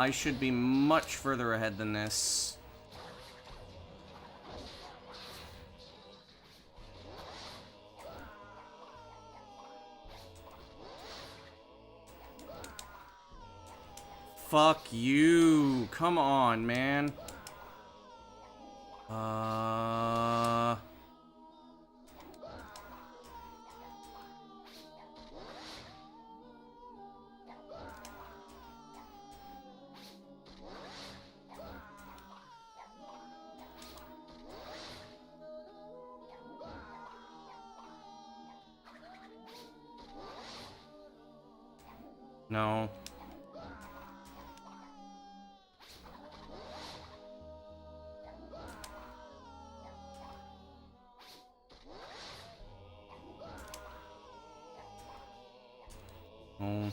[SPEAKER 1] I should be much further ahead than this. fuck you. Come on, man. No. Oh.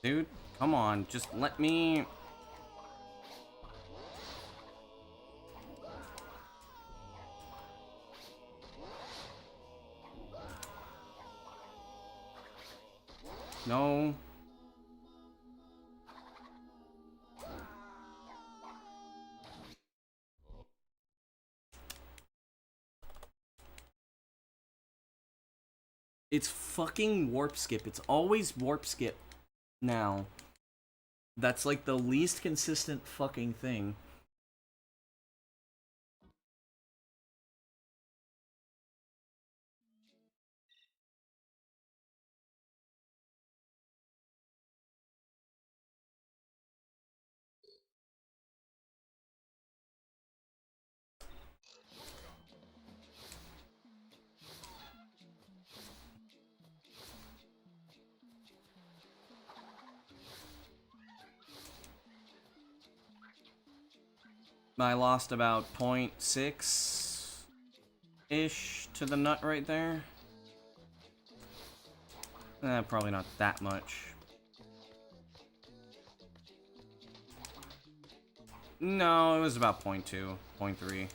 [SPEAKER 1] Dude, come on, just let me... No. It's fucking warp skip. It's always warp skip now. That's like the least consistent fucking thing. I lost about 0.6-ish to the nut right there. Probably not that much. No, it was about 0.2, 0.3.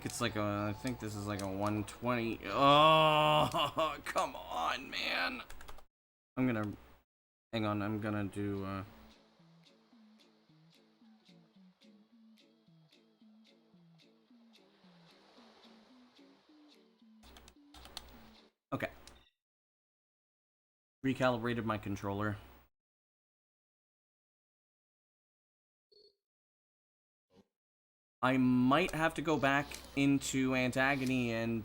[SPEAKER 1] It's like a, I think this is like a 120. Oh, come on, man. I'm gonna, hang on, I'm gonna do, okay. Recalibrated my controller. I might have to go back into Antagony and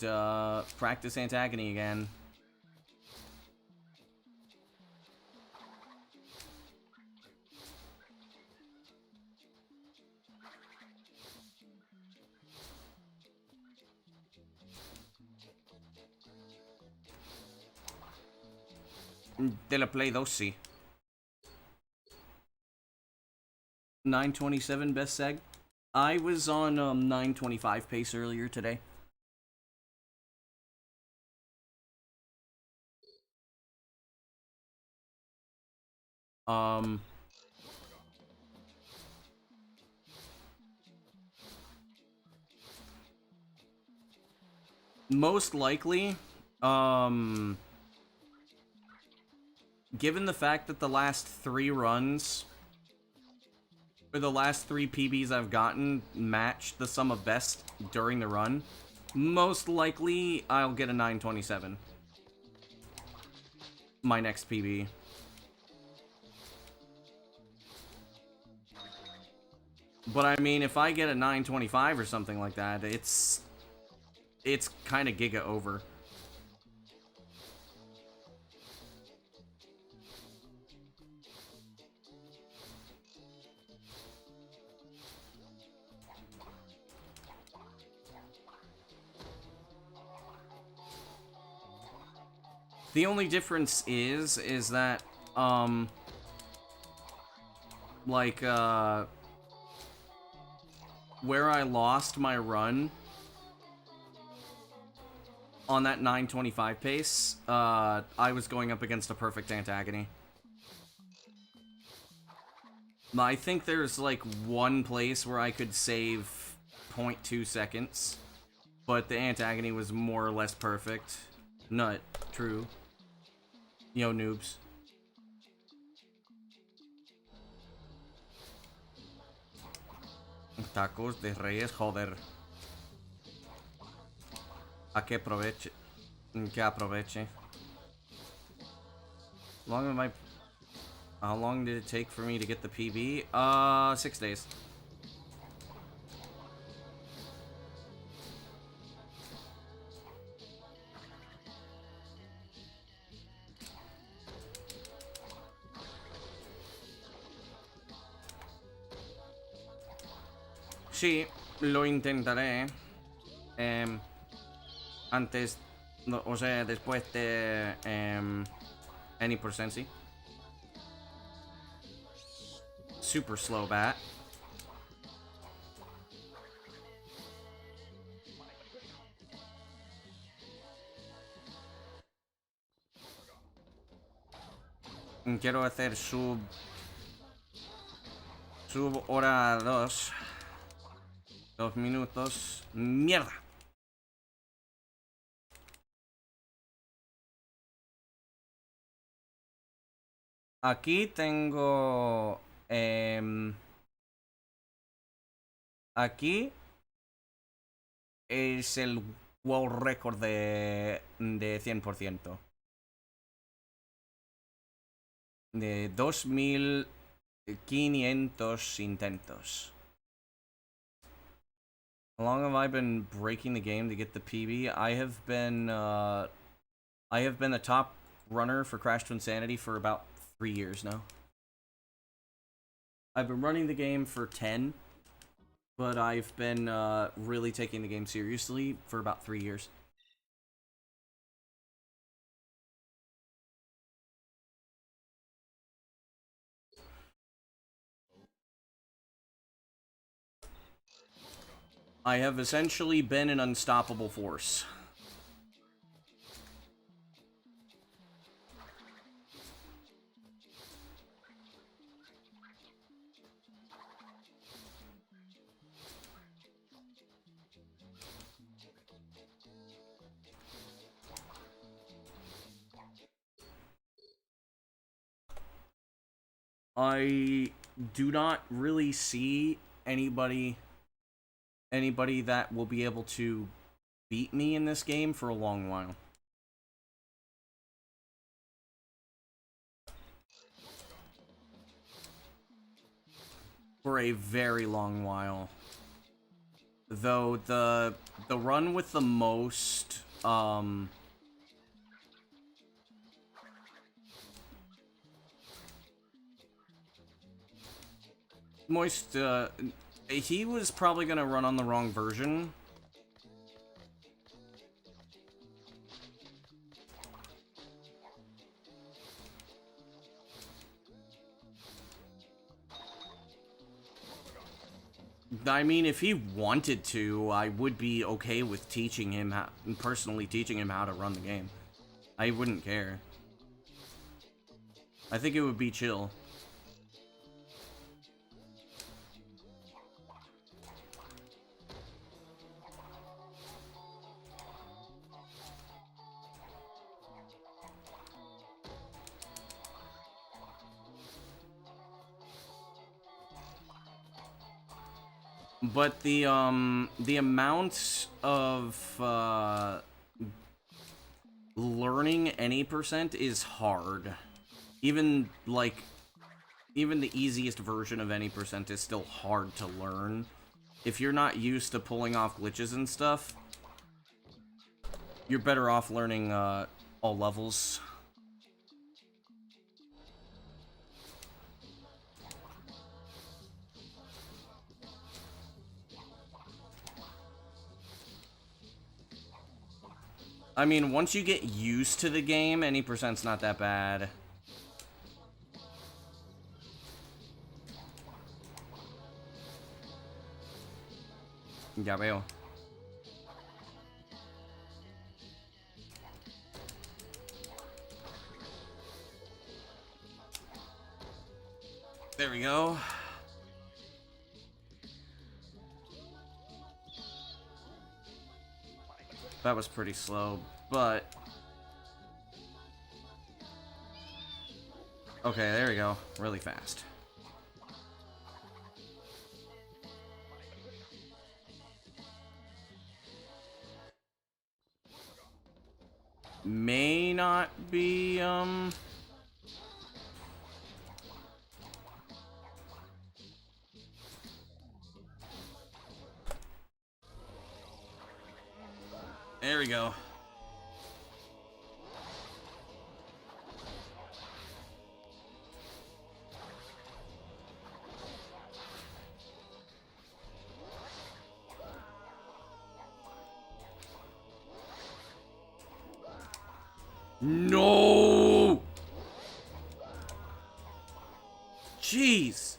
[SPEAKER 1] practice Antagony again. Della play those see. 927 best seg. I was on 925 pace earlier today. Most likely, given the fact that the last 3 runs, or the last 3 PBs I've gotten, match the sum of best during the run, most likely I'll get a 927. My next PB. But I mean, if I get a 925 or something like that, it's kind of giga over. The only difference is that, like, where I lost my run on that 925 pace, I was going up against a perfect Antagony. I think there's like one place where I could save 0.2 seconds, but the antagony was more or less perfect. Nut, true. Yo, noobs. Tacos de Reyes, joder. A que aproveche. Que aproveche. How long did it take for me to get the PB? 6 days. Sí, lo intentaré. Antes, no, o sea, después de any percency. Super slow bat. Quiero hacer sub hora 2. 2 minutos. ¡Mierda! Aquí tengo... aquí es el world record de 100%. De 2500 intentos. How long have I been breaking the game to get the PB? I have been the top runner for Crash Twinsanity for about 3 years now. I've been running the game for 10, but I've been really taking the game seriously for about 3 years. I have essentially been an unstoppable force. I do not really see anybody that will be able to beat me in this game for a long while. For a very long while. Though the run with the most he was probably gonna run on the wrong version. I mean, if he wanted to, I would be okay with teaching him personally teaching him how to run the game. I wouldn't care. I think it would be chill. But the amount of learning any percent is hard. Even the easiest version of any percent is still hard to learn. If you're not used to pulling off glitches and stuff, you're better off learning all levels. I mean, once you get used to the game, any percent's not that bad. Ya veo. There we go. That was pretty slow, but... Okay, there we go. Really fast. May not be, There we go. No! Jeez.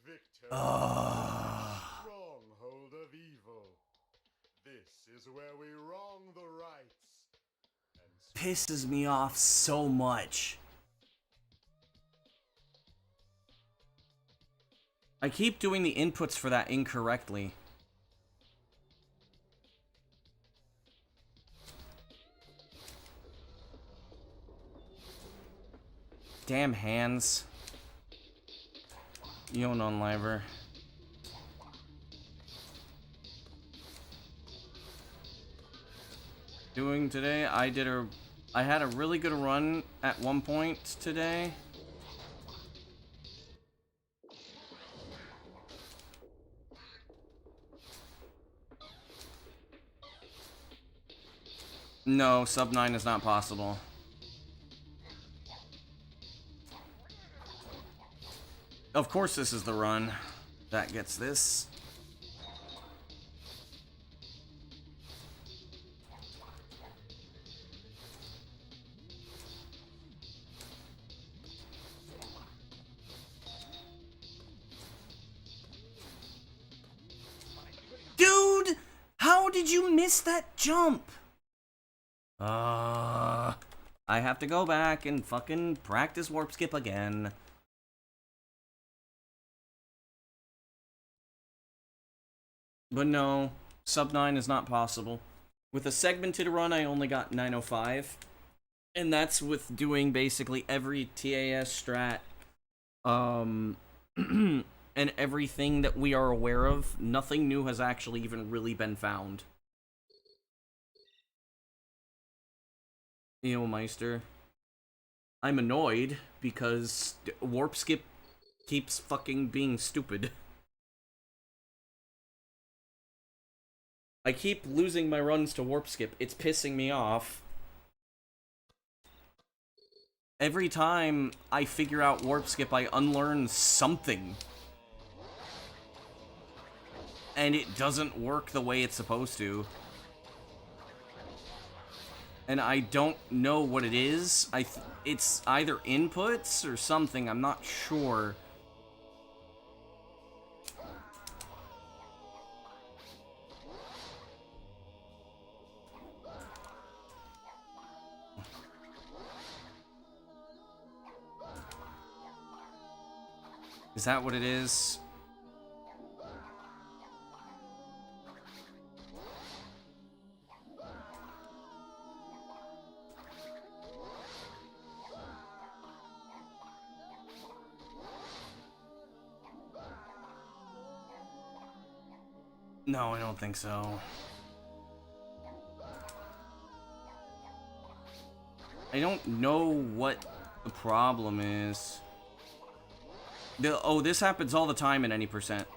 [SPEAKER 3] Victor, stronghold of evil. This is where we wrong the rights. And
[SPEAKER 1] Pisses me off so much. I keep doing the inputs for that incorrectly. Damn hands. Yo, non-liver. Doing today, I had a really good run at one point today. No, sub 9 is not possible. Of course this is the run that gets this. Dude! How did you miss that jump? I have to go back and fucking practice warp skip again. But no, sub 9 is not possible. With a segmented run, I only got 905. And that's with doing basically every TAS strat, and everything that we are aware of. Nothing new has actually even really been found. Meister. I'm annoyed because warp skip keeps fucking being stupid. I keep losing my runs to warp skip. It's pissing me off. Every time I figure out warp skip, I unlearn something. And it doesn't work the way it's supposed to. And I don't know what it is. It's either inputs or something, I'm not sure. Is that what it is? No, I don't think so. I don't know what the problem is. Oh, this happens all the time in any percent.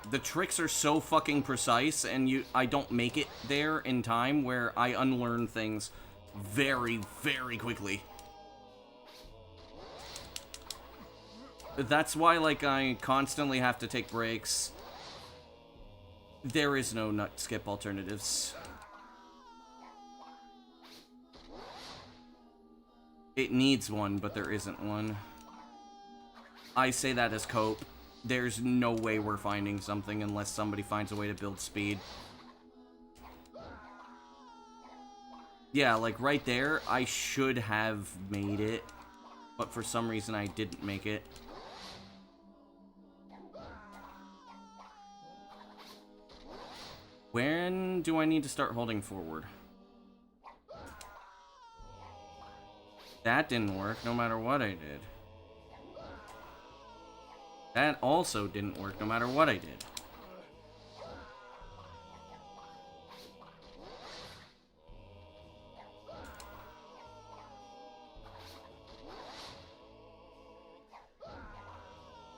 [SPEAKER 1] The tricks are so fucking precise, and I don't make it there in time where I unlearn things very, very quickly. That's why, like, I constantly have to take breaks. There is no nut skip alternatives. It needs one, but there isn't one. I say that as cope. There's no way we're finding something unless somebody finds a way to build speed. Yeah, like right there, I should have made it, but for some reason I didn't make it. When do I need to start holding forward? That didn't work, no matter what I did. That also didn't work, no matter what I did.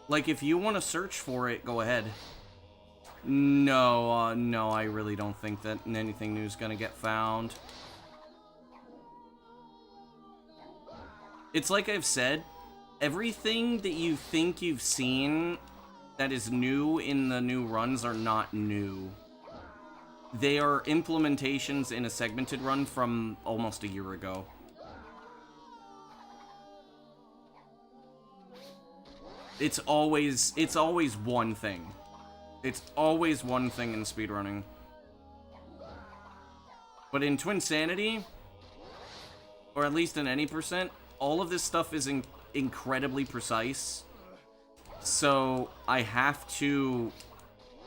[SPEAKER 1] Like, if you want to search for it, go ahead. No, no, I really don't think that anything new is gonna get found. It's like I've said, everything that you think you've seen that is new in the new runs are not new. They are implementations in a segmented run from almost a year ago. It's always one thing. It's always one thing in speedrunning. But in Twinsanity, or at least in any percent, all of this stuff is incredibly precise. So I have to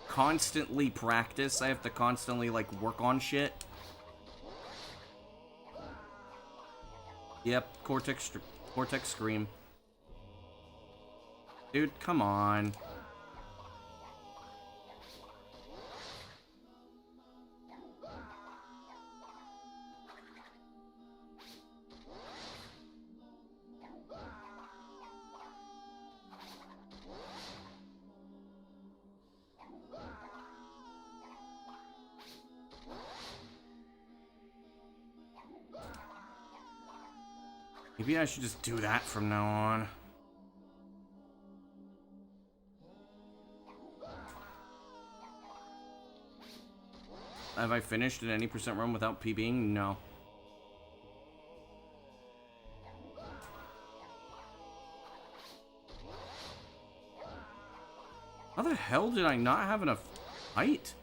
[SPEAKER 1] constantly practice. I have to constantly, like, work on shit. Yep, Cortex Scream. Dude, come on. Maybe I should just do that from now on. Have I finished an any percent run without PBing? No. How the hell did I not have enough height?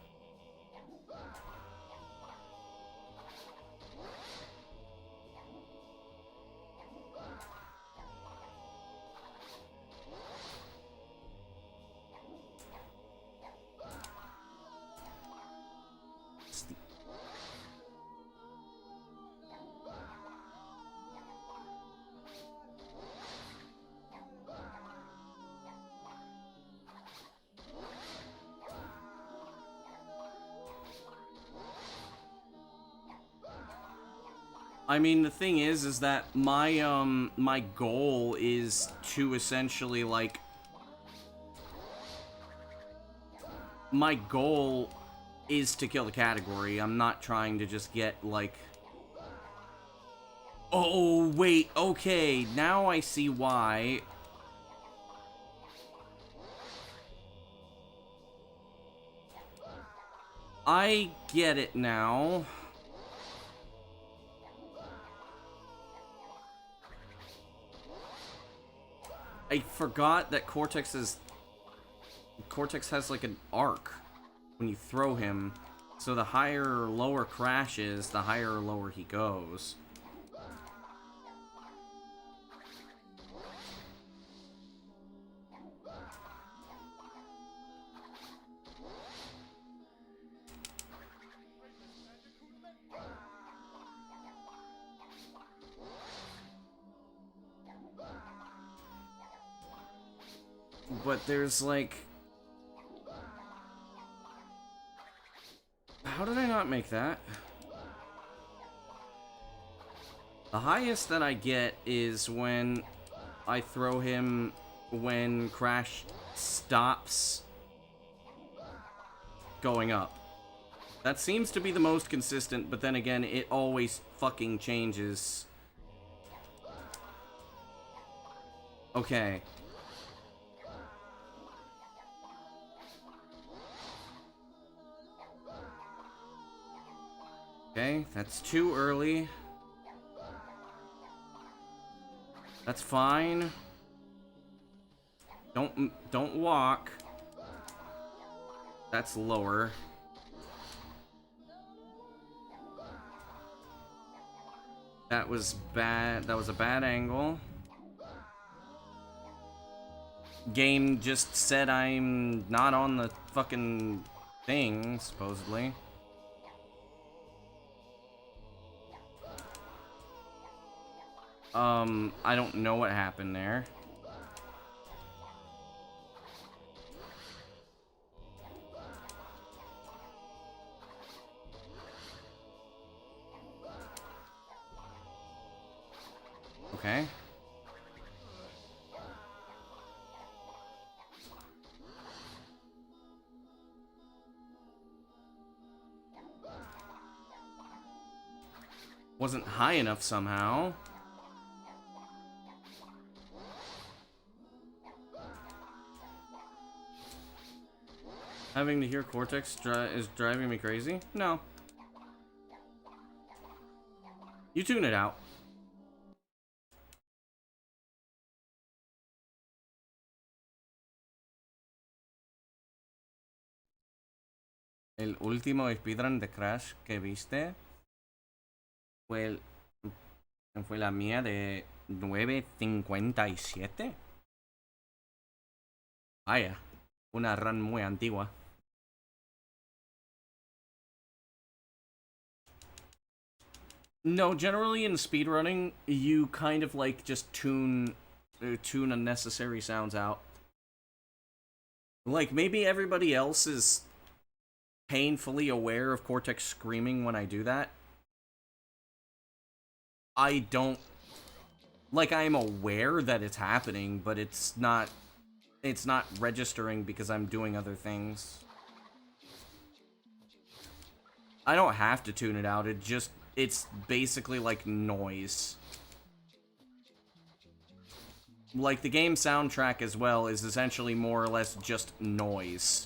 [SPEAKER 1] I mean, the thing is that my goal is to essentially, like, my goal is to kill the category. I'm not trying to just get, like, oh, wait, okay, now I see why. I get it now. I forgot that Cortex has like an arc when you throw him, so the higher or lower Crash is, the higher or lower he goes. But there's, like... How did I not make that? The highest that I get is when I throw him when Crash stops going up. That seems to be the most consistent, but then again, it always fucking changes. Okay. Okay, that's too early. That's fine. Don't walk. That's lower. That was bad. That was a bad angle. Game just said I'm not on the fucking thing, supposedly. I don't know what happened there. Okay. Wasn't high enough somehow. Having to hear Cortex is driving me crazy? No. You tune it out. El último speedrun de Crash que viste fue la mía de 9:57. Vaya, una run muy antigua. No, generally in speedrunning, you kind of like just tune unnecessary sounds out. Like maybe everybody else is painfully aware of Cortex screaming when I do that. I don't... Like, I'm aware that it's happening, but it's not registering because I'm doing other things. I don't have to tune it out, it's basically like noise. Like, the game soundtrack as well is essentially more or less just noise.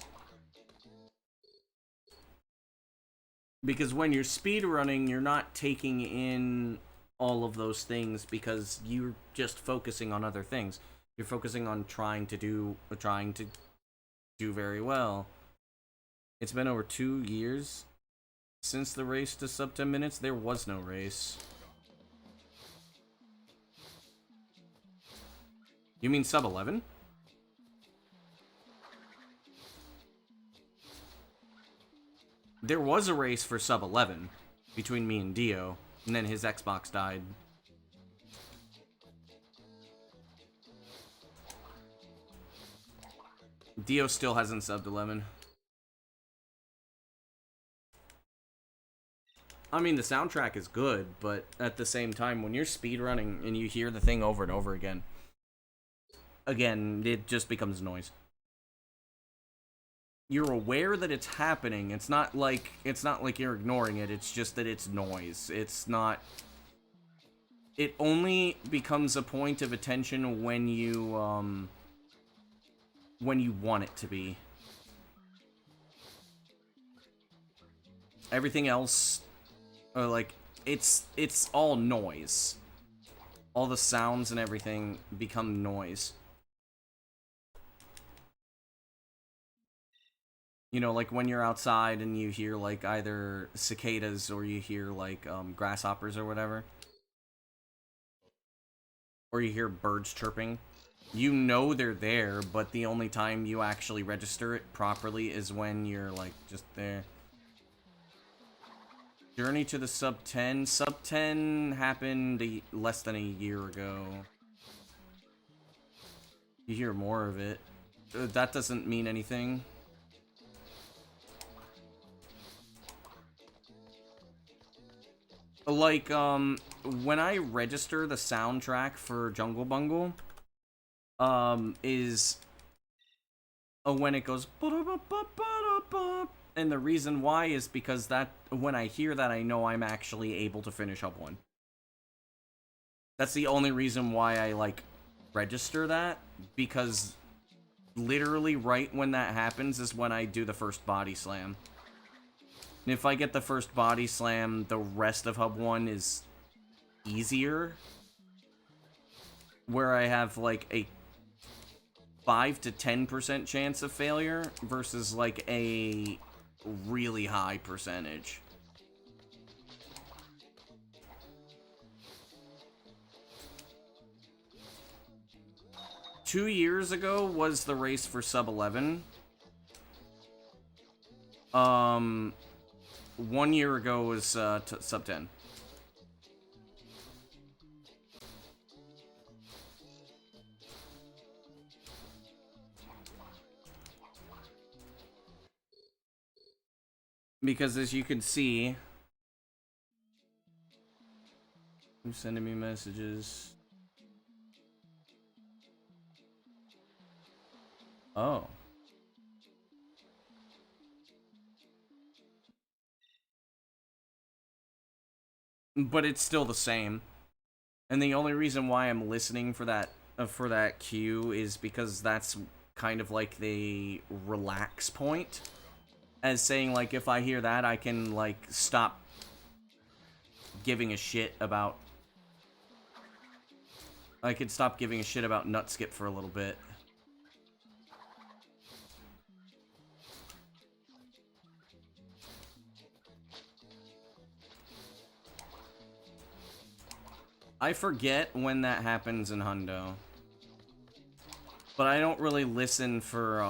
[SPEAKER 1] Because when you're speedrunning, you're not taking in all of those things because you're just focusing on other things. You're focusing on trying to do very well. It's been over 2 years since the race to sub 10 minutes. There was no race. You mean sub 11? There was a race for sub 11 between me and Dio, and then his Xbox died. Dio still hasn't subbed 11. I mean, the soundtrack is good, but at the same time, when you're speedrunning and you hear the thing over and over again, it just becomes noise. You're aware that it's happening. It's not like you're ignoring it. It's just that it's noise. It's not... It only becomes a point of attention when you want it to be. Everything else, like, it's all noise. All the sounds and everything become noise. You know, like when you're outside and you hear like either cicadas or you hear like grasshoppers or whatever. Or you hear birds chirping. You know they're there, but the only time you actually register it properly is when you're like just there. Journey to the sub 10. Sub 10 happened less than a year ago. You hear more of it. That doesn't mean anything. Like, when I register the soundtrack for Jungle Bungle, is when it goes, and the reason why is because that, when I hear that, I know I'm actually able to finish Hub 1. That's the only reason why I, like, register that, because literally right when that happens is when I do the first body slam. And if I get the first body slam, the rest of Hub 1 is easier. Where I have, like, 5 to 10% chance of failure versus like a really high percentage. Two years ago was the race for sub 11. 1 year ago was sub 10. Because as you can see, who's sending me messages? Oh. But it's still the same. And the only reason why I'm listening for that cue is because that's kind of like the relax point. As saying, like, if I hear that, I can, like, stop giving a shit about... I could stop giving a shit about Nutskip for a little bit. I forget when that happens in Hundo. But I don't really listen for,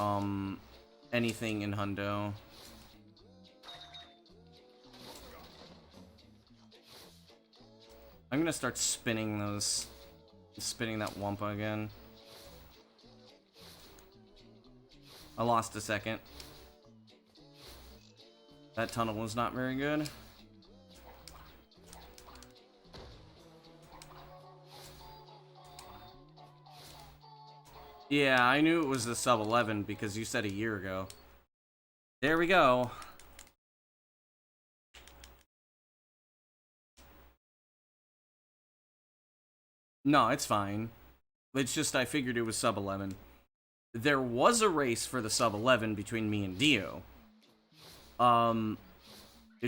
[SPEAKER 1] anything in Hundo. I'm gonna start spinning that Wampa again. I lost a second. That tunnel was not very good. Yeah, I knew it was the sub 11 because you said a year ago. There we go. No, it's fine. It's just I figured it was sub 11. There was a race for the sub 11 between me and Dio.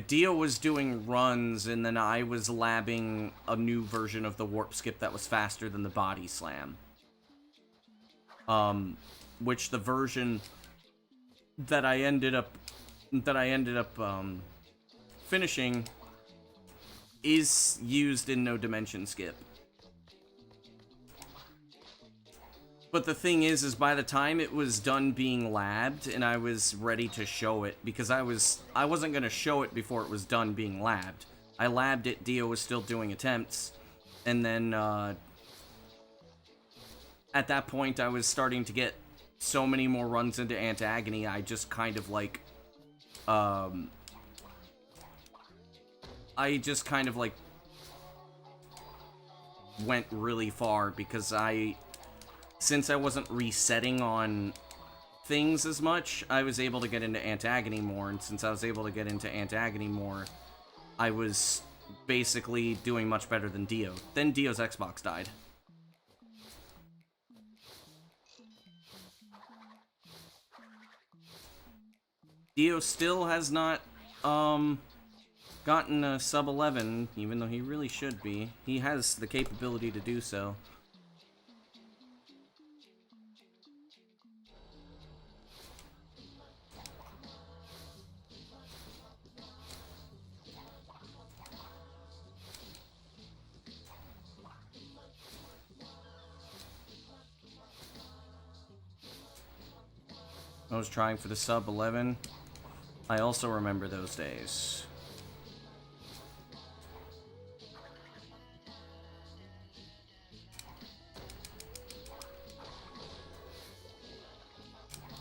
[SPEAKER 1] Dio was doing runs, and then I was labbing a new version of the warp skip that was faster than the body slam. Which the version that I ended up finishing is used in No Dimension Skip. But the thing is by the time it was done being labbed and I was ready to show it, because I wasn't gonna show it before it was done being labbed. I labbed it, Dio was still doing attempts, and then at that point I was starting to get so many more runs into Antagony, I just kind of like went really far because since I wasn't resetting on things as much, I was able to get into Antagony more, and since I was able to get into Antagony more, I was basically doing much better than Dio. Then Dio's Xbox died. Dio still has not, gotten a sub 11, even though he really should be. He has the capability to do so. I was trying for the sub 11. I also remember those days.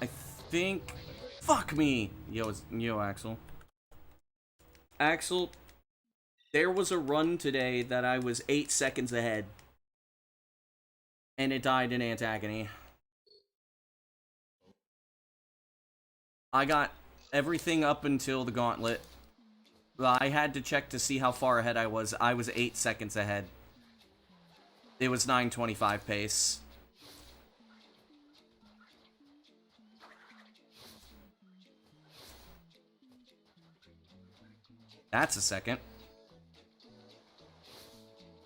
[SPEAKER 1] I think... Fuck me! Yo, Axel. Axel, there was a run today that I was 8 seconds ahead. And it died in Antagony. I got everything up until the gauntlet. I had to check to see how far ahead I was. I was 8 seconds ahead. It was 9:25 pace. That's a second.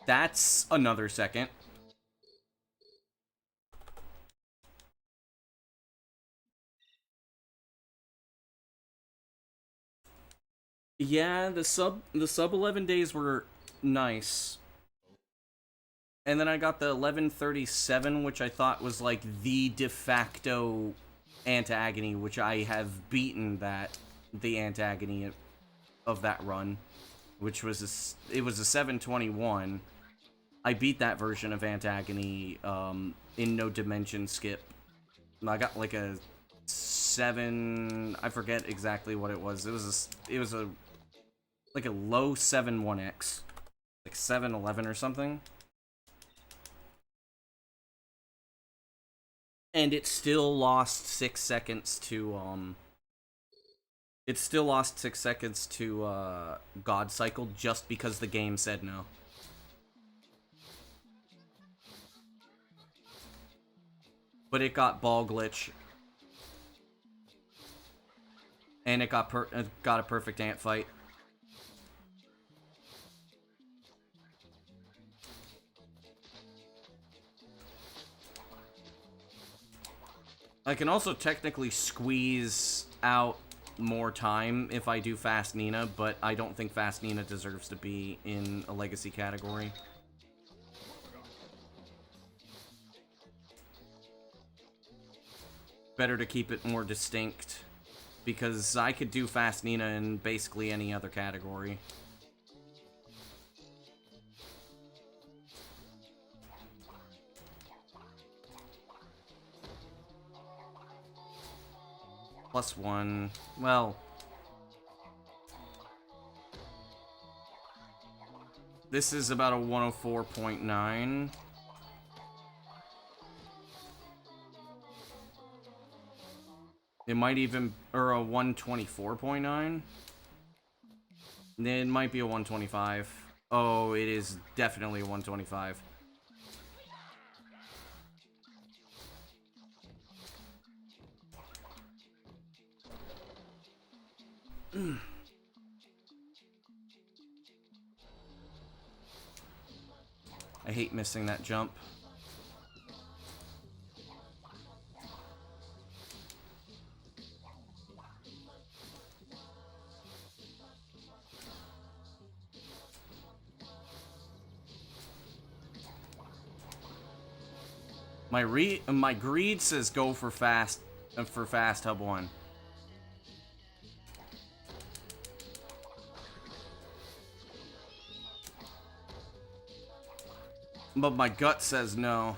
[SPEAKER 1] That's another second. Yeah, the sub 11 days were nice. And then I got the 1137, which I thought was like the de facto antagony, which I have beaten the antagony of that run, which was it was a 721. I beat that version of antagony in no dimension skip. I got like a 7, I forget exactly what it was. It was a like a low 7-1x, like 711 or something. And it still lost 6 seconds to God Cycle just because the game said no. But it got ball glitch. And it got a perfect ant fight. I can also technically squeeze out more time if I do Fast Nina, but I don't think Fast Nina deserves to be in a Legacy category. Better to keep it more distinct, because I could do Fast Nina in basically any other category. +1. Well, this is about a 104.9. It might even, or a 124.9. It might be a 125. Oh, it is definitely a 125. I hate missing that jump. My greed says go for fast hub 1. But my gut says no.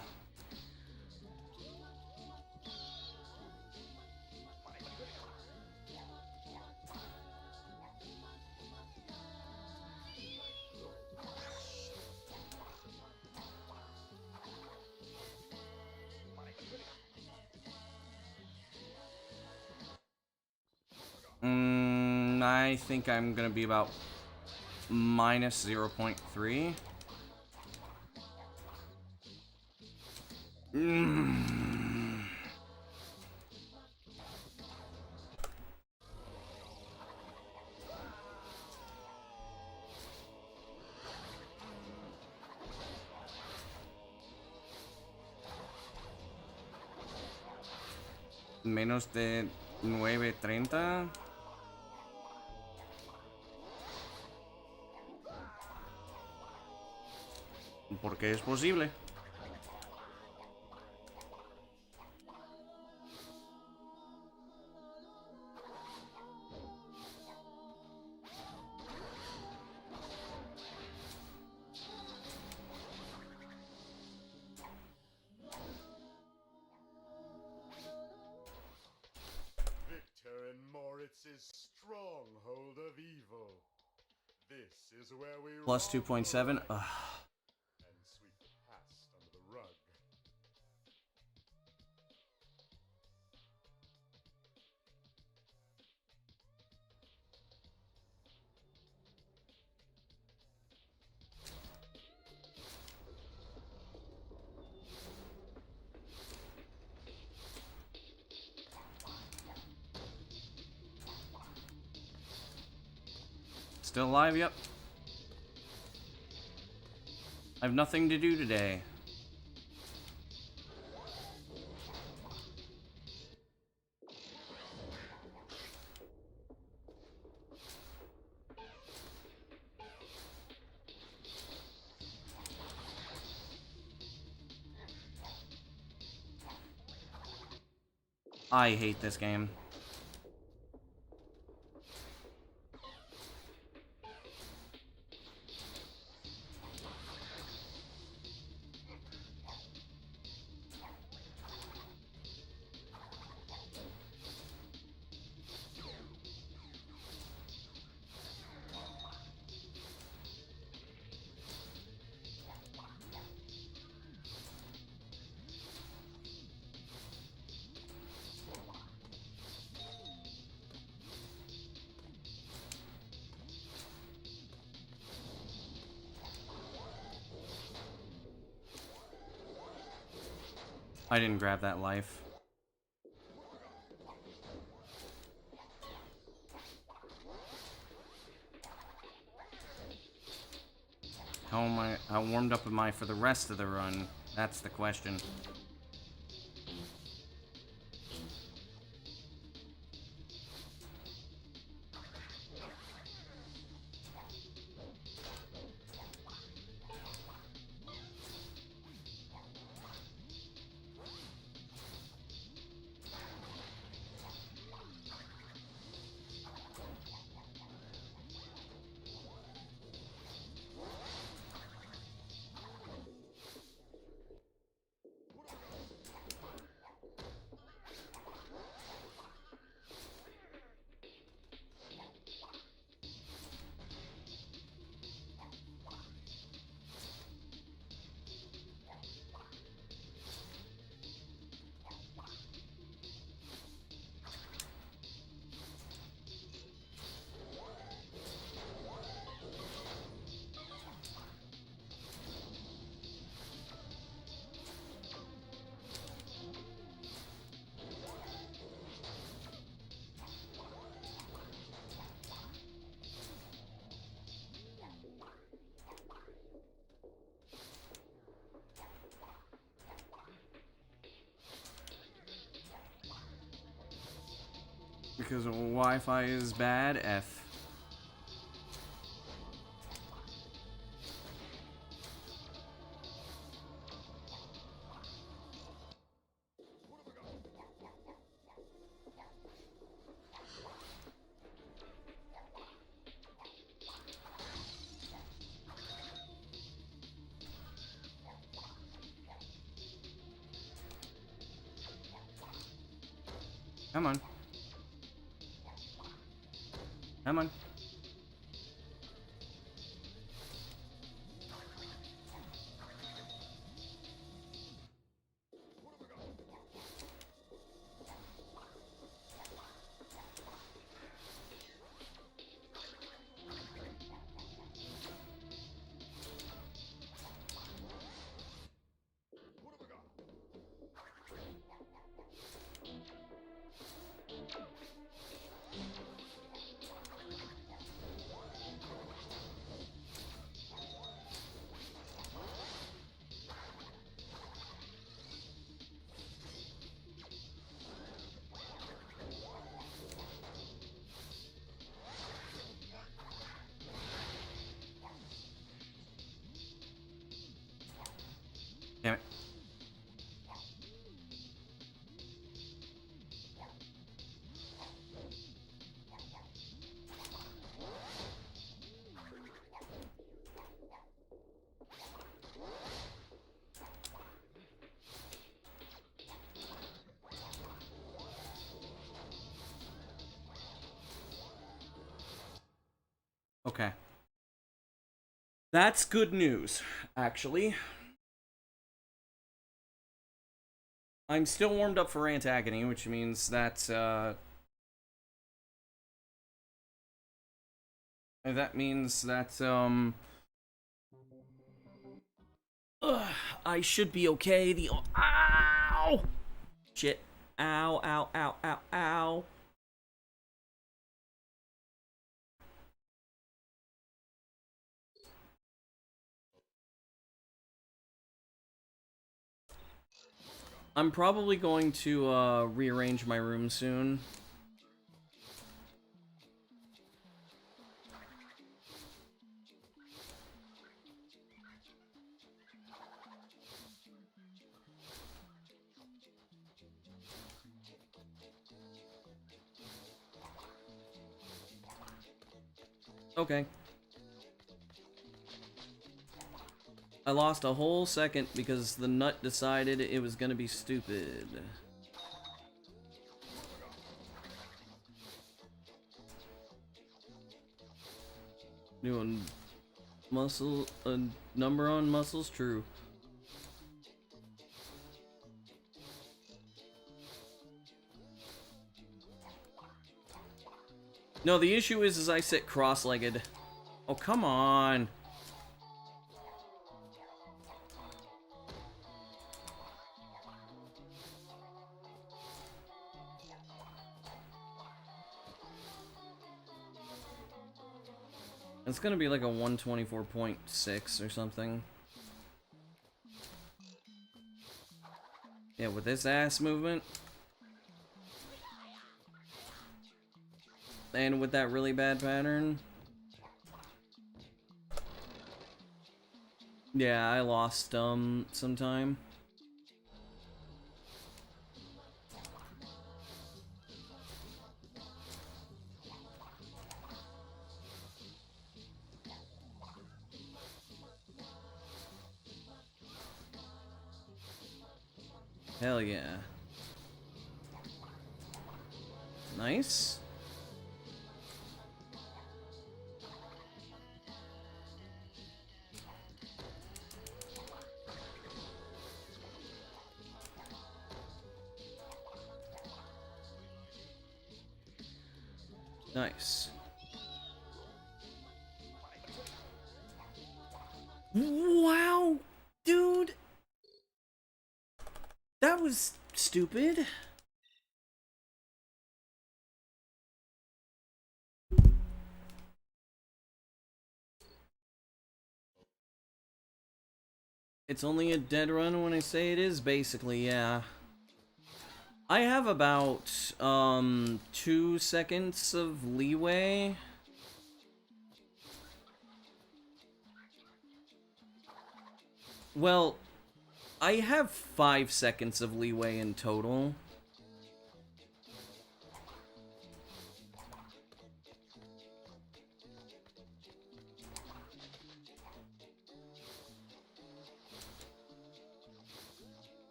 [SPEAKER 1] I think I'm gonna be about minus 0.3. Menos de 9.30. Porque es posible.
[SPEAKER 3] Victor in Moritz's stronghold of evil. This is where we
[SPEAKER 1] Plus
[SPEAKER 3] wrong the
[SPEAKER 1] 2.7.
[SPEAKER 3] right and sweep the past under the rug.
[SPEAKER 1] Still alive? Yep. I have nothing to do today. I hate this game. I didn't grab that life. How warmed up am I for the rest of the run? That's the question. Because Wi-Fi is bad, F. Come on. Come on. Damn it. Okay. That's good news, actually. I'm still warmed up for Antagony, which means that, I should be okay. Ow! Shit. Ow, ow, ow, ow, ow. I'm probably going to rearrange my room soon. Okay. I lost a whole second because the nut decided it was gonna be stupid. Doing muscle, a number on muscles, true. No, the issue is I sit cross-legged. Oh, come on. It's gonna be like a 124.6 or something. Yeah, with this ass movement. And with that really bad pattern. Yeah, I lost some time. Hell yeah. Nice. Nice. Wow, dude. That was stupid. It's only a dead run when I say it is, basically, yeah. I have about 2 seconds of leeway. Well, I have 5 seconds of leeway in total.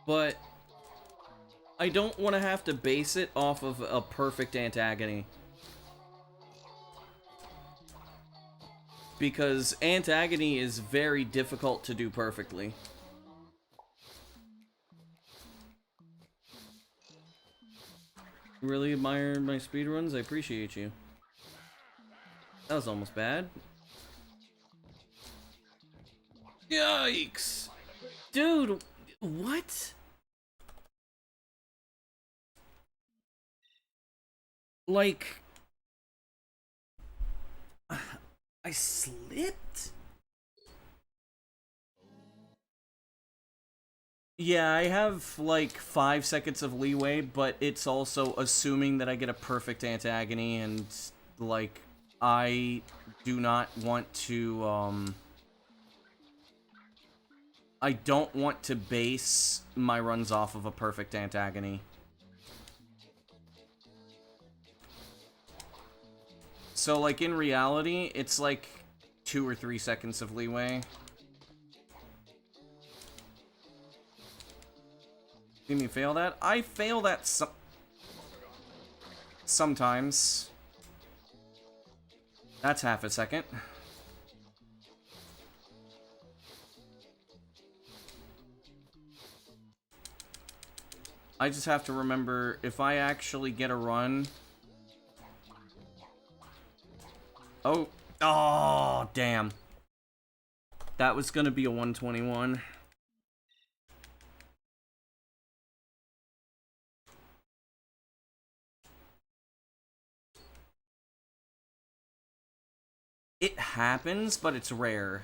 [SPEAKER 1] But I don't want to have to base it off of a perfect antagony. Because antagony is very difficult to do perfectly. Really admire my speedruns? I appreciate you. That was almost bad. Yikes! Dude, what? Like... I slipped? Yeah, I have like 5 seconds of leeway, but it's also assuming that I get a perfect antagony, and like I do not want to I don't want to base my runs off of a perfect antagony. So like in reality, it's like 2 or 3 seconds of leeway. See me fail that? I fail that sometimes. That's half a second. I just have to remember, if I actually get a run... Oh. Oh, damn. That was gonna be a 121. It happens, but it's rare.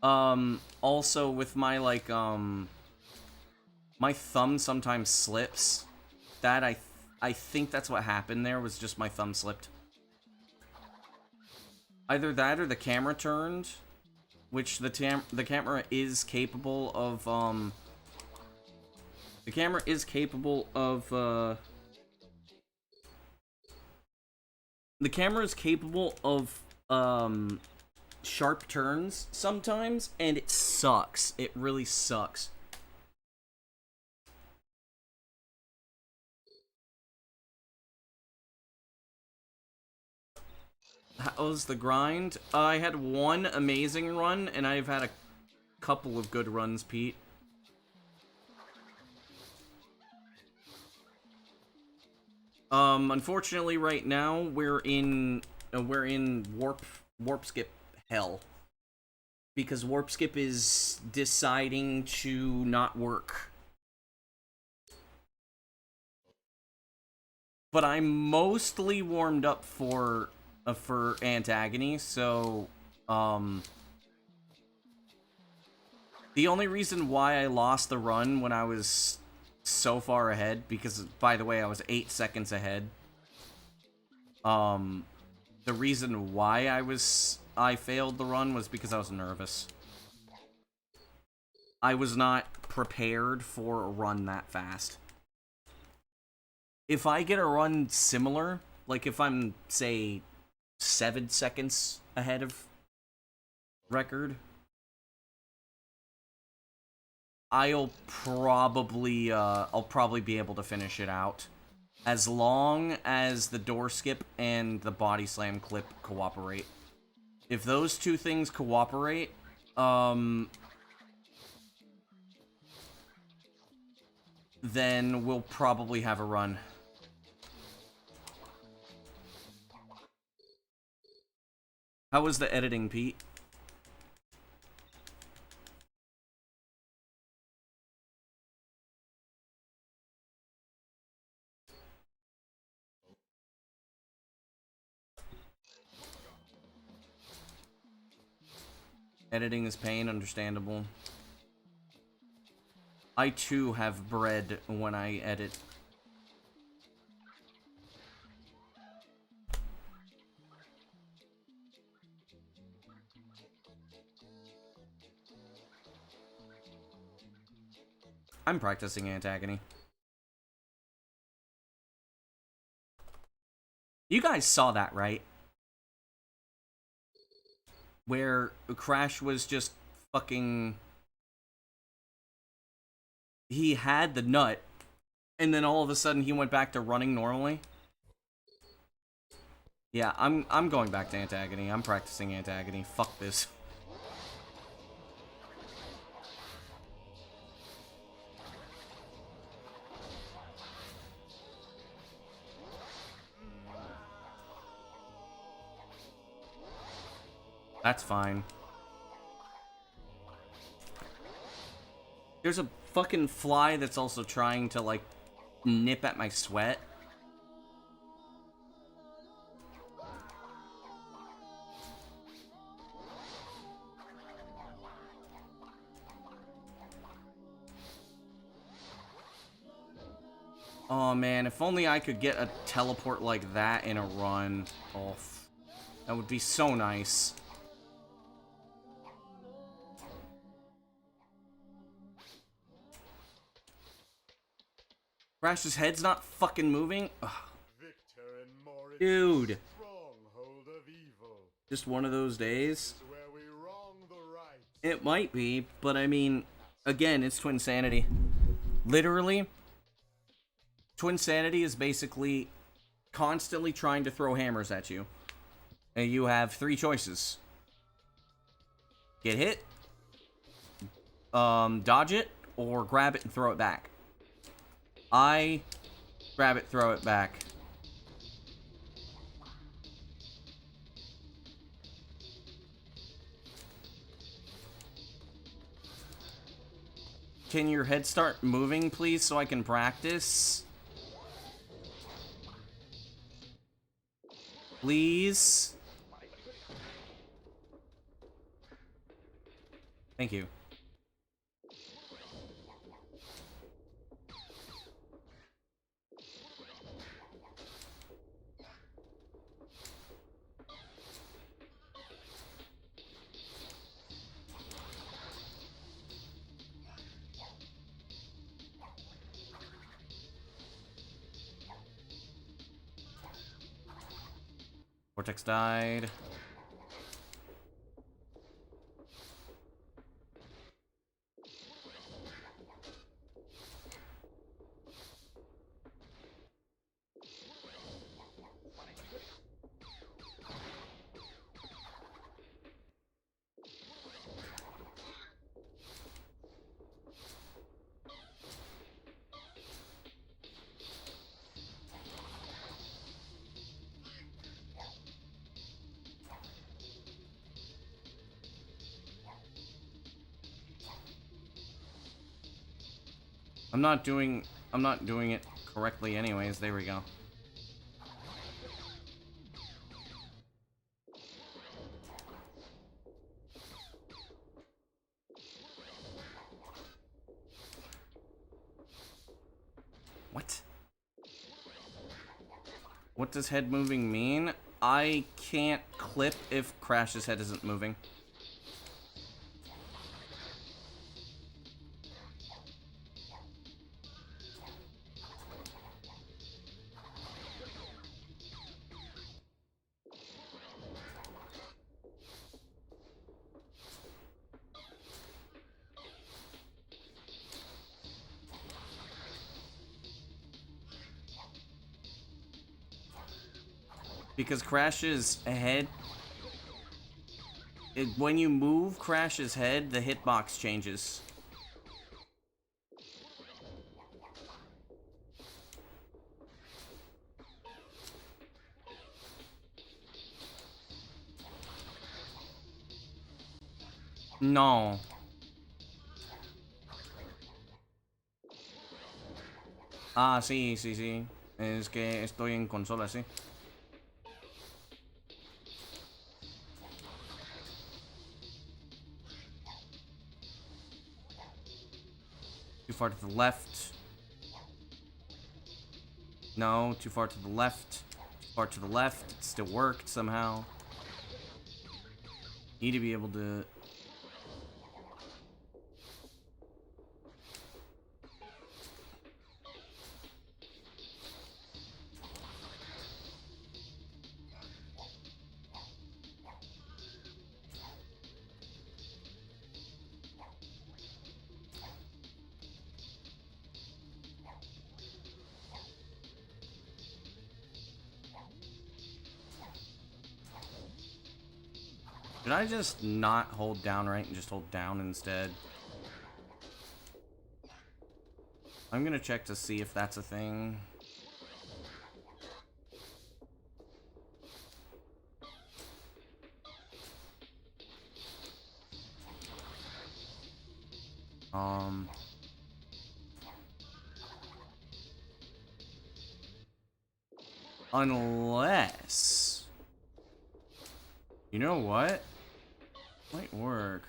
[SPEAKER 1] Also with my, like, my thumb sometimes slips. That, I think that's what happened there, was just my thumb slipped. Either that or the camera turned, which the camera is capable of, the camera is capable of, the camera is capable of, sharp turns sometimes, and it sucks. It really sucks. How's the grind? I had one amazing run, and I've had a couple of good runs, Pete. Unfortunately, right now we're in warp skip hell because warp skip is deciding to not work. But I'm mostly warmed up for Antagony, so the only reason why I lost the run when I was so far ahead, because, by the way, I was 8 seconds ahead. The reason why I failed the run was because I was nervous. I was not prepared for a run that fast. If I get a run similar, like if I'm, say, 7 seconds ahead of record, I'll probably be able to finish it out. As long as the door skip and the body slam clip cooperate. If those two things cooperate, then we'll probably have a run. How was the editing, Pete? Editing is pain, understandable. I too have bread when I edit. I'm practicing Antagony. You guys saw that, right? Where Crash was just fucking... He had the nut, and then all of a sudden he went back to running normally. Yeah, I'm going back to Antagony. I'm practicing Antagony. Fuck this. That's fine. There's a fucking fly that's also trying to, like, nip at my sweat. Oh man, if only I could get a teleport like that in a run. Oh, that would be so nice. Crash's head's not fucking moving? Ugh. Dude. Just one of those days? It might be, but I mean, again, it's Twinsanity. Literally, Twinsanity is basically constantly trying to throw hammers at you. And you have 3 choices. Get hit, dodge it, or grab it and throw it back. I grab it, throw it back. Can your head start moving, please, so I can practice? Please? Thank you. Vortex died. I'm not doing it correctly anyways. There we go. What? What does head moving mean? I can't clip if Crash's head isn't moving. Because Crash's head... when you move Crash's head, the hitbox changes. No. Ah, sí, sí, sí. Es que estoy en consola, sí. Too far to the left. No, too far to the left. Too far to the left. It still worked somehow. Need to be able to... Did I just not hold down right and just hold down instead? I'm gonna check to see if that's a thing. Unless... You know what? Might work.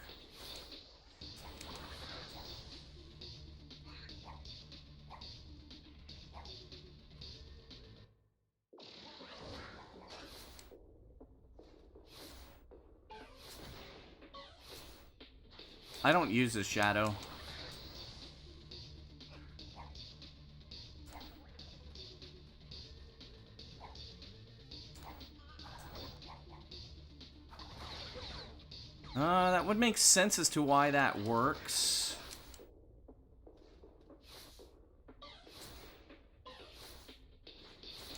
[SPEAKER 1] I don't use the shadow. That would make sense as to why that works.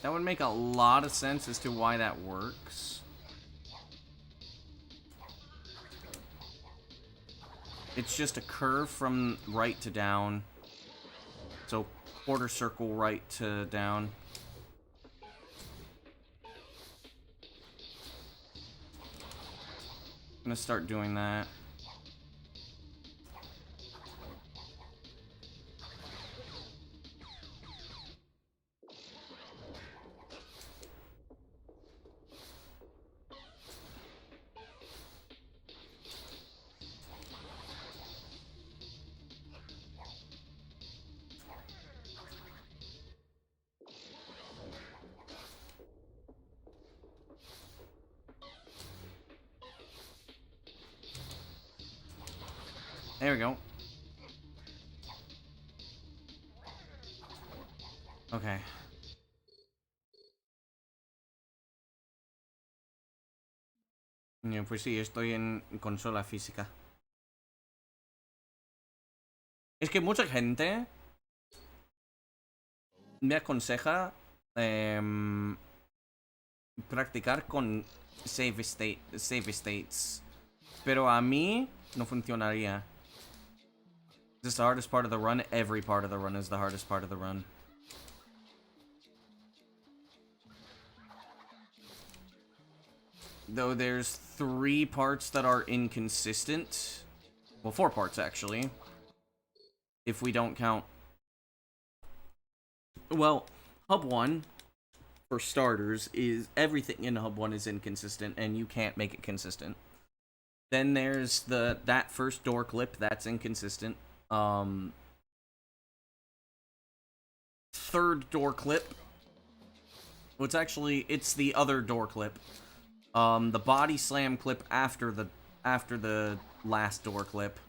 [SPEAKER 1] That would make a lot of sense as to why that works. It's just a curve from right to down. So quarter circle right to down. I'm gonna start doing that. There we go. Okay. Pues sí, estoy en consola física. Es que mucha gente me aconseja practicar con save states. Pero a mí no funcionaría. Is this the hardest part of the run? Every part of the run is the hardest part of the run. Though there's 3 parts that are inconsistent. Well, 4 parts, actually. If we don't count... Well, Hub 1, for starters, is... Everything in Hub 1 is inconsistent, and you can't make it consistent. Then there's that first door clip, that's inconsistent. Third door clip. Well, it's the other door clip. The body slam clip after the last door clip.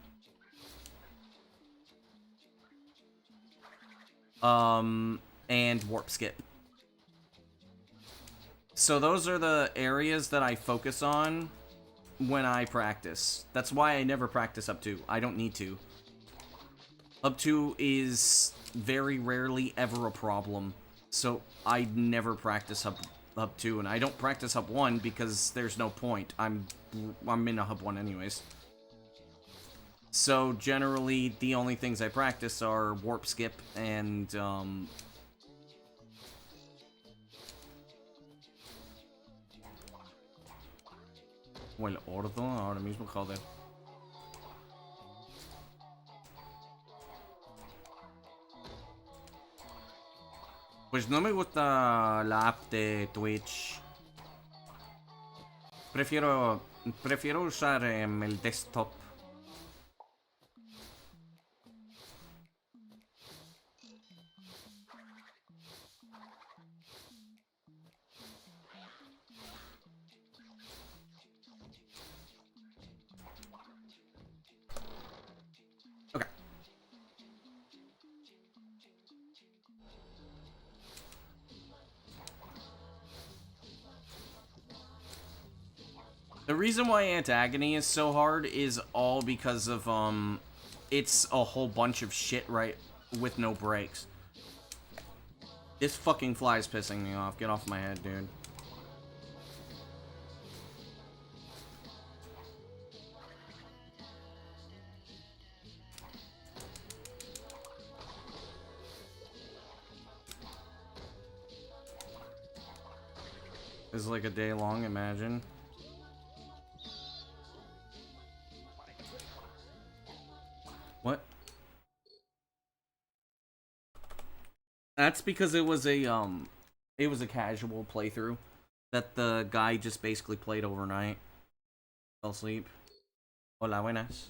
[SPEAKER 1] And warp skip. So those are the areas that I focus on when I practice. That's why I never practice up 2. I don't need to. Up 2 is very rarely ever a problem. So I never practice Hub 2, and I don't practice Hub 1 because there's no point. I'm in a Hub 1 anyways. So generally, the only things I practice are warp skip and o el ordo, ahora mismo, joder. Pues no me gusta la app de Twitch. Prefiero usar el desktop. Okay. The reason why Antagony is so hard is all because of, it's a whole bunch of shit right with no brakes. This fucking fly is pissing me off. Get off my head, dude. This is like a day long, imagine. What? That's because it was a casual playthrough that the guy just basically played overnight. Fell asleep. Hola, buenas.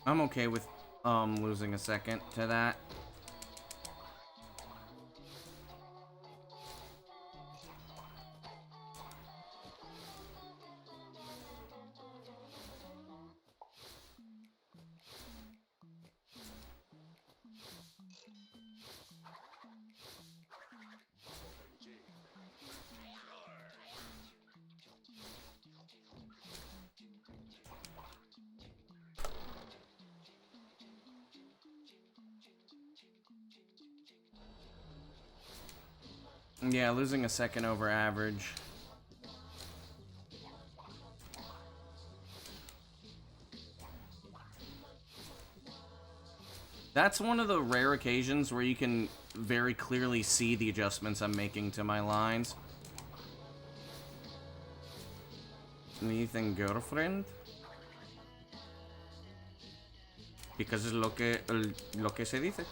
[SPEAKER 1] I'm okay with losing a second to that. Yeah, losing a second over average. That's one of the rare occasions where you can very clearly see the adjustments I'm making to my lines. Anything, girlfriend? Because es lo que se dice.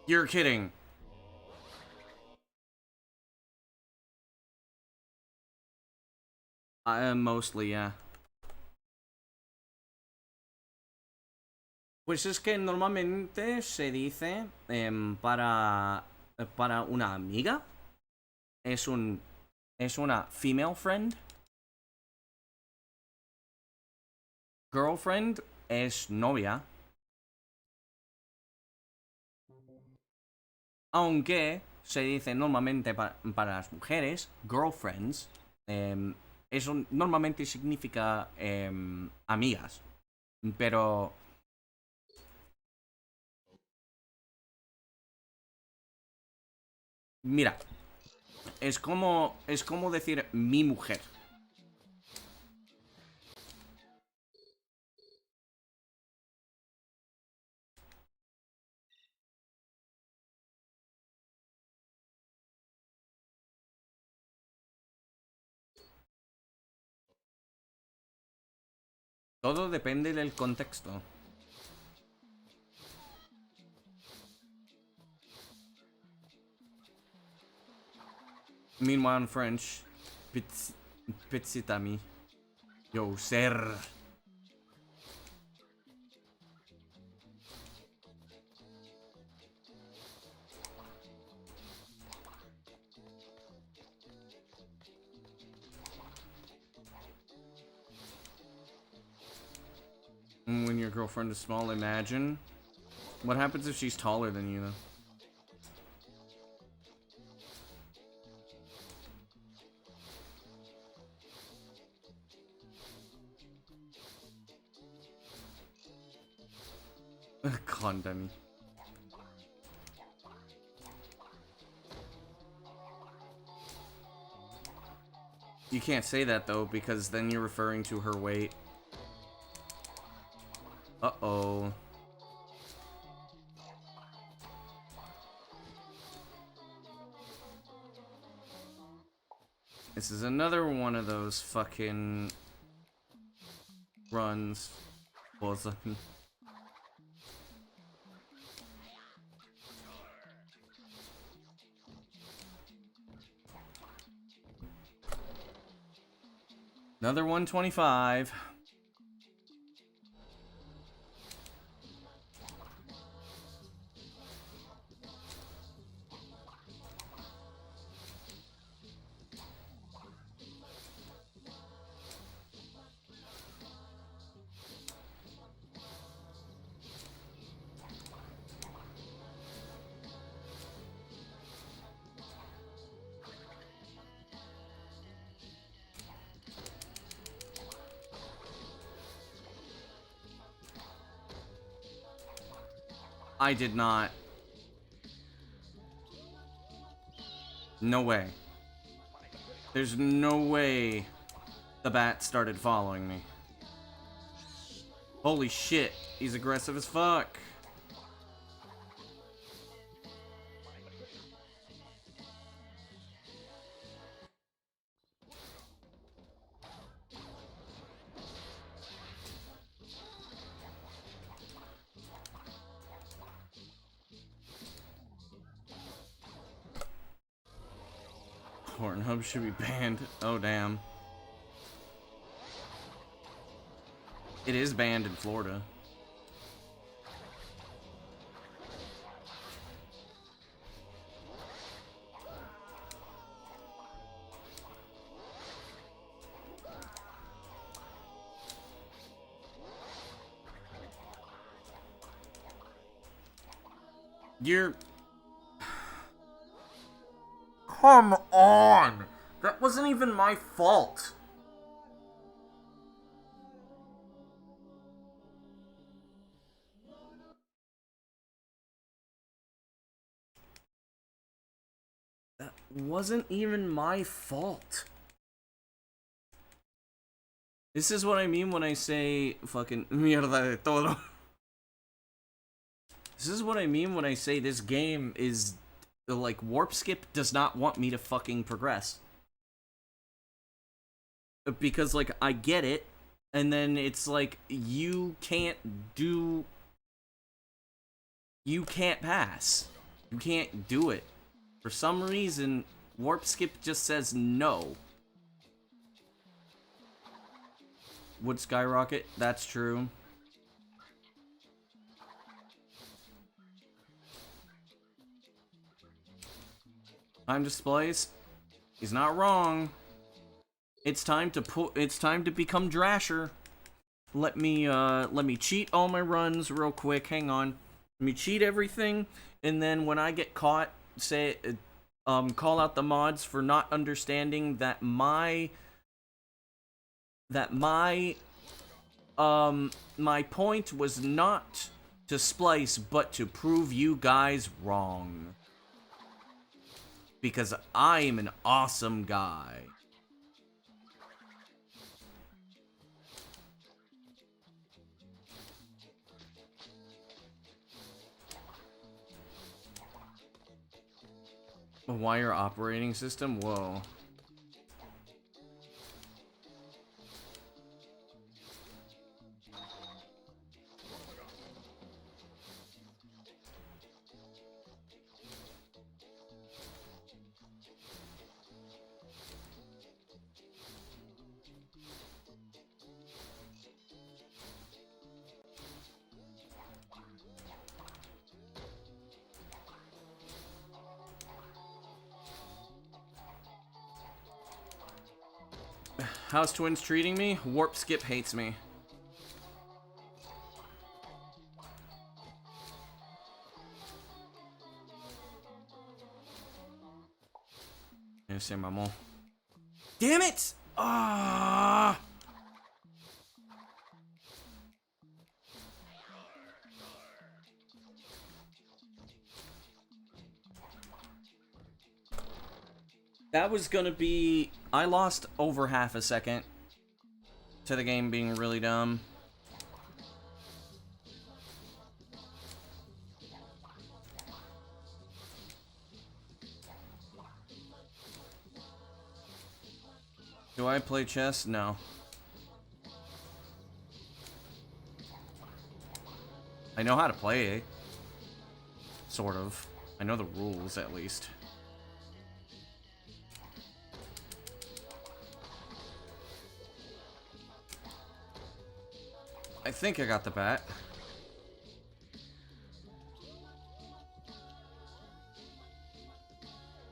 [SPEAKER 1] You're kidding. Mostly, yeah. Pues es que normalmente se dice para una amiga es una female friend. Girlfriend es novia. Aunque se dice normalmente para las mujeres, girlfriends, eso normalmente significa amigas. Pero mira, es como decir mi mujer. Todo depende del contexto. Meanwhile in French, petit ami. Yo, ser. When your girlfriend is small, imagine. What happens if she's taller than you, though? Condemn. You can't say that though, because then you're referring to her weight. Uh-oh. This is another one of those fucking runs. Another 125. I did not. No way. There's no way the bat started following me. Holy shit, he's aggressive as fuck. Pornhub should be banned. Oh, damn. It is banned in Florida. You're... Come on! That wasn't even my fault. That wasn't even my fault. This is what I mean when I say fucking mierda de todo. This is what I mean when I say this game is, like, Warp Skip does not want me to fucking progress. Because, like, I get it, and then it's like, you can't pass. You can't do it. For some reason, Warp Skip just says no. Would skyrocket? That's true. Time to splice. He's not wrong. It's time to become Drasher. Let me cheat all my runs real quick. Hang on. Let me cheat everything, and then when I get caught, say call out the mods for not understanding that my point was not to splice but to prove you guys wrong. Because I am an awesome guy. A wire operating system? Whoa. How's Twins treating me? Warp Skip hates me. Say maman. Damn it! Ah! That was gonna be... I lost over half a second to the game being really dumb. Do I play chess? No. I know how to play it. Sort of. I know the rules, at least. I think I got the bat.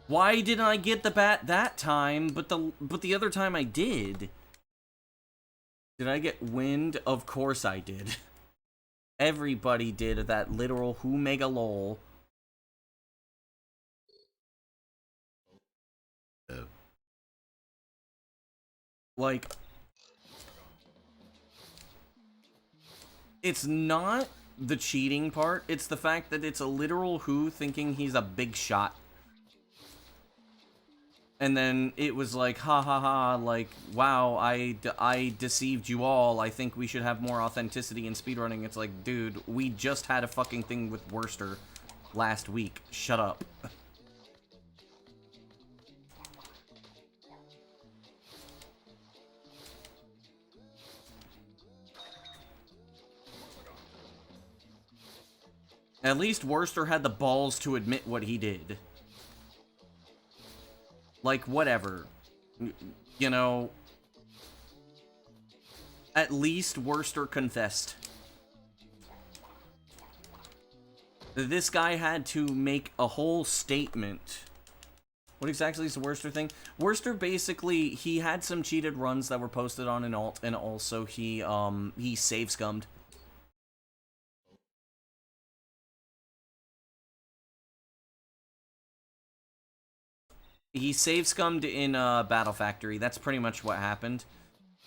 [SPEAKER 1] Why didn't I get the bat that time, but the other time I did? Did I get wind? Of course I did. Everybody did that literal who mega lol. Like, it's not the cheating part, it's the fact that it's a literal who thinking he's a big shot. And then it was like, ha ha ha, like, wow, I deceived you all, I think we should have more authenticity in speedrunning. It's like, dude, we just had a fucking thing with Worcester last week. Shut up. At least Worcester had the balls to admit what he did. Like, whatever. You know, at least Worcester confessed. This guy had to make a whole statement. What exactly is the Worcester thing? Worcester basically, he had some cheated runs that were posted on an alt, and also he save scummed. He save scummed in Battle Factory. That's pretty much what happened.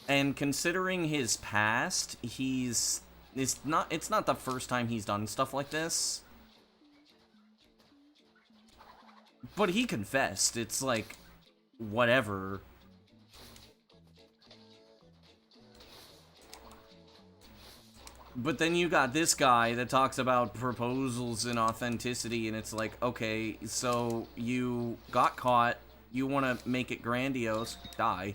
[SPEAKER 1] And considering his past, it's not the first time he's done stuff like this. But he confessed. It's like, whatever. But then you got this guy that talks about proposals and authenticity, and it's like, okay, so you got caught, you want to make it grandiose, die.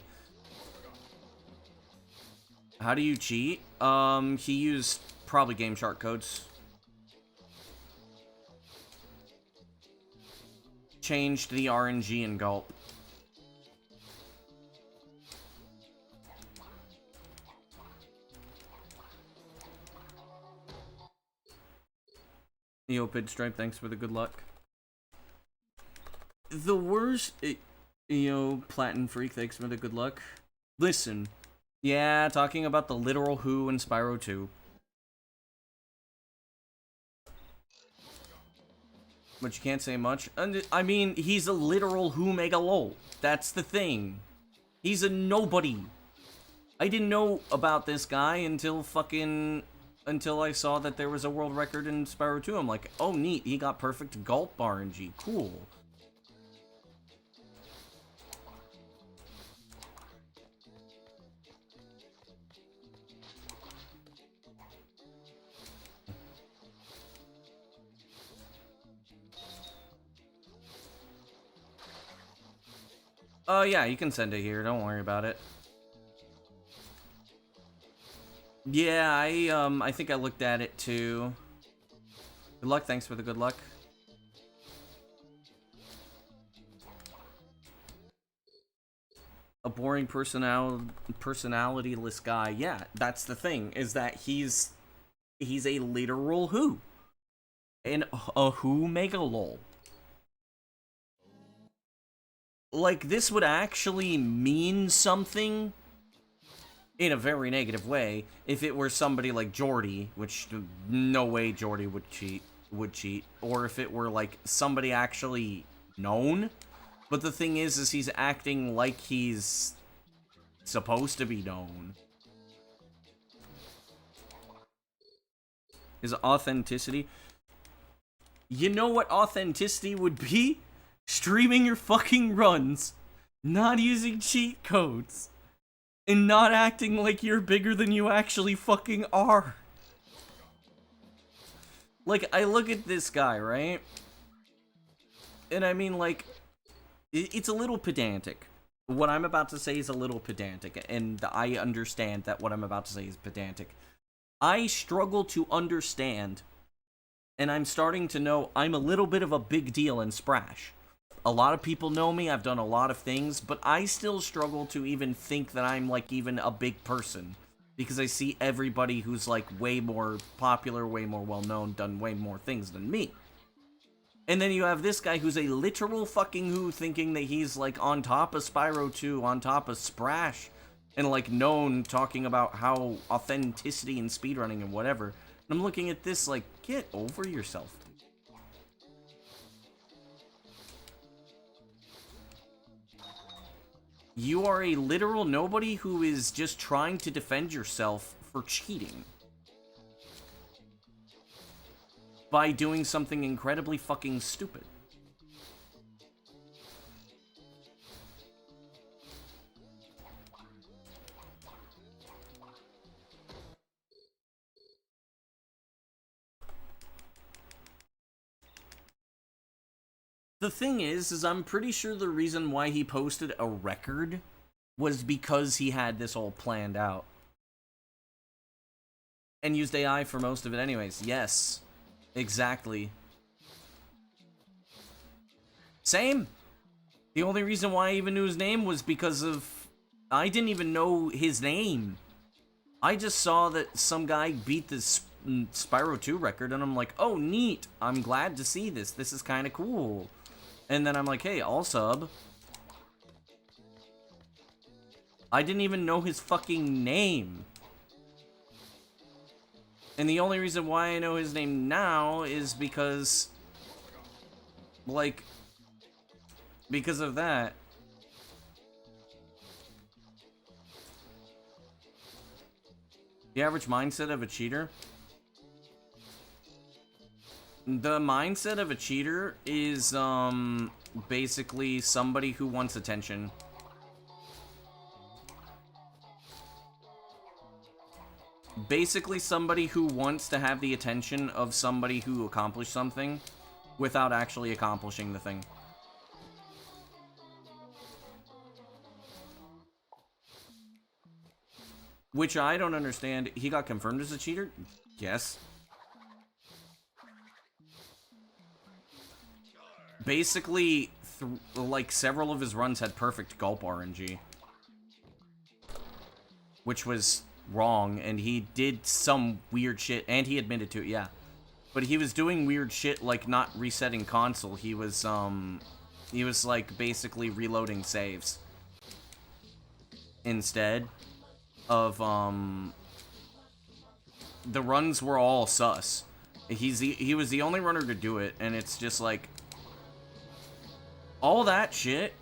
[SPEAKER 1] How do you cheat? He used probably Game Shark codes. Changed the RNG in Gulp. Yo, Pinstripe, thanks for the good luck. The worst... Yo, Platin Freak, thanks for the good luck. Listen. Yeah, talking about the literal Who in Spyro 2. But you can't say much. I mean, he's a literal Who Mega Lol. That's the thing. He's a nobody. I didn't know about this guy until I saw that there was a world record in Spyro 2. I'm like, oh neat, he got perfect Gulp RNG. Cool. Oh, yeah, you can send it here. Don't worry about it. Yeah, I think I looked at it, too. Good luck. Thanks for the good luck. A boring personalityless guy. Yeah, that's the thing, is that he's a literal Who. And a Who Megalol. Like, this would actually mean something in a very negative way if it were somebody like Jordy, which no way Jordy would cheat, or if it were like somebody actually known. But the thing is he's acting like he's supposed to be known. His authenticity. You know what authenticity would be? Streaming your fucking runs, not using cheat codes, and not acting like you're bigger than you actually fucking are. Like, I look at this guy, right? And I mean, like, it's a little pedantic. What I'm about to say is a little pedantic, and I understand that what I'm about to say is pedantic. I struggle to understand, and I'm starting to know I'm a little bit of a big deal in Sprash. A lot of people know me, I've done a lot of things, but I still struggle to even think that I'm, like, even a big person. Because I see everybody who's, like, way more popular, way more well-known, done way more things than me. And then you have this guy who's a literal fucking Who, thinking that he's, like, on top of Spyro 2, on top of Sprash, and, like, known, talking about how authenticity and speedrunning and whatever. And I'm looking at this like, get over yourself. You are a literal nobody who is just trying to defend yourself for cheating. By doing something incredibly fucking stupid. The thing is I'm pretty sure the reason why he posted a record was because he had this all planned out. And used AI for most of it anyways. Yes. Exactly. Same. The only reason why I even knew his name was because of... I didn't even know his name. I just saw that some guy beat this Spyro 2 record, and I'm like, oh, neat. I'm glad to see this. This is kind of cool. And then I'm like, hey, I'll sub. I didn't even know his fucking name. And the only reason why I know his name now is because... like... because of that. The average mindset of a cheater? The mindset of a cheater is, basically somebody who wants attention. Basically somebody who wants to have the attention of somebody who accomplished something without actually accomplishing the thing. Which I don't understand. He got confirmed as a cheater? Yes. Basically, like, several of his runs had perfect gulp RNG. Which was wrong, and he did some weird shit, and he admitted to it, yeah. But he was doing weird shit, like not resetting console. He was, like, basically reloading saves. Instead of, the runs were all sus. He was the only runner to do it, and it's just like, all that shit,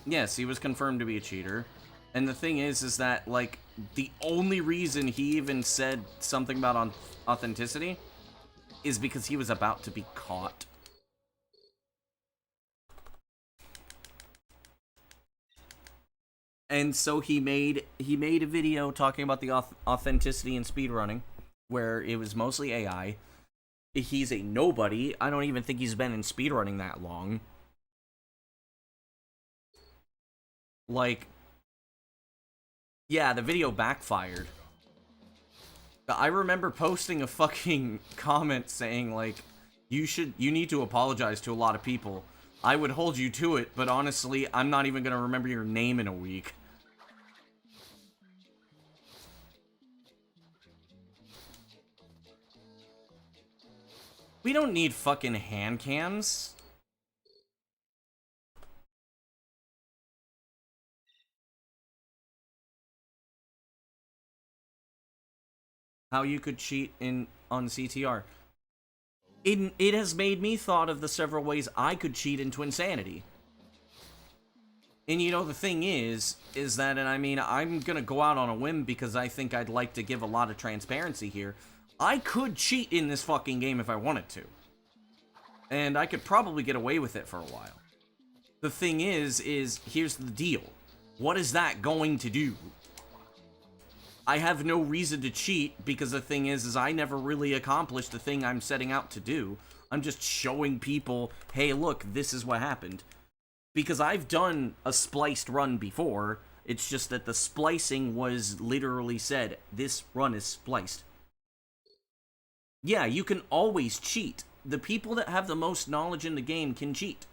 [SPEAKER 1] yes, he was confirmed to be a cheater. And the thing is that, like, the only reason he even said something about authenticity is because he was about to be caught. And so he made a video talking about the authenticity in speedrunning, where it was mostly AI. He's a nobody. I don't even think he's been in speedrunning that long. Like, yeah, the video backfired. I remember posting a fucking comment saying, like, you need to apologize to a lot of people. I would hold you to it, but honestly, I'm not even gonna remember your name in a week. We don't need fucking hand cams. How you could cheat on CTR. It has made me thought of the several ways I could cheat in Twinsanity. And you know, the thing is that, and I mean, I'm gonna go out on a whim because I think I'd like to give a lot of transparency here. I could cheat in this fucking game if I wanted to. And I could probably get away with it for a while. The thing is here's the deal. What is that going to do? I have no reason to cheat because the thing is I never really accomplished the thing I'm setting out to do. I'm just showing people, hey, look, this is what happened. Because I've done a spliced run before. It's just that the splicing was literally said, this run is spliced. Yeah, you can always cheat. The people that have the most knowledge in the game can cheat.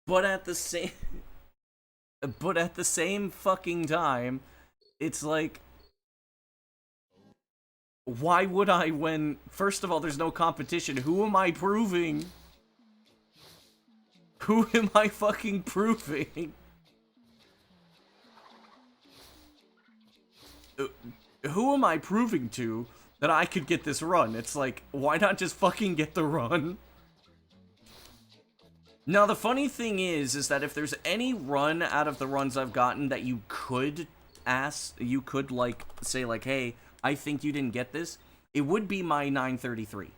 [SPEAKER 1] But at the same fucking time, it's like, why would I when, first of all, there's no competition. Who am I proving? Who am I fucking proving? Who am I proving to that I could get this run? It's like, why not just fucking get the run? Now, the funny thing is that if there's any run out of the runs I've gotten that you could like, say, like, hey, I think you didn't get this, it would be my 933.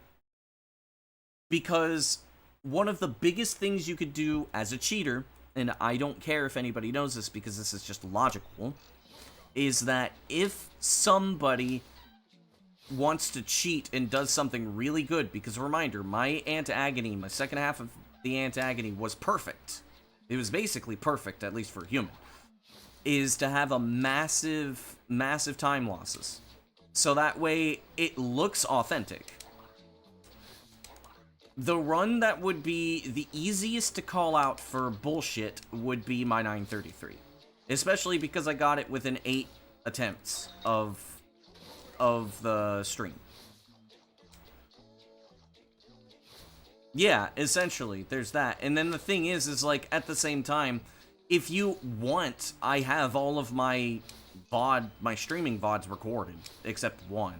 [SPEAKER 1] Because one of the biggest things you could do as a cheater, and I don't care if anybody knows this because this is just logical, is that if somebody wants to cheat and does something really good, because reminder, my Ant-Agony, my second half of the Ant-Agony was perfect. It was basically perfect, at least for a human. Is to have a massive time losses. So that way, it looks authentic. The run that would be the easiest to call out for bullshit would be my 933. Especially because I got it within 8 attempts of the stream. Yeah, essentially, there's that. And then the thing is like, at the same time, if you want, I have all of my my streaming VODs recorded, except one.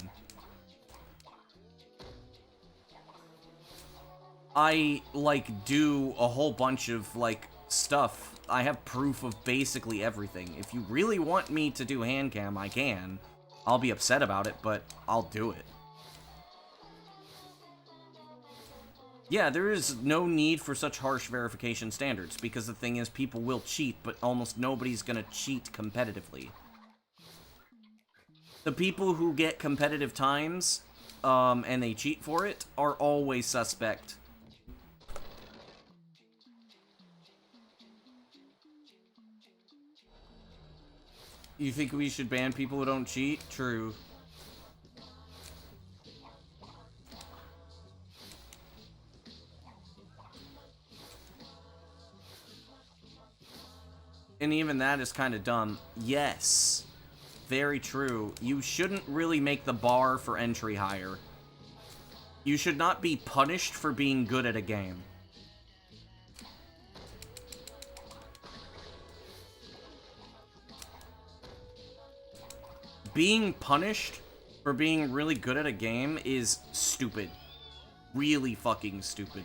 [SPEAKER 1] I, like, do a whole bunch of, like, stuff. I have proof of basically everything. If you really want me to do hand cam, I can. I'll be upset about it, but I'll do it. Yeah, there is no need for such harsh verification standards, because the thing is, people will cheat, but almost nobody's gonna cheat competitively. The people who get competitive times, and they cheat for it, are always suspect. You think we should ban people who don't cheat? True. And even that is kind of dumb. Yes. Very true. You shouldn't really make the bar for entry higher. You should not be punished for being good at a game. Being punished for being really good at a game is stupid. Really fucking stupid.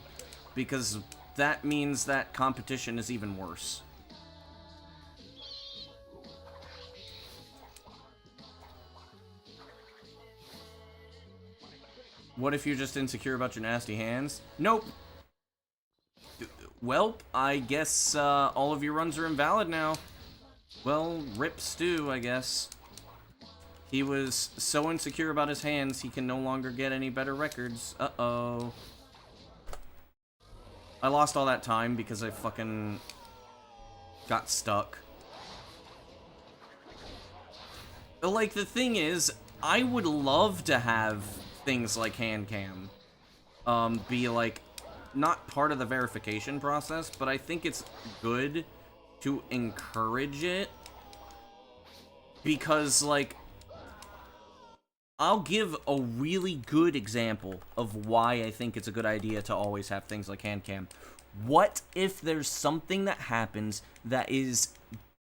[SPEAKER 1] Because that means that competition is even worse. What if you're just insecure about your nasty hands? Nope. Well, I guess all of your runs are invalid now. Well, rip Stu, I guess. He was so insecure about his hands, he can no longer get any better records. Uh-oh. I lost all that time because I fucking got stuck. Like, the thing is, I would love to have things like hand cam be, like, not part of the verification process, but I think it's good to encourage it. Because, like, I'll give a really good example of why I think it's a good idea to always have things like hand cam. What if there's something that happens that is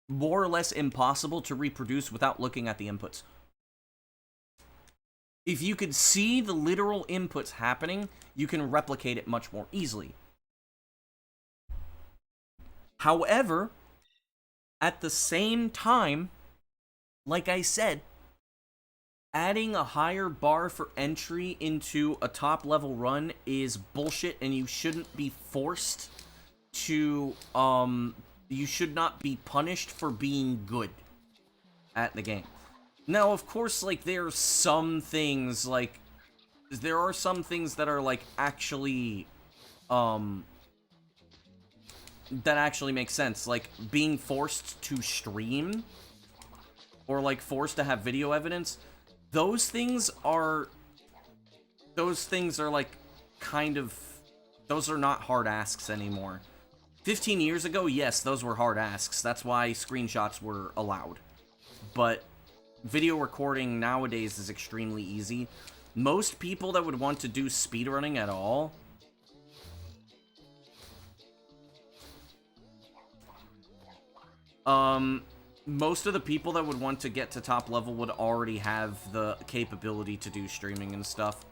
[SPEAKER 1] more or less impossible to reproduce without looking at the inputs? If you could see the literal inputs happening, you can replicate it much more easily. However, at the same time, like I said, adding a higher bar for entry into a top-level run is bullshit, and you shouldn't be forced to, you should not be punished for being good at the game. Now, of course, like, there are some things, like, there are some things that are, like, actually, that actually make sense. Like, being forced to stream, or, like, forced to have video evidence. Those things are, like, kind of, those are not hard asks anymore. 15 years ago, yes, those were hard asks. That's why screenshots were allowed. But video recording nowadays is extremely easy. Most people that would want to do speedrunning at all, most of the people that would want to get to top level would already have the capability to do streaming and stuff.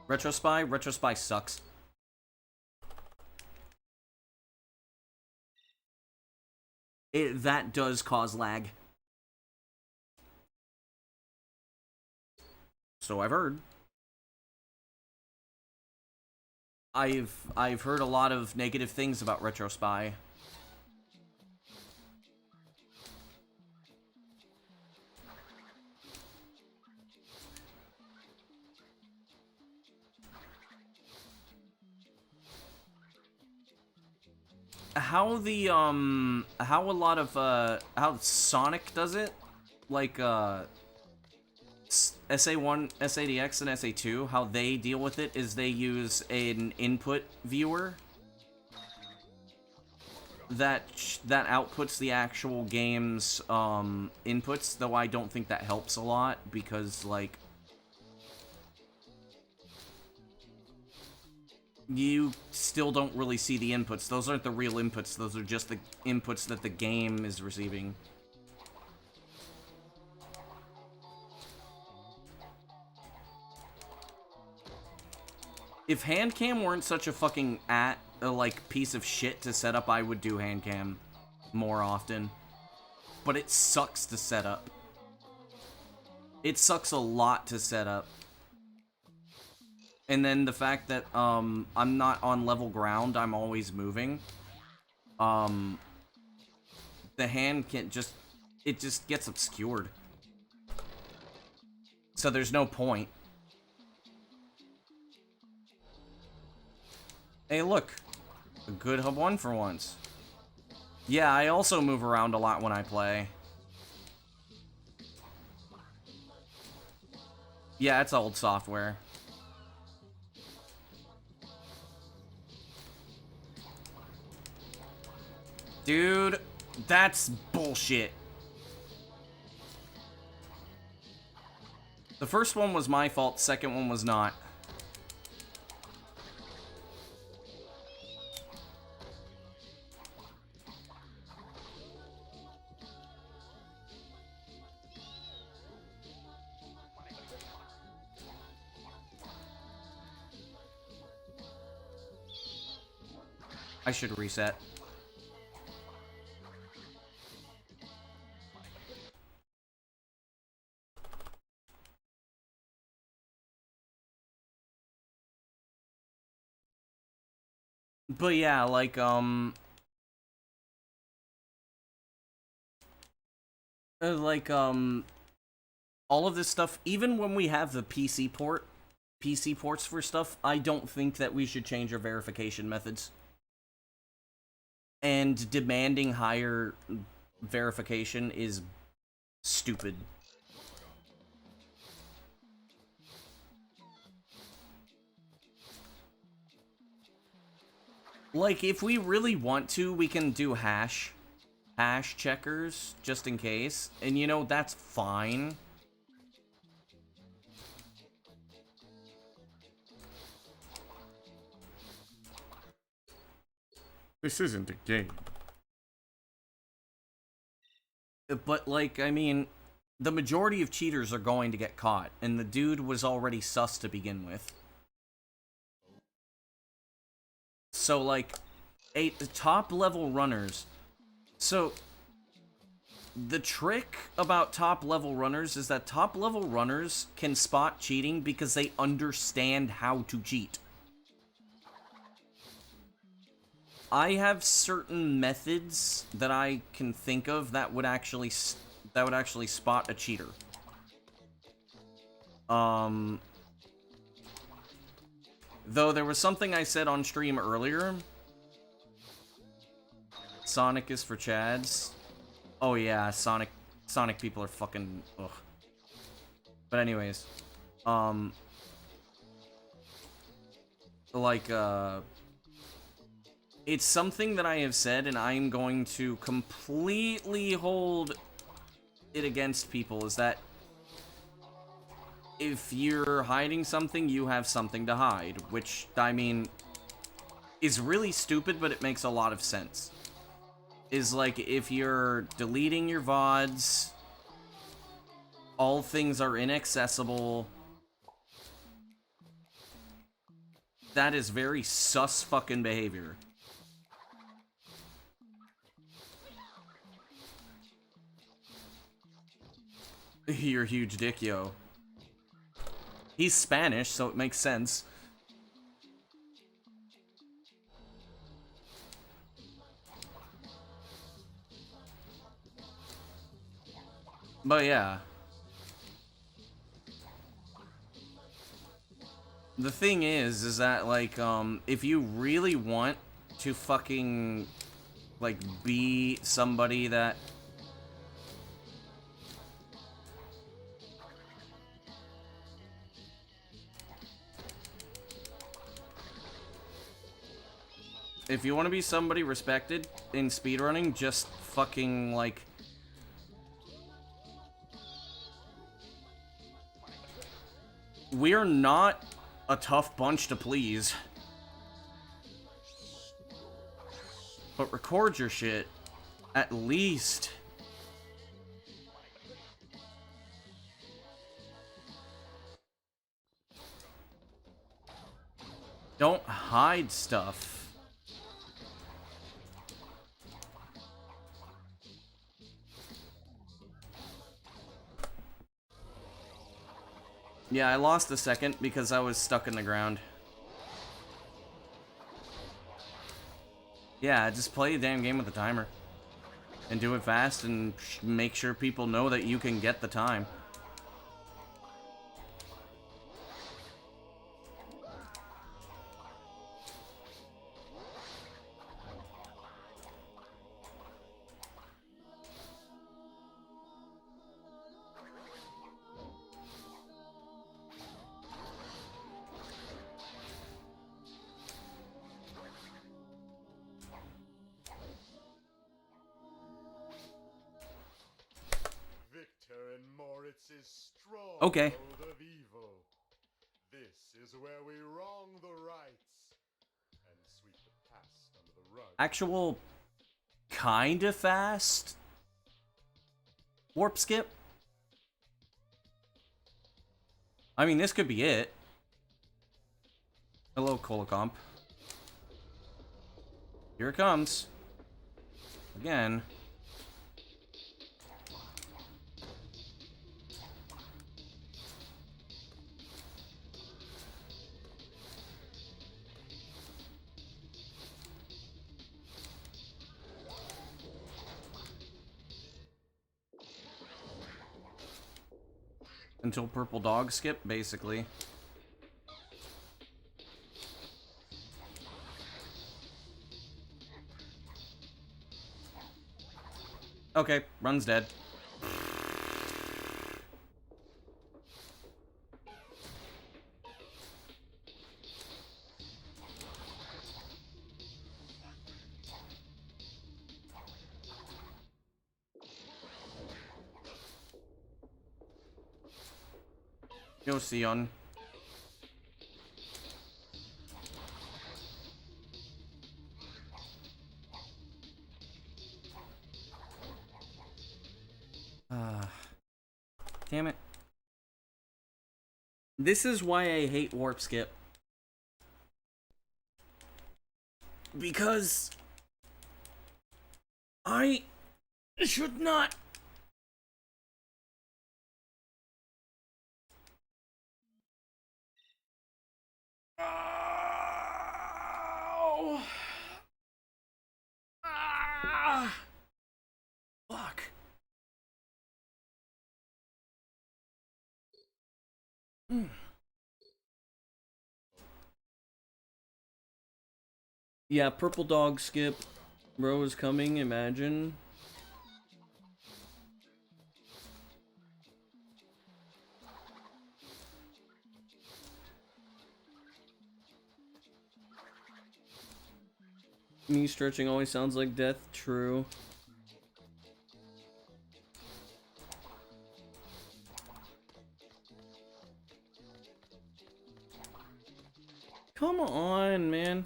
[SPEAKER 1] Retrospy sucks. That does cause lag. So I've heard. I've heard a lot of negative things about Retrospy. How the how a lot of how Sonic does it, like SA1, SADX, and SA2, how they deal with it is they use an input viewer that outputs the actual game's inputs, though I don't think that helps a lot, because, like, you still don't really see the inputs. Those aren't the real inputs, those are just the inputs that the game is receiving. If handcam weren't such a fucking like piece of shit to set up, I would do handcam more often. But it sucks to set up. It sucks a lot to set up. And then the fact that I'm not on level ground, I'm always moving. The hand can't just, it just gets obscured. So there's no point. Hey, look. A good hub 1 for once. Yeah, I also move around a lot when I play. Yeah, it's old software. Dude, that's bullshit. The first one was my fault, second one was not. I should reset. But yeah, like, all of this stuff, even when we have the PC ports for stuff, I don't think that we should change our verification methods. And demanding higher verification is stupid. Like, if we really want to, we can do hash checkers, just in case. And, you know, that's fine.
[SPEAKER 2] This isn't a game.
[SPEAKER 1] But, like, I mean, the majority of cheaters are going to get caught, and the dude was already sus to begin with. So, like, the top-level runners... So, the trick about top-level runners is that top-level runners can spot cheating because they understand how to cheat. I have certain methods that I can think of that would actually spot a cheater. Though there was something I said on stream earlier. Sonic is for Chads. Oh yeah, Sonic people are fucking ugh. But anyways, it's something that I have said, and I'm going to completely hold it against people, is that if you're hiding something, you have something to hide. Which, I mean, is really stupid, but it makes a lot of sense. Is like, if you're deleting your VODs, all things are inaccessible. That is very sus fucking behavior. You're a huge dick, yo. He's Spanish, so it makes sense. But yeah. The thing is that, like, if you really want to fucking, like, be somebody that... If you want to be somebody respected in speedrunning, just fucking, like... We're not a tough bunch to please. But record your shit. At least. Don't hide stuff. Yeah, I lost a second because I was stuck in the ground. Yeah, just play a damn game with the timer. And do it fast and make sure people know that you can get the time.
[SPEAKER 3] Victor and Moritz's stronghold
[SPEAKER 1] Okay.
[SPEAKER 3] of evil. This is where we wrong the rights and sweep the past under the rug.
[SPEAKER 1] Actual kinda fast warp skip. I mean, this could be it. Hello, Colacomp. Here it comes. Again. Until purple dog skip, basically. Okay, run's dead. Yo, Sion. Damn it. This is why I hate warp skip. Because I should not. Oh. Ah. Fuck. Yeah, purple dog skip. Rose coming, imagine. Me stretching always sounds like death, true. Come on, man.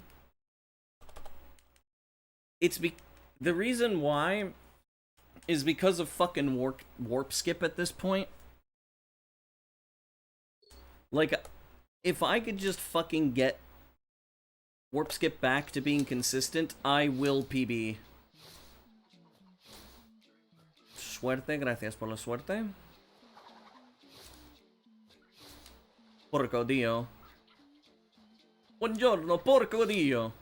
[SPEAKER 1] The reason why is because of fucking warp skip at this point. Like, if I could just fucking get warp skip back to being consistent, I will PB. Suerte, gracias por la suerte. Porco Dio. Buongiorno, porco Dio.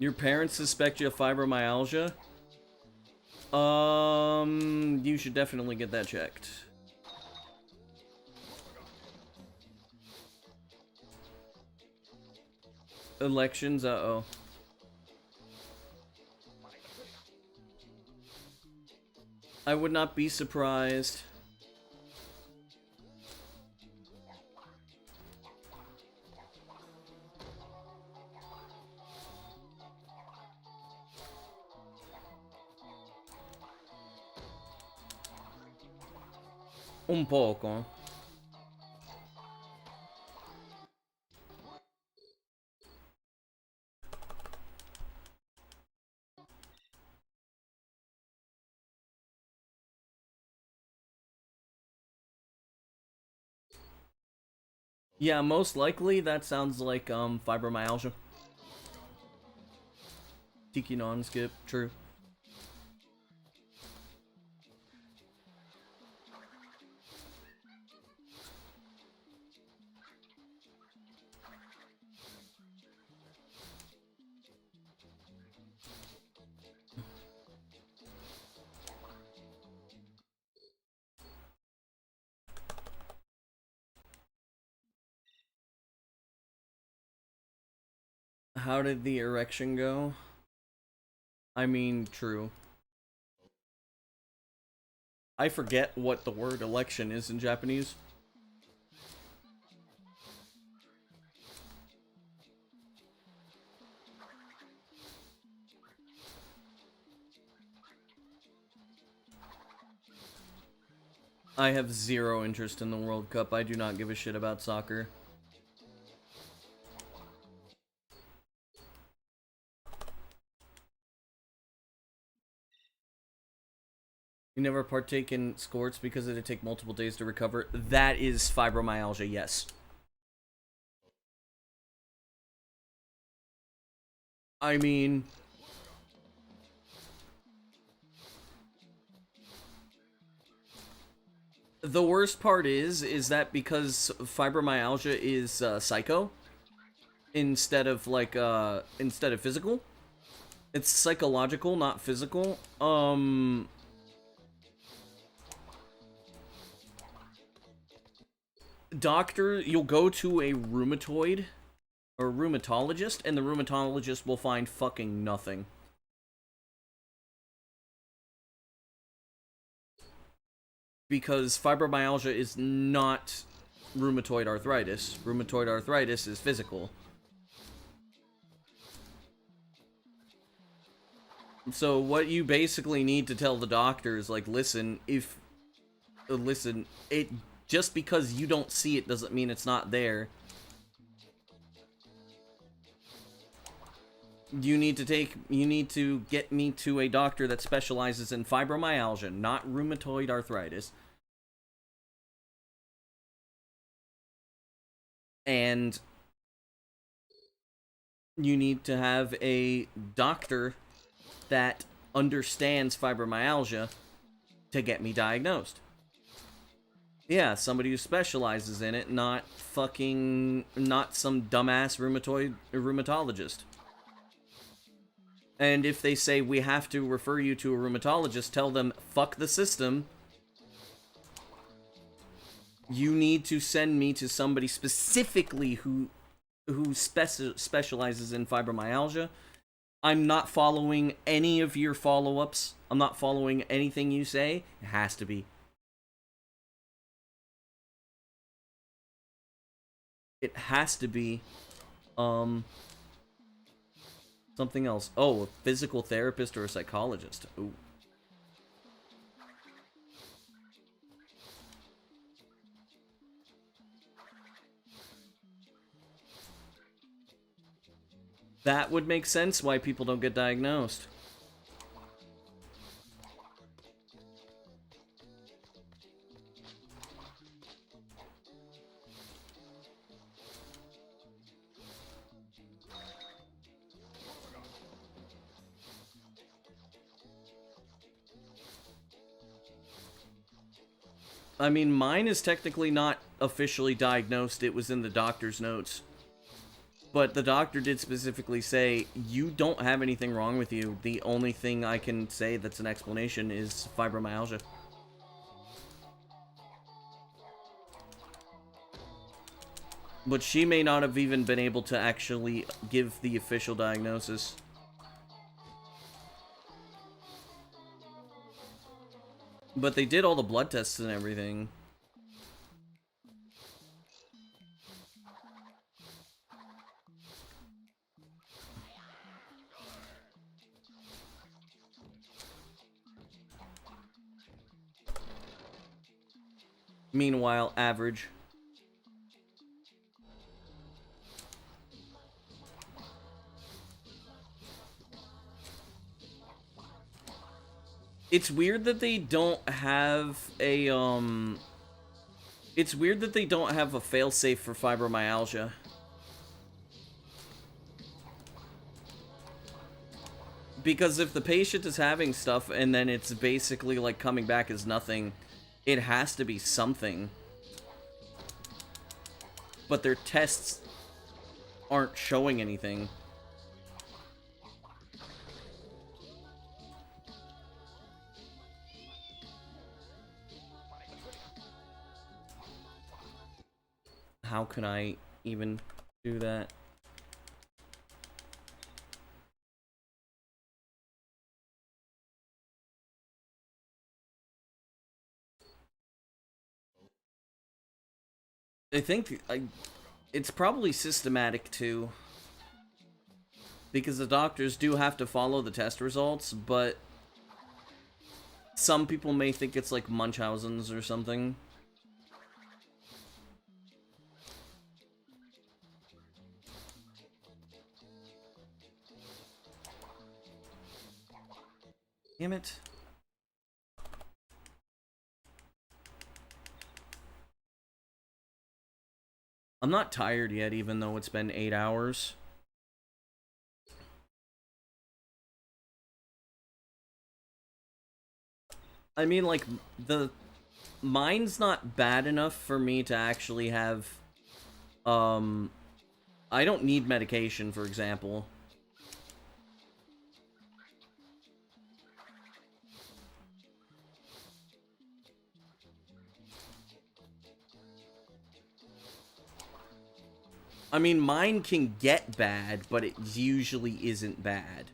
[SPEAKER 1] Your parents suspect you have fibromyalgia? You should definitely get that checked. Elections, uh-oh. I would not be surprised. Un poco. Yeah, most likely that sounds like fibromyalgia. Tiki non-skip, true. How did the erection go? I mean, true. I forget what the word election is in Japanese. I have zero interest in the World Cup. I do not give a shit about soccer. You never partake in sports because it'd take multiple days to recover. That is fibromyalgia, yes. I mean... the worst part is that because fibromyalgia is psycho, instead of physical, it's psychological, not physical. Doctor, you'll go to a rheumatoid or rheumatologist, and the rheumatologist will find fucking nothing. Because fibromyalgia is not rheumatoid arthritis. Rheumatoid arthritis is physical. So what you basically need to tell the doctor is like, listen, it just because you don't see it doesn't mean it's not there. You need to get me to a doctor that specializes in fibromyalgia, not rheumatoid arthritis. And you need to have a doctor that understands fibromyalgia to get me diagnosed. Yeah, somebody who specializes in it, not some dumbass rheumatologist. And if they say we have to refer you to a rheumatologist, tell them, fuck the system. You need to send me to somebody specifically who specializes in fibromyalgia. I'm not following any of your follow-ups. I'm not following anything you say. It has to be. It has to be, something else. Oh, a physical therapist or a psychologist. Ooh. That would make sense why people don't get diagnosed. I mean, mine is technically not officially diagnosed. It was in the doctor's notes. But the doctor did specifically say, you don't have anything wrong with you. The only thing I can say that's an explanation is fibromyalgia. But she may not have even been able to actually give the official diagnosis. But they did all the blood tests and everything. Meanwhile, average. It's weird that they don't have a, It's weird that they don't have a failsafe for fibromyalgia. Because if the patient is having stuff and then it's basically like coming back as nothing, it has to be something. But their tests aren't showing anything. How can I even do that? I think it's probably systematic too. Because the doctors do have to follow the test results, but some people may think it's like Munchausen's or something. Damn it. I'm not tired yet, even though it's been 8 hours. I mean, like, mine's not bad enough for me to actually have, I don't need medication, for example. I mean, mine can get bad, but it usually isn't bad.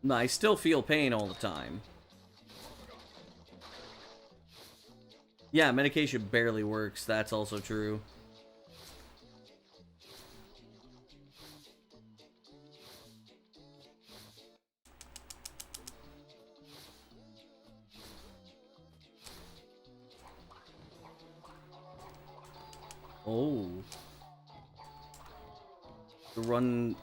[SPEAKER 1] I still feel pain all the time. Yeah, medication barely works. That's also true. Oh. The run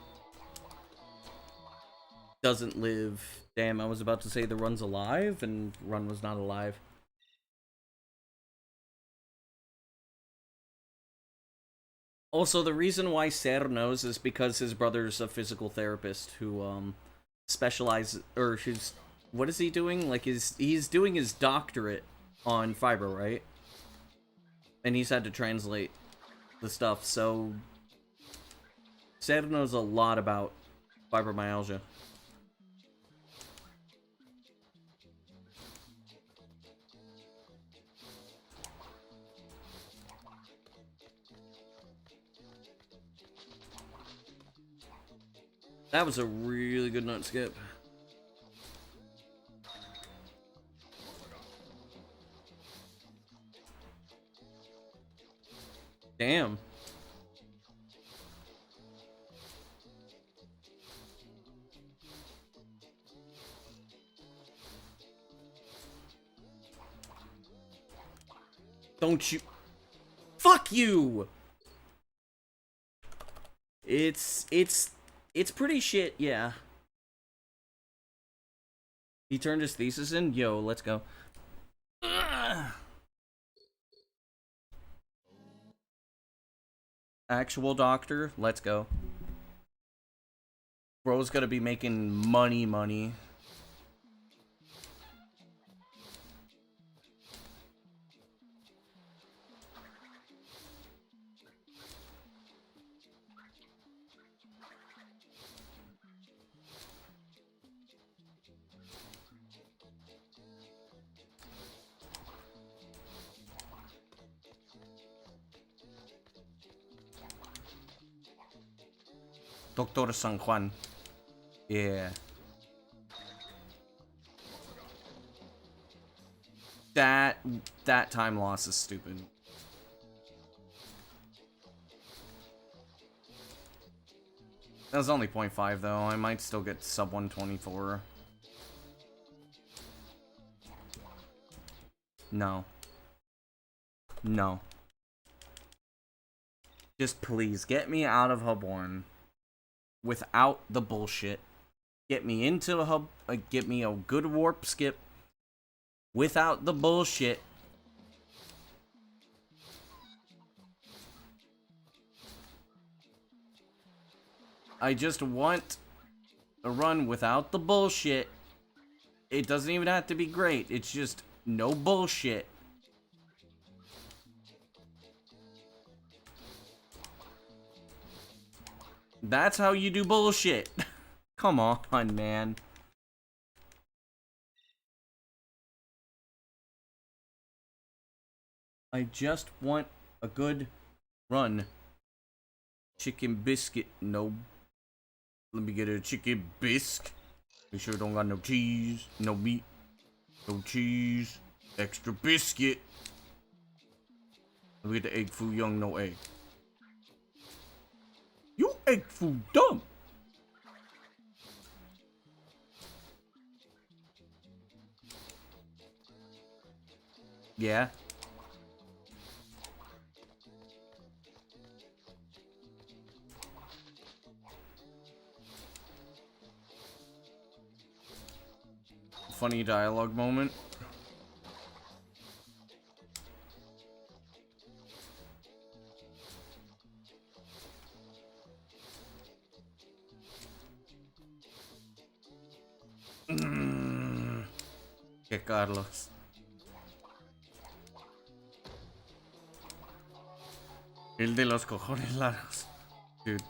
[SPEAKER 1] doesn't live. Damn, I was about to say the run's alive, and run was not alive. Also, the reason why Ser knows is because his brother's a physical therapist who, specializes, or who's, what is he doing? Like, he's doing his doctorate on fibro, right? And he's had to translate the stuff, so Ser knows a lot about fibromyalgia. That was a really good nut skip. Damn. Don't you... Fuck you! It's pretty shit, yeah. He turned his thesis in? Yo, let's go. Ugh. Actual doctor, let's go. Bro's gonna be making money. Doctor San Juan. Yeah. That time loss is stupid. That was only 0.5 though. I might still get sub 124. No. No. Just please get me out of Hub 1 without the bullshit. Get me into a hub, get me a good warp skip without the bullshit. I just want a run without the bullshit. It doesn't even have to be great. It's just no bullshit. That's how you do bullshit. Come on, man. I just want a good run. Chicken biscuit, no. Let me get a chicken bisque. Make sure it don't got no cheese, no meat, no cheese, extra biscuit. Let me get the egg foo young, no egg. You egg foo dumb. Yeah. Funny dialogue moment. Que Carlos. El de los cojones largos. Dude.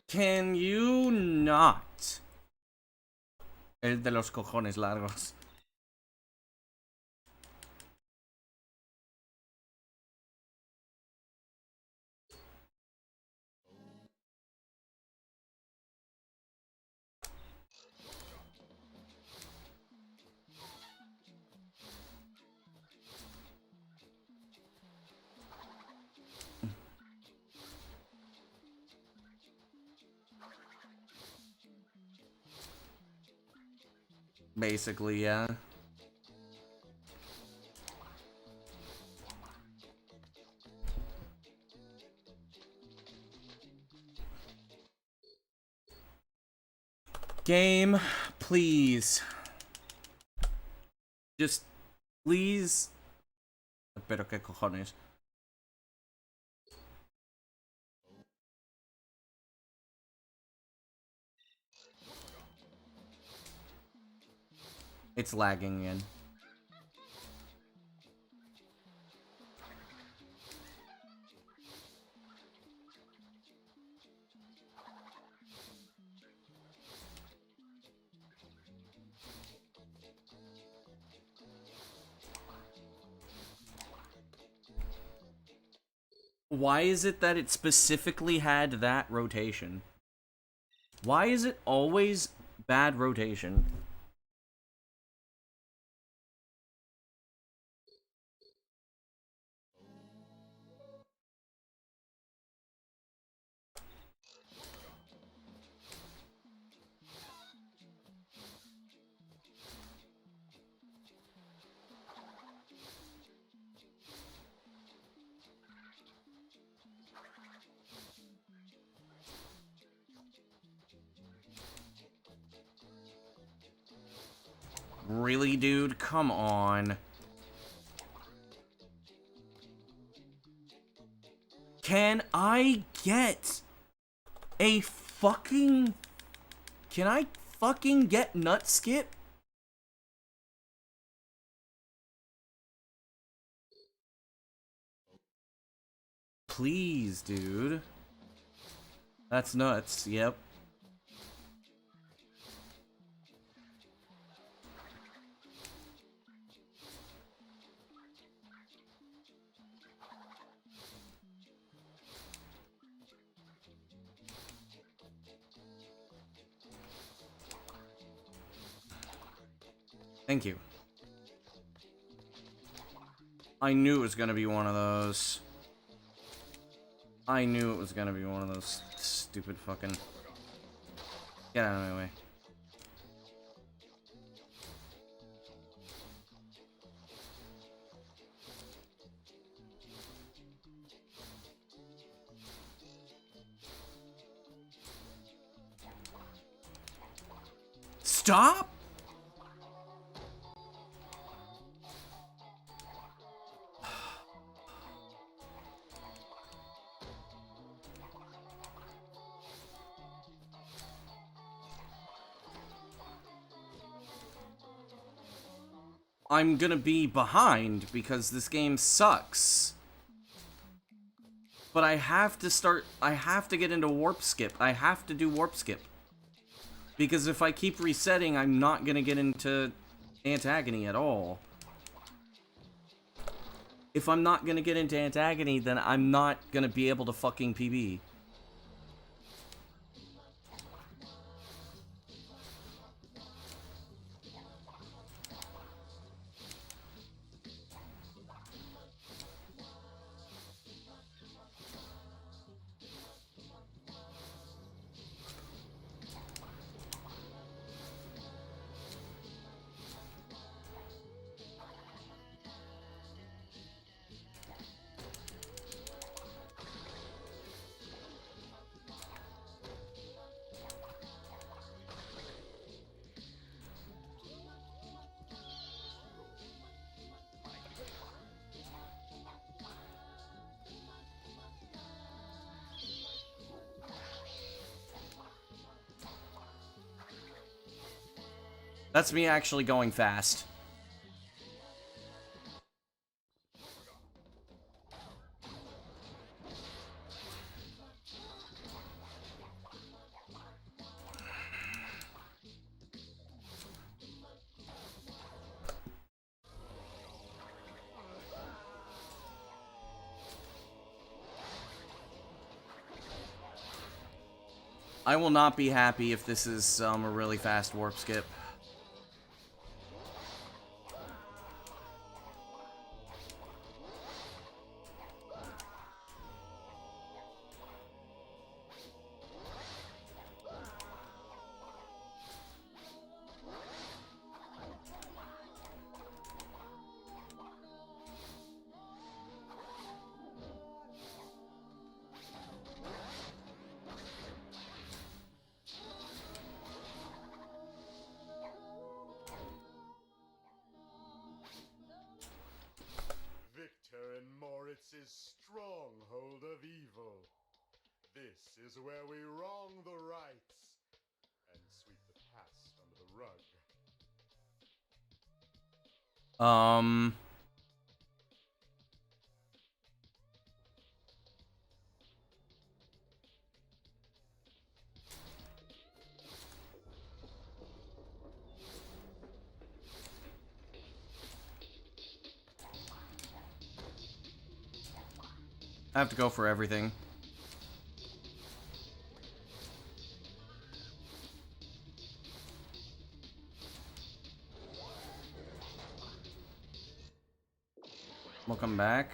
[SPEAKER 1] Can you not? El de los cojones largos. Basically, yeah. Game, please. Just, please. Pero qué cojones. It's lagging again. Why is it that it specifically had that rotation? Why is it always bad rotation? Really, dude? Come on. Can I get a fucking... Can I fucking get nut skip? Please, dude. That's nuts, yep. Thank you. I knew it was gonna be one of those. I knew it was gonna be one of those stupid fucking... Get out of my way. Stop! I'm gonna be behind because this game sucks. But I have to get into warp skip. I have to do warp skip. Because if I keep resetting, I'm not gonna get into antagony at all. If I'm not gonna get into antagony, then I'm not gonna be able to fucking PB. That's me actually going fast. I will not be happy if this is a really fast warp skip.
[SPEAKER 3] Victor in Moritz's stronghold of evil. This is where we wrong the rights and sweep the past under the rug.
[SPEAKER 1] I have to go for everything. We'll come back.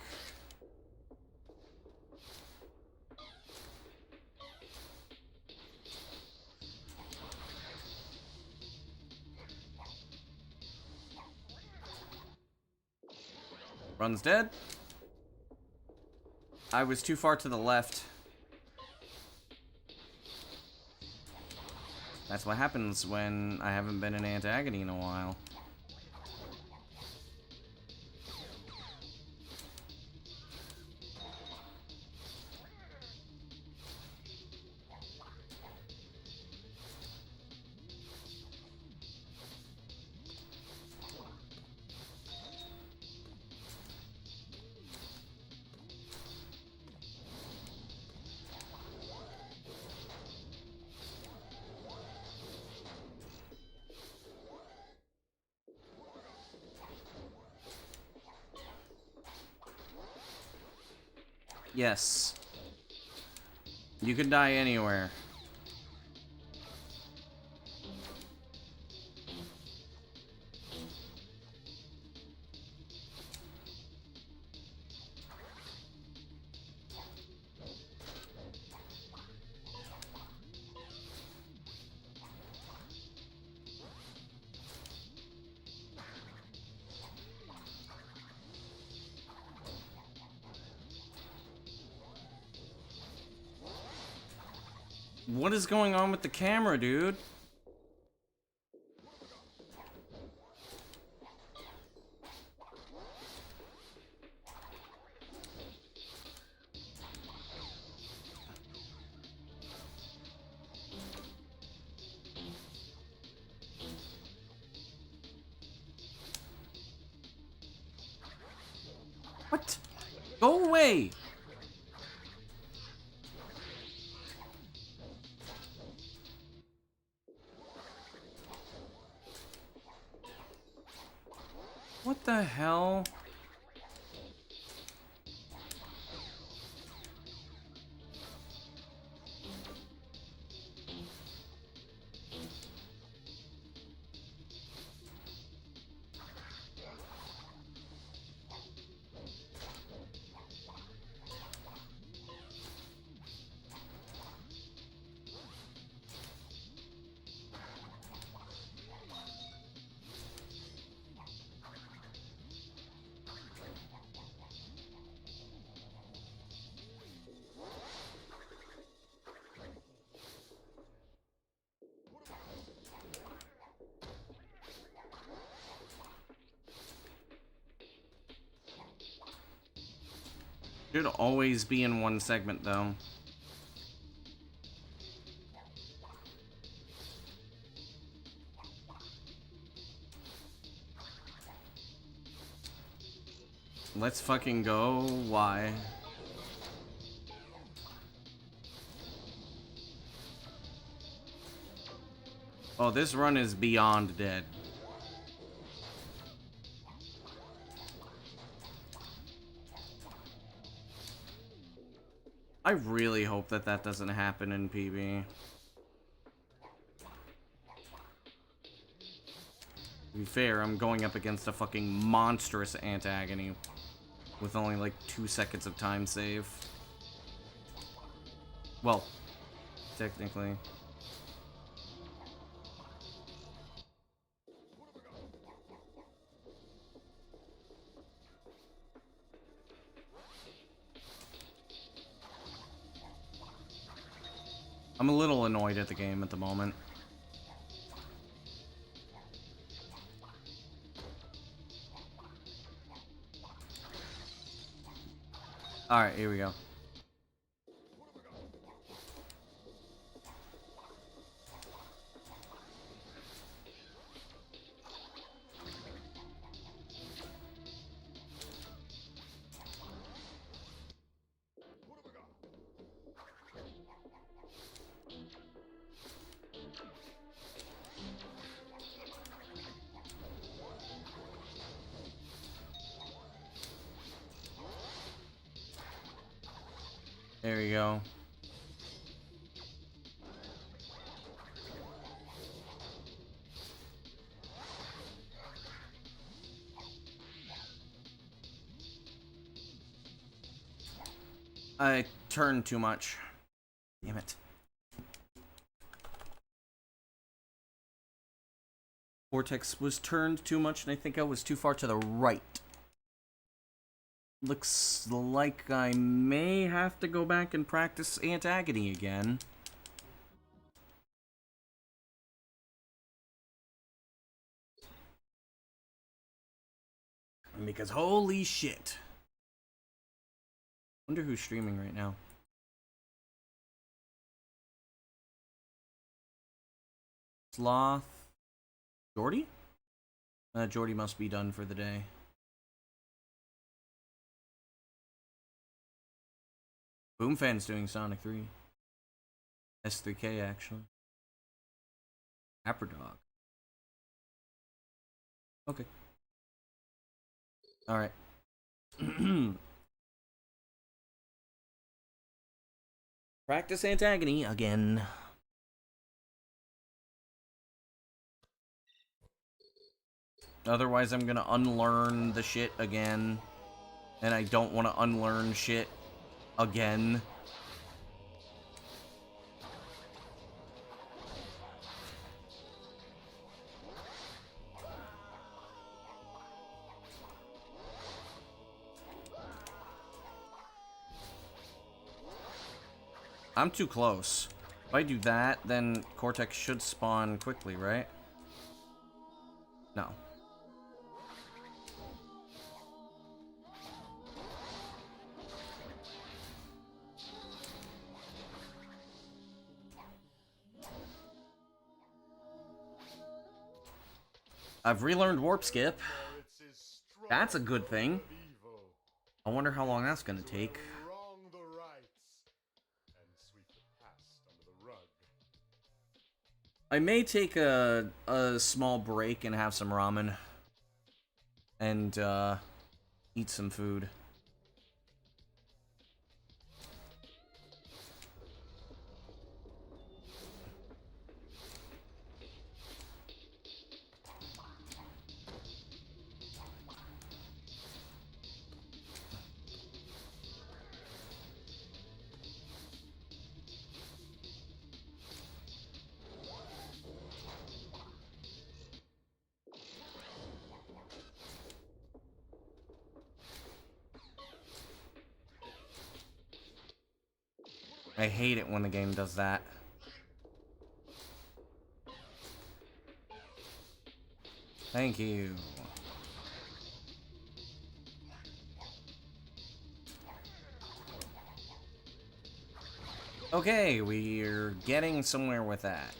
[SPEAKER 1] Run's dead. I was too far to the left. That's what happens when I haven't been in antagony in a while. Yes. You could die anywhere. What is going on with the camera, dude? What? Go away! What the hell? Should always be in one segment, though. Let's fucking go. Why? Oh, this run is beyond dead. I really hope that that doesn't happen in PB. To be fair, I'm going up against a fucking monstrous Antagony with only like 2 seconds of time save. Well, technically. I'm a little annoyed at the game at the moment. Alright, here we go. There we go. I turned too much. Damn it. Vortex was turned too much, and I think I was too far to the right. Looks like I may have to go back and practice Antagony again. Because holy shit. Wonder who's streaming right now. Sloth. Jordy? Jordy must be done for the day. Boomfan's doing Sonic 3. S3K, actually. Apperdog. Okay. Alright. Practice Antagony again. Otherwise, I'm gonna unlearn the shit again. And I don't want to unlearn shit again. I'm too close. If I do that, then Cortex should spawn quickly, right? No. I've relearned Warp Skip.
[SPEAKER 3] Moritz's
[SPEAKER 1] That's a good thing.
[SPEAKER 3] stronghold of evil.
[SPEAKER 1] I wonder how long that's gonna take.
[SPEAKER 3] We wrong the rights and sweep the past under the rug.
[SPEAKER 1] I may take a small break and have some ramen. And, eat some food. I hate it when the game does that. Thank you. Okay, we're getting somewhere with that.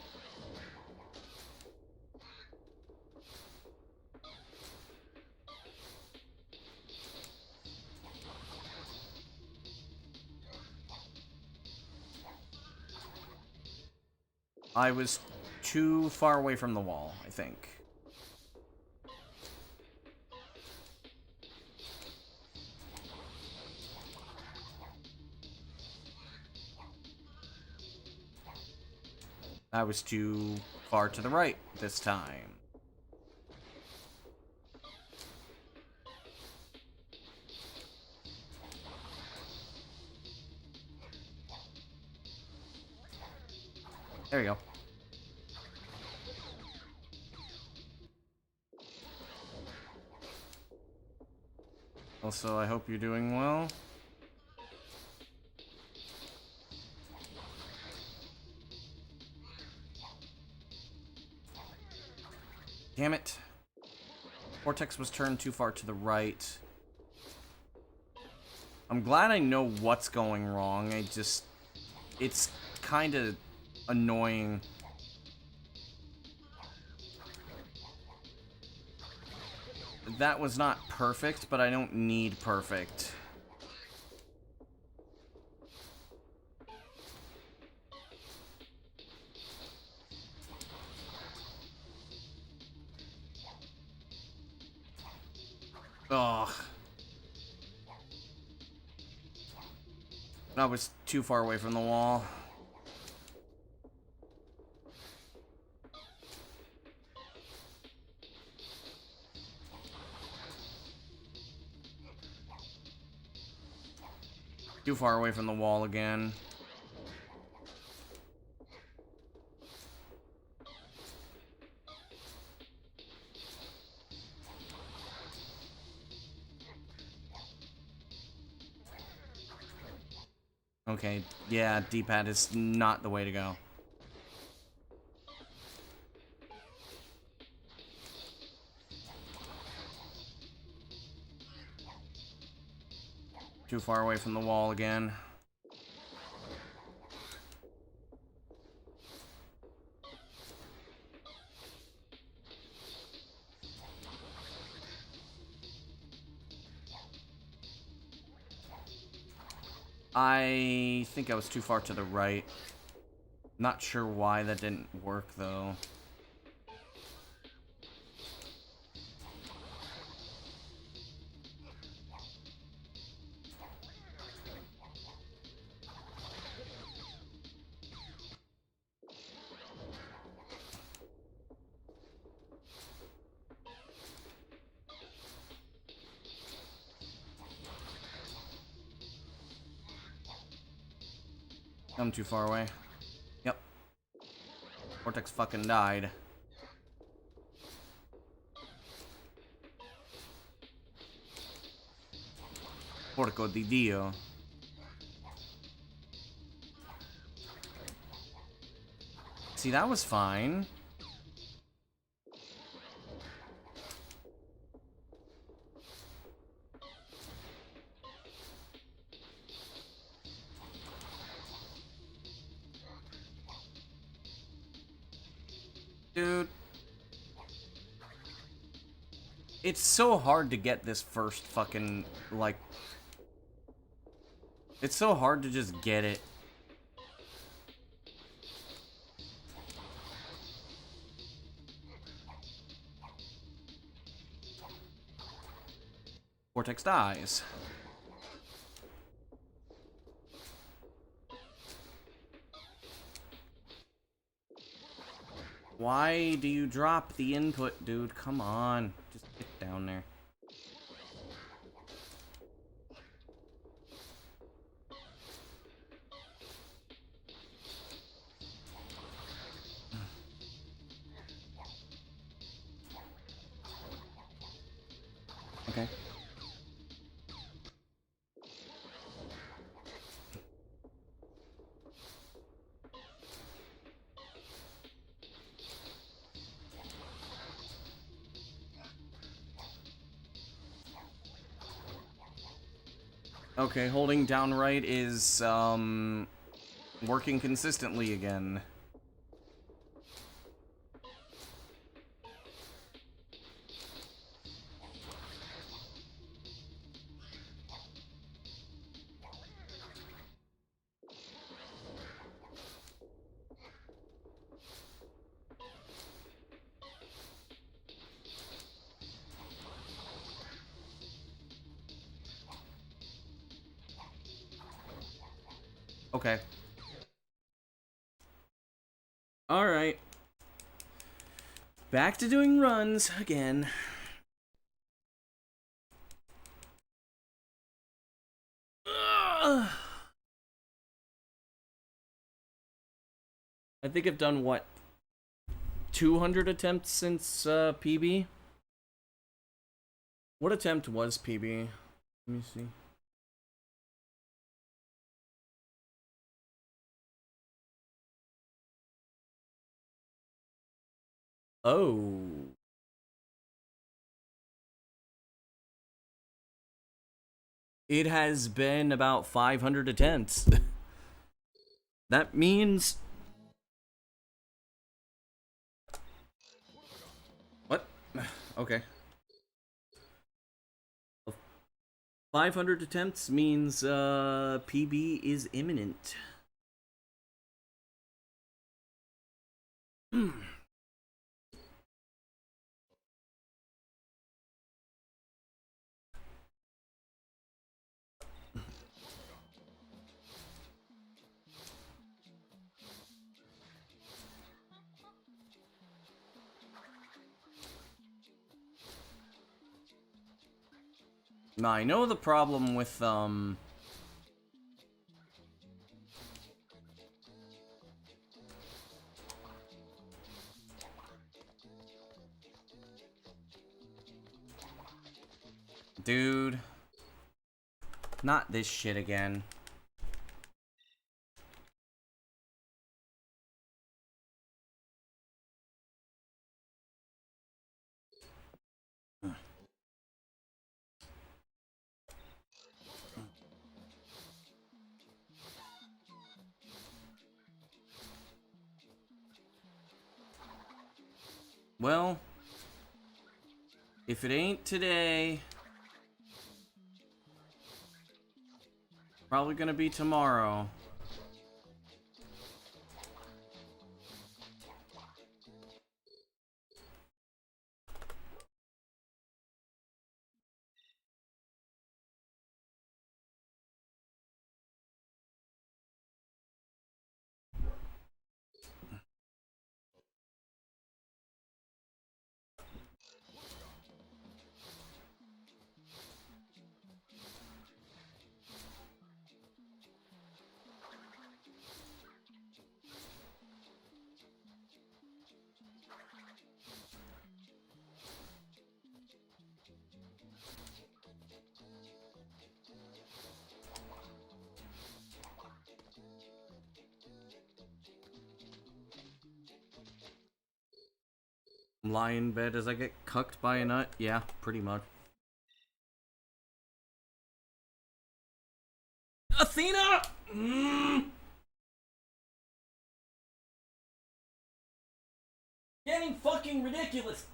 [SPEAKER 1] I was too far away from the wall, I think. I was too far to the right this time. There you go. Also, I hope you're doing well. Damn it. Vortex was turned too far to the right. I'm glad I know what's going wrong. It's kind of annoying. That was not perfect, but I don't need perfect. Ugh. I was too far away from the wall. Too far away from the wall again. Okay, yeah, D-pad is not the way to go. Too far away from the wall again. I think I was too far to the right. Not sure why that didn't work, though. I'm too far away. Yep. Vortex fucking died. Porco di Dio. See, that was fine. Dude. It's so hard to get this first fucking, like... It's so hard to just get it. Vortex dies. Why do you drop the input, dude? Come on. Just get down there. Okay. Okay, holding down right is, working consistently again. Okay. Alright. Back to doing runs again. Ugh. I think I've done, what, 200 attempts since PB? What attempt was PB? Let me see. Oh. It has been about 500 attempts. That means... What? Okay. 500 attempts means PB is imminent. Now, I know the problem with, Dude. Not this shit again. Well, if it ain't today, probably gonna be tomorrow. Lie in bed as I get cucked by a nut? Yeah, pretty much. Athena! Getting fucking ridiculous!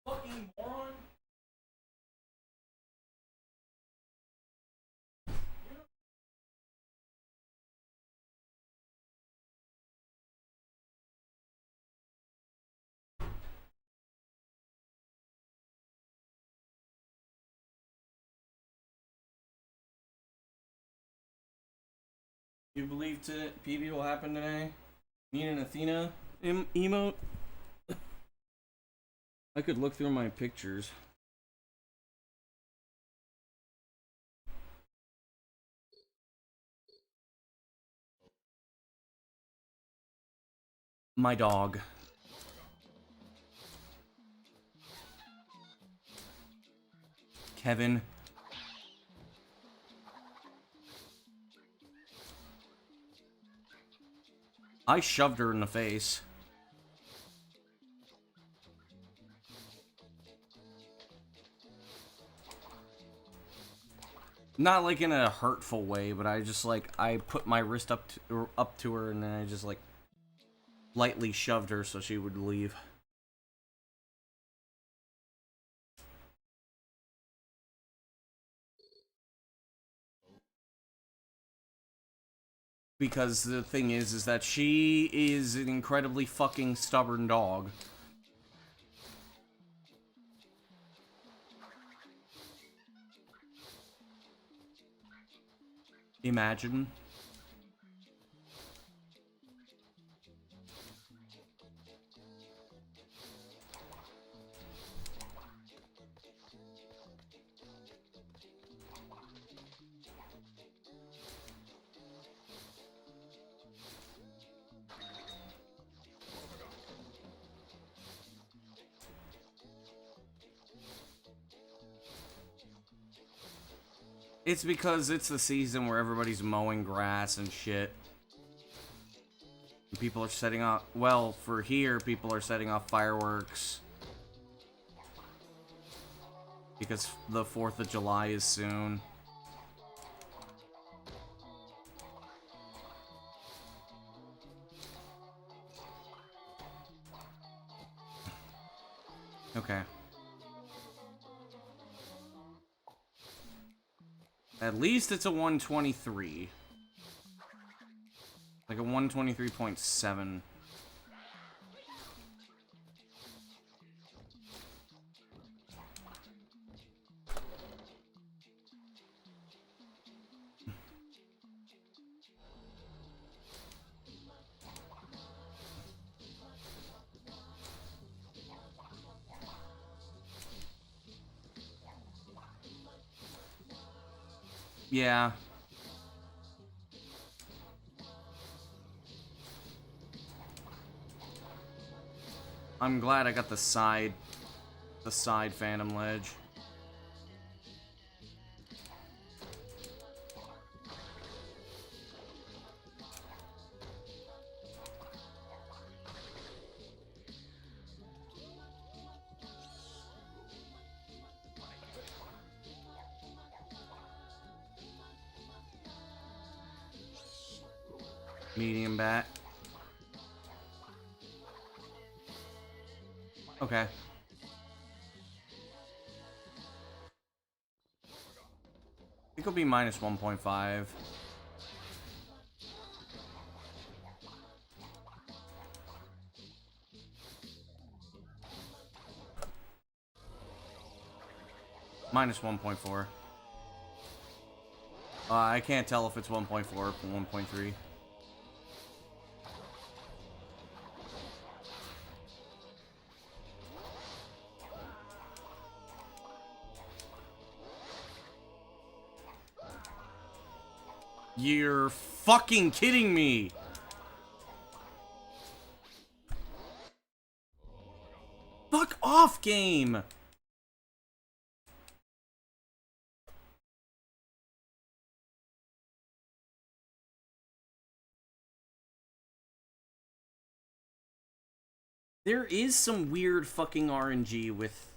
[SPEAKER 1] Fucking moron! You believe PB will happen today? Need an Athena emote? I could look through my pictures. My dog. Kevin. I shoved her in the face. Not like in a hurtful way, but I just like I put my wrist up to her and then I just like lightly shoved her so she would leave. Because the thing is that she is an incredibly fucking stubborn dog. Imagine. It's because it's the season where everybody's mowing grass and shit. People are setting off, well, for here, people are setting off fireworks. Because the 4th of July is soon. Okay. At least it's a 123. Like a 123.7. Yeah. I'm glad I got the side phantom ledge. Medium bat. Okay. I think it'll be minus 1.5. Minus 1.4. I can't tell if it's 1.4 or 1.3. You're fucking kidding me! Fuck off, game! There is some weird fucking RNG with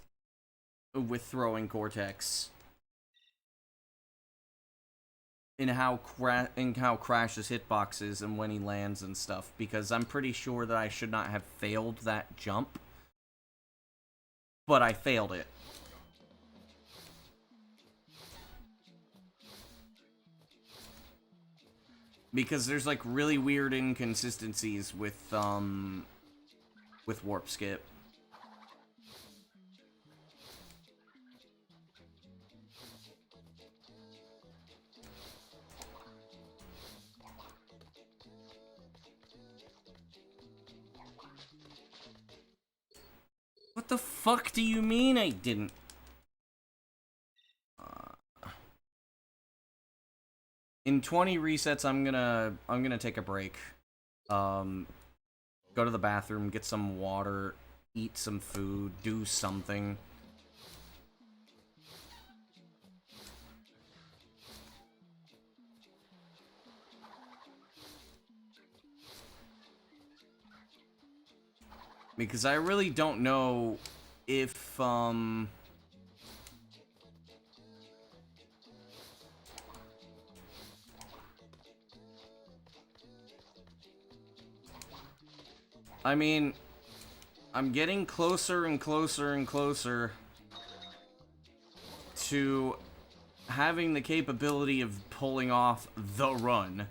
[SPEAKER 1] throwing Cortex. In how Crash's hitboxes and when he lands and stuff, because I'm pretty sure that I should not have failed that jump, but I failed it. Because there's like really weird inconsistencies with warp skip. What the fuck do you mean I didn't? In 20 resets, I'm gonna take a break. Go to the bathroom, get some water, eat some food, do something. Because I really don't know if, I mean, I'm getting closer and closer and closer to having the capability of pulling off the run.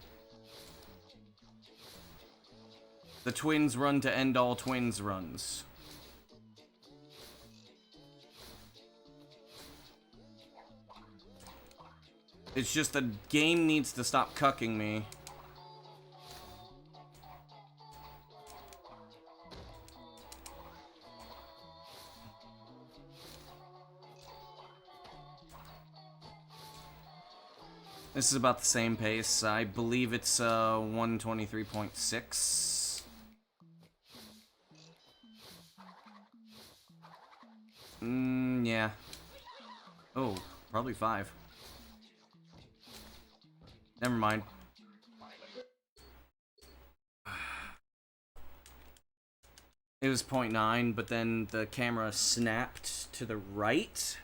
[SPEAKER 1] The Twins run to end all Twins runs. It's just the game needs to stop cucking me. This is about the same pace. I believe it's 123.6. Yeah. Oh, probably 5. Never mind. It was 0.9, but then the camera snapped to the right.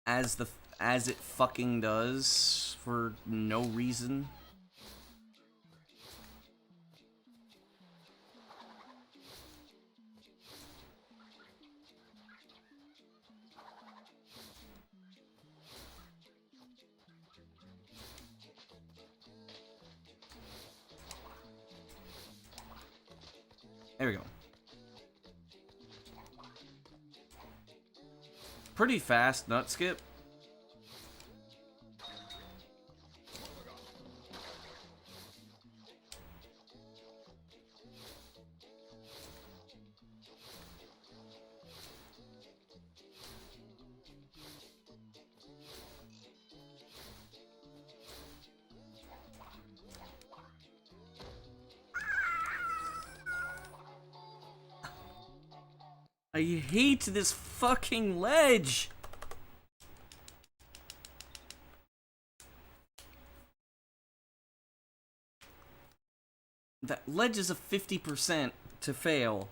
[SPEAKER 1] As it fucking does for no reason. There we go. Pretty fast nut skip. I hate this fucking ledge. That ledge is a 50% to fail.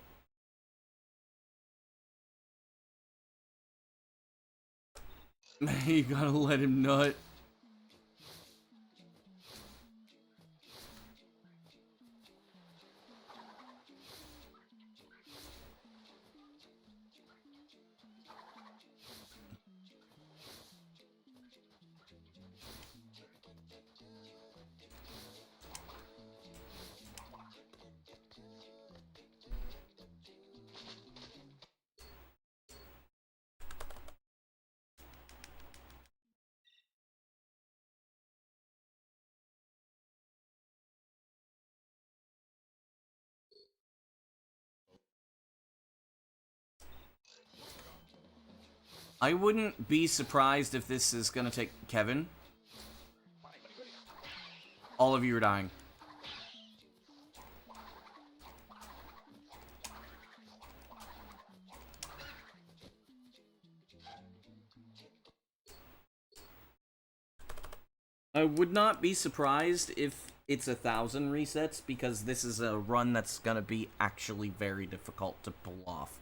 [SPEAKER 1] You gotta let him nut. I wouldn't be surprised if this is gonna take Kevin. All of you are dying. I would not be surprised if it's 1,000 resets, because this is a run that's gonna be actually very difficult to pull off.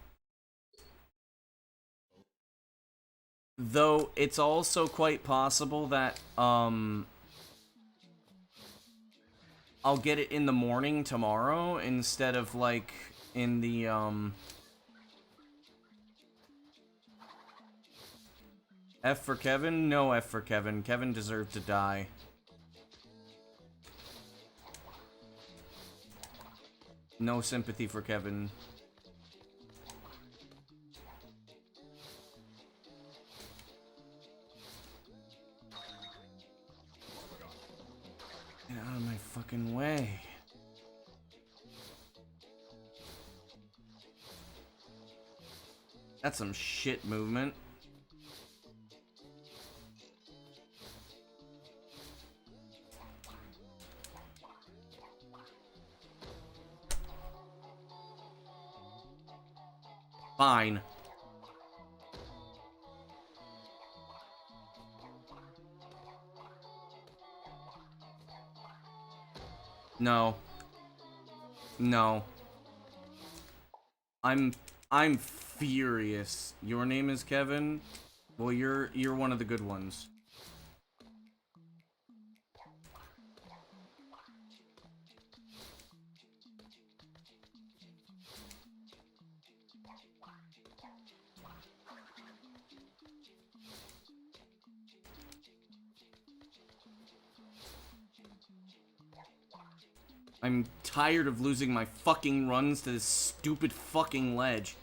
[SPEAKER 1] Though it's also quite possible that I'll get it in the morning tomorrow instead of like in the F for Kevin? No F for Kevin. Kevin deserved to die. No sympathy for Kevin. Get out of my fucking way. That's some shit movement. Fine. No. No. I'm furious. Your name is Kevin? Well, you're one of the good ones. I'm tired of losing my fucking runs to this stupid fucking ledge.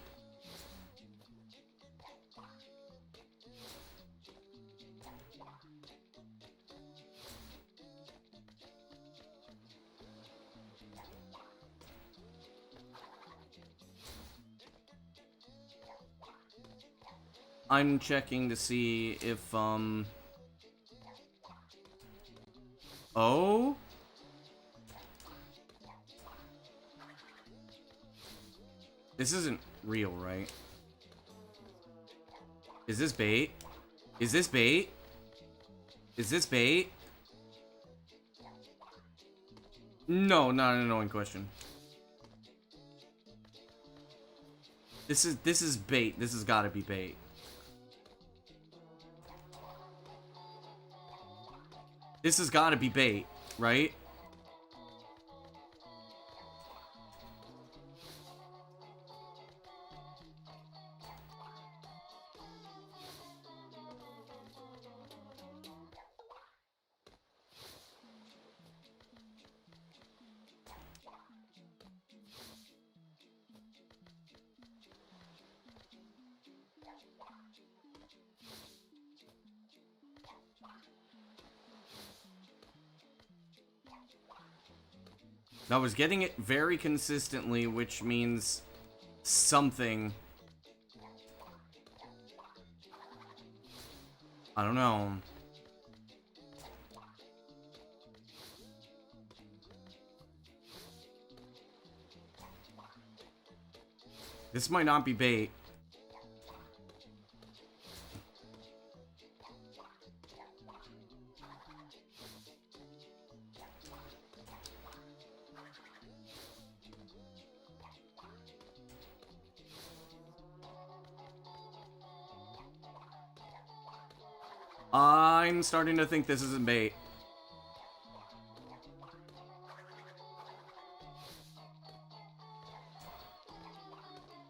[SPEAKER 1] I'm checking to see if, Oh? This isn't real, right? Is this bait? Is this bait? Is this bait? No, not an annoying question. This is bait. This has got to be bait. This has got to be bait, right? I was getting it very consistently, which means something. I don't know. This might not be bait. I'm starting to think this isn't bait.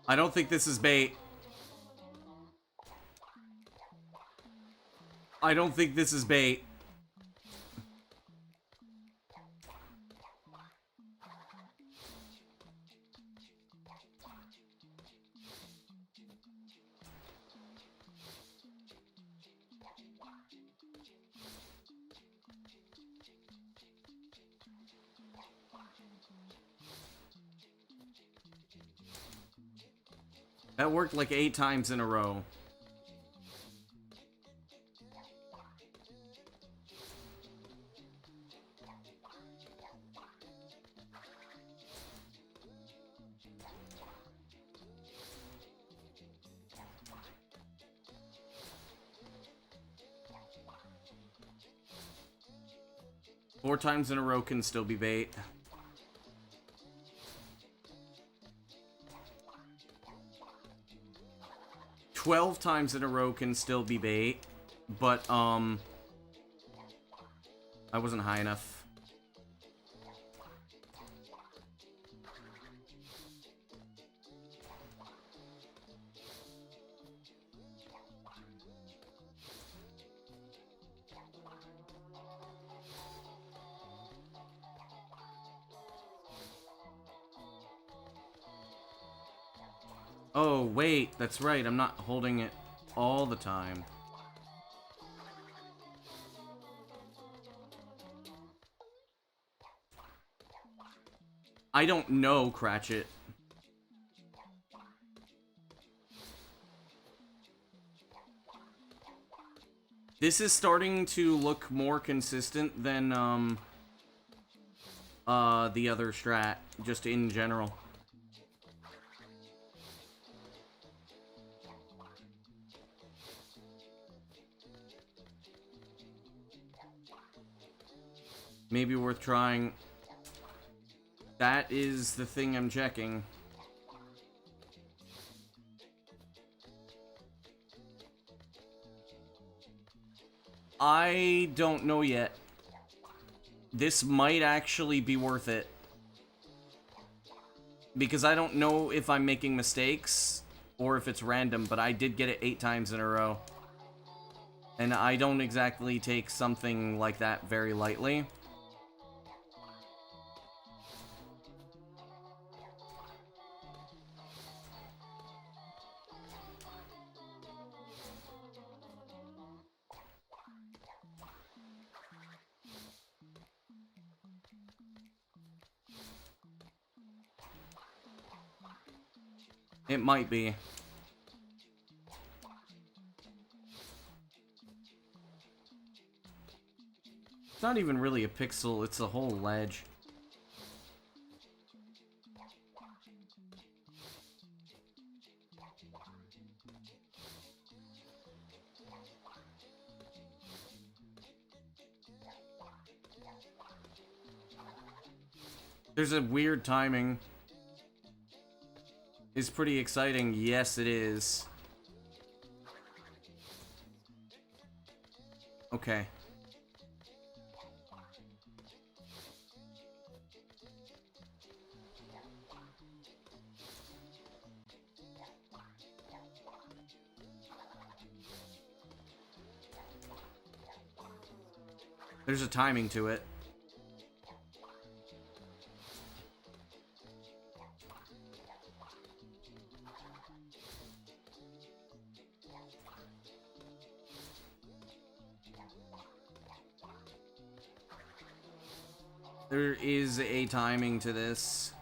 [SPEAKER 1] I don't think this is bait. I don't think this is bait. That worked like 8 times in a row. 4 times in a row can still be bait. "12 times in a row can still be bait, but, I wasn't high enough. Oh, wait, that's right, I'm not holding it all the time. I don't know, Cratchit. This is starting to look more consistent than, the other strat, just in general. Maybe worth trying. That is the thing I'm checking. I don't know yet. This might actually be worth it. Because I don't know if I'm making mistakes or if it's random, but I did get it 8 times in a row. And I don't exactly take something like that very lightly. It might be. It's not even really a pixel, it's a whole ledge. There's a weird timing. It's pretty exciting. Yes, it is. Okay. There's a timing to it. There is a timing to this.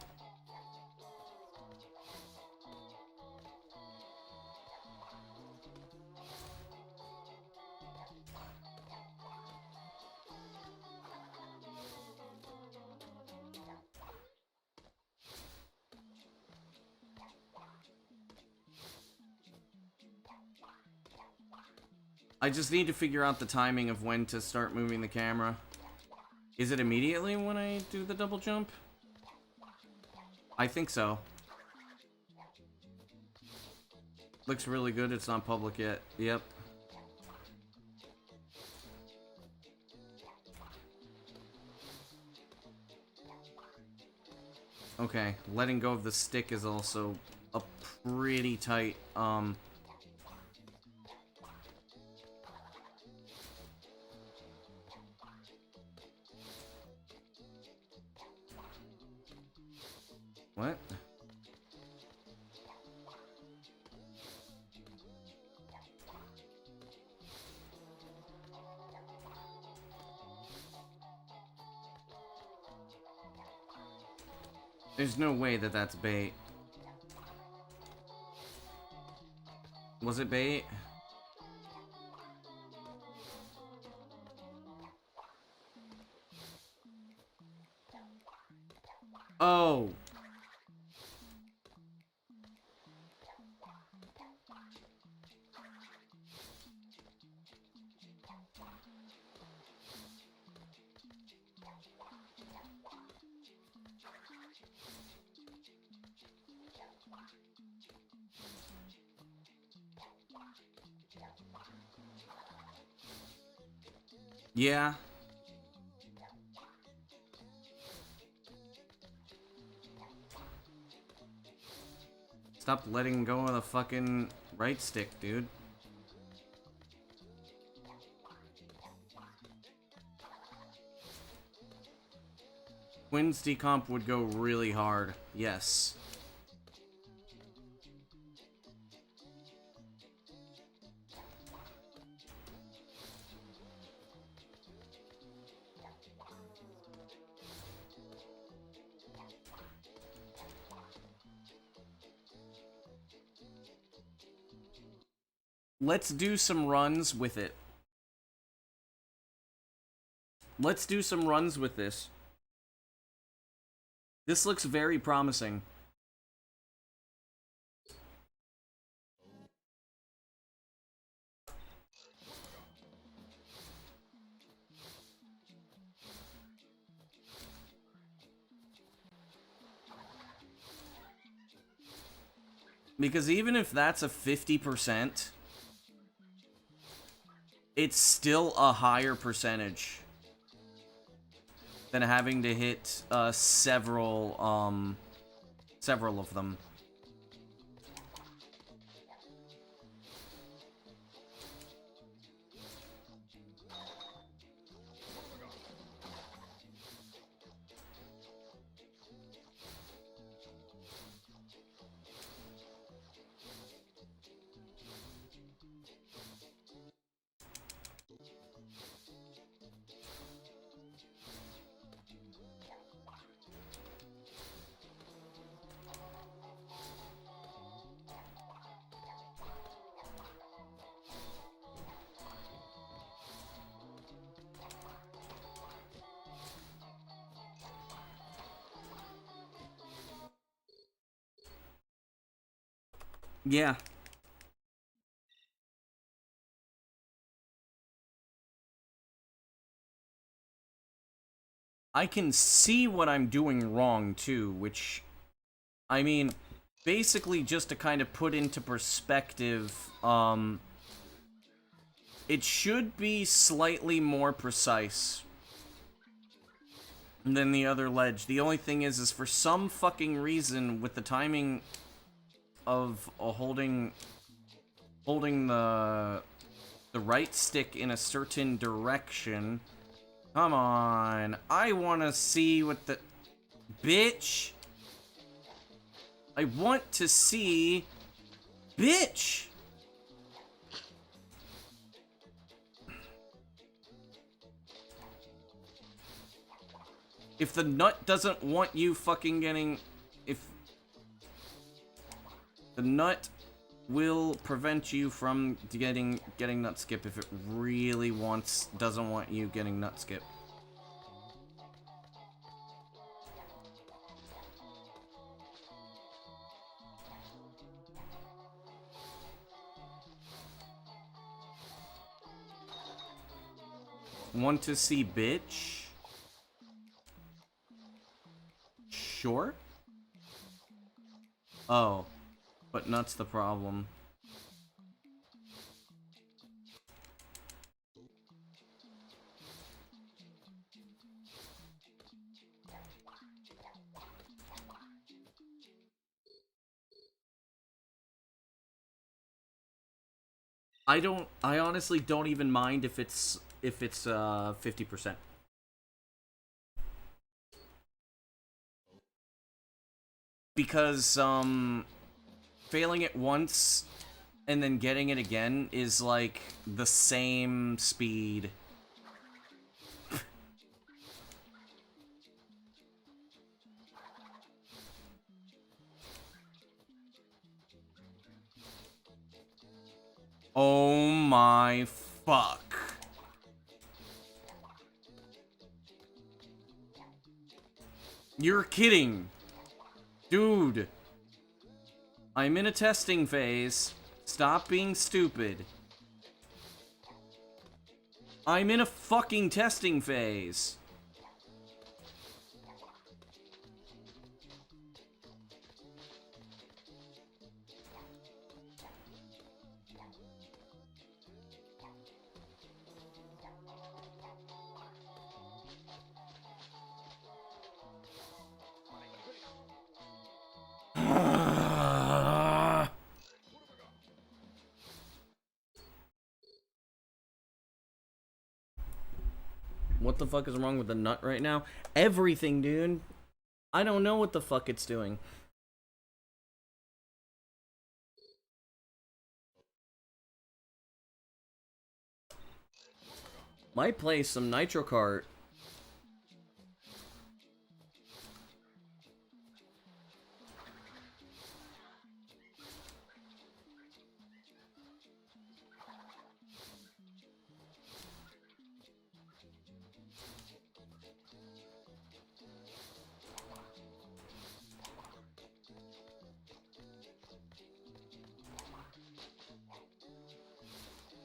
[SPEAKER 1] I just need to figure out the timing of when to start moving the camera. Is it immediately when I do the double jump? I think so. Looks really good. It's not public yet. Yep. Okay. Letting go of the stick is also a pretty tight, What? There's no way that that's bait. Was it bait? Oh! Yeah. Stop letting go of the fucking right stick, dude. Twins decomp would go really hard. Yes. Let's do some runs with it. Let's do some runs with this. This looks very promising. Because even if that's a 50%, it's still a higher percentage than having to hit several of them. Yeah. I can see what I'm doing wrong, too, which, I mean, basically just to kind of put into perspective, it should be slightly more precise than the other ledge. The only thing is for some fucking reason, with the timing of holding the right stick in a certain direction. Come on, I want to see what the... Bitch! I want to see... Bitch! If the nut doesn't want you fucking getting... If... The nut will prevent you from getting nut skip if it really doesn't want you getting nut skip. Want to see bitch? Sure. Oh, but nut's the problem. I honestly don't even mind if it's 50%. Because failing it once and then getting it again is like the same speed. Oh my fuck. You're kidding. Dude. I'm in a testing phase. Stop being stupid. I'm in a fucking testing phase. What the fuck is wrong with the nut right now? Everything, dude. I don't know what the fuck it's doing. Might play some Nitro Kart.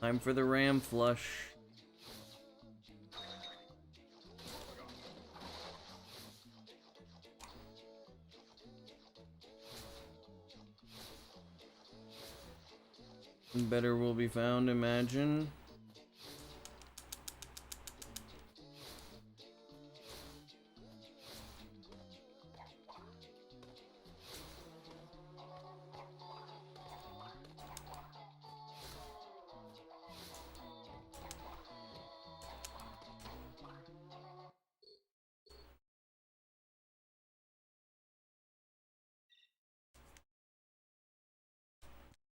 [SPEAKER 1] Time for the ram flush. Better will be found, imagine.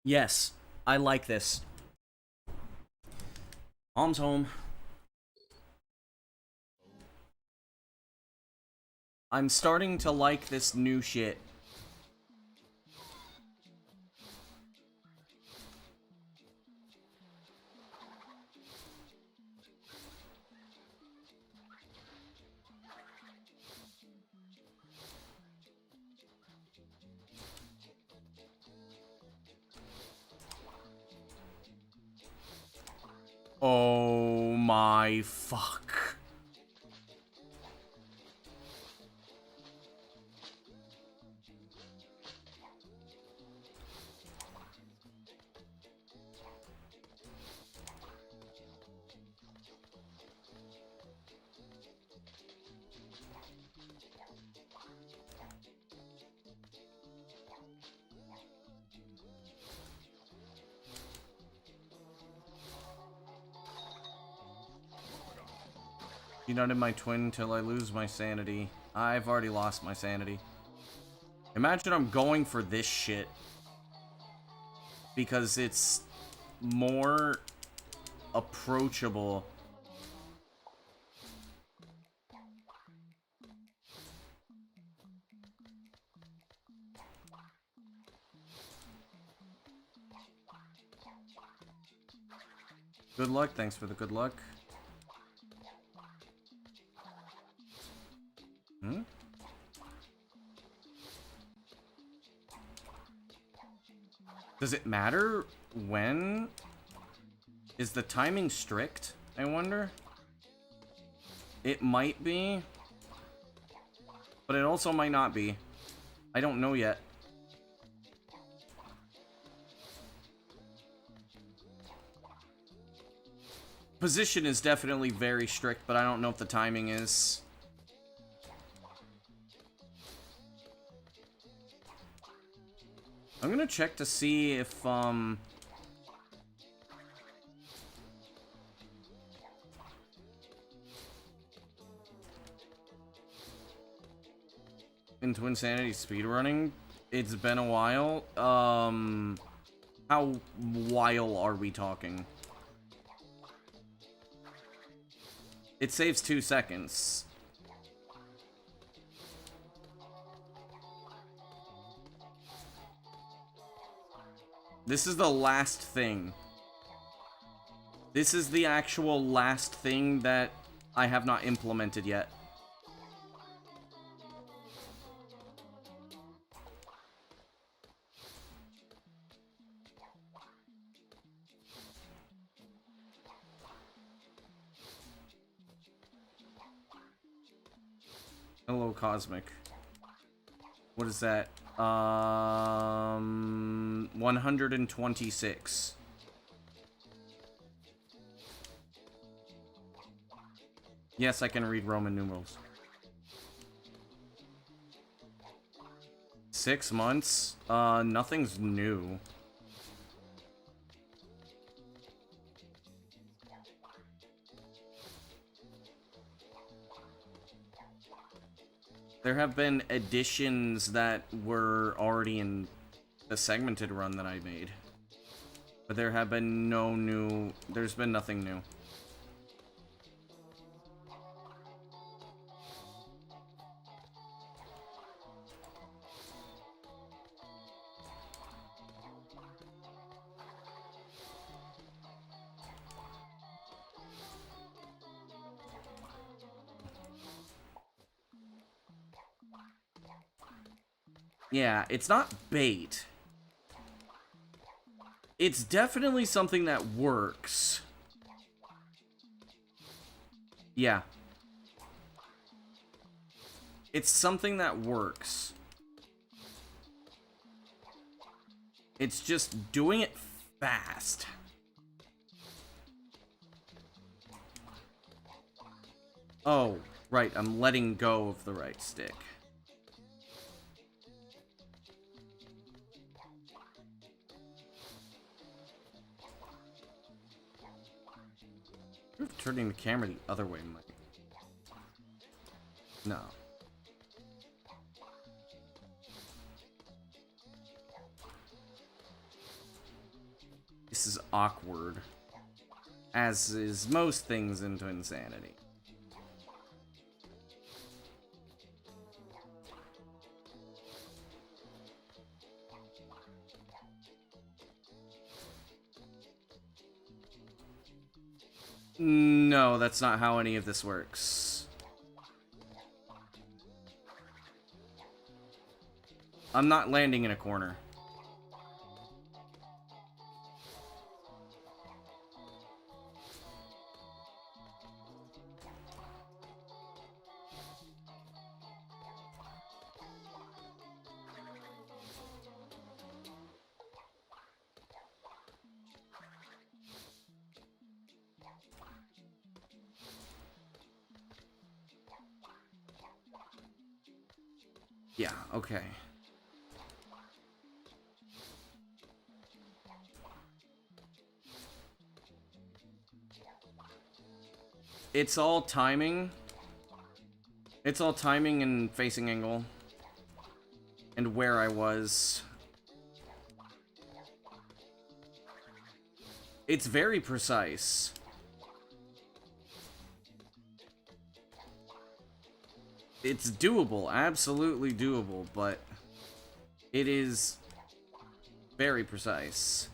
[SPEAKER 1] Yes, I like this. Mom's home. I'm starting to like this new shit. Oh my fuck. United my twin till I lose my sanity. I've already lost my sanity. Imagine I'm going for this shit. Because it's more approachable. Good luck, thanks for the good luck. Hmm? Does it matter when? Is the timing strict, I wonder? It might be. But it also might not be. I don't know yet. Position is definitely very strict, but I don't know if the timing is. I'm gonna check to see if, in Twinsanity speedrunning, it's been a while. How while are we talking? It saves 2 seconds. This is the last thing. This is the actual last thing that I have not implemented yet. Hello, Cosmic. What is that? 126. Yes, I can read Roman numerals. 6 months? Nothing's new. There have been additions that were already in the segmented run that I made. But there have been no new... There's been nothing new. Yeah, it's not bait. It's definitely something that works. Yeah. It's something that works. It's just doing it fast. Oh, right, I'm letting go of the right stick. Turning the camera the other way might... No. This is awkward. As is most things in Twinsanity. No, that's not how any of this works. I'm not landing in a corner. Yeah, okay. It's all timing. It's all timing and facing angle. And where I was. It's very precise. It's doable, absolutely doable, but it is very precise.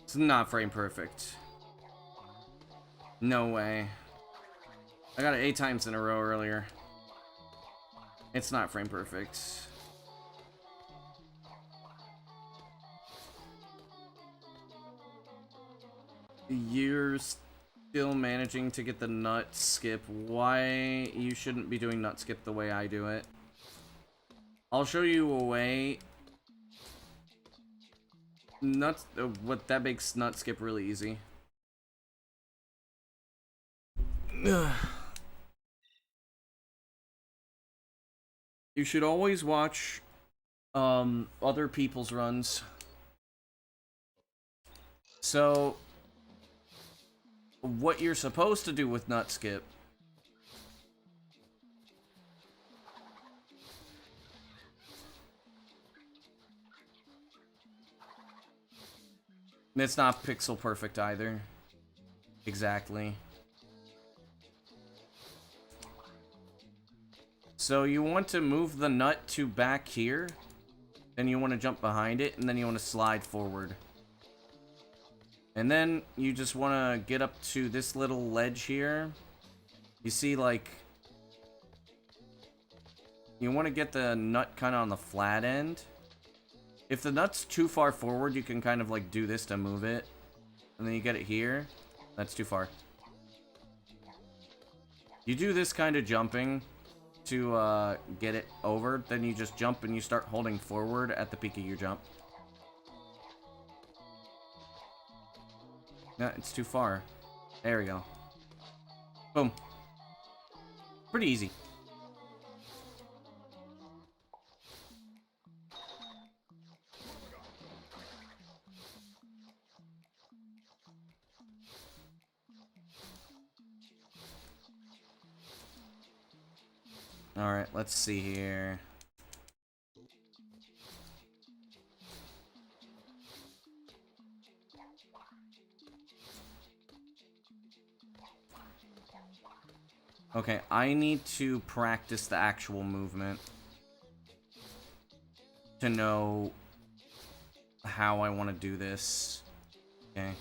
[SPEAKER 1] It's not frame perfect. No way. I got it 8 times in a row earlier. It's not frame perfect. You're still managing to get the nut skip. Why you shouldn't be doing nut skip the way I do it. I'll show you a way. What that makes nut skip really easy. You should always watch other people's runs. So what you're supposed to do with nut skip it's not pixel perfect either. Exactly. So you want to move the nut to back here, then you want to jump behind it, and then you want to slide forward. And then you just want to get up to this little ledge here. You see, like, you want to get the nut kind of on the flat end. If the nut's too far forward, you can kind of like do this to move it. And then you get it here. That's too far. You do this kind of jumping to get it over, then you just jump and you start holding forward at the peak of your jump. No, it's too far. There we go. Boom. Pretty easy. Alright, let's see here. Okay, I need to practice the actual movement to know how I want to do this. Okay.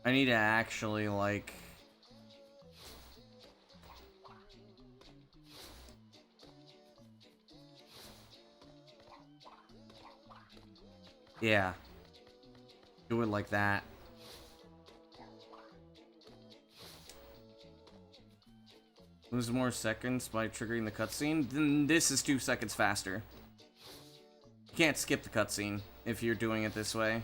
[SPEAKER 1] I need to actually, like... Yeah. Do it like that. Lose more seconds by triggering the cutscene? Then this is 2 seconds faster. You can't skip the cutscene if you're doing it this way.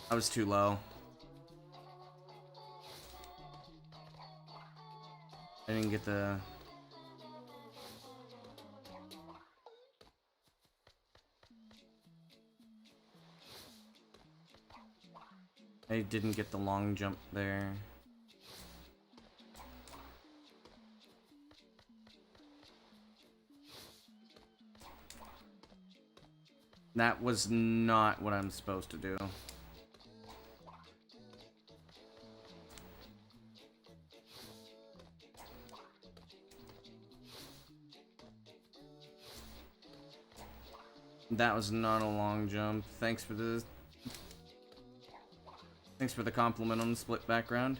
[SPEAKER 1] I was too low. I didn't get the... I didn't get the long jump there. That was not what I'm supposed to do. That was not a long jump. Thanks for the compliment on the split background.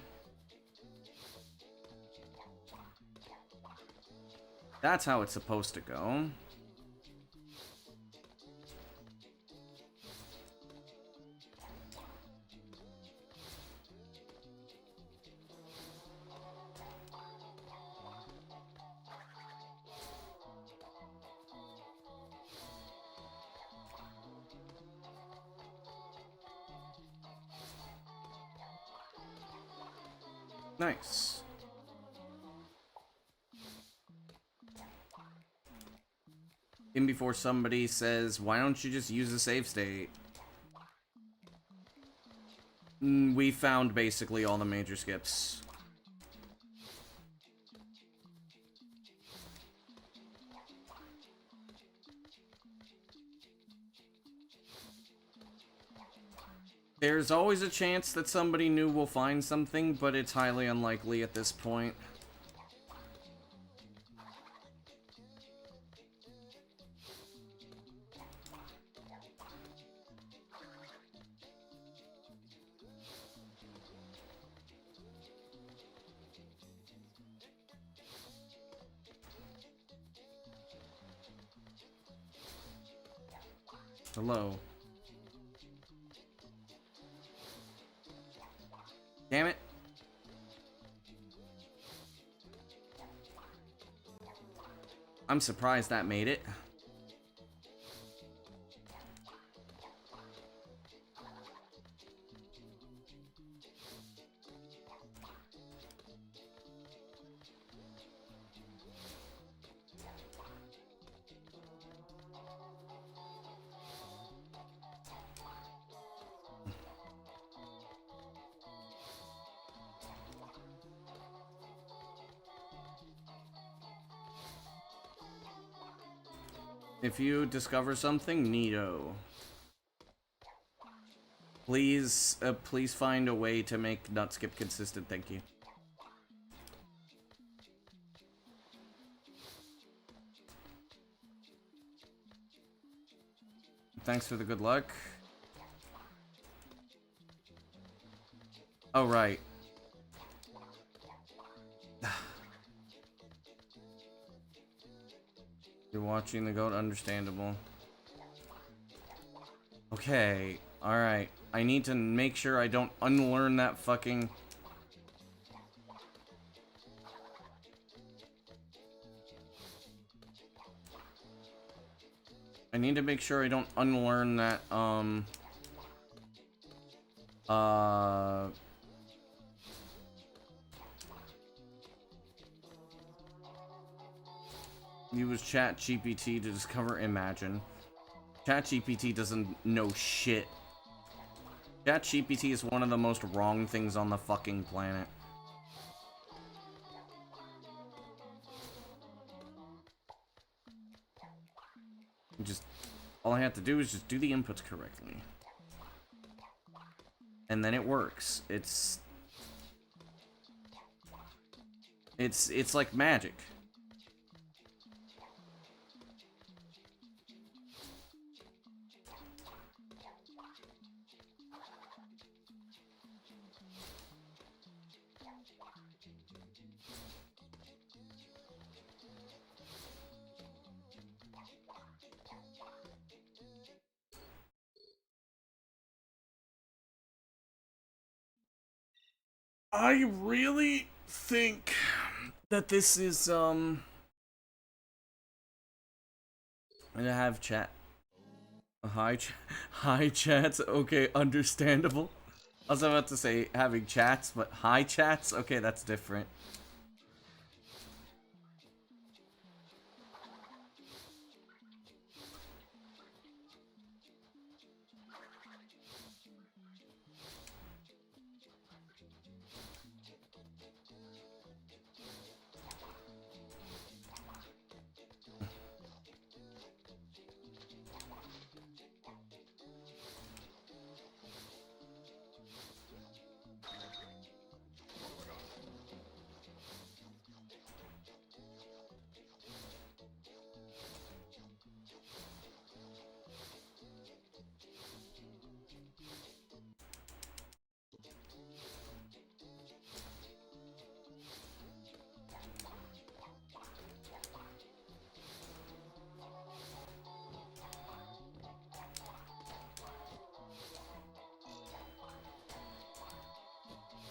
[SPEAKER 1] That's how it's supposed to go. Nice. In before somebody says, why don't you just use the save state? We found basically all the major skips. There's always a chance that somebody new will find something, but it's highly unlikely at this point. Hello. Damn it. I'm surprised that made it. If you discover something, neato. Please, please find a way to make nut skip consistent, thank you. Thanks for the good luck. Oh, right. You're watching the goat, understandable. Okay, alright. I need to make sure I don't unlearn that fucking... I need to make sure I don't unlearn that, Uh... Use ChatGPT to discover Imagine. ChatGPT doesn't know shit. ChatGPT is one of the most wrong things on the fucking planet. Just, all I have to do is just do the inputs correctly. And then it works. It's like magic. I really think that this is, I'm gonna have chat. Hi chats, okay, understandable. I was about to say having chats, but hi chats? Okay, that's different.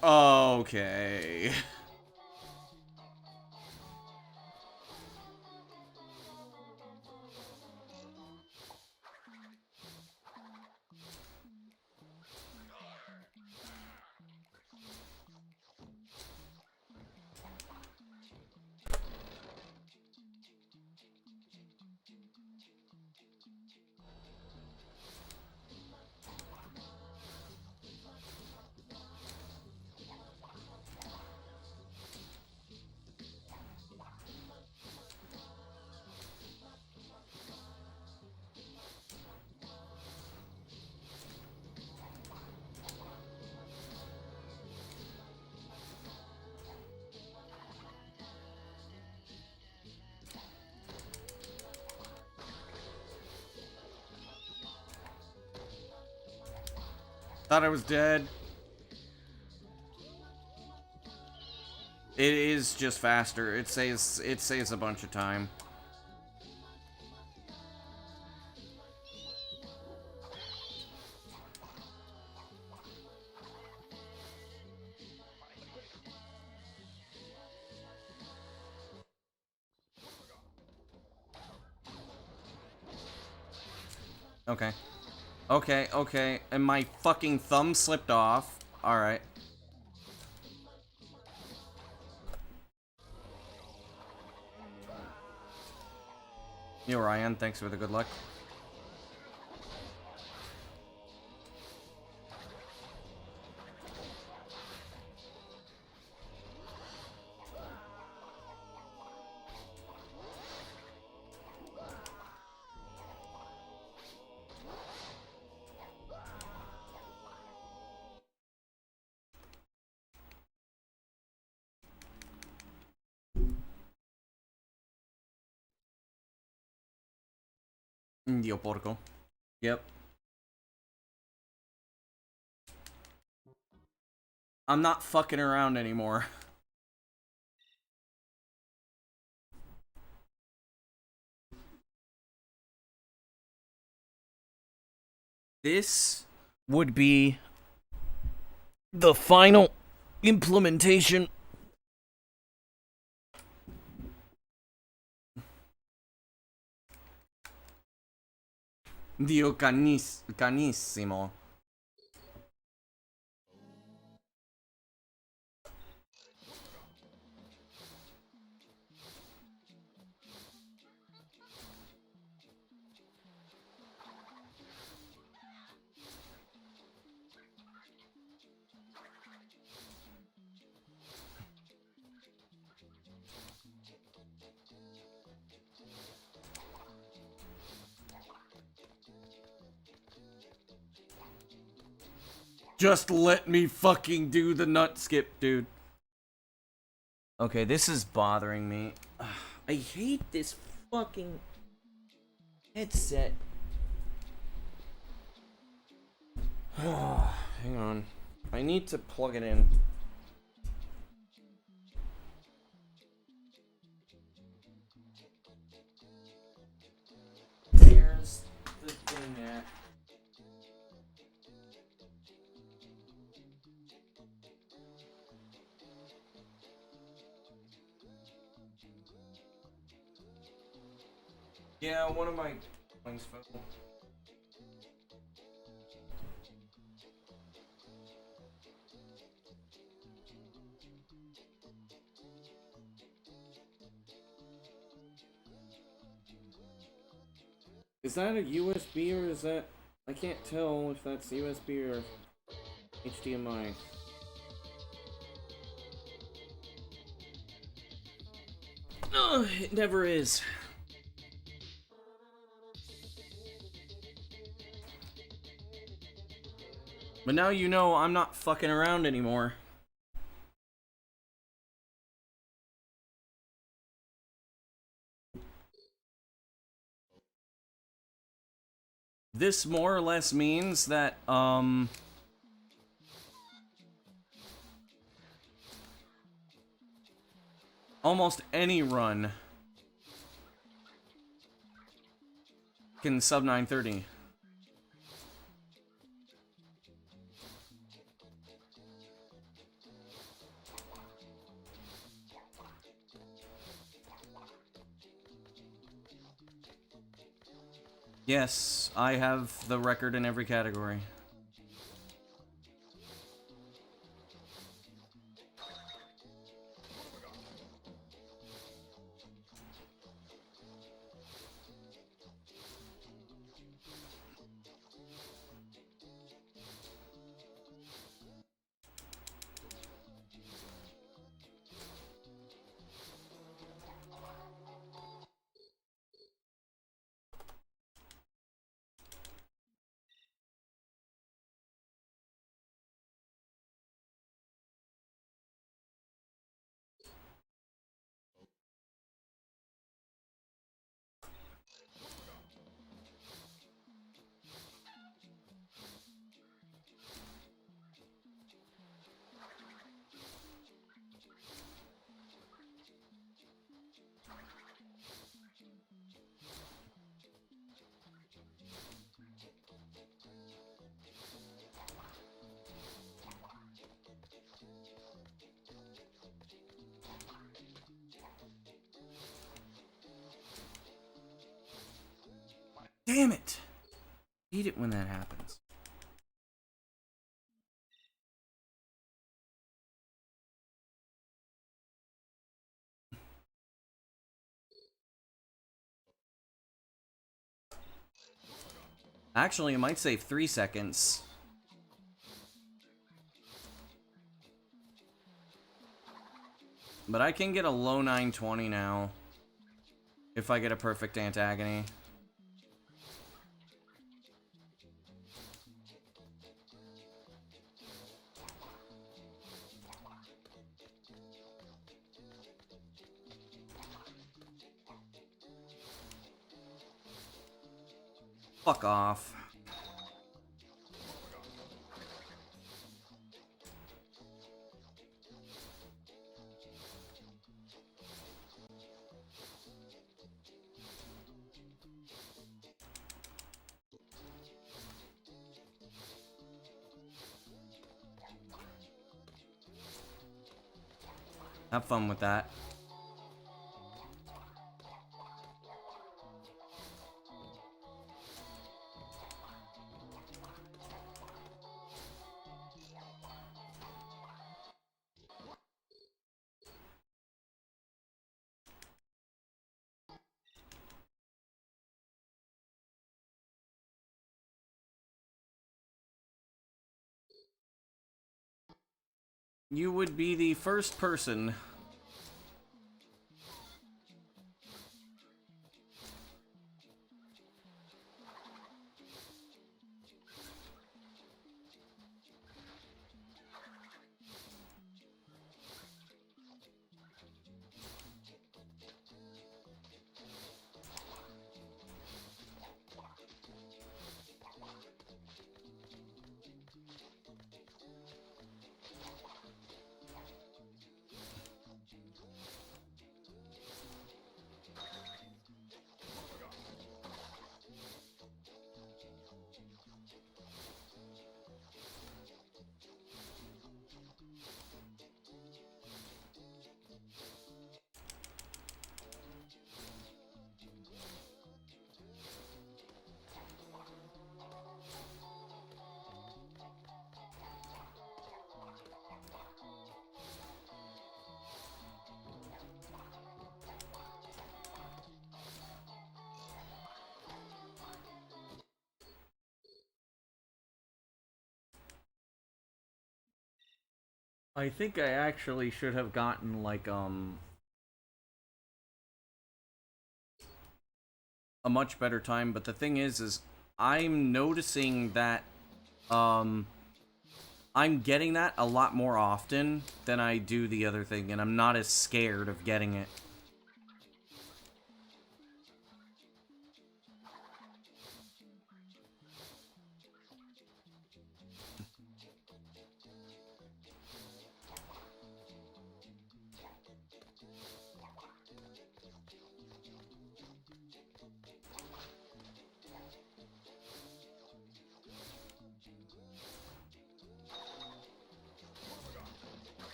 [SPEAKER 1] Okay. Thought I was dead. It is just faster. It saves a bunch of time. Okay. Okay. And my fucking thumb slipped off. Alright. Yo, Ryan, thanks for the good luck. Dio porco. Yep. I'm not fucking around anymore. This would be the final implementation. Dio canissimo. Just let me fucking do the nut skip, dude. Okay, this is bothering me. I hate this fucking headset. Hang on. I need to plug it in. Where's the thing at? Yeah, one of my things fell. Is that a USB or is that... I can't tell if that's USB or HDMI. Ugh, it never is. But now you know I'm not fucking around anymore. This more or less means that, almost any run can sub 930. Yes, I have the record in every category. Damn it! I hate it when that happens. Actually, it might save 3 seconds. But I can get a low 920 now. If I get a perfect antagony. Fuck off. Have fun with that. You would be the first person I think I actually should have gotten, like, a much better time, but the thing is I'm noticing that, I'm getting that a lot more often than I do the other thing, and I'm not as scared of getting it.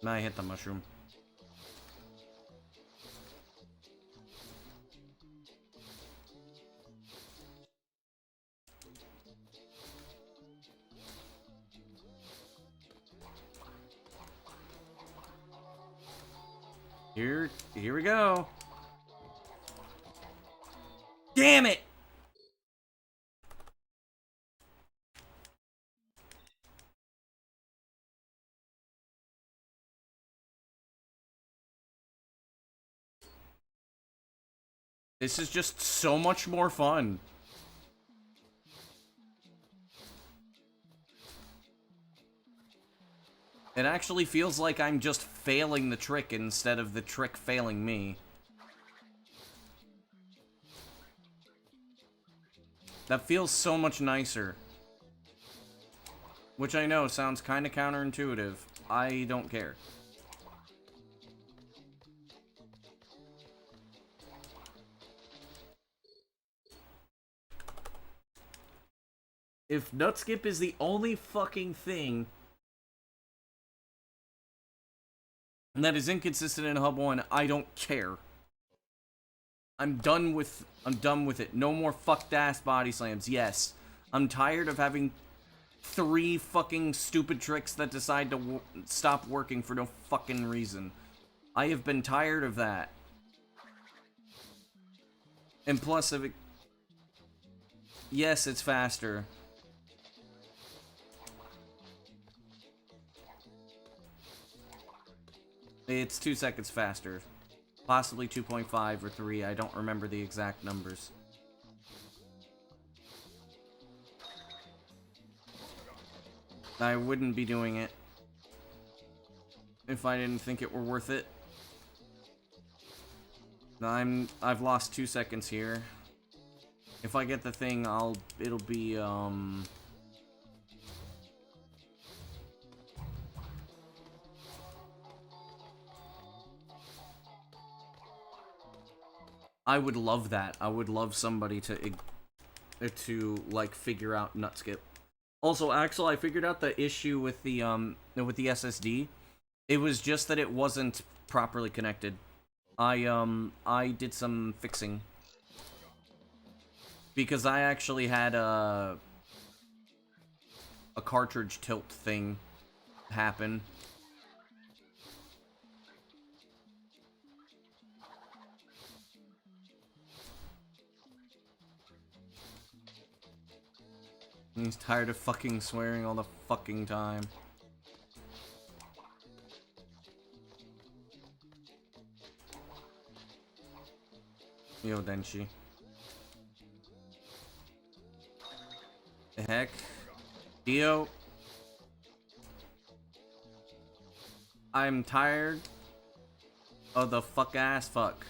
[SPEAKER 1] I hit the mushroom. Here we go. Damn it! This is just so much more fun. It actually feels like I'm just failing the trick instead of the trick failing me. That feels so much nicer. Which I know sounds kind of counterintuitive. I don't care. If Nutskip is the only fucking thing that is inconsistent in Hub 1, I don't care. I'm done with it. No more fucked ass body slams. Yes. I'm tired of having 3 fucking stupid tricks that decide to stop working for no fucking reason. I have been tired of that. And plus, if it... Yes, it's faster. It's 2 seconds faster. Possibly 2.5 or 3. I don't remember the exact numbers. I wouldn't be doing it if I didn't think it were worth it. I've lost 2 seconds here. If I get the thing, it'll be, I would love that. I would love somebody to like figure out Nutskip. Also, Axel, I figured out the issue with the SSD. It was just that it wasn't properly connected. I did some fixing because I actually had a cartridge tilt thing happen. He's tired of fucking swearing all the fucking time. Yo, Denshi. The heck? Dio? I'm tired of the fuck-ass fuck.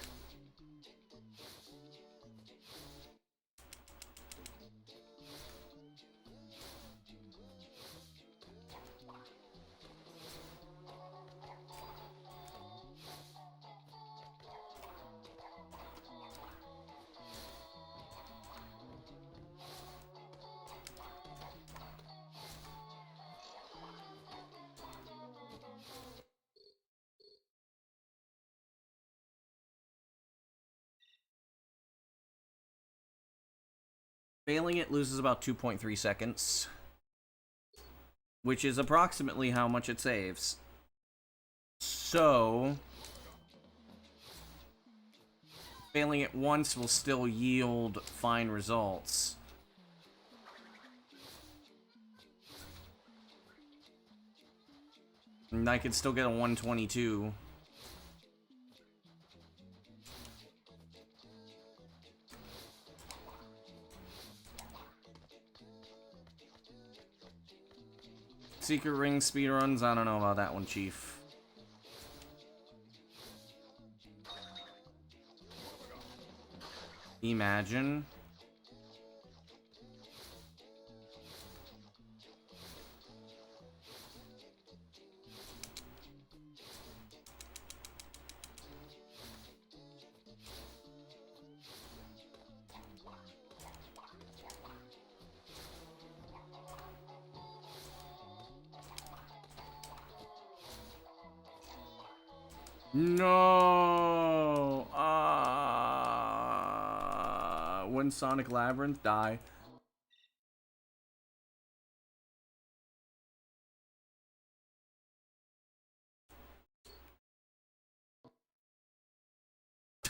[SPEAKER 1] Failing it loses about 2.3 seconds, which is approximately how much it saves. So, failing it once will still yield fine results. And I could still get a 122. Secret Ring speedruns? I don't know about that one, Chief. Imagine. No! When Sonic Labyrinth die.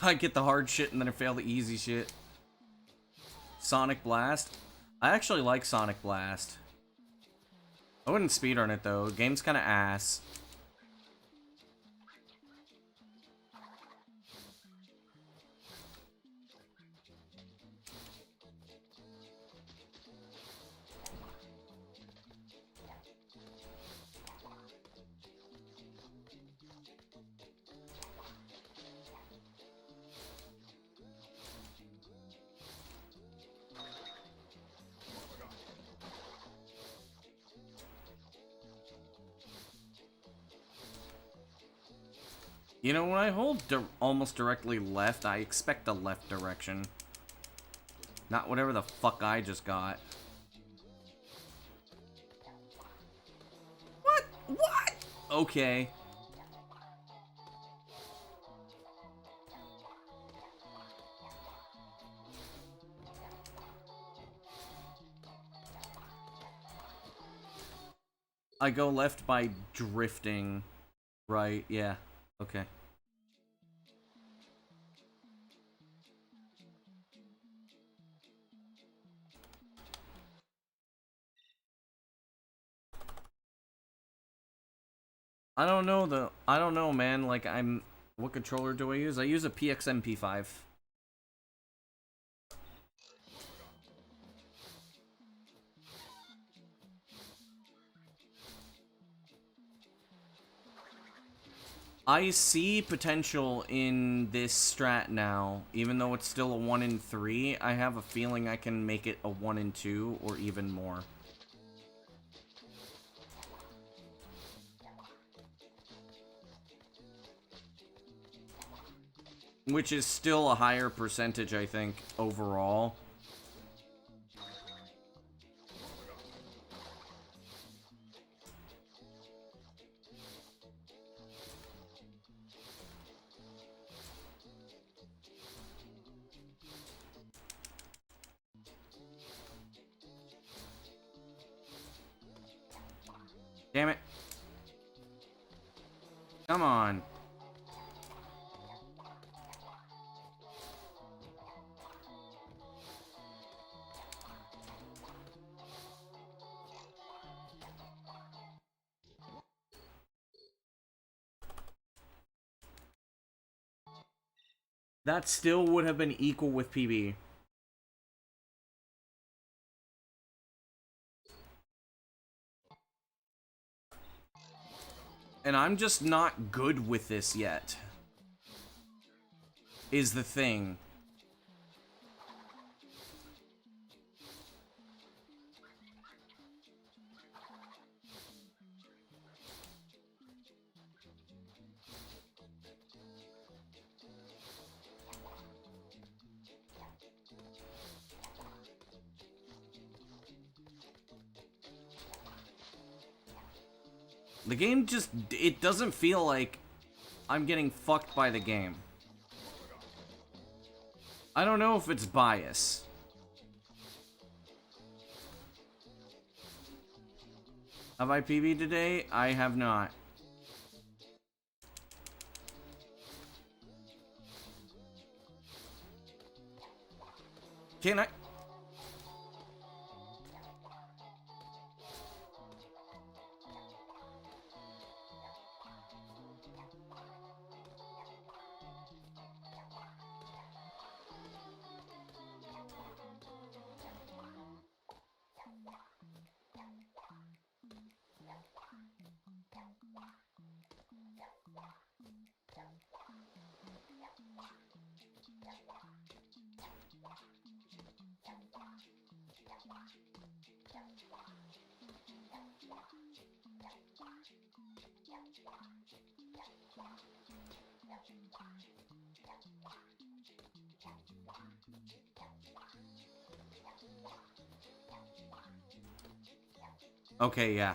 [SPEAKER 1] I get the hard shit and then I fail the easy shit. Sonic Blast? I actually like Sonic Blast. I wouldn't speedrun it though. The game's kinda ass. You know, when I hold almost directly left, I expect the left direction. Not whatever the fuck I just got. What? What? Okay. I go left by drifting. Right, yeah. Okay. I don't know though. I don't know, man. Like, what controller do I use? I use a PXMP5. I see potential in this strat now. Even though it's still a 1 in 3, I have a feeling I can make it a 1 in 2 or even more. Which is still a higher percentage, I think, overall. Damn it. Come on. That still would have been equal with PB. And I'm just not good with this yet. Is the thing. The game just, it doesn't feel like I'm getting fucked by the game. I don't know if it's bias. Have I PB'd today? I have not. Can I? Okay, yeah.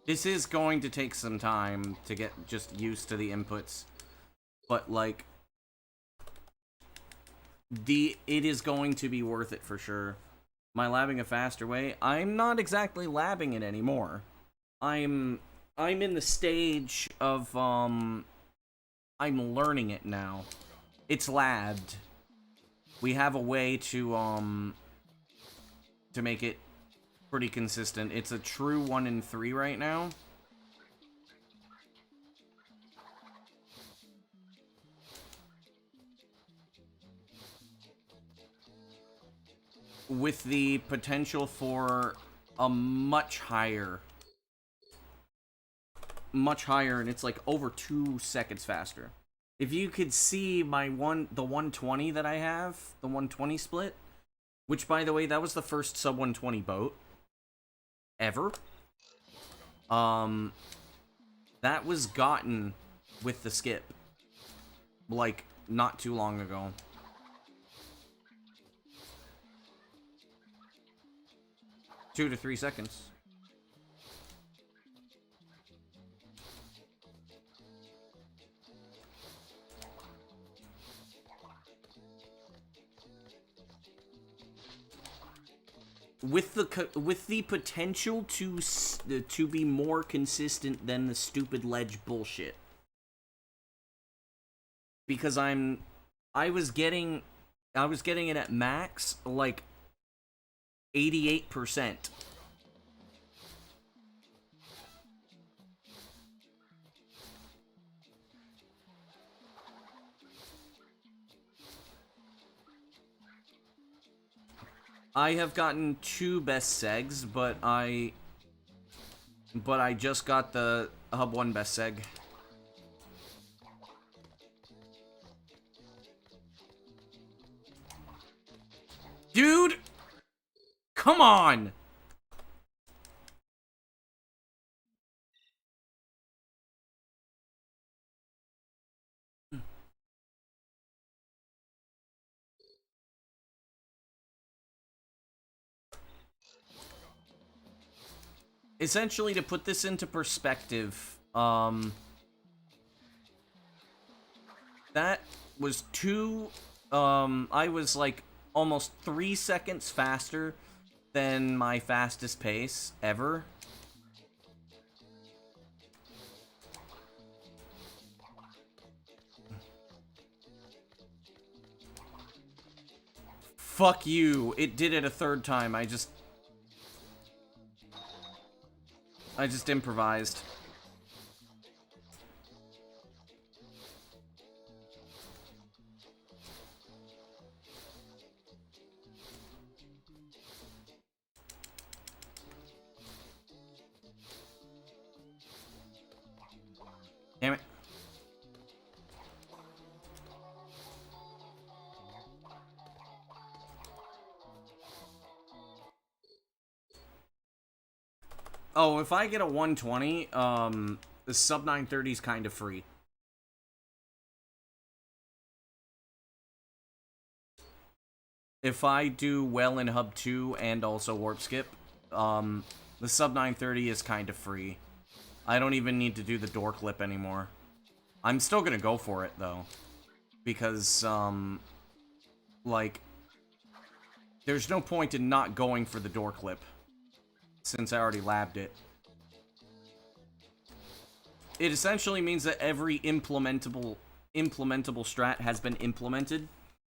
[SPEAKER 1] This is going to take some time to get just used to the inputs. But, like, it is going to be worth it for sure. Am I labbing a faster way? I'm not exactly labbing it anymore. I'm in the stage of, I'm learning it now. It's labbed. We have a way to make it pretty consistent. It's a true 1 in 3 right now. With the potential for a much higher, and it's like over 2 seconds faster. If you could see my the 120 that I have, the 120 split, which by the way, that was the first sub 120 boat ever. That was gotten with the skip, like, not too long ago. Two to 3 seconds. With the potential to be more consistent than the stupid ledge bullshit. Because I was getting it at max, like 88%. I have gotten 2 best segs, but I just got the hub 1 best seg. Dude! Come on! Essentially, to put this into perspective, that was I was like almost 3 seconds faster than my fastest pace ever. Fuck you. It did it a 3rd time. I just improvised. Damn it. Oh, if I get a 120, the sub 930 is kind of free. If I do well in Hub 2 and also Warp Skip, the sub 930 is kind of free. I don't even need to do the door clip anymore. I'm still gonna go for it, though. Because, like, there's no point in not going for the door clip, since I already labbed it. It essentially means that every implementable strat has been implemented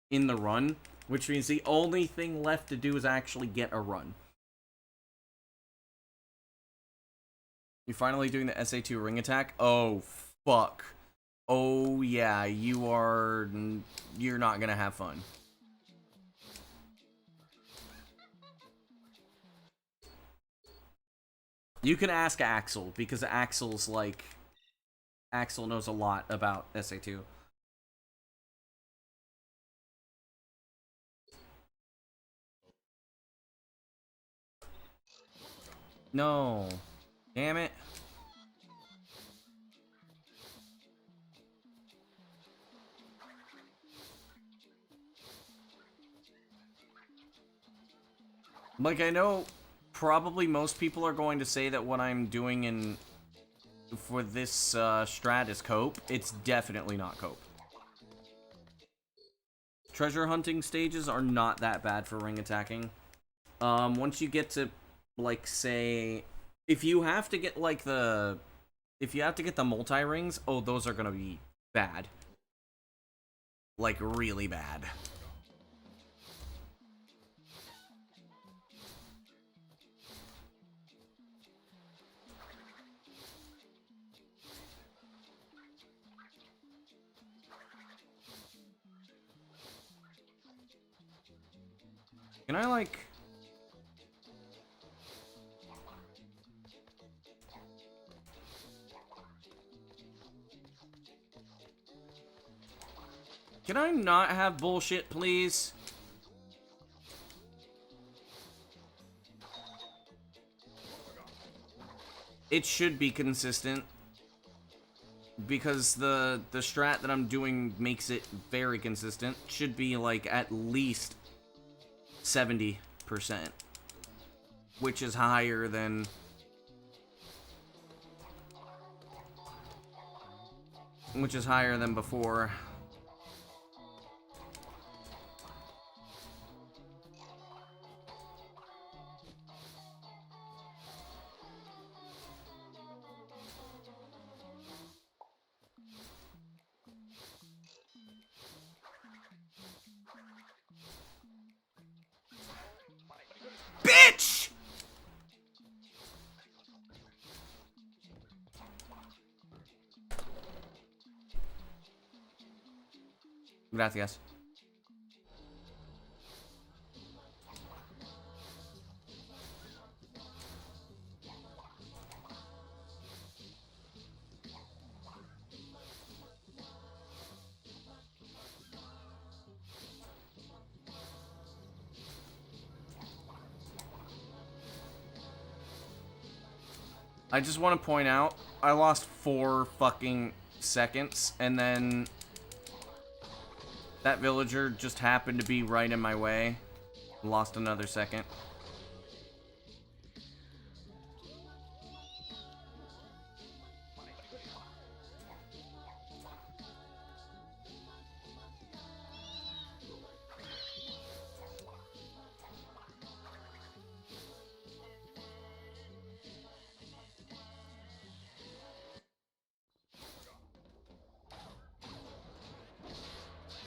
[SPEAKER 1] in the run, which means the only thing left to do is actually get a run. You're finally doing the SA2 ring attack? Oh, fuck. Oh, yeah, you're not gonna have fun. You can ask Axel, because Axel knows a lot about SA2. No. Damn it. Like, I know probably most people are going to say that what I'm doing for this strat is cope. It's definitely not cope. Treasure hunting stages are not that bad for ring attacking. Once you get to, like, say, if you have to get, like, if you have to get the multi-rings, oh, those are gonna be bad. Like, really bad. Can I, like... Can I not have bullshit, please? It should be consistent. Because the strat that I'm doing makes it very consistent. Should be, like, at least 70%. Which is higher than... Which is higher than before. Bitch! Gracias. I just want to point out, I lost 4 fucking seconds, and then that villager just happened to be right in my way. Lost another second.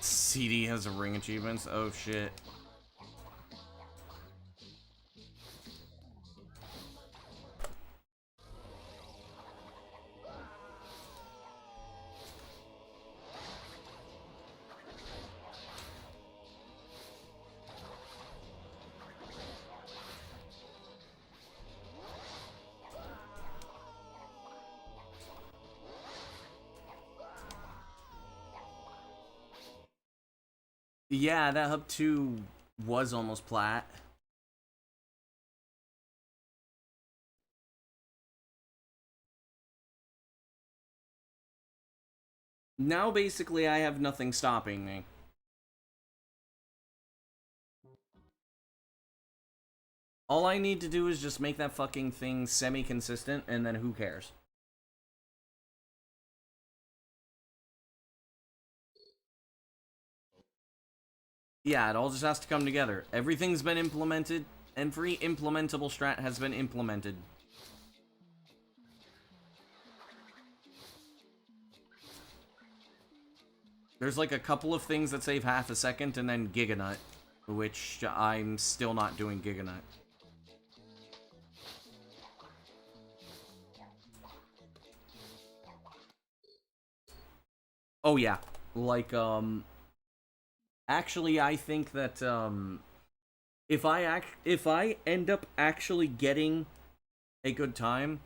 [SPEAKER 1] CD has a ring achievements. Oh shit. Yeah, that hub 2 was almost plat. Now basically I have nothing stopping me. All I need to do is just make that fucking thing semi-consistent, and then who cares? Yeah, it all just has to come together. Everything's been implemented. Every implementable strat has been implemented. There's like a couple of things that save half a second, and then Giganut, which I'm still not doing Giganut. Oh yeah, like actually I think that if I end up actually getting a good time,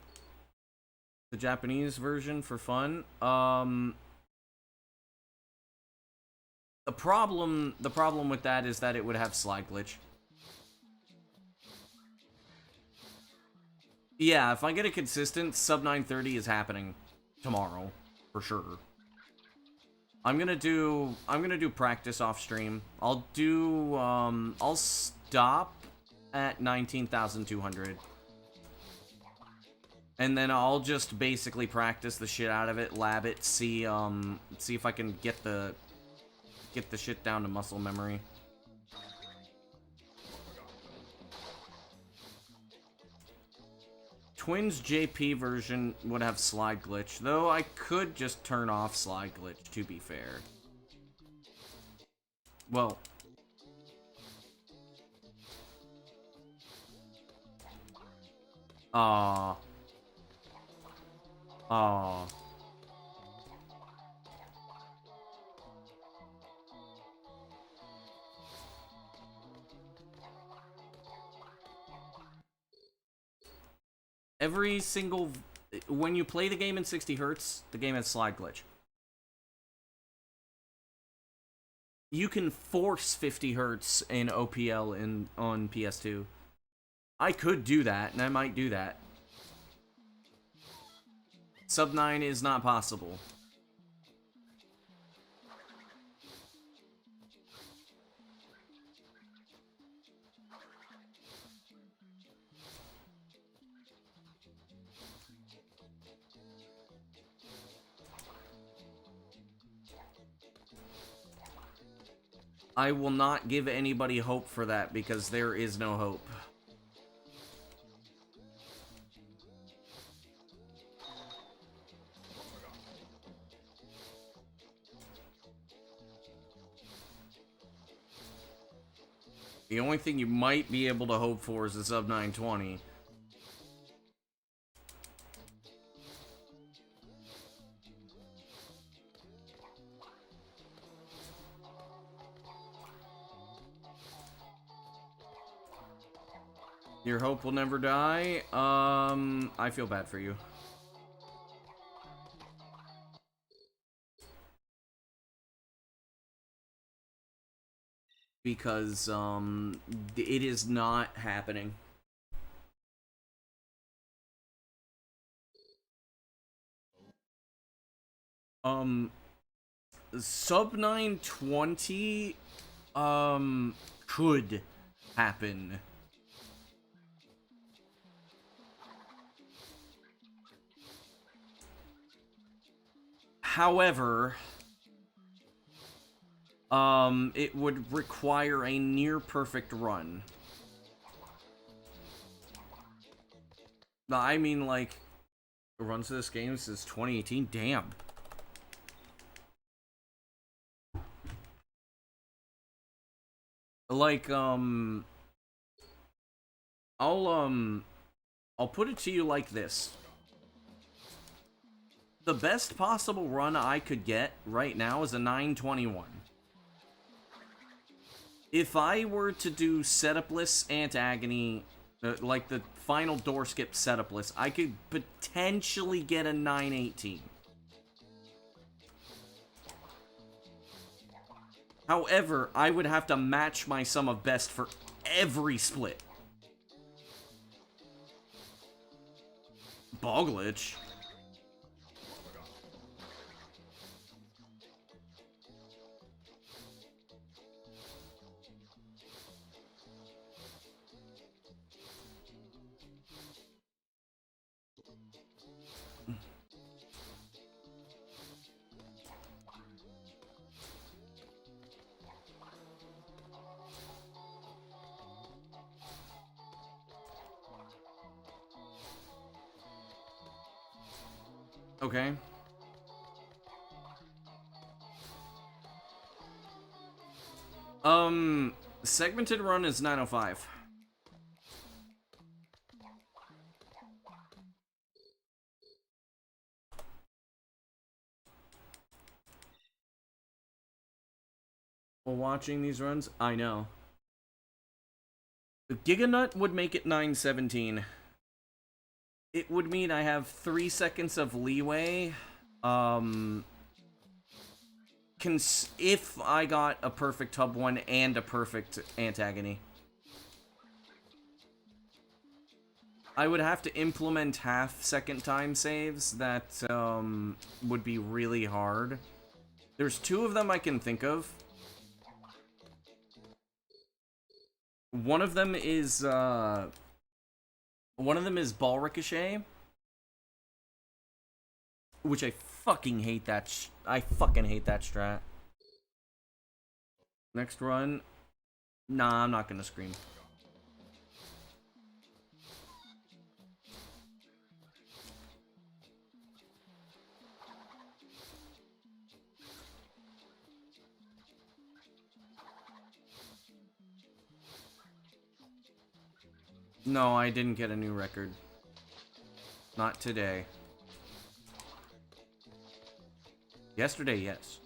[SPEAKER 1] the Japanese version for fun, the problem with that is that it would have slide glitch. Yeah, if I get a consistent, sub 930 is happening tomorrow, for sure. I'm gonna do practice off stream. I'll stop at 19,200. And then I'll just basically practice the shit out of it, lab it, see if I can get the shit down to muscle memory. Twins JP version would have slide glitch, though I could just turn off slide glitch, to be fair. Well... Aww. Aww. Every single... When you play the game in 60 Hz, the game has slide glitch. You can force 50 Hz in OPL on PS2. I could do that, and I might do that. Sub 9 is not possible. I will not give anybody hope for that, because there is no hope. The only thing you might be able to hope for is a sub 920. Your hope will never die. I feel bad for you. Because, it is not happening. Sub 920, could happen. However, it would require a near-perfect run. I mean, like, runs of this game since 2018? Damn. Like, I'll put it to you like this. The best possible run I could get right now is a 921. If I were to do setupless Antagony, like the final door skip setupless, I could potentially get a 918. However, I would have to match my sum of best for every split. Ball glitch. Okay. Segmented run is 905. While watching these runs, I know. The Giganut would make it 917. It would mean I have 3 seconds of leeway. If I got a perfect hub one and a perfect Antagony. I would have to implement half-second time saves that would be really hard. There's 2 of them I can think of. One of them is ball ricochet, which I fucking hate that. I fucking hate that strat. Next run, nah, I'm not gonna scream. No, I didn't get a new record. Not today. Yesterday, yes.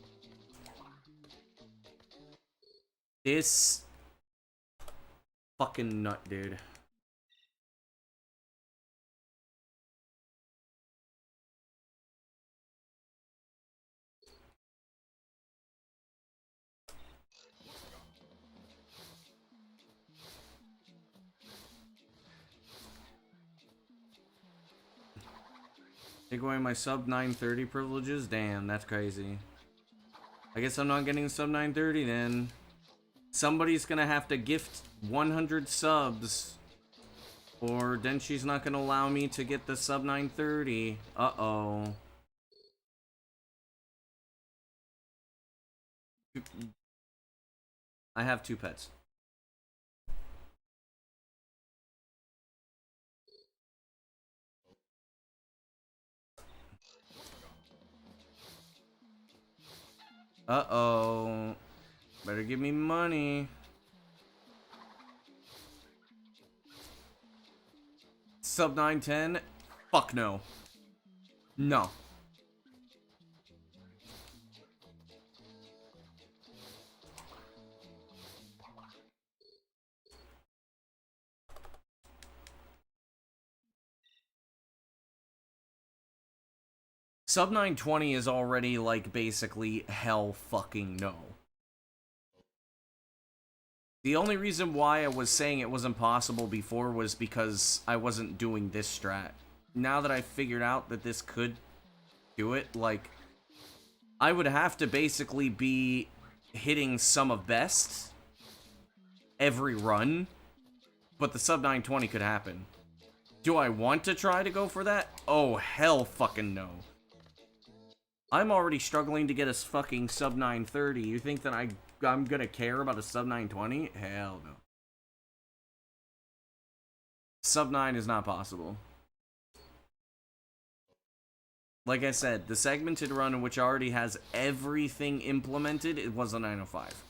[SPEAKER 1] This fucking nut, dude. Take away my sub 930 privileges? Damn, that's crazy. I guess I'm not getting sub 930 then. Somebody's gonna have to gift 100 subs, or then she's not gonna allow me to get the sub 930. Uh-oh. I have 2 pets. Uh-oh. Better give me money. Sub 910? Fuck no. No. Sub 920 is already, like, basically hell fucking no. The only reason why I was saying it wasn't possible before was because I wasn't doing this strat. Now that I figured out that this could do it, like, I would have to basically be hitting some of best every run, but the sub 920 could happen. Do I want to try to go for that? Oh, hell fucking no. I'm already struggling to get a fucking sub 930. You think that I'm gonna care about a sub 920? Hell no. Sub 9 is not possible. Like I said, the segmented run, which already has everything implemented, it was a 905.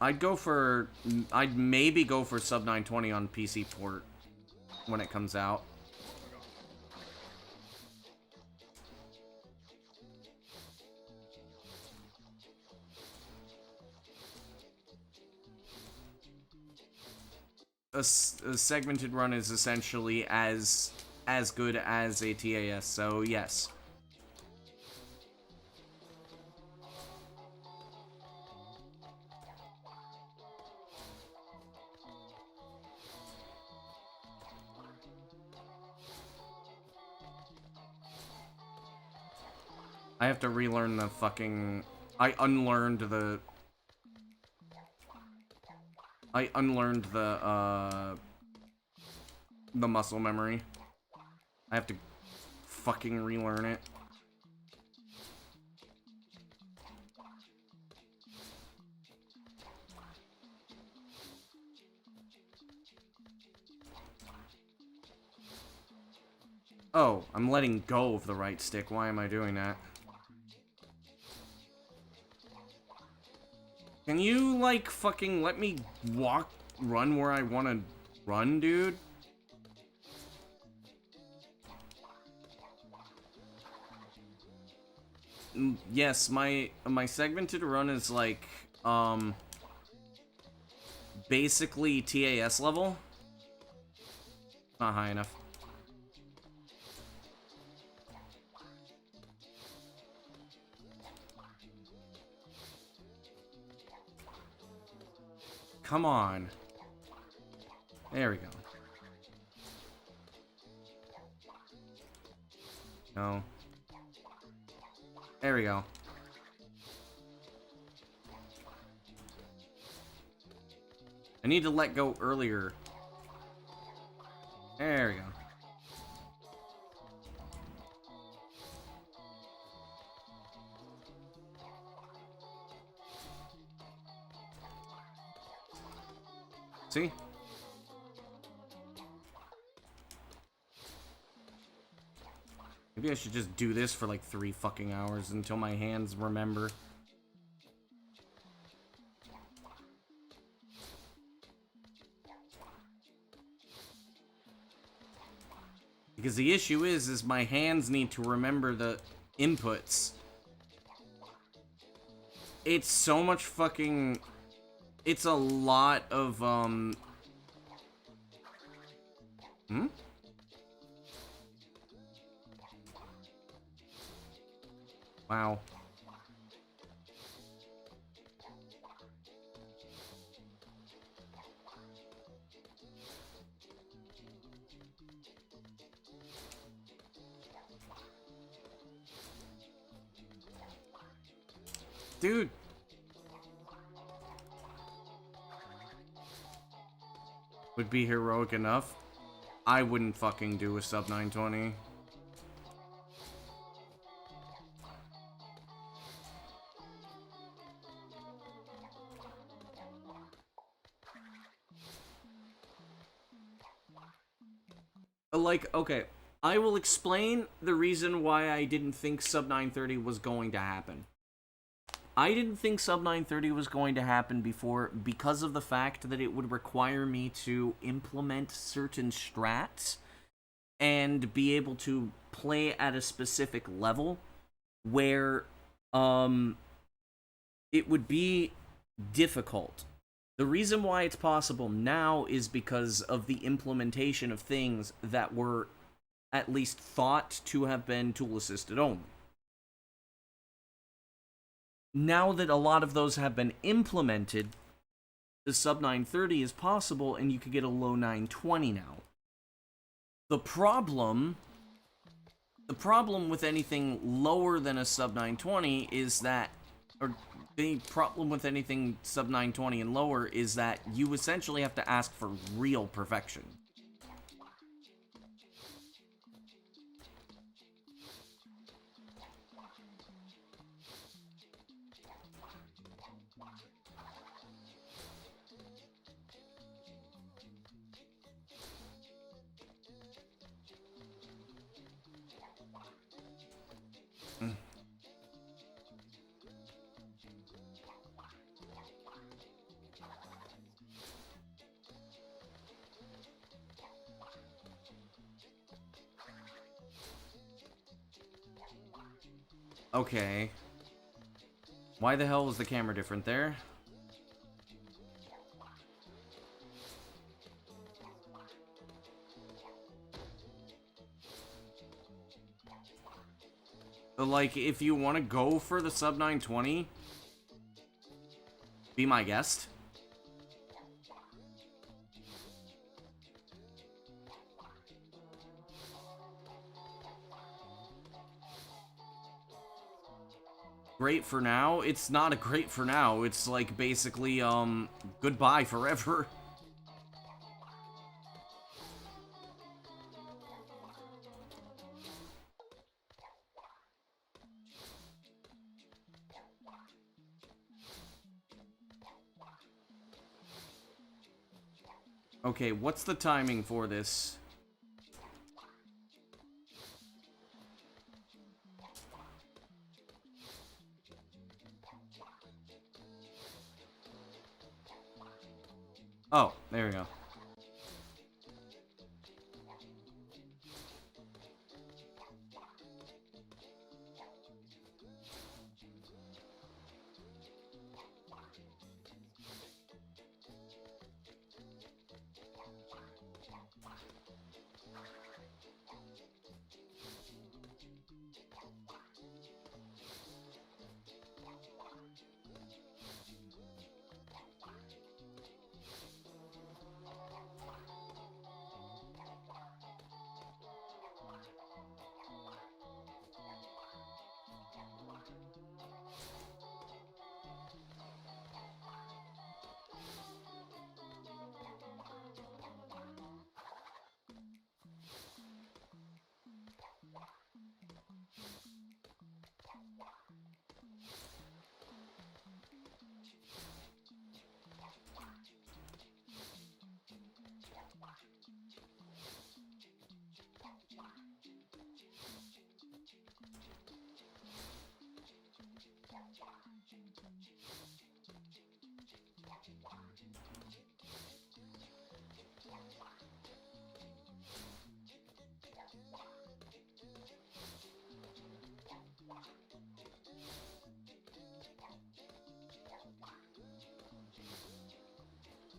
[SPEAKER 1] I'd maybe go for sub 920 on PC port when it comes out. A segmented run is essentially as good as a TAS, so yes. I have to relearn the fucking... I unlearned the muscle memory. I have to fucking relearn it. Oh, I'm letting go of the right stick. Why am I doing that? Can you, like, fucking let me run where I want to run, dude? Yes, my segmented run is, like, basically TAS level. Not high enough. Come on. There we go. No. There we go. I need to let go earlier. There we go. See? Maybe I should just do this for like 3 fucking hours until my hands remember. Because the issue is my hands need to remember the inputs. It's so much fucking... It's a lot of, Wow. Dude. Would be heroic enough. I wouldn't fucking do a sub 920. Like, okay, I will explain the reason why I didn't think sub 930 was going to happen. I didn't think sub 930 was going to happen before because of the fact that it would require me to implement certain strats and be able to play at a specific level where it would be difficult. The reason why it's possible now is because of the implementation of things that were at least thought to have been tool assisted only. Now that a lot of those have been implemented, the sub 930 is possible and you could get a low 920 now. The problem with anything lower than a sub 920 is that, or the problem with anything sub 920 and lower is that you essentially have to ask for real perfection. Okay. Why the hell was the camera different there? But like, if you want to go for the sub 920, be my guest. Great for now? It's not a great for now. It's like basically, goodbye forever. Okay, what's the timing for this? Oh, there we go.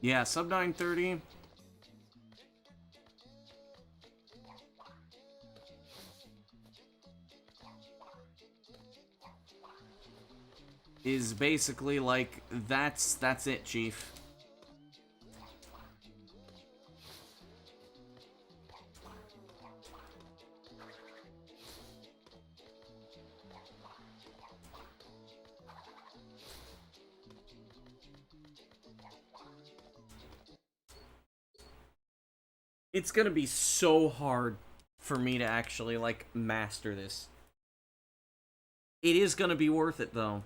[SPEAKER 1] Yeah, sub 930. Is basically like, that's it, Chief. It's gonna be so hard for me to actually, like, master this. It is gonna be worth it, though.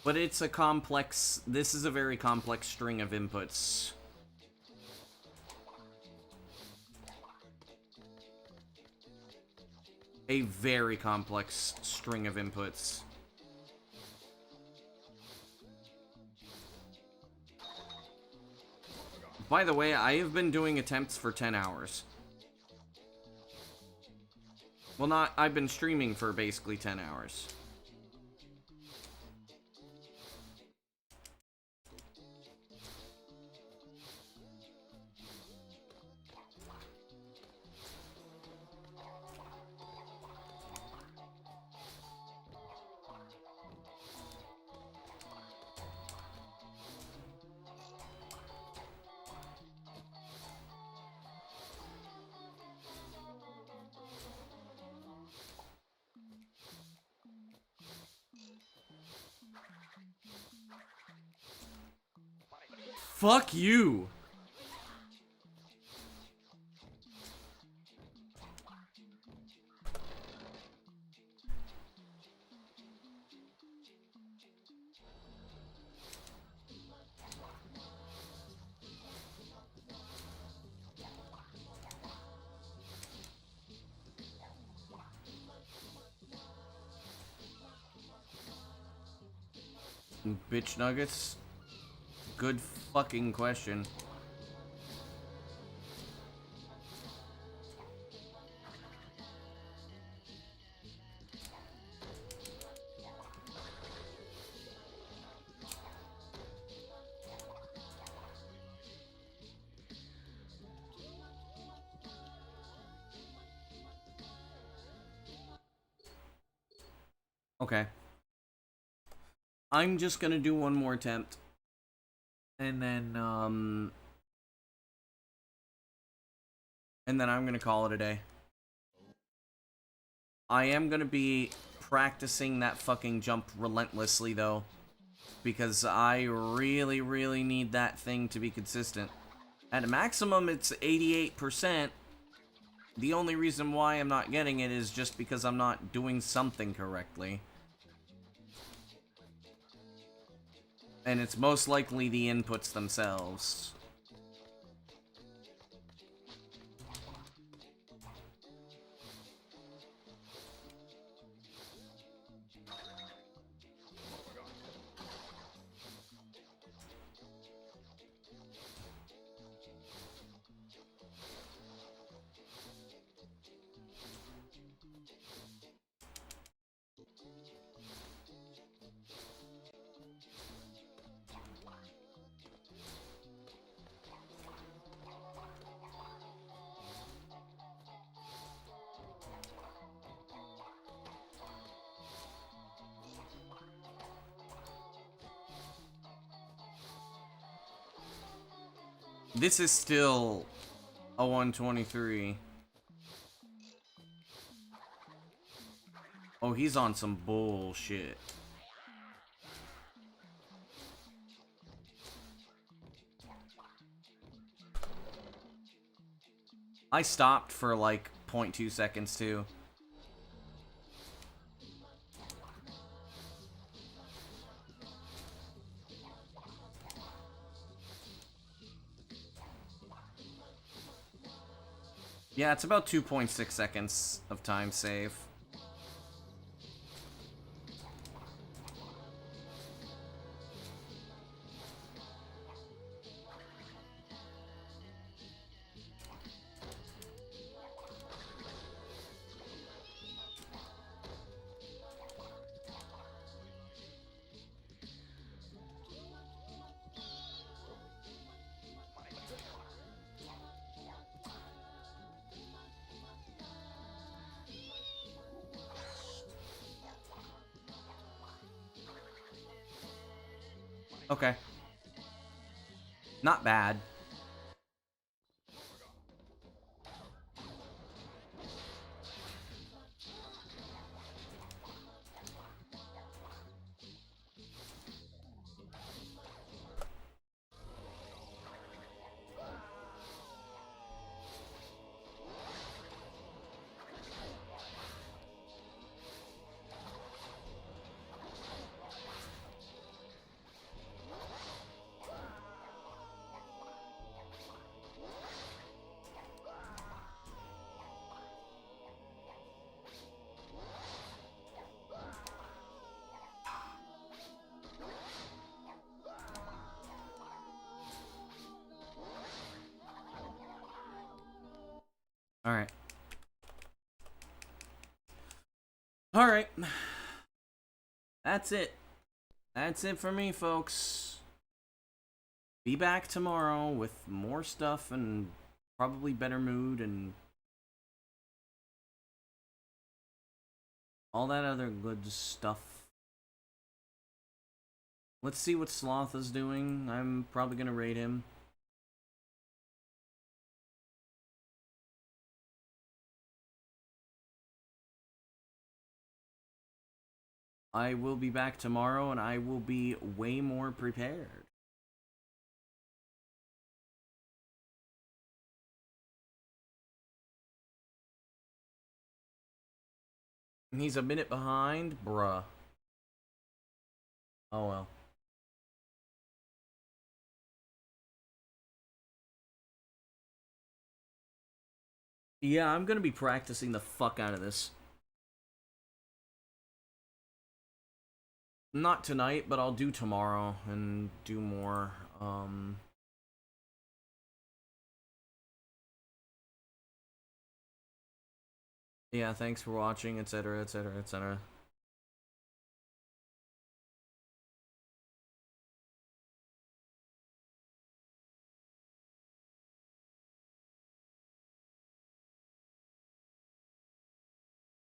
[SPEAKER 1] But it's a complex... This is a very complex string of inputs. A very complex string of inputs. By the way, I have been doing attempts for 10 hours. Well, not... I've been streaming for basically 10 hours. Fuck you! Bitch nuggets? Good fucking question. Okay. I'm just gonna do one more attempt. And then I'm gonna call it a day. I am gonna be practicing that fucking jump relentlessly, though. Because I really, really need that thing to be consistent. At a maximum, it's 88%. The only reason why I'm not getting it is just because I'm not doing something correctly. And it's most likely the inputs themselves. This is still a 123. Oh, he's on some bullshit. I stopped for like 0.2 seconds too. Yeah, it's about 2.6 seconds of time save. Okay. Not bad. Alright. Alright. That's it. That's it for me, folks. Be back tomorrow with more stuff and probably better mood and all that other good stuff. Let's see what Sloth is doing. I'm probably gonna raid him. I will be back tomorrow and I will be way more prepared. He's a minute behind? Bruh. Oh well. Yeah, I'm gonna be practicing the fuck out of this. Not tonight, but I'll do tomorrow and do more. Yeah, thanks for watching, etc., etc., etc.